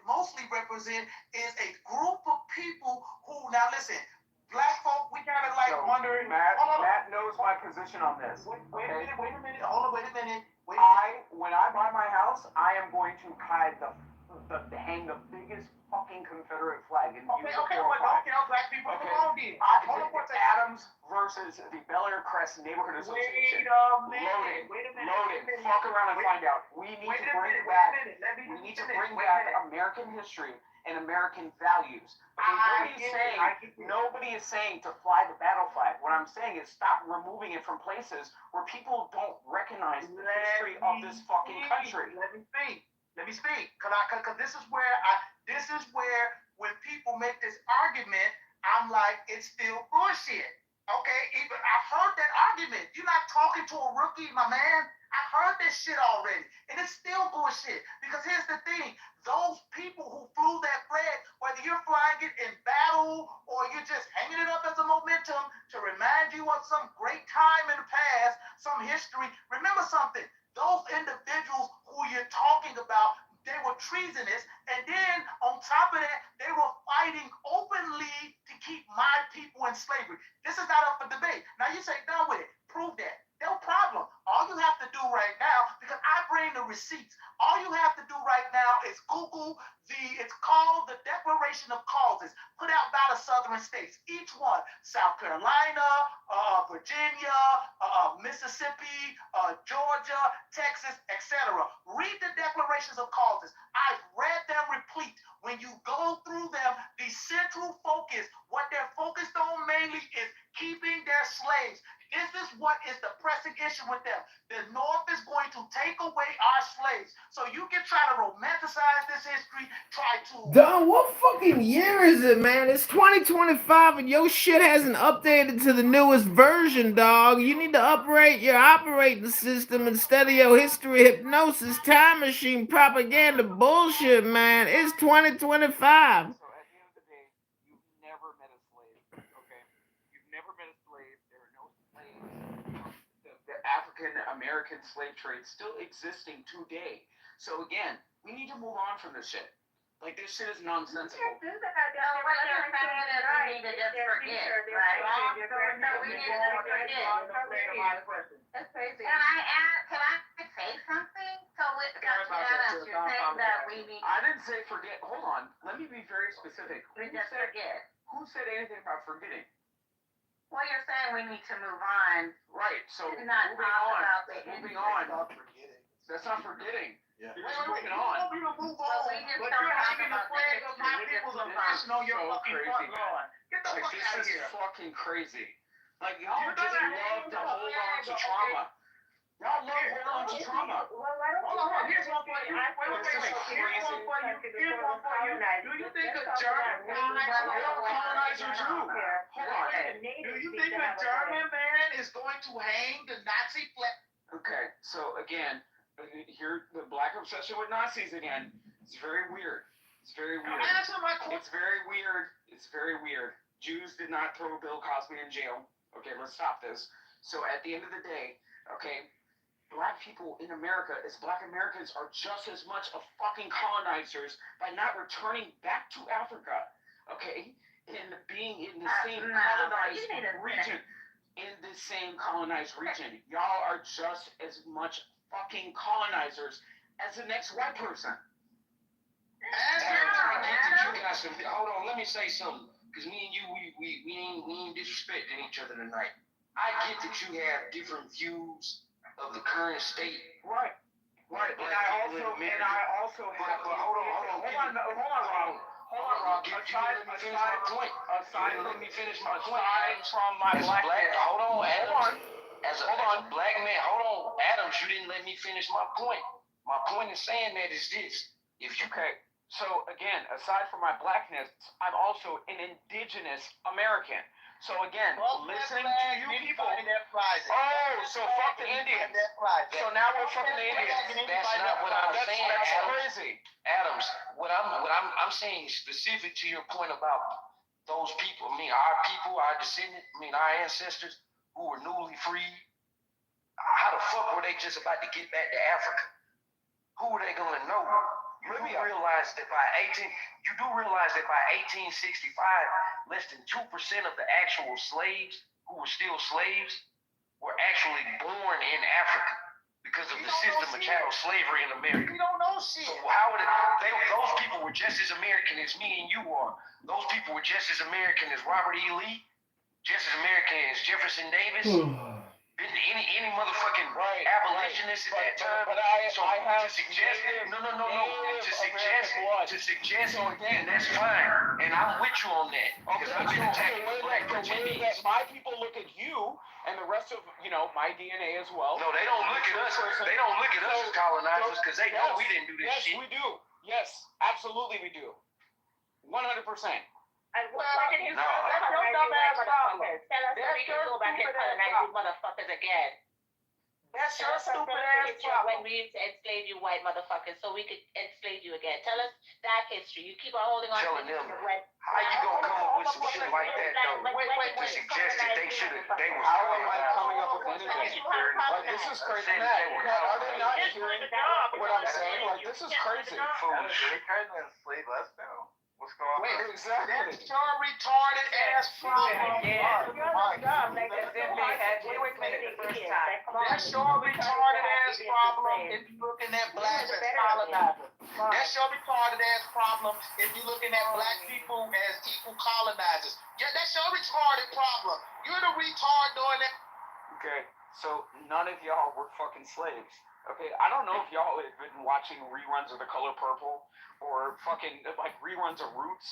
mostly represents is a group of people who, now listen, black folk, we kind of like So, wondering. Matt knows my position on this. Wait a minute. Hold on, wait a minute. When I buy my house, I am going to hang the biggest fucking Confederate flag in Okay, don't tell black people to go on then. Hold on one second. Adams versus the Bel Air Crest Neighborhood Association. Wait a minute. Loaded. Fuck around and find out. We need to bring back American history and American values. Nobody is saying to fly the battle flag. What I'm saying is stop removing it from places where people don't recognize the history of this fucking country. Let me speak. Cause this is where when people make this argument, I'm like, it's still bullshit. Okay, even I've heard that argument. You're not talking to a rookie, my man. I've heard this shit already, and it's still bullshit. Because here's the thing: those people who flew that flag, whether you're flying it in battle or you're just hanging it up as a momentum to remind you of some great time in the past, some history. Remember something: those individuals who you're talking about, they were treasonous, and then on top of that, they were fighting openly to keep my people in slavery. This is not up for debate. Now you say, done with it. Prove that. No problem. All you have to do right now, because I bring the receipts, all you have to do right now is Google it's called the Declaration of Causes, put out by the Southern states. Each one, South Carolina, Virginia, Mississippi, Georgia, Texas, etc. Read the Declarations of Causes. I've read them replete. When you go through them, the central focus, what they're focused on mainly is keeping their slaves. This is what is the pressing issue with them. The North is going to take away our slaves. So you can try to romanticize this history, try to... Don, what fucking year is it, man? It's 2025 and your shit hasn't updated to the newest version, dog. You need to upgrade your operating system instead of your history hypnosis time machine propaganda bullshit, man. It's 2025. So at the end of the day, you've never met a slave, okay? You've never met a slave. There are no slaves. The African American slave trade still existing today. So again, we need to move on from this shit. Like, this shit is nonsensical. What you're saying is we need to just forget, right? So we need to just forget. That's crazy. Can I say something? So with Dr. Adams, you're saying that we need I didn't say forget. Hold on. Let me be very specific. to just forget. Who said anything about forgetting? Well, you're saying we need to move on. Right. So To not moving talk on. about the Moving history. on. That's not forgetting. Yeah. You're just moving on. But we just But don't you're talk hanging about the flag of my people's oppression on your so fucking crazy, front man. lawn. Get the Like, fuck this out of is here. fucking crazy. Like, y'all You're just gonna love hang to the hold on flag, to okay? trauma. Y'all love holding on to trauma. Hold on, here's one for you. Wait. Here's one for you. Do you think a German colonizer too? Hold on. Do you think a German man is going to hang the Nazi flag? Okay, so again, here the black obsession with Nazis again. It's very weird. It's very weird. Answer my question. It's very weird. It's very weird. Jews did not throw Bill Cosby in jail. Okay, let's stop this. So at the end of the day, okay, black people in America, as black Americans, are just as much of fucking colonizers by not returning back to Africa, okay, and being in the same colonized region. In the same colonized region, y'all are just as much fucking colonizers as the next white person. Hold on, let me say something. Because me and you, we ain't disrespecting each other tonight. I get that you have different views of the current state. Right. And I also have. Hold on, Rob. Aside from my blackness. Hold on, Adams. As a black man, hold on, Adams, you didn't let me finish my point. My point in saying that is this. If you So again, aside from my blackness, I'm also an indigenous American. So again, listening to you people. Oh, so fuck the Indians. So now we're fucking the Indians. That's not what I'm saying. That's Adams. crazy. Adams, what I'm saying is specific to your point about those people. I mean, our people, our descendants, our ancestors who were newly freed. How the fuck were they just about to get back to Africa? Who were they gonna know? You do realize that by 1865, less than 2% of the actual slaves who were still slaves were actually born in Africa because of the system of chattel slavery in America. We don't know shit. So how would those people were just as American as me and you are. Those people were just as American as Robert E. Lee, just as American as Jefferson Davis. Any motherfucking abolitionist at that time. But I have to suggest again, that's fine, and I'm with you on that. Because I've been attacking black pretendees. My people look at you and the rest of my DNA as well. No, they don't look at us. They don't look at us as colonizers because they know we didn't do this shit. Yes, we do. Yes, absolutely we do. 100%. And what did his motherfuckers tell us so we can go back and colonize you motherfuckers again? That's your stupid ass problem. When we used to enslave you white motherfuckers so we could enslave you again. Tell us that history. You keep on holding on Telling to them, how you gonna come up with some shit like that though? To suggest that they was How am I coming up with anything? Like, this is crazy. Matt, are they not hearing what I'm saying? Like, this is crazy. Foolish. They kind of enslaved us now. What's going on? Wait, exactly. That's your retarded ass problem. That's your retarded ass problem if you're looking at black as colonizers. That's your retarded ass problem if you're looking at black people as equal colonizers. Yeah, that's your retarded problem. You're the retard doing that. Okay, so none of y'all were fucking slaves. Okay, I don't know if y'all have been watching reruns of The Color Purple or fucking like reruns of Roots.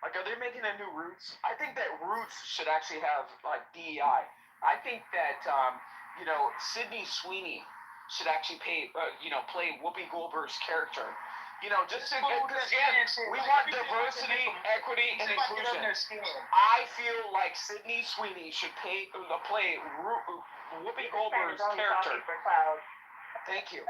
Like, are they making a new Roots? I think that Roots should actually have like DEI. I think that Sydney Sweeney should actually play Whoopi Goldberg's character. Just to we want diversity, equity, and inclusion. I feel like Sydney Sweeney should play Whoopi Goldberg's character. Thank you.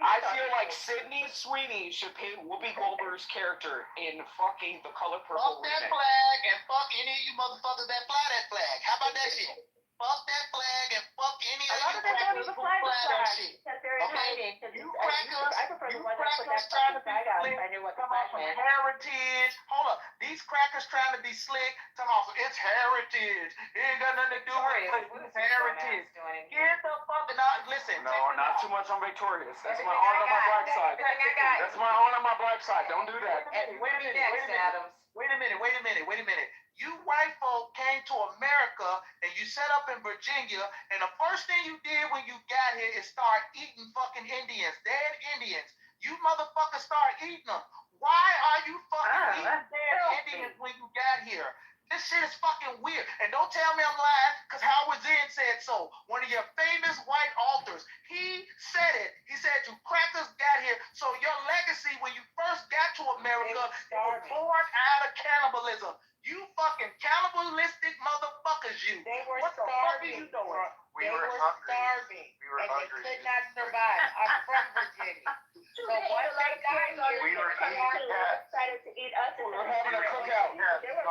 I feel like Sydney Sweeney should play Whoopi Goldberg's character in fucking The Color Purple Fuck that remake. flag and fuck any of you motherfuckers that fly that flag. How about that shit? Fuck that flag and fuck any of you crackers who fly that shit. Okay? You crackers trying to be slick, come on from heritage. Hold up. These crackers trying to be slick, come on, it's heritage. It ain't got nothing to do with heritage. Get the fuck out. Listen. No, not too much on Victorious. That's my aunt on my black side. That's my aunt on my black side. Don't do that. Wait a minute. You white folk came to America and you set up in Virginia, and the first thing you did when you got here is start eating fucking Indians, dead Indians. You motherfuckers start eating them. Why are you fucking eating dead Indians when you got here? This shit is fucking weird. And don't tell me I'm lying, because Howard Zinn said so. One of your famous white authors. He said it. He said you crackers got here. So your legacy when you first got to America was born out of cannibalism. You fucking cannibalistic motherfuckers, you. What the fuck are you doing? We were starving. We were hungry. Could not survive. I'm from Virginia. So once they got here, we were decided to eat us. We were having a cookout. They were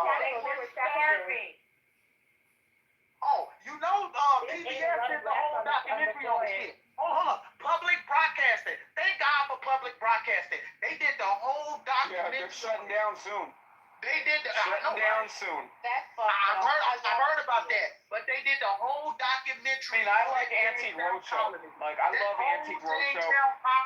starving. Oh, PBS did the whole documentary on this shit. Hold on. Public broadcasting. Thank God for public broadcasting. They did the whole documentary. Yeah, they're shutting down soon. They did shutting down soon. I've heard about that. But they did the whole documentary. I mean, I like Antique Roadshow. Like, I love Antique Roadshow.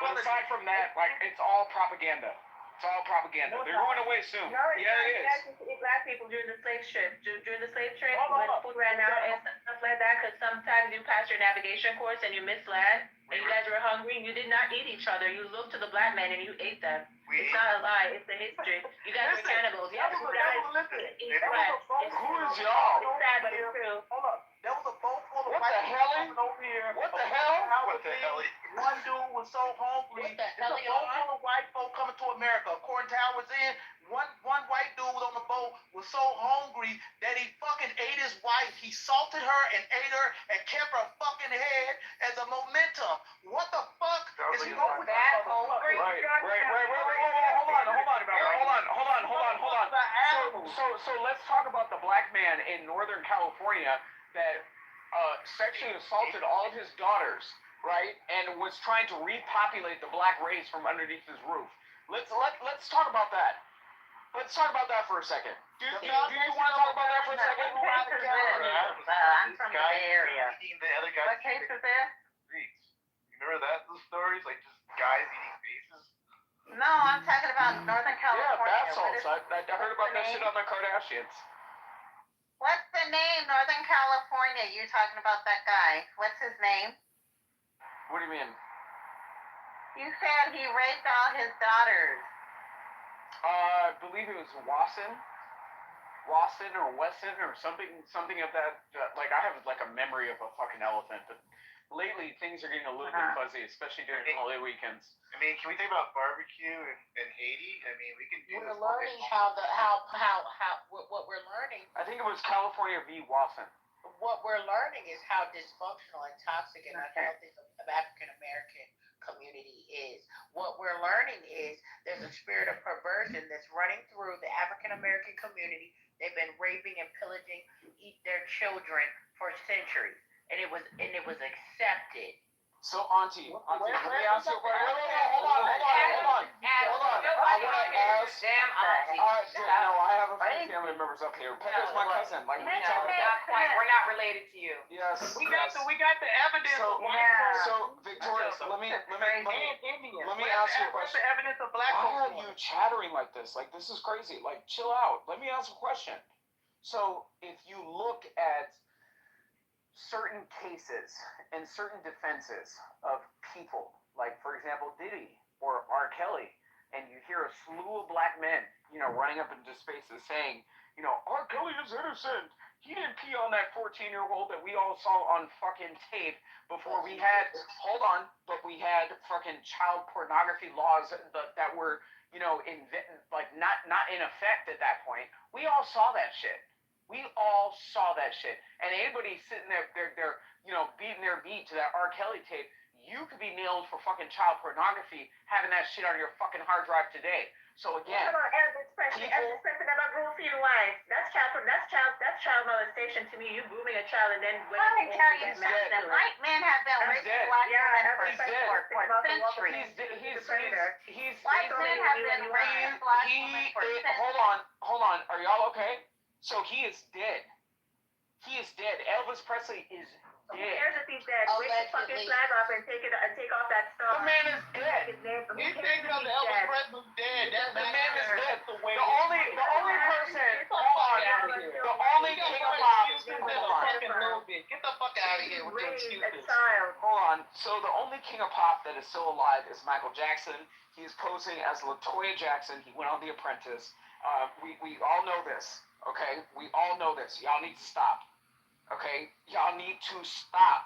But aside from that, like, it's all propaganda. It's all propaganda. They're going away soon. Yeah, it is. Black people during the slave trip, when food ran out and stuff like that, because sometimes you pass your navigation course and you miss land, and you guys were hungry, and you did not eat each other. You looked to the black man and you ate them. It's not a lie. It's the history. You guys were cannibals. You guys eat flesh. Who is y'all? It's sad, but it's true. Hold up. There was a boat full of What white the hell? people over here. What the hell? What the hell? One dude was so hungry. There's a boat full of white folk coming to America. According to Howard Zinn, one white dude on the boat was so hungry that he fucking ate his wife. He salted her and ate her and kept her fucking head as a momentum. What the fuck is wrong with that? Hold on. So let's talk about the black man in Northern California that sexually assaulted all of his daughters, right? And was trying to repopulate the black race from underneath his roof. Let's talk about that. Let's talk about that for a second. Do you want to talk about that for a second? What case is this? I'm from the Bay Area. Eating the other guy's What case is this? streets. You remember that? Those stories, like just guys eating faces. No, I'm talking about Northern Yeah, California. bath What salts. is- I heard about that shit on the Kardashians. What's the name? Northern California. You're talking about that guy. What's his name? What do you mean? You said he raped all his daughters. I believe it was Wasson or Wesson or something of that. Like I have like a memory of a fucking elephant, but lately things are getting a little bit fuzzy, especially during holiday weekends. I mean, can we think about barbecue in Haiti? I mean, we can do We're this. learning what we're learning. I think it was California v. Wasson. What we're learning is how dysfunctional and toxic and unhealthy the African American community is. What we're learning is there's a spirit of perversion that's running through the African American community. They've been raping and pillaging their children for centuries, and it was accepted. So, Auntie, let me ask you a question. Hold on. I want to ask. No, I have a few family members up here. Pepper's my cousin. Like, what are you talking about? We're not related to you. Yes. We got the evidence of white folks. So, Victoria, let me ask you a What's question. the evidence of black folks? Why are you chattering like this? Like, this is crazy. Like, chill out. Let me ask a question. So, if you look at certain cases and certain defenses of people, like, for example, Diddy or R. Kelly, and you hear a slew of black men, running up into spaces saying, R. Kelly is innocent. He didn't pee on that 14-year-old that we all saw on fucking tape before we had, we had fucking child pornography laws that were, not in effect at that point. We all saw that shit. And anybody sitting there, beating their meat to that R. Kelly tape, you could be nailed for fucking child pornography having that shit on your fucking hard drive today. So again, That's child molestation to me. You grooming a child and then Let me tell you something. White men have been raping black women for centuries. White men have been raping black women for centuries. Hold on. Are y'all okay? So he is dead. Elvis Presley is Who dead. cares if he's dead? Wave the fucking flag off and take off that star. The man is dead. You think of Elvis Presley's dead? The man is dead. The only person. Hold on. The only king of pop. Get the fuck out of here with your excuses. Hold on. So the only king of pop that is still alive is Michael Jackson. He is posing as LaToya Jackson. He went on The Apprentice. We all know this. Okay? We all know this. Y'all need to stop. Okay? Y'all need to stop.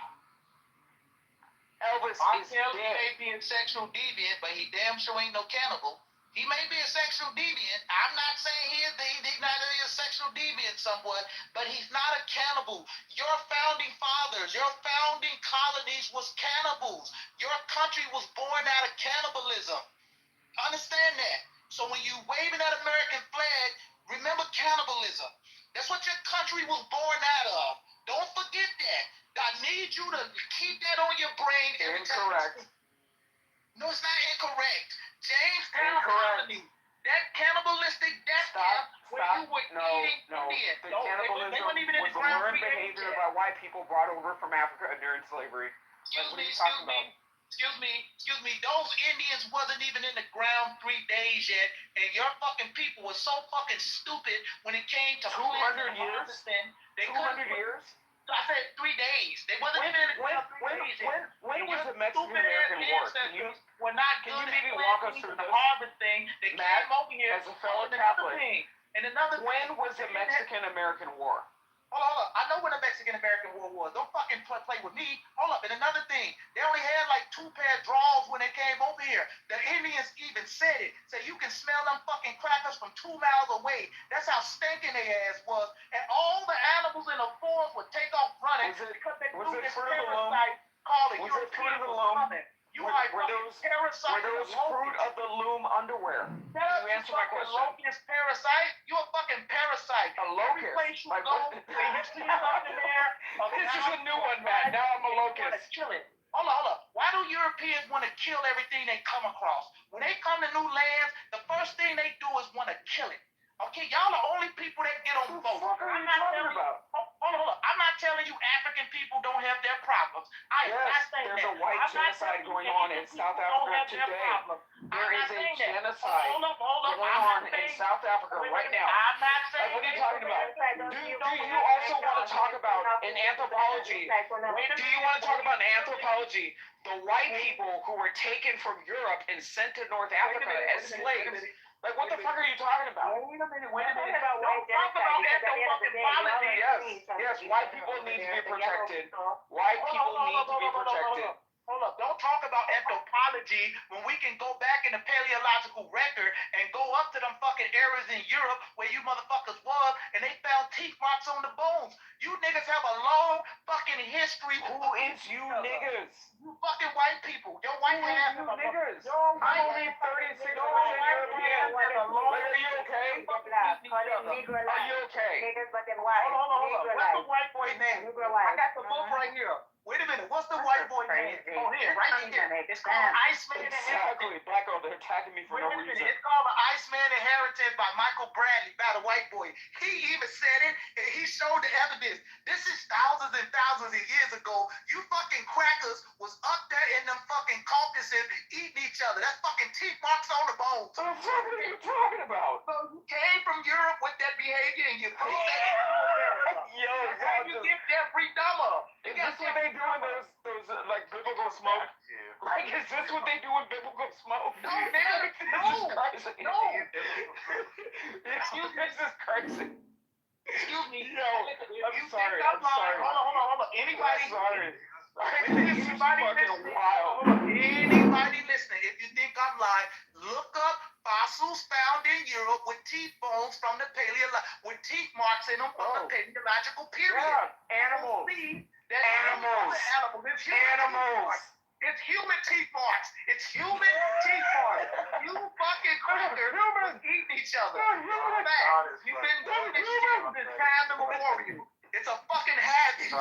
Elvis is dead. He may be a sexual deviant, but he damn sure ain't no cannibal. He may be a sexual deviant. I'm not saying he's not a sexual deviant somewhat, but he's not a cannibal. Your founding fathers, your founding colonies was cannibals. Your country was born out of cannibalism. Understand that. So when you waving that American flag, remember cannibalism. That's what your country was born out of. Don't forget that. I need you to keep that on your brain every time. Incorrect. No, it's not incorrect. Jamestown Incorrect. Colony, that cannibalistic death camp where you were eating Indians. The cannibalism was a learned behavior by white people brought over from Africa during slavery. What are you talking about? Excuse me. Those Indians wasn't even in the ground 3 days yet, and your fucking people were so fucking stupid when it came to 200 years? 200 years? I said 3 days. They wasn't even in the ground 3 days yet. When was the Mexican-American War? Can you maybe walk us through the this? harvest thing? They Matt, came over here as a fellow and Catholic, when was the Mexican-American War? Hold on. I know when the Mexican-American War was. Don't fucking play with me. Hold up. And another thing, they only had like 2 pair of drawers when they came over here. The Indians even said it. Say you can smell them fucking crackers from 2 miles away. That's how stinking their ass was. And all the animals in the forest would take off running because they knew this parasite calling. Was it Fruit of the Loom? You are a parasite. Were those Fruit of the Loom underwear? Can you answer my question? Locust parasite? You a fucking parasite. A locust? Every place you go, and you see something there. This is a new one, man. Now I'm a locust. Chill it. Hold on. Why do Europeans want to kill everything they come across? When they come to new lands, the first thing they do is want to kill it. Okay, y'all the only people that get on boats. I'm not telling you. Hold on. I'm not telling you African people don't have their problems. I am not saying there's that. a white genocide going on in South Africa today. There is a genocide going on in South Africa right now. I'm not saying Like, what are you talking about? Do you also want to talk about in anthropology? Do you want to talk about in anthropology the white people who were taken from Europe and sent to North Africa as slaves? Like, what the fuck are you talking about? Wait a minute. Don't talk about ethnopolity. Yes, white people need to be protected. White people need to be protected. Hold up. Don't talk about anthropology when we can go back in the paleological record and go up to them fucking areas in Europe where you motherfuckers was and they found teeth marks on the bones. You niggas have a long fucking history. Who is you niggas? You fucking white people. Your white ass you niggas. I'm only 36% European. Like, are you okay? Are you okay? Hold on. What's the white boy name? I got the book right here. Wait a minute. What's the white boy name? Oh, here, right here. It's called Iceman Exactly. Black girl, they're attacking me for no reason. It's called The Iceman Inheritance by Michael Bradley, by the white boy. He even said it, and he showed the evidence. This is thousands and thousands of years ago. You fucking crackers was up there in them fucking Caucasus eating each other. That's fucking teeth marks on the bones. What the fuck are you talking about? So you came from Europe with that behavior, and you Yo, you get Jeffrey Dahmer. Is this what they do in those like biblical smoke? Like, is this what they do in biblical smoke? No, nigga. No. Excuse me. This is crazy. Excuse me. Yo, I'm sorry. Hold on. Anybody? Sorry. This is fucking wild. Anybody listening, if you think I'm lying, look up fossils found in Europe with teeth bones from the with teeth marks in them from the paleological period. Yeah, animals. Animals. It's human teeth marks. It's human teeth marks. You fucking crackers eating each other. You've been doing this shit since time immemorial. It's a fucking habit.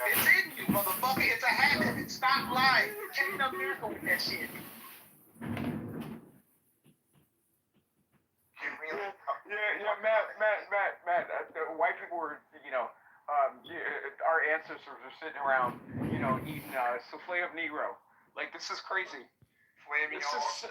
It's in you, motherfucker. It's a habit. Stop lying. Can't up here with that shit. Matt. White people were, our ancestors were sitting around, eating souffle of Negro. Like, this is crazy. This is,